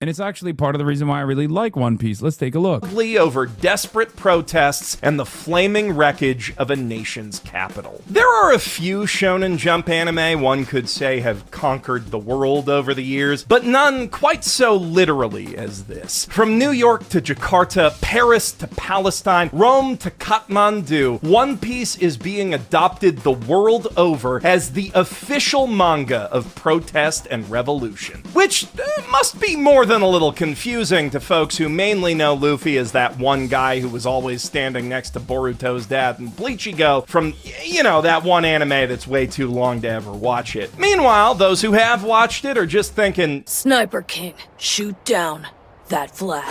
And it's actually part of the reason why I really like One Piece. Let's take a look. Over desperate protests and the flaming wreckage of a nation's capital. There are a few Shonen Jump anime one could say have conquered the world over the years, but none quite so literally as this. From New York to Jakarta, Paris to Palestine, Rome to Kathmandu, One Piece is being adopted the world over as the official manga of protest and revolution. Which must be more than a little confusing to folks who mainly know Luffy as that one guy who was always standing next to Boruto's dad and Bleachigo from, you know, that one anime that's way too long to ever watch it. Meanwhile, those who have watched it are just thinking, Sniper King, shoot down that flag.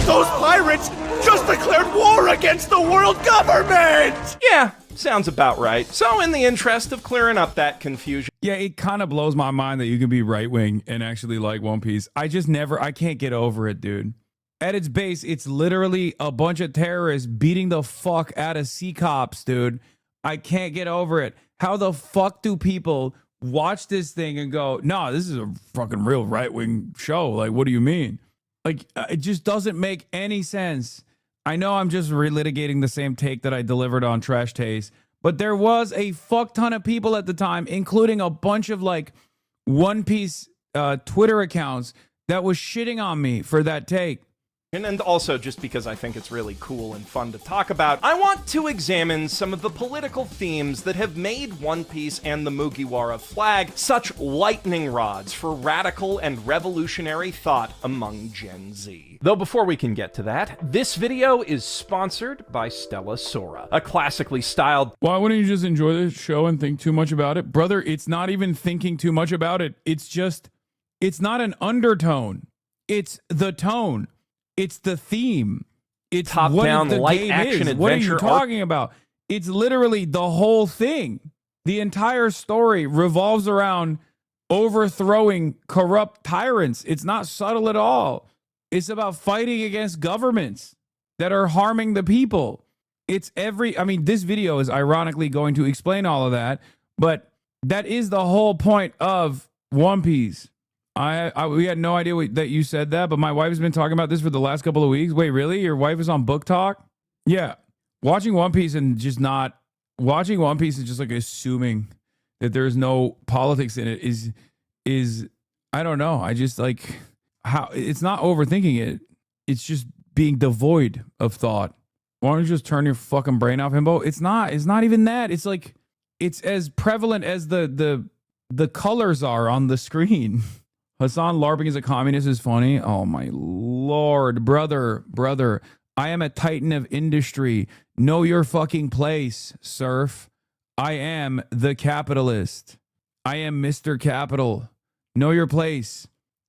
Those pirates just declared war against the world government! Yeah, sounds about right. So in the interest of clearing up that confusion. Yeah, it kind of blows my mind that you can be right-wing and actually like One Piece. I can't get over it, dude. At its base, it's literally a bunch of terrorists beating the fuck out of sea cops, dude. I can't get over it. How the fuck do people watch this thing and go, no, this is a fucking real right-wing show? Like, what do you mean? Like, it just doesn't make any sense. I know I'm just relitigating the same take that I delivered on Trash Taste, but there was a fuck ton of people at the time, including a bunch of like One Piece Twitter accounts that was shitting on me for that take. And also, just because I think it's really cool and fun to talk about, I want to examine some of the political themes that have made One Piece and the Mugiwara flag such lightning rods for radical and revolutionary thought among Gen Z. Though before we can get to that, this video is sponsored by Stella Sora, a classically styled... Why wouldn't you just enjoy this show and think too much about it? Brother, it's not even thinking too much about it. It's just, it's not an undertone. It's the tone. It's the theme. It's top-down light action adventure. What are you talking about? It's literally the whole thing. The entire story revolves around overthrowing corrupt tyrants. It's not subtle at all. It's about fighting against governments that are harming the people. It's I mean, this video is ironically going to explain all of that, but that is the whole point of One Piece. We had no idea that you said that, but my wife has been talking about this for the last couple of weeks. Wait, really? Your wife is on Book Talk? Yeah. Watching One Piece and just not watching One Piece is just like assuming that there's no politics in it is I don't know. I just like how it's not overthinking it. It's just being devoid of thought. Why don't you just turn your fucking brain off, Himbo? It's not even that. It's like it's as prevalent as the colors are on the screen. Hassan LARPing as a communist is funny. Oh my lord, brother. I am a titan of industry. Know your fucking place, surf. I am the capitalist. I am Mr. Capital. Know your place.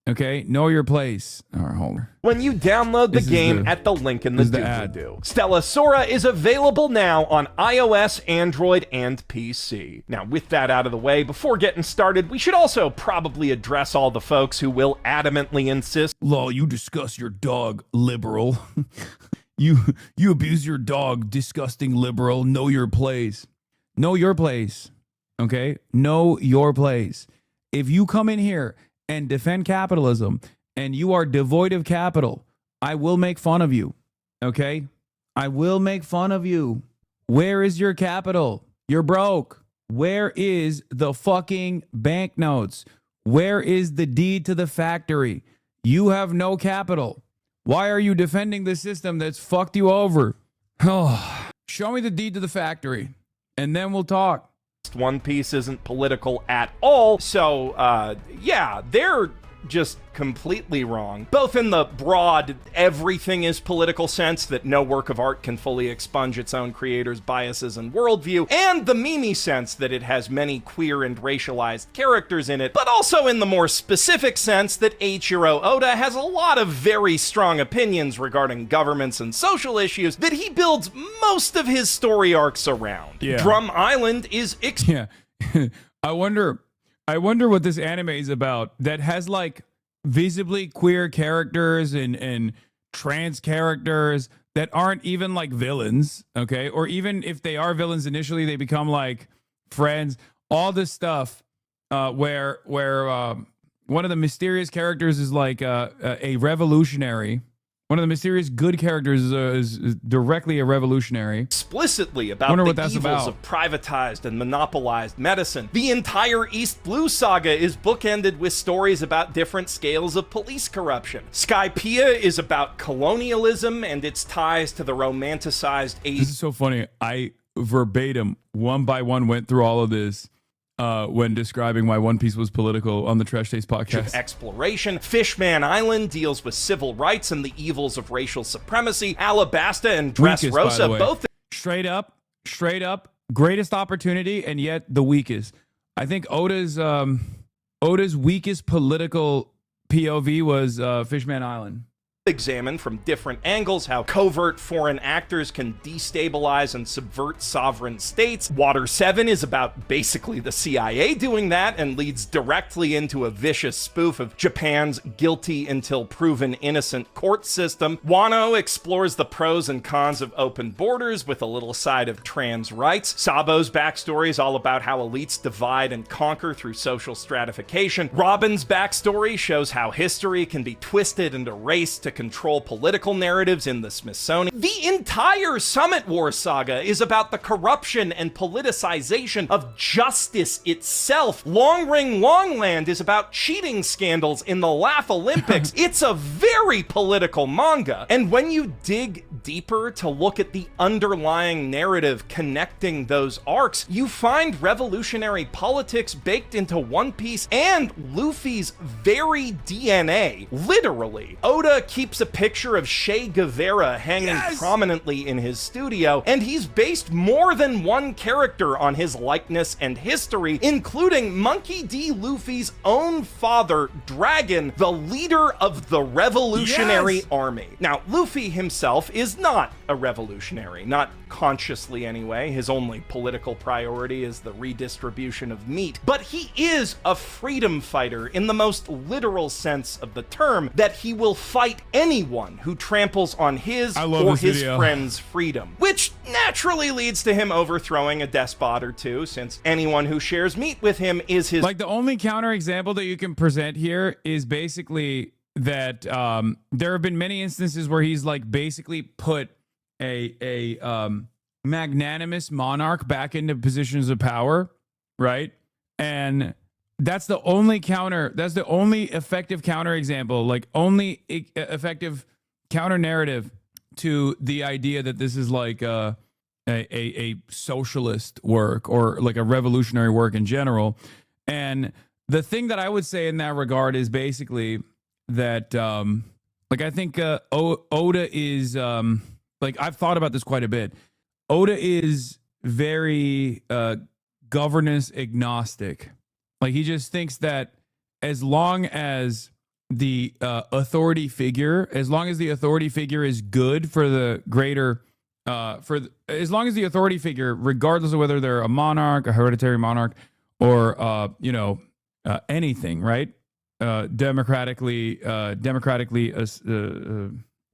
Okay, know your place. All right, hold on. When you download the game at the link in the doobly-doo. Stella Sora is available now on iOS, Android, and PC. Now, with that out of the way, before getting started, we should also probably address all the folks who will adamantly insist. Lol, you discuss your dog, liberal. you abuse your dog, disgusting liberal. Know your place. Know your place. Okay? Know your place. If you come in here and defend capitalism, and you are devoid of capital, I will make fun of you, okay? I will make fun of you. Where is your capital? You're broke. Where is the fucking banknotes? Where is the deed to the factory? You have no capital. Why are you defending the system that's fucked you over? Oh, show me the deed to the factory, and then we'll talk. One Piece isn't political at all, so yeah, they're just completely wrong. Both in the broad, everything is political sense that no work of art can fully expunge its own creator's biases and worldview, and the meme sense that it has many queer and racialized characters in it, but also in the more specific sense that Eiichiro Oda has a lot of very strong opinions regarding governments and social issues that he builds most of his story arcs around. Yeah. Drum Island is yeah. I wonder what this anime is about that has like visibly queer characters and trans characters that aren't even like villains, okay? Or even if they are villains initially, they become like friends. All this stuff where one of the mysterious characters is like a revolutionary. One of the mysterious good characters is directly a revolutionary. Explicitly about the evils of privatized and monopolized medicine. The entire East Blue saga is bookended with stories about different scales of police corruption. Skypiea is about colonialism and its ties to the romanticized age. This is so funny. I verbatim, one by one, went through all of this when describing why One Piece was political on the Trash Taste podcast. Exploration. Fishman Island deals with civil rights and the evils of racial supremacy. Alabasta and Dressrosa both straight up, greatest opportunity and yet the weakest. I think Oda's weakest political POV was Fishman Island. Examine from different angles how covert foreign actors can destabilize and subvert sovereign states. Water 7 is about basically the CIA doing that and leads directly into a vicious spoof of Japan's guilty until proven innocent court system. Wano explores the pros and cons of open borders with a little side of trans rights. Sabo's backstory is all about how elites divide and conquer through social stratification. Robin's backstory shows how history can be twisted and erased to control political narratives in the Smithsonian. The entire Summit War saga is about the corruption and politicization of justice itself. Long Ring Longland is about cheating scandals in the Laugh Olympics. It's a very political manga. And when you dig deeper to look at the underlying narrative connecting those arcs, you find revolutionary politics baked into One Piece and Luffy's very DNA. Literally. Oda keeps a picture of Che Guevara hanging prominently in his studio, and he's based more than one character on his likeness and history, including Monkey D. Luffy's own father, Dragon, the leader of the Revolutionary Army. Now, Luffy himself is not a revolutionary, not consciously anyway. His only political priority is the redistribution of meat. But he is a freedom fighter in the most literal sense of the term, that he will fight anyone who tramples on his or his friend's freedom, which naturally leads to him overthrowing a despot or two, since anyone who shares meat with him is his... Like, the only counterexample that you can present here is basically that there have been many instances where he's like basically put a magnanimous monarch back into positions of power, right? And that's the only effective counterexample, like only effective counter narrative to the idea that this is like a socialist work or like a revolutionary work in general. And the thing that I would say in that regard is basically that like I think Oda is like, I've thought about this quite a bit. Oda is very governance agnostic. Like, he just thinks that as long as the authority figure is good for the greater, as long as the authority figure, regardless of whether they're a monarch, a hereditary monarch, or anything, right? Democratically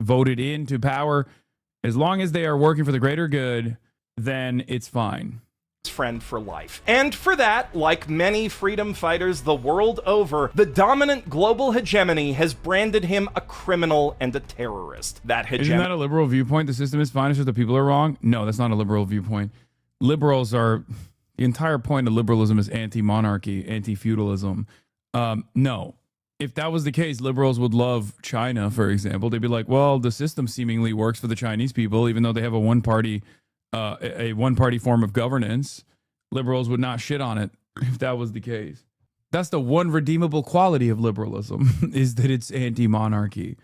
voted into power, as long as they are working for the greater good, then it's fine. Friend for life. And for that, like many freedom fighters the world over, the dominant global hegemony has branded him a criminal and a terrorist. Isn't that a liberal viewpoint? The system is fine, it's just the people are wrong? No, that's not a liberal viewpoint. The entire point of liberalism is anti-monarchy, anti-feudalism. No. If that was the case, liberals would love China, for example. They'd be like, well, the system seemingly works for the Chinese people, even though they have a one-party form of governance. Liberals would not shit on it if that was the case. That's the one redeemable quality of liberalism, is that it's anti-monarchy.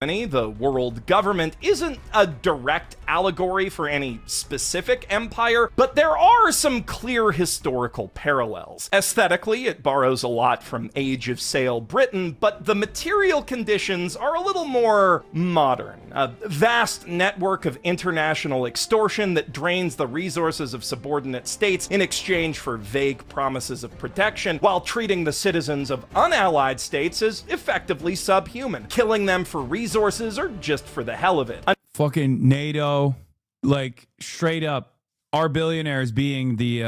The world government isn't a direct allegory for any specific empire, but there are some clear historical parallels. Aesthetically, it borrows a lot from Age of Sail Britain, but the material conditions are a little more modern. A vast network of international extortion that drains the resources of subordinate states in exchange for vague promises of protection, while treating the citizens of unallied states as effectively subhuman, killing them for resources or just for the hell of it. Fucking NATO, like straight up, our billionaires being the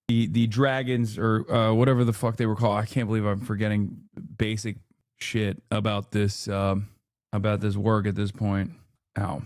the dragons or whatever the fuck they were called. I can't believe I'm forgetting basic shit about this work at this point. Ow.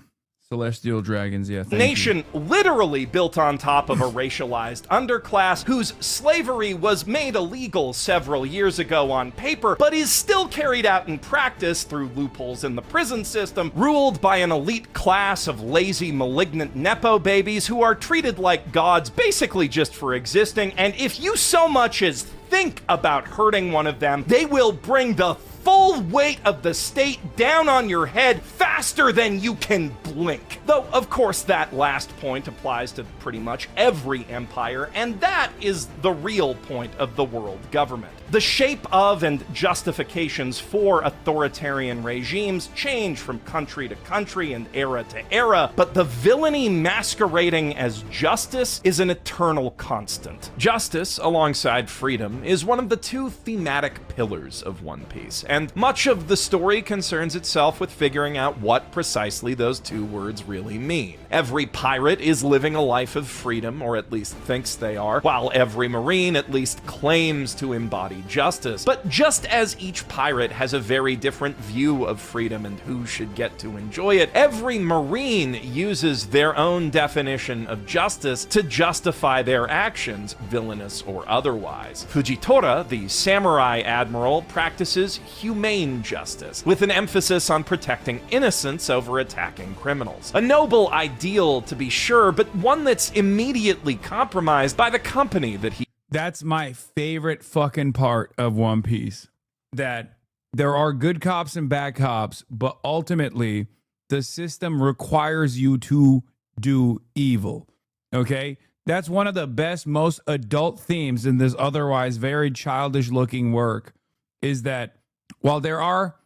Celestial dragons, yeah. Nation literally built on top of a racialized underclass whose slavery was made illegal several years ago on paper, but is still carried out in practice through loopholes in the prison system, ruled by an elite class of lazy, malignant Nepo babies who are treated like gods basically just for existing, and if you so much as think about hurting one of them, they will bring the full weight of the state down on your head faster than you can blink. Though, of course, that last point applies to pretty much every empire, and that is the real point of the world government. The shape of and justifications for authoritarian regimes change from country to country and era to era, but the villainy masquerading as justice is an eternal constant. Justice, alongside freedom, is one of the two thematic pillars of One Piece, and much of the story concerns itself with figuring out what precisely those two words really mean. Every pirate is living a life of freedom, or at least thinks they are, while every marine at least claims to embody justice. But just as each pirate has a very different view of freedom and who should get to enjoy it, every marine uses their own definition of justice to justify their actions, villainous or otherwise. Fujitora, the samurai admiral, practices humane justice, with an emphasis on protecting innocents over attacking criminals. A noble ideal, to be sure, but one that's immediately compromised by the company that he... That's my favorite fucking part of One Piece. That there are good cops and bad cops, but ultimately the system requires you to do evil. Okay? That's one of the best, most adult themes in this otherwise very childish looking work, is that while there are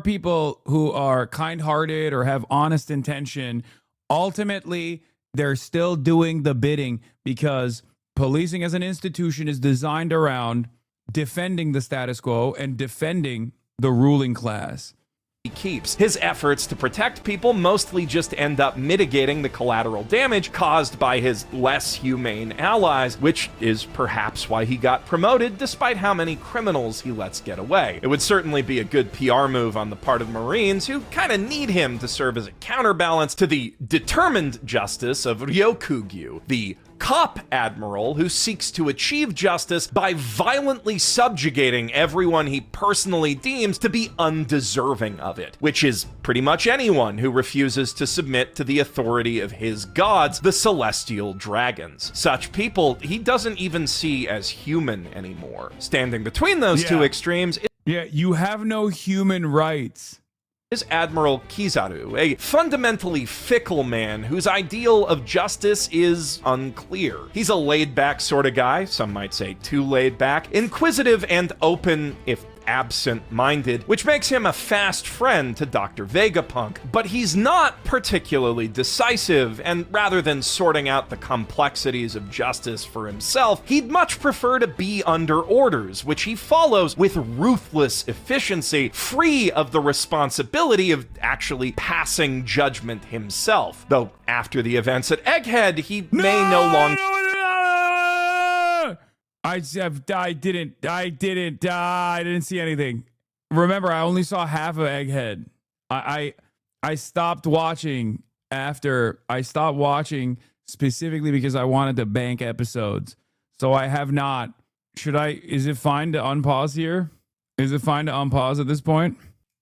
people who are kind-hearted or have honest intention, ultimately they're still doing the bidding, because policing as an institution is designed around defending the status quo and defending the ruling class. He keeps. His efforts to protect people mostly just end up mitigating the collateral damage caused by his less humane allies, which is perhaps why he got promoted despite how many criminals he lets get away. It would certainly be a good PR move on the part of Marines who kind of need him to serve as a counterbalance to the determined justice of Ryokugyu, the cop admiral who seeks to achieve justice by violently subjugating everyone he personally deems to be undeserving of it, which is pretty much anyone who refuses to submit to the authority of his gods, the celestial dragons. Such people he doesn't even see as human anymore. Standing between those two extremes you have no human rights. Is Admiral Kizaru, a fundamentally fickle man whose ideal of justice is unclear. He's a laid-back sort of guy, some might say too laid back, inquisitive and open, if absent-minded, which makes him a fast friend to Dr. Vegapunk, but he's not particularly decisive, and rather than sorting out the complexities of justice for himself, he'd much prefer to be under orders, which he follows with ruthless efficiency, free of the responsibility of actually passing judgment himself. Though after the events at Egghead, he may no longer... I didn't see anything. Remember, I only saw half of Egghead. I stopped watching after I stopped watching specifically because I wanted to bank episodes. So I have not. Is it fine to unpause here? Is it fine to unpause at this point?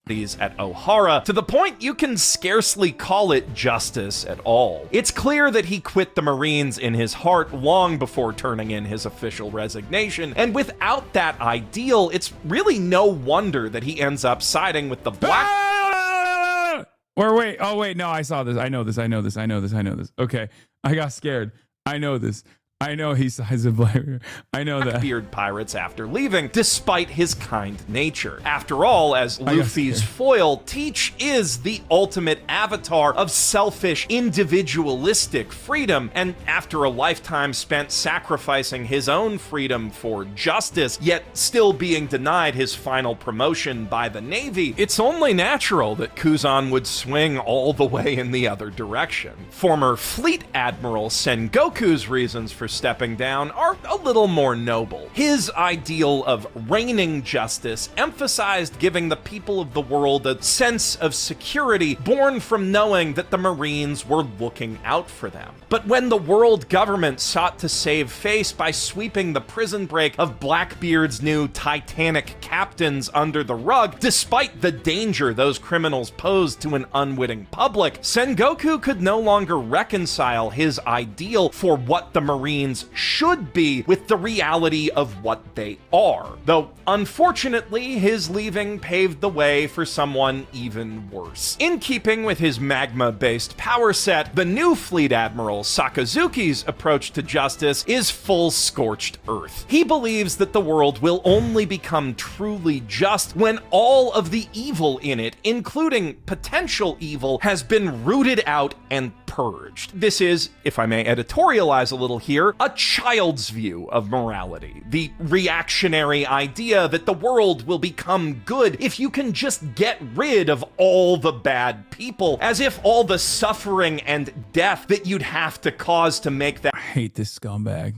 At Ohara, to the point you can scarcely call it justice at all. It's clear that he quit the Marines in his heart long before turning in his official resignation, and without that ideal, it's really no wonder that he ends up siding with the black... Wait, no, I saw this. I know this. Okay, I got scared. I know this. I know he sides with Blackbeard. I know that. Blackbeard pirates after leaving, despite his kind nature. After all, as Luffy's foil, Teach is the ultimate avatar of selfish, individualistic freedom, and after a lifetime spent sacrificing his own freedom for justice, yet still being denied his final promotion by the Navy, it's only natural that Kuzan would swing all the way in the other direction. Former Fleet Admiral Sengoku's reasons for for stepping down are a little more noble. His ideal of reigning justice emphasized giving the people of the world a sense of security born from knowing that the Marines were looking out for them. But when the world government sought to save face by sweeping the prison break of Blackbeard's new Titanic captains under the rug, despite the danger those criminals posed to an unwitting public, Sengoku could no longer reconcile his ideal for what the Marines should be with the reality of what they are. Though, unfortunately, his leaving paved the way for someone even worse. In keeping with his magma-based power set, the new Fleet Admiral Sakazuki's approach to justice is full scorched earth. He believes that the world will only become truly just when all of the evil in it, including potential evil, has been rooted out and purged. This is, if I may editorialize a little here, a child's view of morality. The reactionary idea that the world will become good if you can just get rid of all the bad people, as if all the suffering and death that you'd have to cause to make that— I hate this scumbag.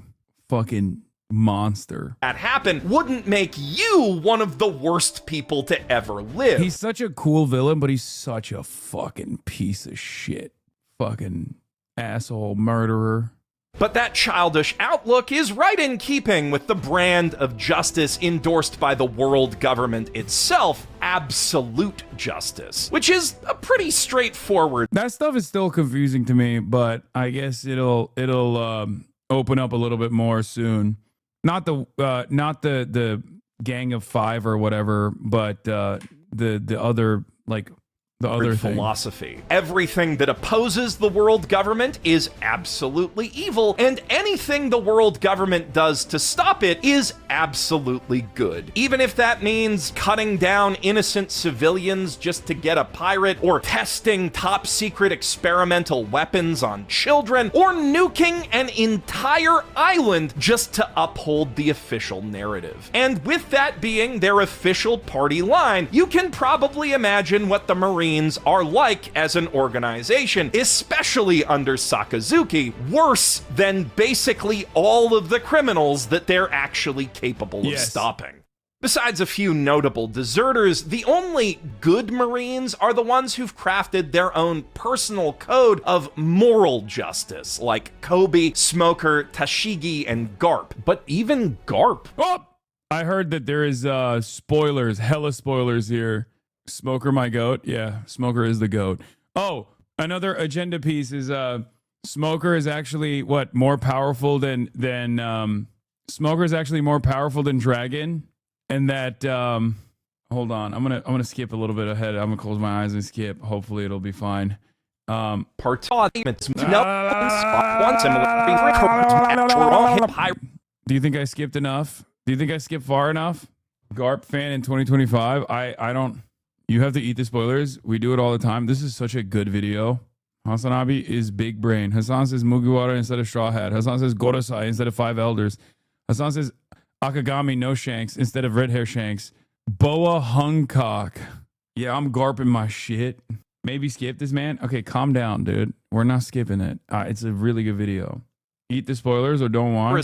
Fucking monster. —that happen wouldn't make you one of the worst people to ever live. He's such a cool villain, but he's such a fucking piece of shit. Fucking asshole murderer. But that childish outlook is right in keeping with the brand of justice endorsed by the world government itself, absolute justice, which is a pretty straightforward— That stuff is still confusing to me, but I guess it'll open up a little bit more soon. Not the Gang of Five or whatever, but the other, like, the other philosophy. Everything that opposes the world government is absolutely evil, and anything the world government does to stop it is absolutely good. Even if that means cutting down innocent civilians just to get a pirate, or testing top secret experimental weapons on children, or nuking an entire island just to uphold the official narrative. And with that being their official party line, you can probably imagine what the Marines are like as an organization, especially under Sakazuki, worse than basically all of the criminals that they're actually capable of stopping. Besides a few notable deserters, the only good Marines are the ones who've crafted their own personal code of moral justice, like Kobe, Smoker, Tashigi, and Garp. But even Garp— Oh! I heard that there is spoilers, hella spoilers here. Smoker, my goat. Yeah, Smoker is the goat. Oh, another agenda piece is Smoker is actually more powerful than Smoker is actually more powerful than Dragon, and that hold on, I'm gonna skip a little bit ahead. I'm gonna close my eyes and skip. Hopefully it'll be fine. Do you think I skipped enough? Do you think I skipped far enough? Garp fan in 2025. I don't. You have to eat the spoilers. We do it all the time. This is such a good video. Hasanabi is big brain. Hassan says Mugiwara instead of Straw Hat. Hassan says Gorosei instead of Five Elders. Hassan says Akagami no Shanks instead of Red Hair Shanks. Boa Hungcock. Yeah, I'm garping my shit. Maybe skip this, man. Okay, calm down, dude. We're not skipping it. It's a really good video. Eat the spoilers or don't want.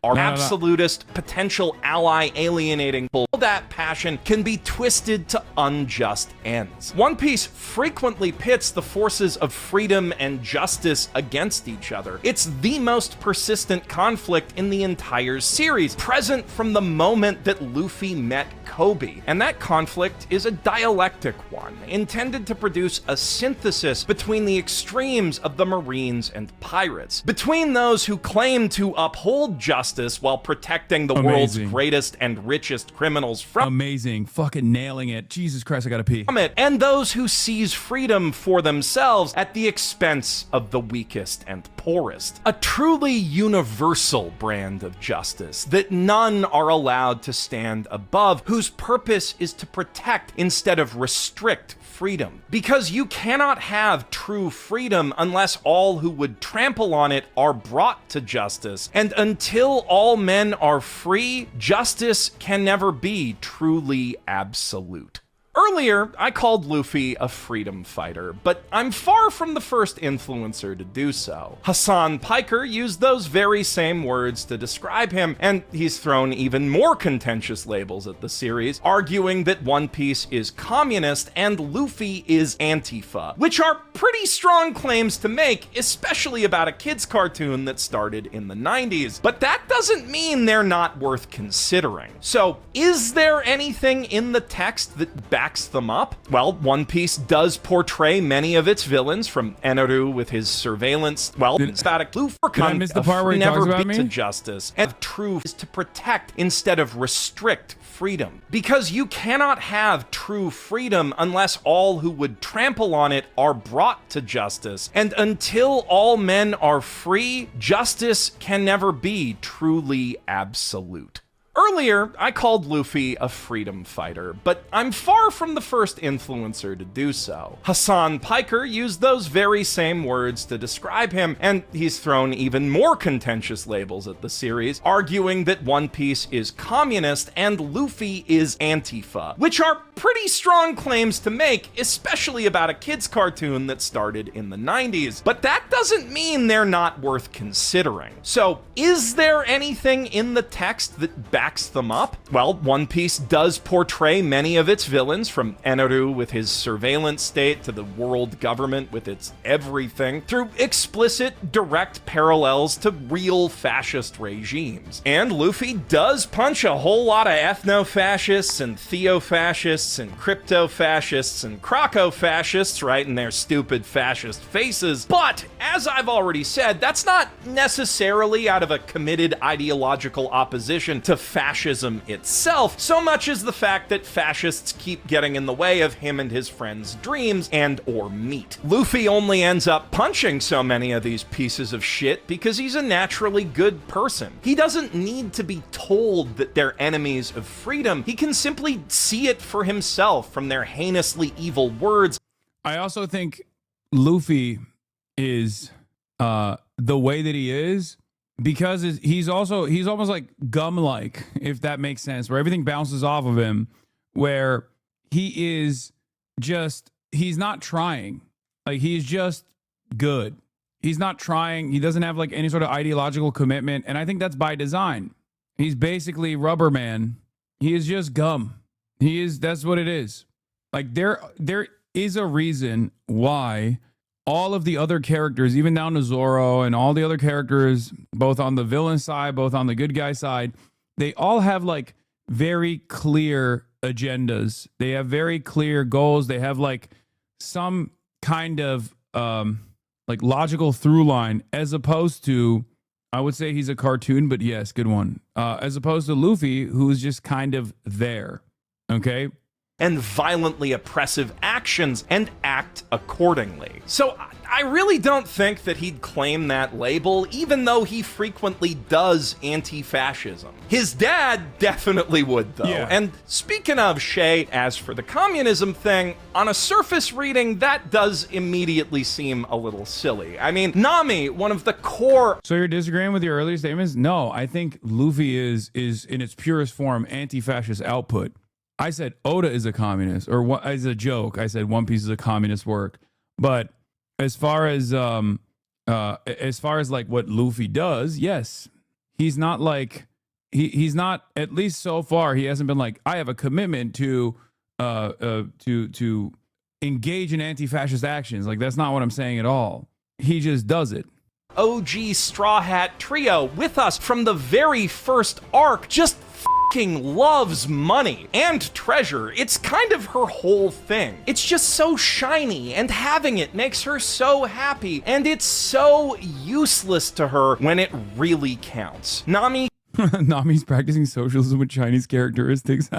Our absolutist, potential ally alienating all that passion can be twisted to unjust ends. One Piece frequently pits the forces of freedom and justice against each other. It's the most persistent conflict in the entire series, present from the moment that Luffy met Kobe. And that conflict is a dialectic one, intended to produce a synthesis between the extremes of the Marines and pirates, between those who claim to uphold justice while protecting the world's greatest and richest criminals from— Amazing. Fucking nailing it. Jesus Christ, I gotta pee. —it, and those who seize freedom for themselves at the expense of the weakest and poorest. A truly universal brand of justice that none are allowed to stand above, whose purpose is to protect instead of restrict freedom. Because you cannot have true freedom unless all who would trample on it are brought to justice. And until all men are free, justice can never be truly absolute. Earlier, I called Luffy a freedom fighter, but I'm far from the first influencer to do so. Hassan Piker used those very same words to describe him, and he's thrown even more contentious labels at the series, arguing that One Piece is communist and Luffy is Antifa, which are pretty strong claims to make, especially about a kid's cartoon that started in the 90s. But that doesn't mean they're not worth considering. So, is there anything in the text that backs them up? Well, One Piece does portray many of its villains, from Eneru with his surveillance. Well, it's about a Luffy I miss the part where he talks about me? to justice, and truth is to protect instead of restrict freedom. Because you cannot have true freedom unless all who would trample on it are brought to justice. And until all men are free, justice can never be truly absolute. Earlier, I called Luffy a freedom fighter, but I'm far from the first influencer to do so. Hassan Piker used those very same words to describe him, and he's thrown even more contentious labels at the series, arguing that One Piece is communist and Luffy is Antifa, which are pretty strong claims to make, especially about a kid's cartoon that started in the 90s. But that doesn't mean they're not worth considering. So, is there anything in the text that backs them up? Well, One Piece does portray many of its villains, from Eneru with his surveillance state to the world government with its everything, through explicit, direct parallels to real fascist regimes. And Luffy does punch a whole lot of ethno-fascists and theo-fascists and crypto-fascists and croco-fascists right in their stupid fascist faces. But, as I've already said, that's not necessarily out of a committed ideological opposition to fascism itself, so much as the fact that fascists keep getting in the way of him and his friends' dreams and or meat. Luffy only ends up punching so many of these pieces of shit because he's a naturally good person. He doesn't need to be told that they're enemies of freedom. He can simply see it for himself from their heinously evil words. I also think Luffy is the way that he is because he's almost like gum-like, if that makes sense, where everything bounces off of him, where he is just, he's not trying. Like, he's just good. He's not trying. He doesn't have like any sort of ideological commitment. And I think that's by design. He's basically Rubber Man. He is just gum. That's what it is. Like, there is a reason why all of the other characters, even down to Zoro and all the other characters, both on the villain side, both on the good guy side, they all have like very clear agendas. They have very clear goals. They have like some kind of like logical through line, as opposed to, I would say he's a cartoon, but yes, good one. As opposed to Luffy, who's just kind of there. Okay. And violently oppressive actions and act accordingly. So I really don't think that he'd claim that label, even though he frequently does anti-fascism. His dad definitely would, though. Yeah. And speaking of Shay, as for the communism thing, on a surface reading, that does immediately seem a little silly. I mean, Nami, one of the core... So you're disagreeing with your earlier statements? No, I think Luffy is in its purest form anti-fascist output. I said Oda is a communist, or as a joke, I said One Piece is a communist work. But as far as like what Luffy does, yes, he's not like he's not, at least so far, he hasn't been like, I have a commitment to engage in anti-fascist actions. Like, that's not what I'm saying at all. He just does it. OG Straw Hat Trio with us from the very first arc, just loves money and treasure. It's kind of her whole thing. It's just so shiny, and having it makes her so happy, and it's so useless to her when it really counts. Nami's practicing socialism with Chinese characteristics.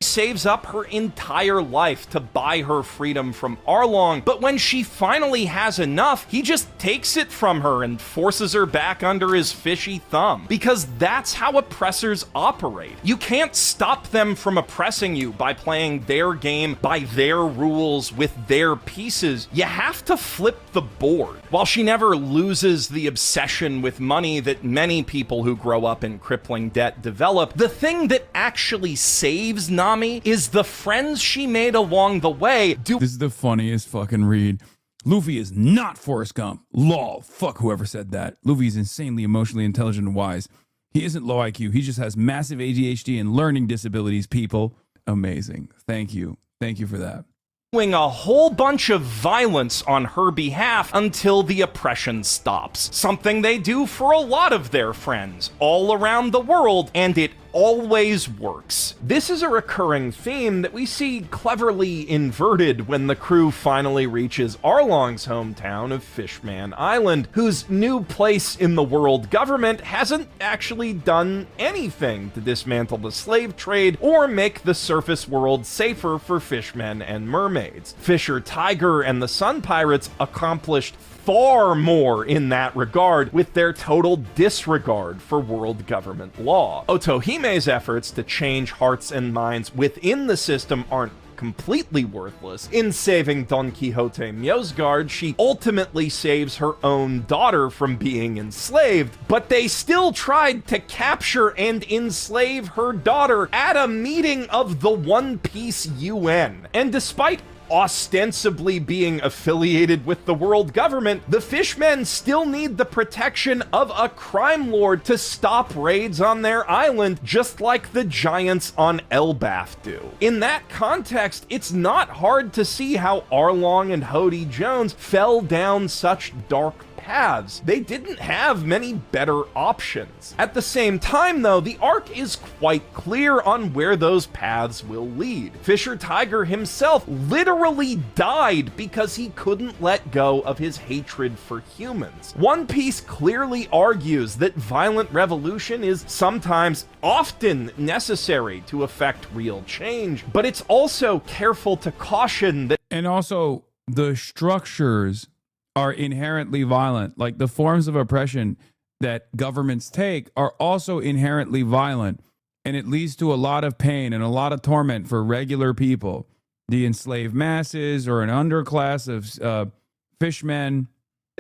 Saves up her entire life to buy her freedom from Arlong, but when she finally has enough, he just takes it from her and forces her back under his fishy thumb. Because that's how oppressors operate. You can't stop them from oppressing you by playing their game by their rules with their pieces. You have to flip the board. While she never loses the obsession with money that many people who grow up in crippling debt develop, the thing that actually saves Nami Nami is the friends she made along the way. This is the funniest fucking read. Luffy is not Forrest Gump. Lol. Fuck whoever said that. Luffy is insanely emotionally intelligent and wise. He isn't low IQ. He just has massive ADHD and learning disabilities, people. Amazing. Thank you. Thank you for that. Doing a whole bunch of violence on her behalf until the oppression stops. Something they do for a lot of their friends all around the world, and it always works. This is a recurring theme that we see cleverly inverted when the crew finally reaches Arlong's hometown of Fishman Island, whose new place in the world government hasn't actually done anything to dismantle the slave trade or make the surface world safer for fishmen and mermaids. Fisher Tiger and the Sun Pirates accomplished far more in that regard with their total disregard for world government law. Otohime's efforts to change hearts and minds within the system aren't completely worthless. In saving Don Quixote Mjosgard, she ultimately saves her own daughter from being enslaved, but they still tried to capture and enslave her daughter at a meeting of the One Piece UN. And despite ostensibly being affiliated with the world government, the Fishmen still need the protection of a crime lord to stop raids on their island, just like the giants on Elbaf do. In that context, it's not hard to see how Arlong and Hody Jones fell down such dark paths. They didn't have many better options. At the same time, though, the arc is quite clear on where those paths will lead. Fisher Tiger himself literally died because he couldn't let go of his hatred for humans. One Piece clearly argues that violent revolution is sometimes, often necessary to effect real change, but it's also careful to caution that— and also the structures are inherently violent. Like the forms of oppression that governments take are also inherently violent, and it leads to a lot of pain and a lot of torment for regular people. The enslaved masses or an underclass of fishmen.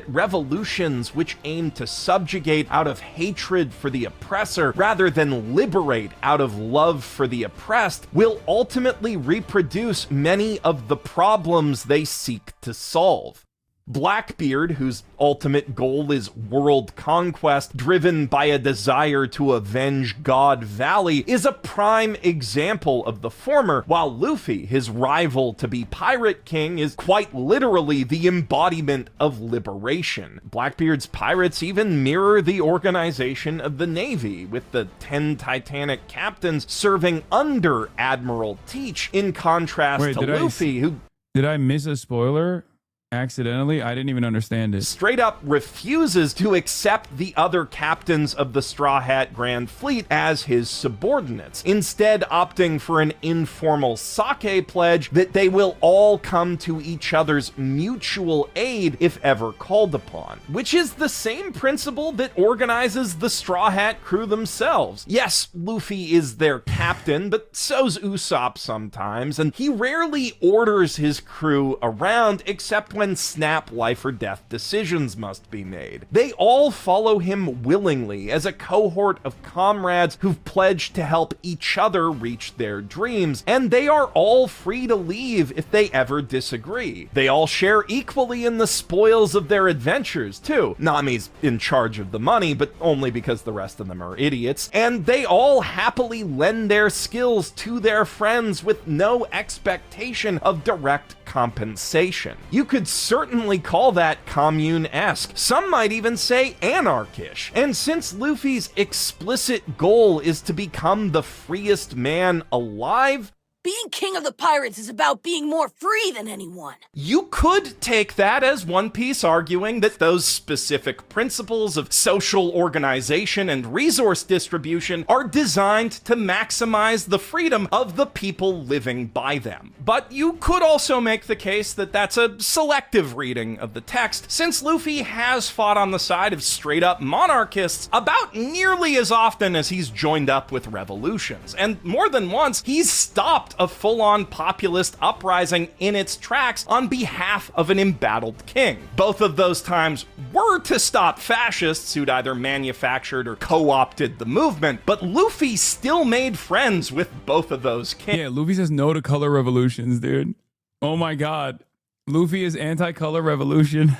Revolutions which aim to subjugate out of hatred for the oppressor rather than liberate out of love for the oppressed will ultimately reproduce many of the problems they seek to solve. Blackbeard, whose ultimate goal is world conquest driven by a desire to avenge God Valley, is a prime example of the former, while Luffy, his rival to be Pirate King, is quite literally the embodiment of liberation. Blackbeard's pirates even mirror the organization of the Navy, with the 10 Titanic captains serving under Admiral Teach, in contrast to Luffy, who— Did I miss a spoiler? Accidentally? I didn't even understand it. Straight up refuses to accept the other captains of the Straw Hat Grand Fleet as his subordinates, instead opting for an informal sake pledge that they will all come to each other's mutual aid if ever called upon, which is the same principle that organizes the Straw Hat crew themselves. Yes, Luffy is their captain, but so's Usopp sometimes, and he rarely orders his crew around except when snap life or death decisions must be made. They all follow him willingly as a cohort of comrades who've pledged to help each other reach their dreams, and they are all free to leave if they ever disagree. They all share equally in the spoils of their adventures, too. Nami's in charge of the money, but only because the rest of them are idiots, and they all happily lend their skills to their friends with no expectation of direct compensation. You could certainly call that commune-esque. Some might even say anarchish. And since Luffy's explicit goal is to become the freest man alive, being king of the pirates is about being more free than anyone. You could take that as One Piece arguing that those specific principles of social organization and resource distribution are designed to maximize the freedom of the people living by them. But you could also make the case that that's a selective reading of the text, since Luffy has fought on the side of straight-up monarchists about nearly as often as he's joined up with revolutions, and more than once, he's stopped a full-on populist uprising in its tracks on behalf of an embattled king. Both of those times were to stop fascists who'd either manufactured or co-opted the movement, but Luffy still made friends with both of those kings. Yeah, Luffy says no to color revolutions, dude. Oh my god. Luffy is anti-color revolution.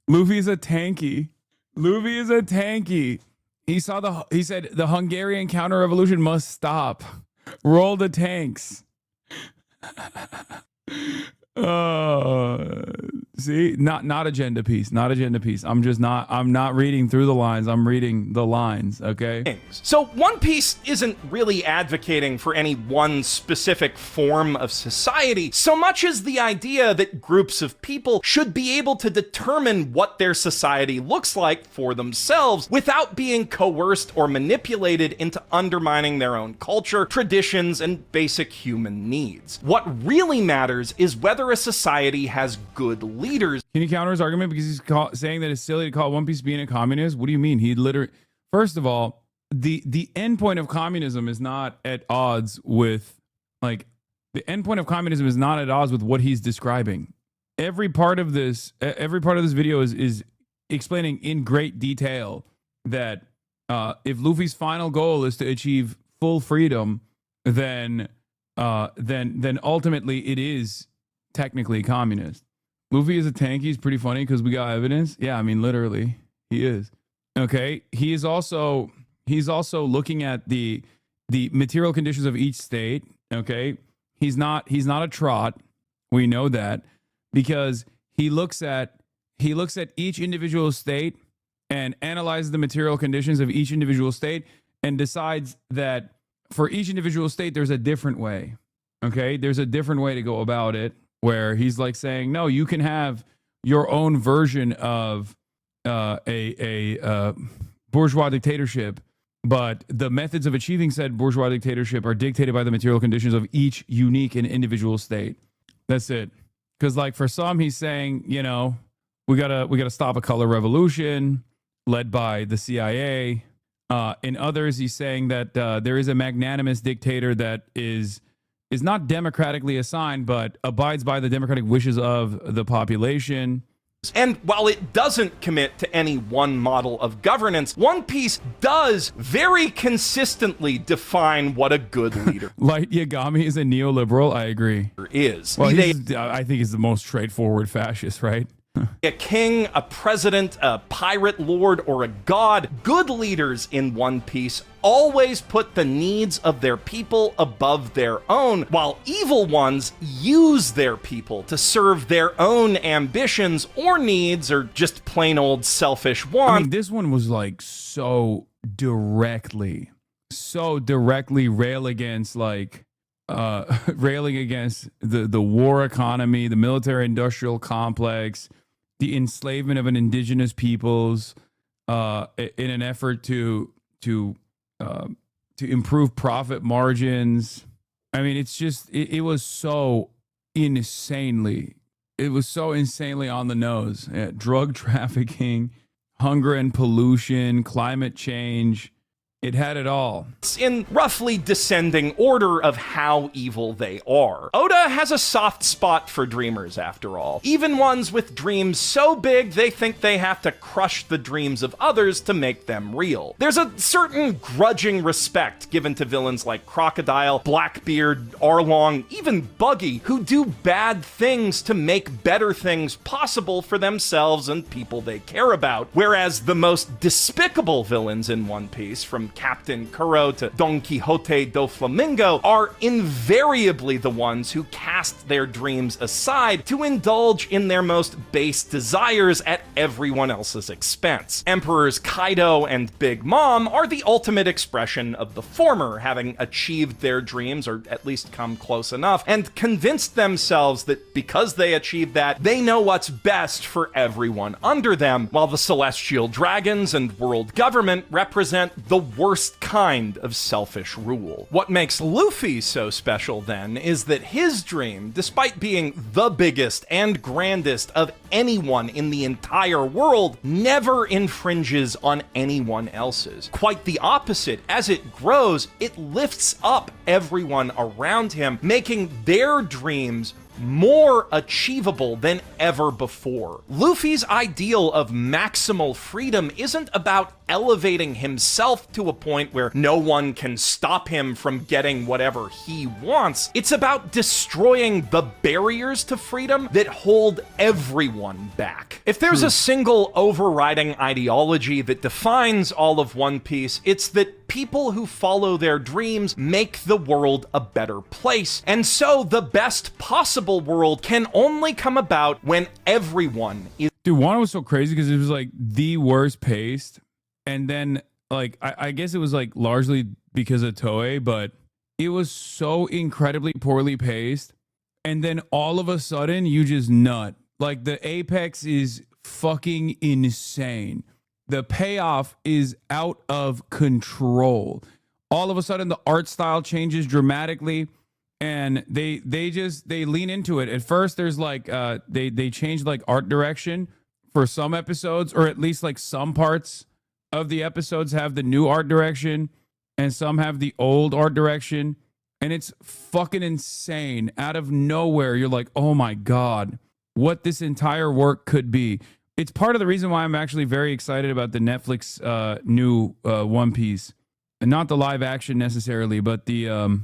Luffy is a tanky. Luffy is a tanky. He said the Hungarian counter-revolution must stop. Roll the tanks. See, not agenda piece, not agenda piece. I'm not reading through the lines. I'm reading the lines, okay? So One Piece isn't really advocating for any one specific form of society, so much as the idea that groups of people should be able to determine what their society looks like for themselves without being coerced or manipulated into undermining their own culture, traditions, and basic human needs. What really matters is whether a society has good leaders. Can you counter his argument because he's saying that it's silly to call One Piece being a communist? What do you mean? He literally, first of all, the end point of communism is not at odds with, like, the end point of communism is not at odds with what he's describing. Every part of this video is explaining in great detail that if Luffy's final goal is to achieve full freedom, then ultimately it is technically communist. Luffy is a tank. He's pretty funny because we got evidence. Yeah, I mean, literally, he is. Okay, he's also looking at the material conditions of each state. Okay, he's not a trot. We know that because he looks at each individual state and analyzes the material conditions of each individual state and decides that for each individual state there's a different way. Okay, there's a different way to go about it. Where he's like saying, no, you can have your own version of a bourgeois dictatorship, but the methods of achieving said bourgeois dictatorship are dictated by the material conditions of each unique and individual state. That's it. Because like for some, he's saying, you know, we gotta stop a color revolution led by the CIA. In others, he's saying that there is a magnanimous dictator that is not democratically assigned, but abides by the democratic wishes of the population. And while it doesn't commit to any one model of governance, One Piece does very consistently define what a good leader Light Yagami is a neoliberal. I agree. Is. Well, I think he's the most straightforward fascist, right? A king, a president, a pirate lord, or a god, good leaders in One Piece always put the needs of their people above their own, while evil ones use their people to serve their own ambitions or needs or just plain old selfish wants. I mean, this one was like so directly railing against the war economy, the military industrial complex, the enslavement of an indigenous peoples, in an effort to improve profit margins. I mean, it's just it was so insanely on the nose. Yeah, drug trafficking, hunger and pollution, climate change. It had it all. It's in roughly descending order of how evil they are. Oda has a soft spot for dreamers, after all. Even ones with dreams so big they think they have to crush the dreams of others to make them real. There's a certain grudging respect given to villains like Crocodile, Blackbeard, Arlong, even Buggy, who do bad things to make better things possible for themselves and people they care about. Whereas the most despicable villains in One Piece, from Captain Kuro to Don Quixote do Flamingo, are invariably the ones who cast their dreams aside to indulge in their most base desires at everyone else's expense. Emperors Kaido and Big Mom are the ultimate expression of the former, having achieved their dreams, or at least come close enough, and convinced themselves that because they achieved that, they know what's best for everyone under them, while the Celestial Dragons and World Government represent the worst kind of selfish rule. What makes Luffy so special, then, is that his dream, despite being the biggest and grandest of anyone in the entire world, never infringes on anyone else's. Quite the opposite. As it grows, it lifts up everyone around him, making their dreams more achievable than ever before. Luffy's ideal of maximal freedom isn't about elevating himself to a point where no one can stop him from getting whatever he wants. It's about destroying the barriers to freedom that hold everyone back. If there's a single overriding ideology that defines all of One Piece, it's that people who follow their dreams make the world a better place. And so the best possible world can only come about when everyone is... Dude, Wano was so crazy because it was like the worst paced. And then, like, I guess it was like largely because of Toei, but it was so incredibly poorly paced. And then all of a sudden, you just nut. Like, the apex is fucking insane. The payoff is out of control. All of a sudden, the art style changes dramatically, and they lean into it. At first, there's like they changed like art direction for some episodes, or at least like some parts of the episodes have the new art direction, and some have the old art direction, and it's fucking insane. Out of nowhere, you're like, oh my god, what this entire work could be. It's part of the reason why I'm actually very excited about the Netflix new One Piece, and not the live action necessarily, but the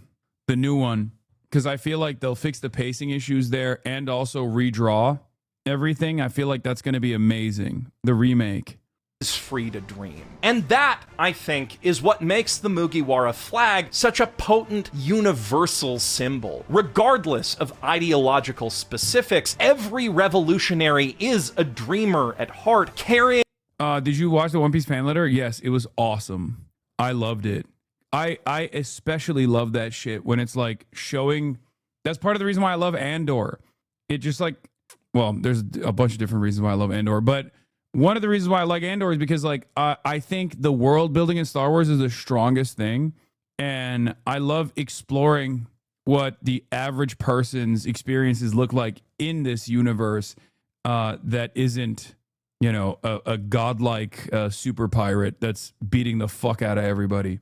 new one, because I feel like they'll fix the pacing issues there and also redraw everything. I feel like that's going to be amazing. The remake is free to dream. And that, I think, is what makes the Mugiwara flag such a potent universal symbol. Regardless of ideological specifics, every revolutionary is a dreamer at heart, carrying... Did you watch the One Piece fan letter? Yes, it was awesome. I loved it. I especially love that shit when it's like showing... That's part of the reason why I love Andor. It just like... Well, there's a bunch of different reasons why I love Andor, but one of the reasons why I like Andor is because, like, I think the world building in Star Wars is the strongest thing, and I love exploring what the average person's experiences look like in this universe that isn't, you know, a godlike super pirate that's beating the fuck out of everybody.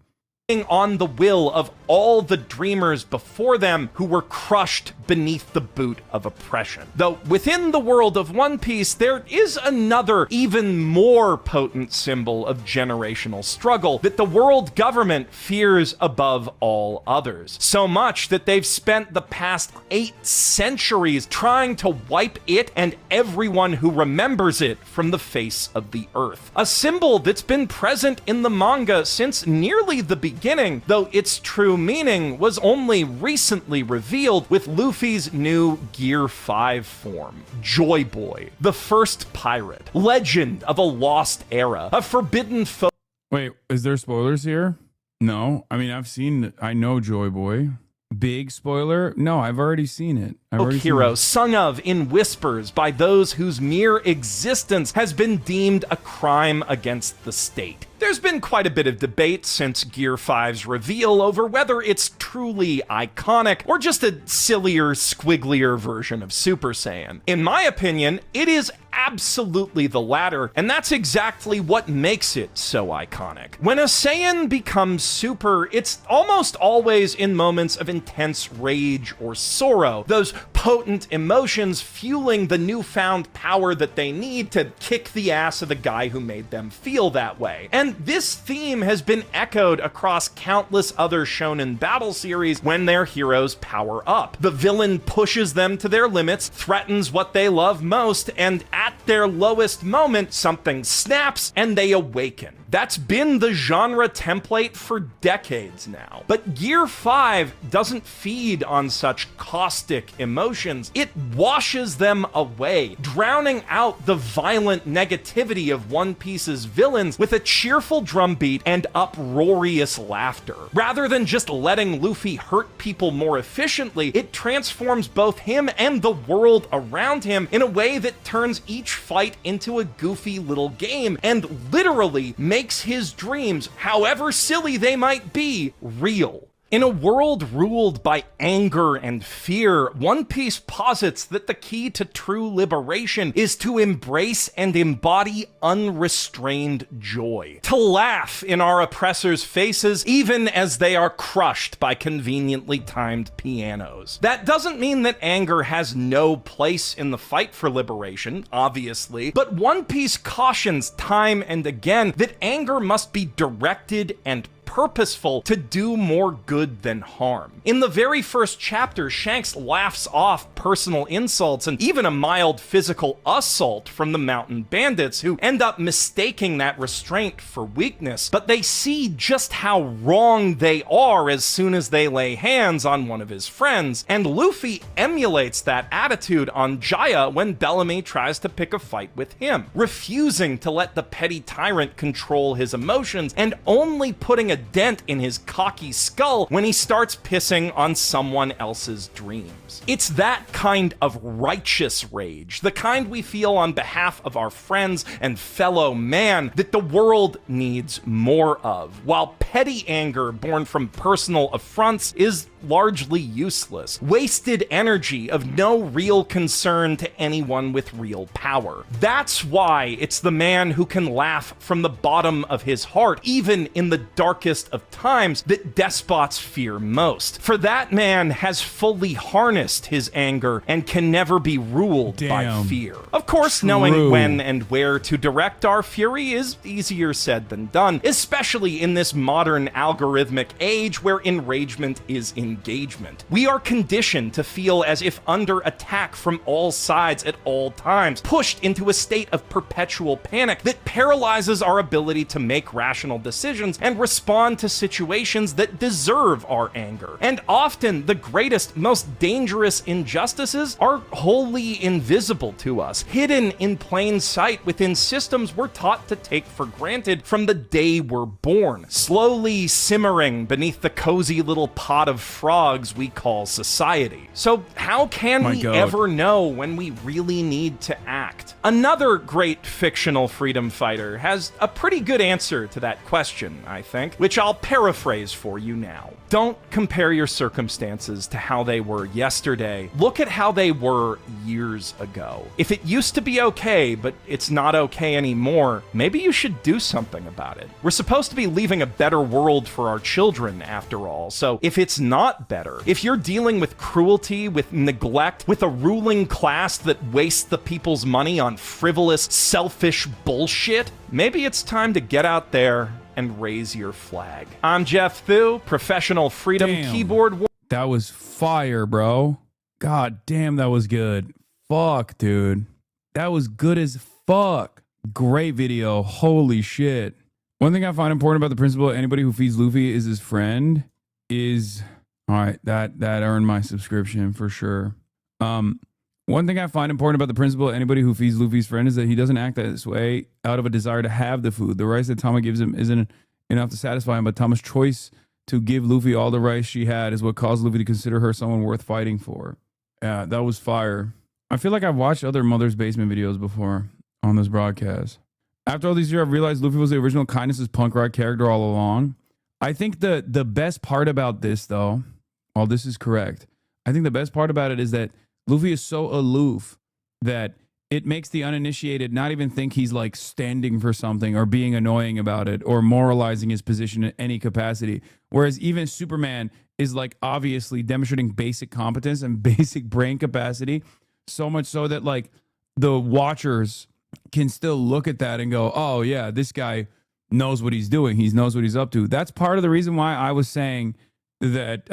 On the will of all the dreamers before them who were crushed beneath the boot of oppression. Though within the world of One Piece, there is another, even more potent symbol of generational struggle that the world government fears above all others. So much that they've spent the past 8 centuries trying to wipe it and everyone who remembers it from the face of the earth. A symbol that's been present in the manga since nearly the beginning, though its true meaning was only recently revealed with Luffy's new Gear 5 form. Joy Boy, the first pirate, legend of a lost era, a forbidden foe. Wait, is there spoilers here? No. I mean, I know Joy Boy. Big spoiler? No, I've already seen it. Hero sung of in whispers by those whose mere existence has been deemed a crime against the state. There's been quite a bit of debate since Gear 5's reveal over whether it's truly iconic or just a sillier, squigglier version of Super Saiyan. In my opinion, it is absolutely the latter, and that's exactly what makes it so iconic. When a Saiyan becomes super, it's almost always in moments of intense rage or sorrow, those potent emotions fueling the newfound power that they need to kick the ass of the guy who made them feel that way. And this theme has been echoed across countless other shonen battle series when their heroes power up. The villain pushes them to their limits, threatens what they love most, and at their lowest moment, something snaps and they awaken. That's been the genre template for decades now. But Gear 5 doesn't feed on such caustic emotions. It washes them away, drowning out the violent negativity of One Piece's villains with a cheerful cheerful drumbeat and uproarious laughter. Rather than just letting Luffy hurt people more efficiently, it transforms both him and the world around him in a way that turns each fight into a goofy little game and literally makes his dreams, however silly they might be, real. In a world ruled by anger and fear, One Piece posits that the key to true liberation is to embrace and embody unrestrained joy. To laugh in our oppressors' faces, even as they are crushed by conveniently timed pianos. That doesn't mean that anger has no place in the fight for liberation, obviously, but One Piece cautions time and again that anger must be directed and purposeful to do more good than harm. In the very first chapter, Shanks laughs off personal insults and even a mild physical assault from the mountain bandits, who end up mistaking that restraint for weakness, but they see just how wrong they are as soon as they lay hands on one of his friends, and Luffy emulates that attitude on Jaya when Bellamy tries to pick a fight with him, refusing to let the petty tyrant control his emotions and only putting a dent in his cocky skull when he starts pissing on someone else's dreams. It's that kind of righteous rage, the kind we feel on behalf of our friends and fellow man, that the world needs more of, while petty anger born from personal affronts is largely useless, wasted energy of no real concern to anyone with real power. That's why it's the man who can laugh from the bottom of his heart, even in the darkest of times, that despots fear most. For that man has fully harnessed his anger and can never be ruled by fear. Of course, knowing when and where to direct our fury is easier said than done, especially in this modern algorithmic age where enragement is engagement. We are conditioned to feel as if under attack from all sides at all times, pushed into a state of perpetual panic that paralyzes our ability to make rational decisions and respond to situations that deserve our anger. And often, the greatest, most dangerous injustices are wholly invisible to us, hidden in plain sight within systems we're taught to take for granted from the day we're born, slowly simmering beneath the cozy little pot of frogs we call society. So how can we ever know when we really need to act? Another great fictional freedom fighter has a pretty good answer to that question, I think, which I'll paraphrase for you now. Don't compare your circumstances to how they were yesterday. Look at how they were years ago. If it used to be okay, but it's not okay anymore, maybe you should do something about it. We're supposed to be leaving a better world for our children, after all, so if it's not better, if you're dealing with cruelty, with neglect, with a ruling class that wastes the people's money on frivolous, selfish bullshit, maybe it's time to get out there and raise your flag. I'm Jeff Thu, professional freedom keyboard. That was fire, bro. God damn, that was good. Fuck, dude. That was good as fuck. Great video. Holy shit. One thing I find important about the principle of anybody who feeds Luffy is his friend is... Alright, that earned my subscription for sure. One thing I find important about the principle of anybody who feeds Luffy's friend is that he doesn't act this way out of a desire to have the food. The rice that Tama gives him isn't enough to satisfy him, but Tama's choice to give Luffy all the rice she had is what caused Luffy to consider her someone worth fighting for. Yeah, that was fire. I feel like I've watched other Mother's Basement videos before on this broadcast. After all these years, I've realized Luffy was the original kindness punk rock character all along. I think the best part about this, though, while this is correct, I think the best part about it is that Luffy is so aloof that it makes the uninitiated not even think he's like standing for something or being annoying about it or moralizing his position in any capacity. Whereas even Superman is like obviously demonstrating basic competence and basic brain capacity, so much so that like the watchers can still look at that and go, oh yeah, this guy knows what he's doing. He knows what he's up to. That's part of the reason why I was saying that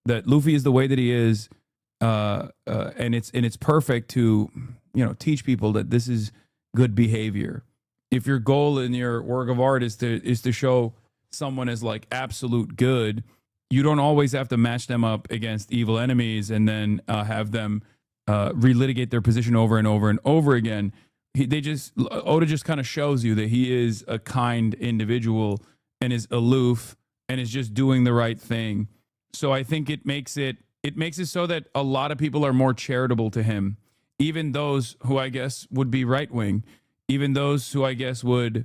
that Luffy is the way that he is. And it's perfect to, teach people that this is good behavior. If your goal in your work of art is to show someone as like absolute good, you don't always have to match them up against evil enemies and then have them relitigate their position over and over and over again. Oda just kind of shows you that he is a kind individual and is aloof and is just doing the right thing. So I think it makes it so that a lot of people are more charitable to him, even those who I guess would be right wing, even those who I guess would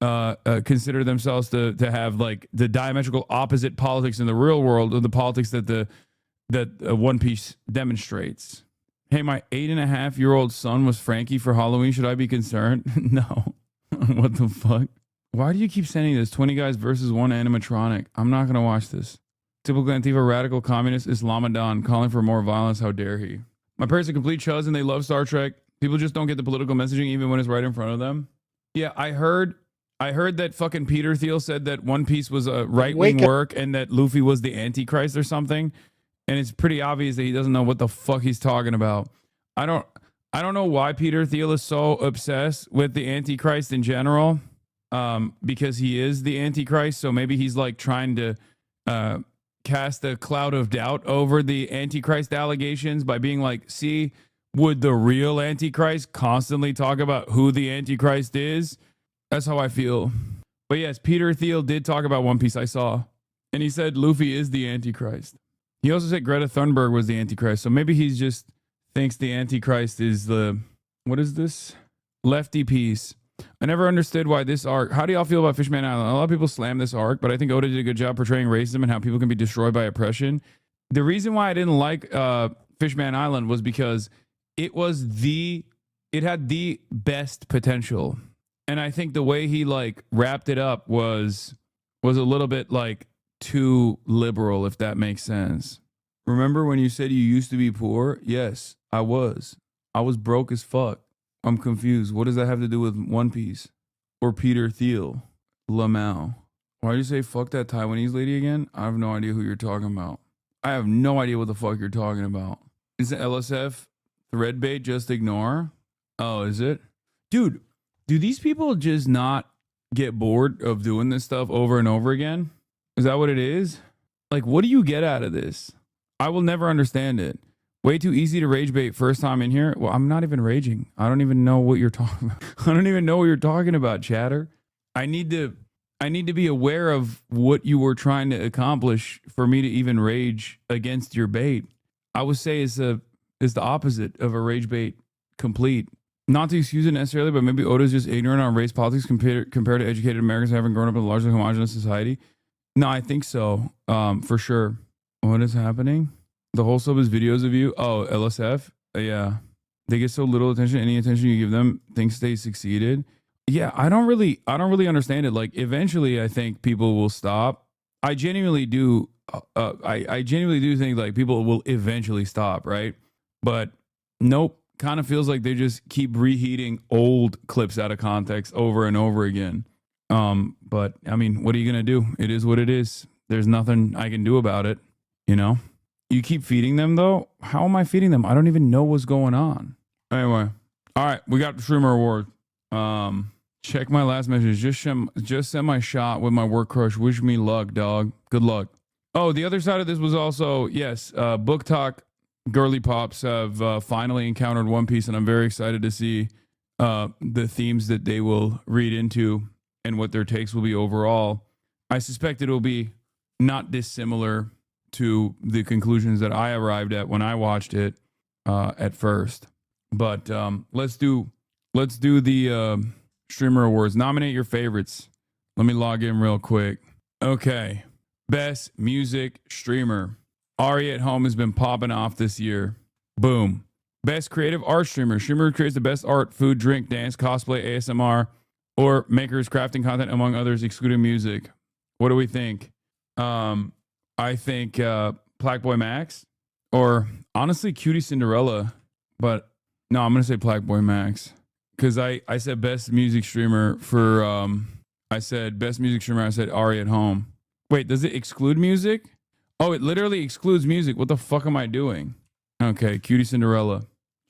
consider themselves to have like the diametrical opposite politics in the real world of the politics that One Piece demonstrates. Hey, my 8.5-year-old son was Frankie for Halloween. Should I be concerned? No. What the fuck? Why do you keep sending this? 20 guys versus one animatronic. I'm not going to watch this. Typical Antifa radical communist Islamadan calling for more violence. How dare he? My parents are complete chuzz and they love Star Trek. People just don't get the political messaging even when it's right in front of them. Yeah, I heard that fucking Peter Thiel said that One Piece was a right-wing work and that Luffy was the Antichrist or something. And it's pretty obvious that he doesn't know what the fuck he's talking about. I don't know why Peter Thiel is so obsessed with the Antichrist in general, because he is the Antichrist. So maybe he's like trying to cast a cloud of doubt over the Antichrist allegations by being like, see, would the real Antichrist constantly talk about who the Antichrist is? That's how I feel. But yes, Peter Thiel did talk about One Piece, I saw. And he said Luffy is the Antichrist. He also said Greta Thunberg was the Antichrist. So maybe he's just thinks the Antichrist is the, what is this? Lefty piece. I never understood why this arc, how do y'all feel about Fishman Island? A lot of people slam this arc, but I think Oda did a good job portraying racism and how people can be destroyed by oppression. The reason why I didn't like Fishman Island was because it had the best potential. And I think the way he like wrapped it up was a little bit like too liberal, if that makes sense. Remember when you said you used to be poor? Yes, I was. I was broke as fuck. I'm confused. What does that have to do with One Piece? Or Peter Thiel? Lamau. Why'd you say fuck that Taiwanese lady again? I have no idea who you're talking about. I have no idea what the fuck you're talking about. Is it LSF thread bait? Just ignore? Oh, is it? Dude, do these people just not get bored of doing this stuff over and over again? Is that what it is? Like, what do you get out of this? I will never understand it. Way too easy to rage bait first time in here. Well, I'm not even raging. I don't even know what you're talking about. I don't even know what you're talking about, chatter. I need to be aware of what you were trying to accomplish for me to even rage against your bait. I would say is the opposite of a rage bait complete. Not to excuse it necessarily, but maybe Oda's just ignorant on race politics compared to educated Americans having grown up in a largely homogenous society. No, I think so. For sure. What is happening? The whole sub is videos of you. Oh, LSF. Yeah. They get so little attention. Any attention you give them thinks they succeeded. Yeah, I don't really understand it. Like, eventually I think people will stop. I genuinely do. I genuinely do think like people will eventually stop, right? But nope. Kind of feels like they just keep reheating old clips out of context over and over again. But I mean, what are you going to do? It is what it is. There's nothing I can do about it. You know, you keep feeding them though. How am I feeding them? I don't even know what's going on. Anyway. All right. We got the streamer award. Check my last message. Just sent my shot with my work crush. Wish me luck, dog. Good luck. Oh, the other side of this was also, yes, Book Talk Girly Pops have finally encountered One Piece, and I'm very excited to see the themes that they will read into and what their takes will be overall. I suspect it will be not dissimilar to the conclusions that I arrived at when I watched it at first. But let's do the streamer awards. Nominate your favorites. Let me log in real quick. Okay. Best music streamer. Ari at Home has been popping off this year. Boom. Best creative art streamer. Streamer who creates the best art, food, drink, dance, cosplay, ASMR, or makers crafting content, among others, excluding music. What do we think? I think Plaque Max, or honestly Cutie Cinderella, but no, I'm gonna say Plaque Max because I said best music streamer for I said Ari at Home. Wait, does it exclude music? Oh, it literally excludes music. What the fuck am I doing? Okay, Cutie Cinderella.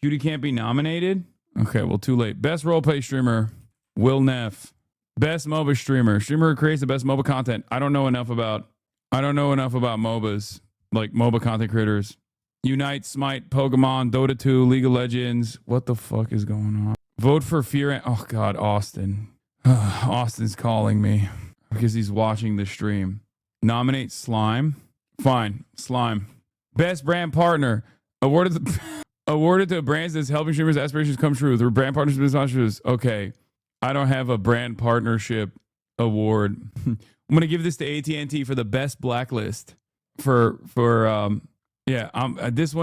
Cutie can't be nominated? Okay, well, too late. Best roleplay streamer, Will Neff. Best MOBA streamer. Streamer who creates the best MOBA content. I don't know enough about MOBAs, like MOBA content creators. Unite, Smite, Pokemon, Dota 2, League of Legends. What the fuck is going on? Vote for Fear. Oh God, Austin. Austin's calling me because he's watching the stream. Nominate Slime. Fine, Slime. Best brand partner. Awarded to brands that's helping streamers' aspirations come true through brand partnerships and sponsorships. Okay, I don't have a brand partnership award. I'm gonna give this to AT&T for the best blacklist. This one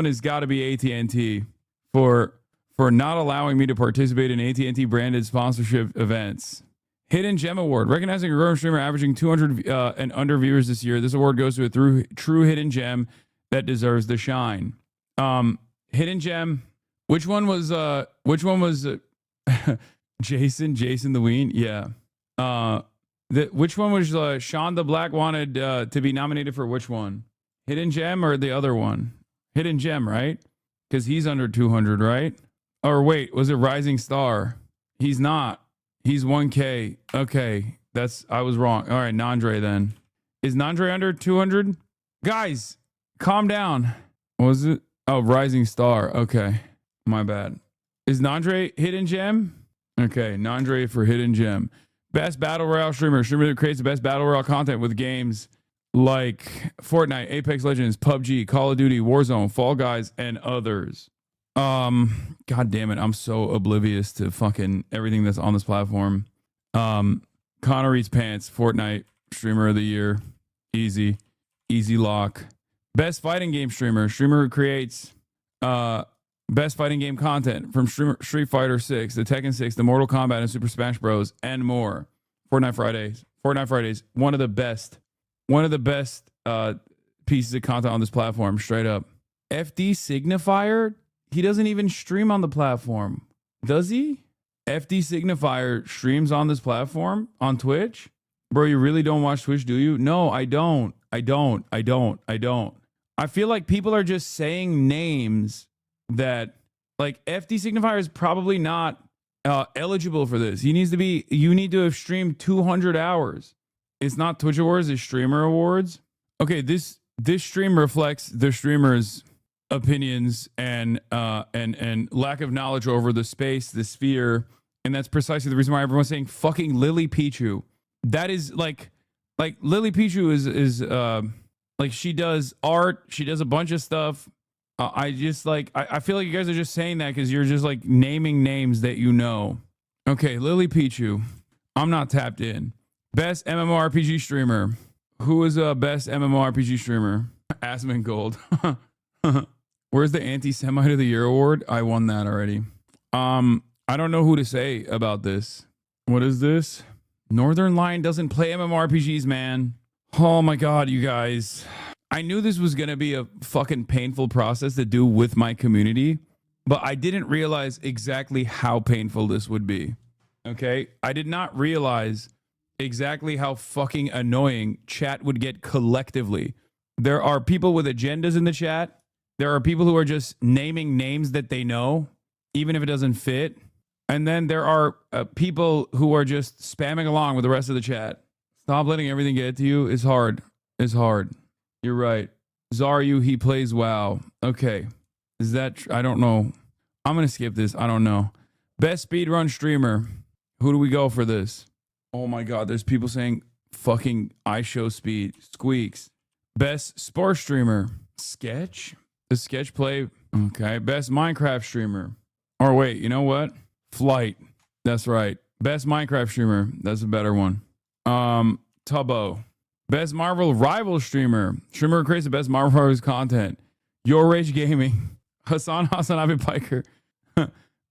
has got to be AT&T for not allowing me to participate in AT&T branded sponsorship events. Hidden Gem Award, recognizing a growing streamer averaging 200 and under viewers this year. This award goes to a true hidden gem that deserves the shine. Hidden Gem. Which one was Jason the Ween? Yeah. Which one was Sean the Black wanted to be nominated for? Which one? Hidden Gem or the other one? Hidden Gem, right? Because he's under 200, right? Or wait, was it Rising Star? He's not. He's 1K. Okay, I was wrong. All right, Nandre then. Is Nandre under 200? Guys, calm down. What was it? Oh, Rising Star. Okay, my bad. Is Nandre Hidden Gem? Okay, Nandre for Hidden Gem. Best Battle Royale streamer. Streamer that creates the best Battle Royale content with games like Fortnite, Apex Legends, PUBG, Call of Duty, Warzone, Fall Guys, and others. God damn it, I'm so oblivious to fucking everything that's on this platform. Connor Eats Pants, Fortnite Streamer of the Year. Easy lock. Best fighting game streamer. Streamer who creates best fighting game content from Street Fighter 6, the Tekken 6, the Mortal Kombat, and Super Smash Bros. And more. Fortnite Fridays. One of the best pieces of content on this platform, straight up. FD Signifier, he doesn't even stream on the platform. Does he? FD Signifier streams on this platform on Twitch? Bro, you really don't watch Twitch, do you? No, I don't. I feel like people are just saying names that, like, FD Signifier is probably not eligible for this. You need to have streamed 200 hours. It's not Twitch Awards, it's Streamer Awards. Okay, this stream reflects the streamer's opinions and lack of knowledge over the space, the sphere, and that's precisely the reason why everyone's saying fucking Lily Pichu. That is like Lily Pichu is like, she does art, she does a bunch of stuff. I feel like you guys are just saying that because you're just like naming names that you know. Okay, Lily Pichu. I'm not tapped in. Best MMORPG streamer. Who is a best MMORPG streamer? Asmongold. Where's the Anti-Semite of the Year award? I won that already. I don't know who to say about this. What is this? Northern Lion doesn't play MMORPGs, man. Oh my God, you guys. I knew this was going to be a fucking painful process to do with my community, but I didn't realize exactly how painful this would be. Okay? I did not realize exactly how fucking annoying chat would get collectively. There are people with agendas in the chat. There are people who are just naming names that they know, even if it doesn't fit. And then there are people who are just spamming along with the rest of the chat. Stop letting everything get to you. It's hard. You're right. Zaryu, he plays WoW. Okay. Is that... I don't know. I'm going to skip this. I don't know. Best speedrun streamer. Who do we go for this? Oh my God. There's people saying fucking iShow Speed. Squeaks. Best sports streamer. Sketch? The Sketch play. Okay. Best Minecraft streamer. Or wait, you know what? Flight. That's right. Best Minecraft streamer. That's a better one. Tubbo. Best Marvel Rivals streamer. Streamer who creates the best Marvel Rivals content. Your Rage Gaming. Hassan Abi Piker.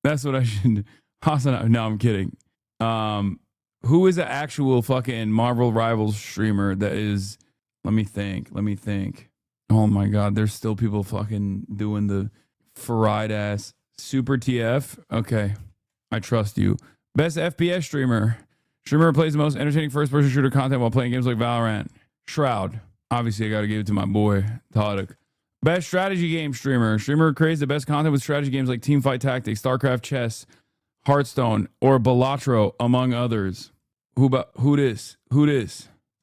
That's what I should... Hassan... No, I'm kidding. Who is the actual fucking Marvel Rivals streamer that is... Let me think. Oh my God, there's still people fucking doing the fried ass. Super TF. Okay. I trust you. Best FPS streamer. Streamer who plays the most entertaining first-person shooter content while playing games like Valorant. Shroud. Obviously, I got to give it to my boy, Todek. Best strategy game streamer. Streamer who creates the best content with strategy games like Teamfight Tactics, StarCraft Chess, Hearthstone, or Balatro, among others. Who this?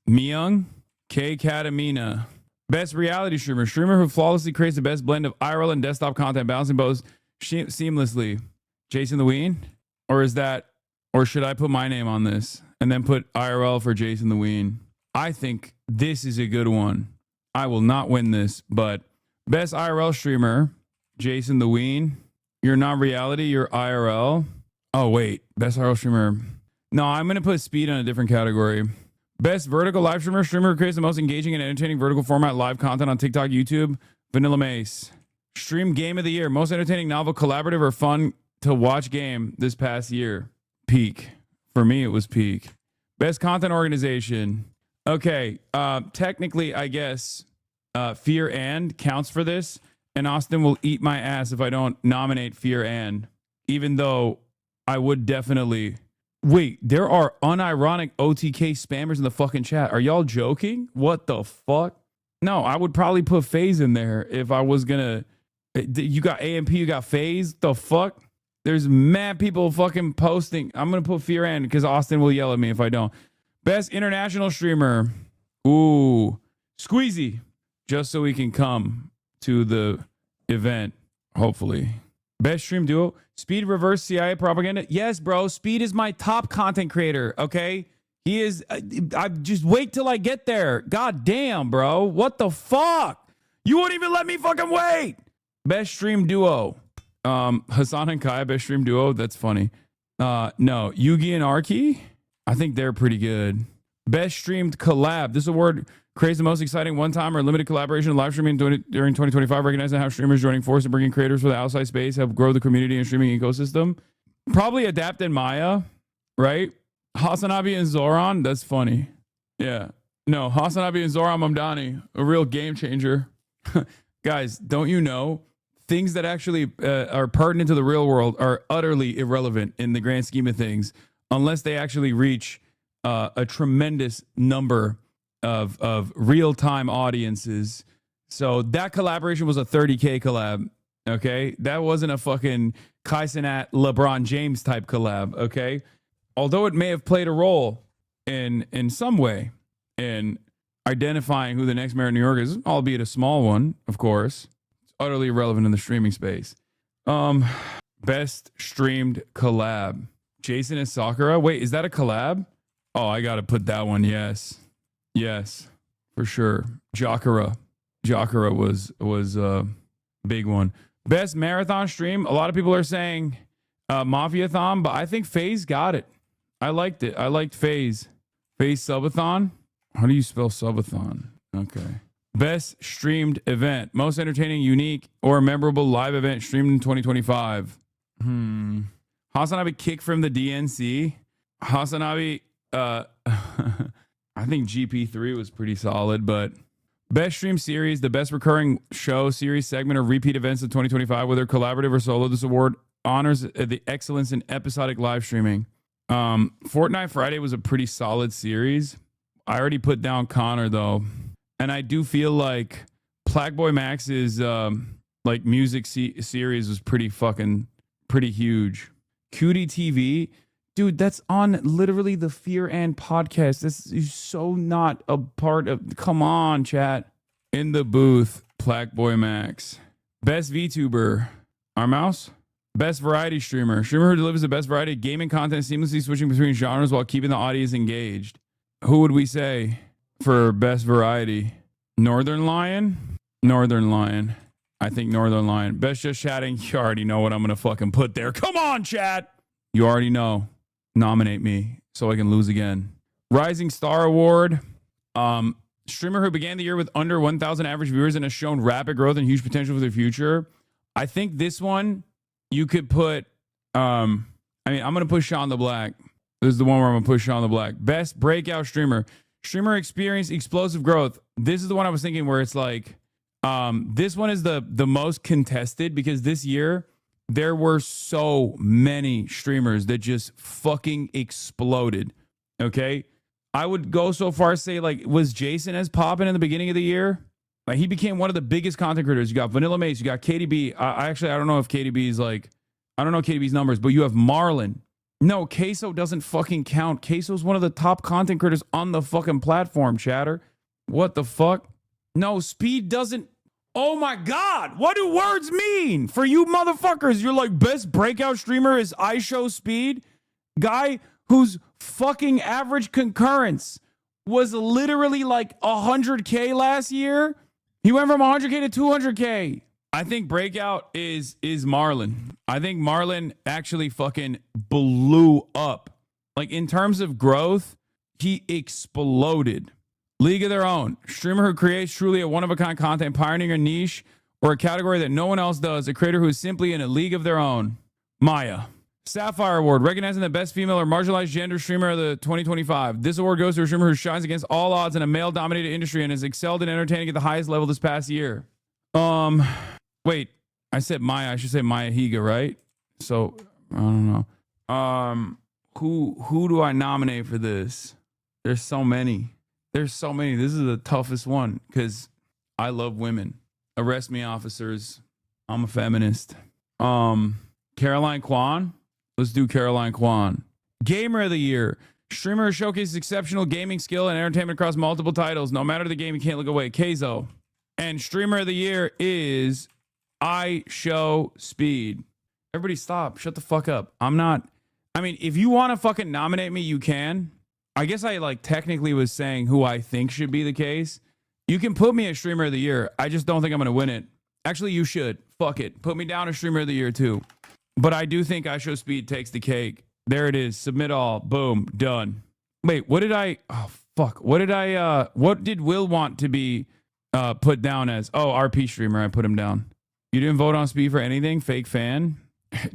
Myung? K. Katamina. Best reality streamer. Streamer who flawlessly creates the best blend of IRL and desktop content, balancing both seamlessly. Jason the Ween? Or should I put my name on this and then put IRL for Jason the Ween? I think this is a good one. I will not win this, but best IRL streamer, Jason the Ween. You're not reality, you're IRL. Oh, wait. Best IRL streamer. No, I'm going to put Speed in a different category. Best vertical live streamer. Streamer who creates the most engaging and entertaining vertical format live content on TikTok, YouTube. Vanilla Mace. Stream game of the year. Most entertaining, novel, collaborative, or fun to watch game this past year. Peak. For me, it was Peak. Best content organization. Okay. Technically, I guess Fear and counts for this. And Austin will eat my ass if I don't nominate Fear and. Even though I would definitely... Wait, there are unironic OTK spammers in the fucking chat. Are y'all joking? What the fuck? No, I would probably put FaZe in there if I was gonna... You got AMP, you got FaZe? The fuck? There's mad people fucking posting. I'm gonna put Fear and because Austin will yell at me if I don't. Best international streamer. Ooh. Squeezy. Just so we can come to the event, hopefully. Best stream duo. Speed reverse CIA propaganda. Yes, bro. Speed is my top content creator. Okay. He is. I just wait till I get there. God damn, bro. What the fuck? You won't even let me fucking wait. Best stream duo. Hassan and Kai, best stream duo. That's funny. No. Yugi and Arki. I think they're pretty good. Best streamed collab. This award creates the most exciting one-time or limited collaboration live streaming during 2025, recognizing how streamers joining force and bringing creators from the outside space help grow the community and streaming ecosystem. Probably Adapt and Maya, right? Hasanabi and Zoran, that's funny. Yeah. No, Hasanabi and Zoran Mamdani, a real game changer. Guys, don't you know, things that actually are pertinent to the real world are utterly irrelevant in the grand scheme of things, unless they actually reach a tremendous number of real-time audiences. So that collaboration was a 30K collab, okay? That wasn't a fucking Kai Cenat, LeBron James type collab, okay? Although it may have played a role in some way in identifying who the next mayor of New York is, albeit a small one, of course. It's utterly irrelevant in the streaming space. Best streamed collab. Jason and Sakura. Wait, is that a collab? Oh, I gotta put that one, yes. Yes, for sure. Jakara was a big one. Best marathon stream. A lot of people are saying Mafiathon, but I think FaZe got it. I liked it. I liked FaZe. FaZe Subathon. How do you spell Subathon? Okay. Best streamed event. Most entertaining, unique, or memorable live event streamed in 2025. Hasanabi kick from the DNC. Hasanabi I think GP3 was pretty solid, but best stream series, the best recurring show, series, segment, or repeat events of 2025, whether collaborative or solo. This award honors the excellence in episodic live streaming. Fortnite Friday was a pretty solid series. I already put down Connor though, and I do feel like Plagueboy Max's like music series was pretty huge. Cutie TV. Dude, that's on literally the Fear and podcast. This is so not a part of... Come on, chat. In the booth, Plagueboy Max. Best VTuber. Our mouse. Best variety streamer. Streamer who delivers the best variety of gaming content, seamlessly switching between genres while keeping the audience engaged. Who would we say for best variety? Northern Lion? Northern Lion. I think Northern Lion. Best just chatting. You already know what I'm going to fucking put there. Come on, chat. You already know. Nominate me so I can lose again. Rising Star Award. Streamer who began the year with under 1,000 average viewers and has shown rapid growth and huge potential for the future. I think this one you could put. I'm gonna put Sean the Black. This is the one where I'm gonna push Sean the Black. Best breakout streamer. Streamer experienced explosive growth. This is the one I was thinking where it's like, this one is the most contested because this year there were so many streamers that just fucking exploded. Okay. I would go so far as say, like, was Jason as popping in the beginning of the year? Like, he became one of the biggest content creators. You got Vanilla Mace, you got KDB. I don't know if KDB is like, I don't know KDB's numbers, but you have Marlon. No, Queso doesn't fucking count. Queso's one of the top content creators on the fucking platform, chatter. What the fuck? No, Speed doesn't. Oh my God, what do words mean? For you motherfuckers, you're like, best breakout streamer is IShowSpeed? Guy whose fucking average concurrence was literally like 100K last year. He went from 100K to 200K. I think breakout is Marlon. I think Marlon actually fucking blew up. Like in terms of growth, he exploded. League of Their Own. Streamer who creates truly a one-of-a-kind content, pioneering a niche or a category that no one else does. A creator who is simply in a league of their own. Maya. Sapphire Award, recognizing the best female or marginalized gender streamer of the 2025. This award goes to a streamer who shines against all odds in a male-dominated industry and has excelled in entertaining at the highest level this past year. Wait, I said Maya. I should say Maya Higa, right? So I don't know. Who do I nominate for this? There's so many. This is the toughest one because I love women. Arrest me, officers. I'm a feminist. Caroline Kwan. Let's do Caroline Kwan. Gamer of the Year. Streamer who showcases exceptional gaming skill and entertainment across multiple titles. No matter the game, you can't look away. Keizo. And Streamer of the Year is IShowSpeed. Everybody stop. Shut the fuck up. If you want to fucking nominate me, you can. I guess I like technically was saying who I think should be the case. You can put me as Streamer of the Year. I just don't think I'm going to win it. Actually, you should. Fuck it. Put me down as Streamer of the Year too. But I do think IShowSpeed takes the cake. There it is. Submit all. Boom. Done. Wait, what did Will want to be put down as? Oh, RP streamer. I put him down. You didn't vote on Speed for anything? Fake fan?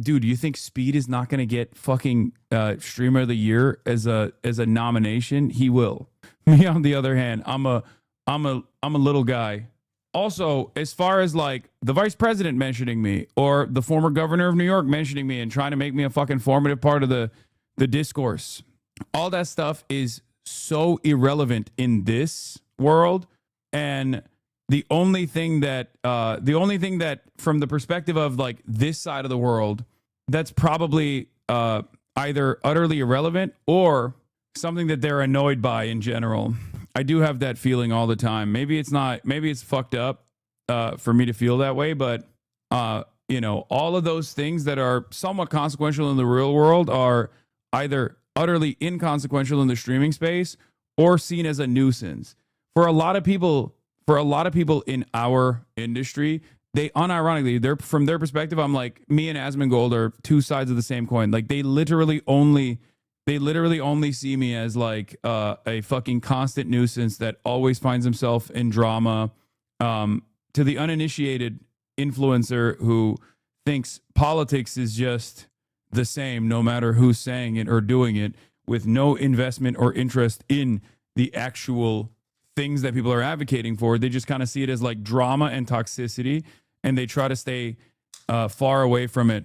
Dude, you think Speed is not going to get fucking Streamer of the Year as a nomination? He will. Me, on the other hand, I'm a little guy. Also, as far as like the vice president mentioning me or the former governor of New York mentioning me and trying to make me a fucking formative part of the discourse, all that stuff is so irrelevant in this world. And the only thing that from the perspective of like this side of the world, that's probably either utterly irrelevant or something that they're annoyed by in general. I do have that feeling all the time. Maybe it's fucked up for me to feel that way, but all of those things that are somewhat consequential in the real world are either utterly inconsequential in the streaming space or seen as a nuisance. For a lot of people in our industry, they unironically, from their perspective, I'm like, me and Asmongold are two sides of the same coin. Like they literally only see me as like a fucking constant nuisance that always finds himself in drama. To the uninitiated influencer who thinks politics is just the same no matter who's saying it or doing it, with no investment or interest in the actual things that people are advocating for. They just kind of see it as like drama and toxicity, and they try to stay far away from it,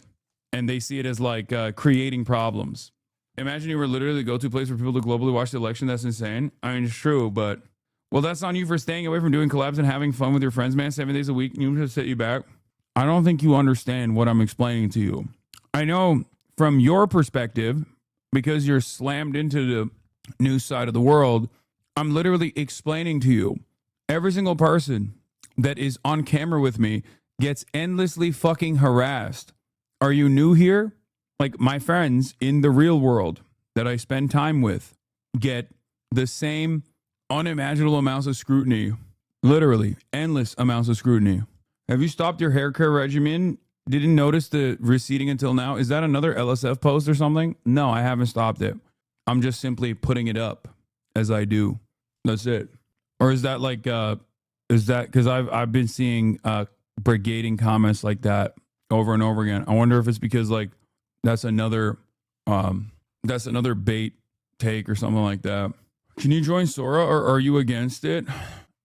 and they see it as like creating problems. Imagine you were literally the go-to place for people to globally watch the election. That's insane. I mean, it's true, but well, that's on you for staying away from doing collabs and having fun with your friends, man. 7 days a week, you just set you back. I don't think you understand what I'm explaining to you. I know from your perspective, because you're slammed into the news side of the world, I'm literally explaining to you. Every single person that is on camera with me gets endlessly fucking harassed. Are you new here? Like my friends in the real world that I spend time with get the same unimaginable amounts of scrutiny, literally endless amounts of scrutiny. Have you stopped your hair care regimen? Didn't notice the receding until now. Is that another LSF post or something? No, I haven't stopped it. I'm just simply putting it up as I do. That's it. Or is that like, is that because I've been seeing brigading comments like that over and over again. I wonder if it's because like, that's another bait take or something like that. Can you join Sora or are you against it?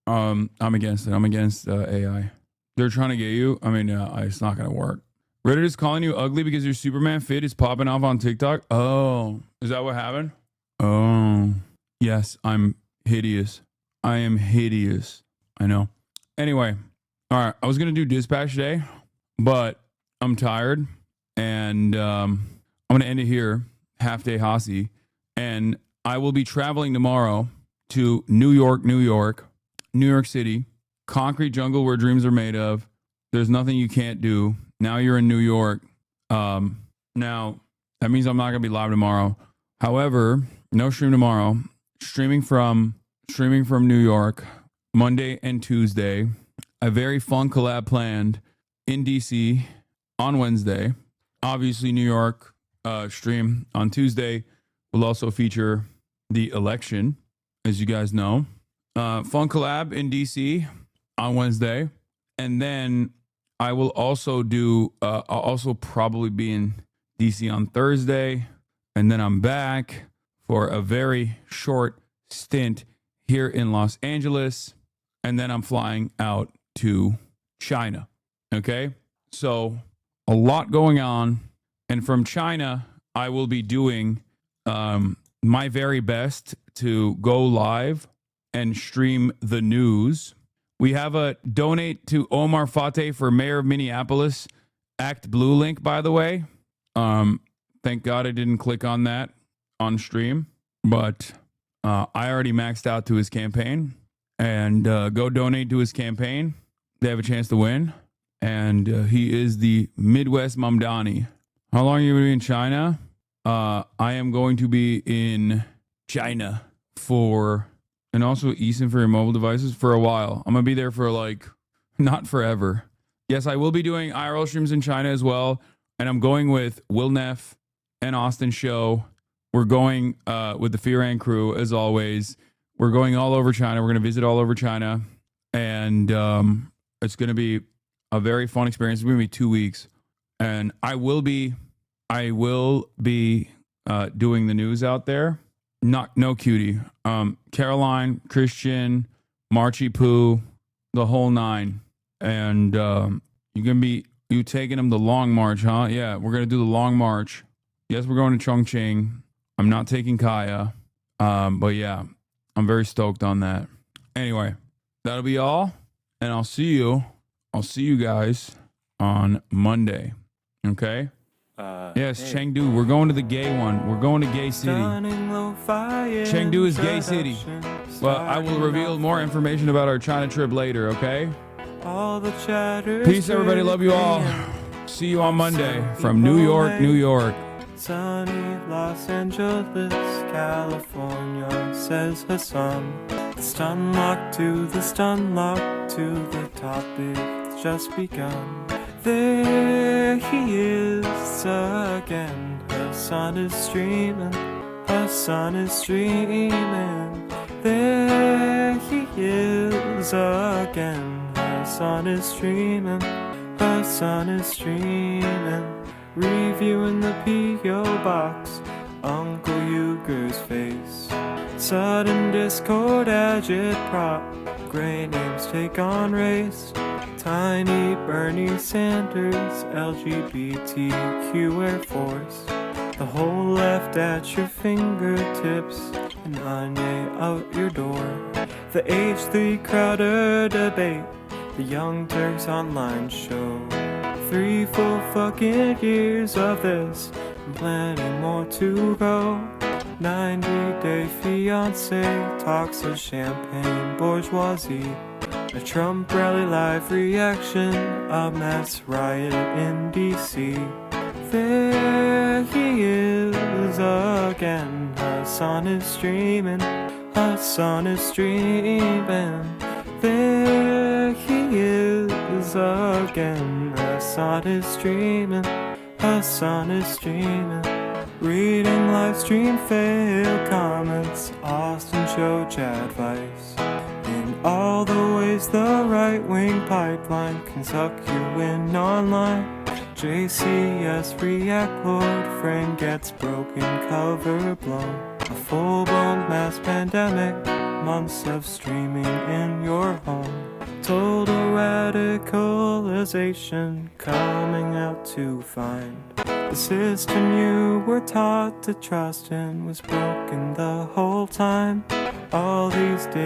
I'm against it. I'm against AI. They're trying to get you. I mean, it's not going to work. Reddit is calling you ugly because your Superman fit is popping off on TikTok. Oh, is that what happened? Oh, yes, I'm hideous. I am hideous. I know. Anyway, all right. I was going to do dispatch today, but I'm tired. And I'm going to end it here, half day Hasi. And I will be traveling tomorrow to New York City, concrete jungle where dreams are made of. There's nothing you can't do. Now you're in New York. Now that means I'm not gonna be live tomorrow. However, no stream tomorrow. Streaming from New York, Monday and Tuesday. A very fun collab planned in DC on Wednesday. Obviously, New York stream on Tuesday will also feature the election, as you guys know. Fun collab in DC on Wednesday. And then I will also I'll also probably be in DC on Thursday. And then I'm back for a very short stint here in Los Angeles. And then I'm flying out to China. Okay? So a lot going on. And from China, I will be doing my very best to go live and stream the news. We have a donate to Omar Fateh for mayor of Minneapolis, Act Blue link, by the way. Thank God I didn't click on that on stream, but I already maxed out to his campaign. And go donate to his campaign. They have a chance to win. And he is the Midwest Mamdani. How long are you going to be in China? I am going to be in China and also Easton for your mobile devices for a while. I'm going to be there for not forever. Yes, I will be doing IRL streams in China as well. And I'm going with Will Neff and Austin Show. We're going with the Firan crew as always. We're going all over China. We're going to visit all over China. And it's going to be a very fun experience. It's going to be 2 weeks. And I will be doing the news out there. No cutie. Caroline, Christian, Marchie Poo, the whole nine. And you taking them the long march, huh? Yeah, we're going to do the long march. Yes, we're going to Chongqing. I'm not taking Kaya. But yeah, I'm very stoked on that. Anyway, that'll be all. And I'll see you guys on Monday. Okay? Yes, hey. Chengdu. We're going to the gay one. We're going to Gay City. Chengdu is Gay City. Well, I will reveal more information about our China trip later, okay? Peace, everybody. Love you all. See you on Monday from New York, New York. Sunny Los Angeles, California, says Hassan. The stun lock to the topic that's just begun. There he is again. Hassan is streaming. Hassan is streaming. There he is again. Hassan is streaming. Hassan is streaming. Reviewing the P.O. box. Uncle Euger's face. Sudden discord agitprop. Gray names take on race. Tiny Bernie Sanders, LGBTQ Air Force. The whole left at your fingertips, and Anya out your door. The H3 Crowder debate, the Young Turks online show. 3 full fucking years of this, and plenty more to go. 90-day fiance, talks of champagne bourgeoisie. A Trump rally live reaction, a mass riot in DC. There he is again. Hassan is streaming. Hassan is streaming. There he is again. Hassan is streaming. Hassan is streaming. Reading live stream fail comments. Austin Show chat advice. In all the ways the right-wing pipeline can suck you in online. JCS React Lord frame gets broken, cover blown. A full-blown mass pandemic, months of streaming in your home. Total radicalization coming out to find. The system you were taught to trust in was broken the whole time. All these days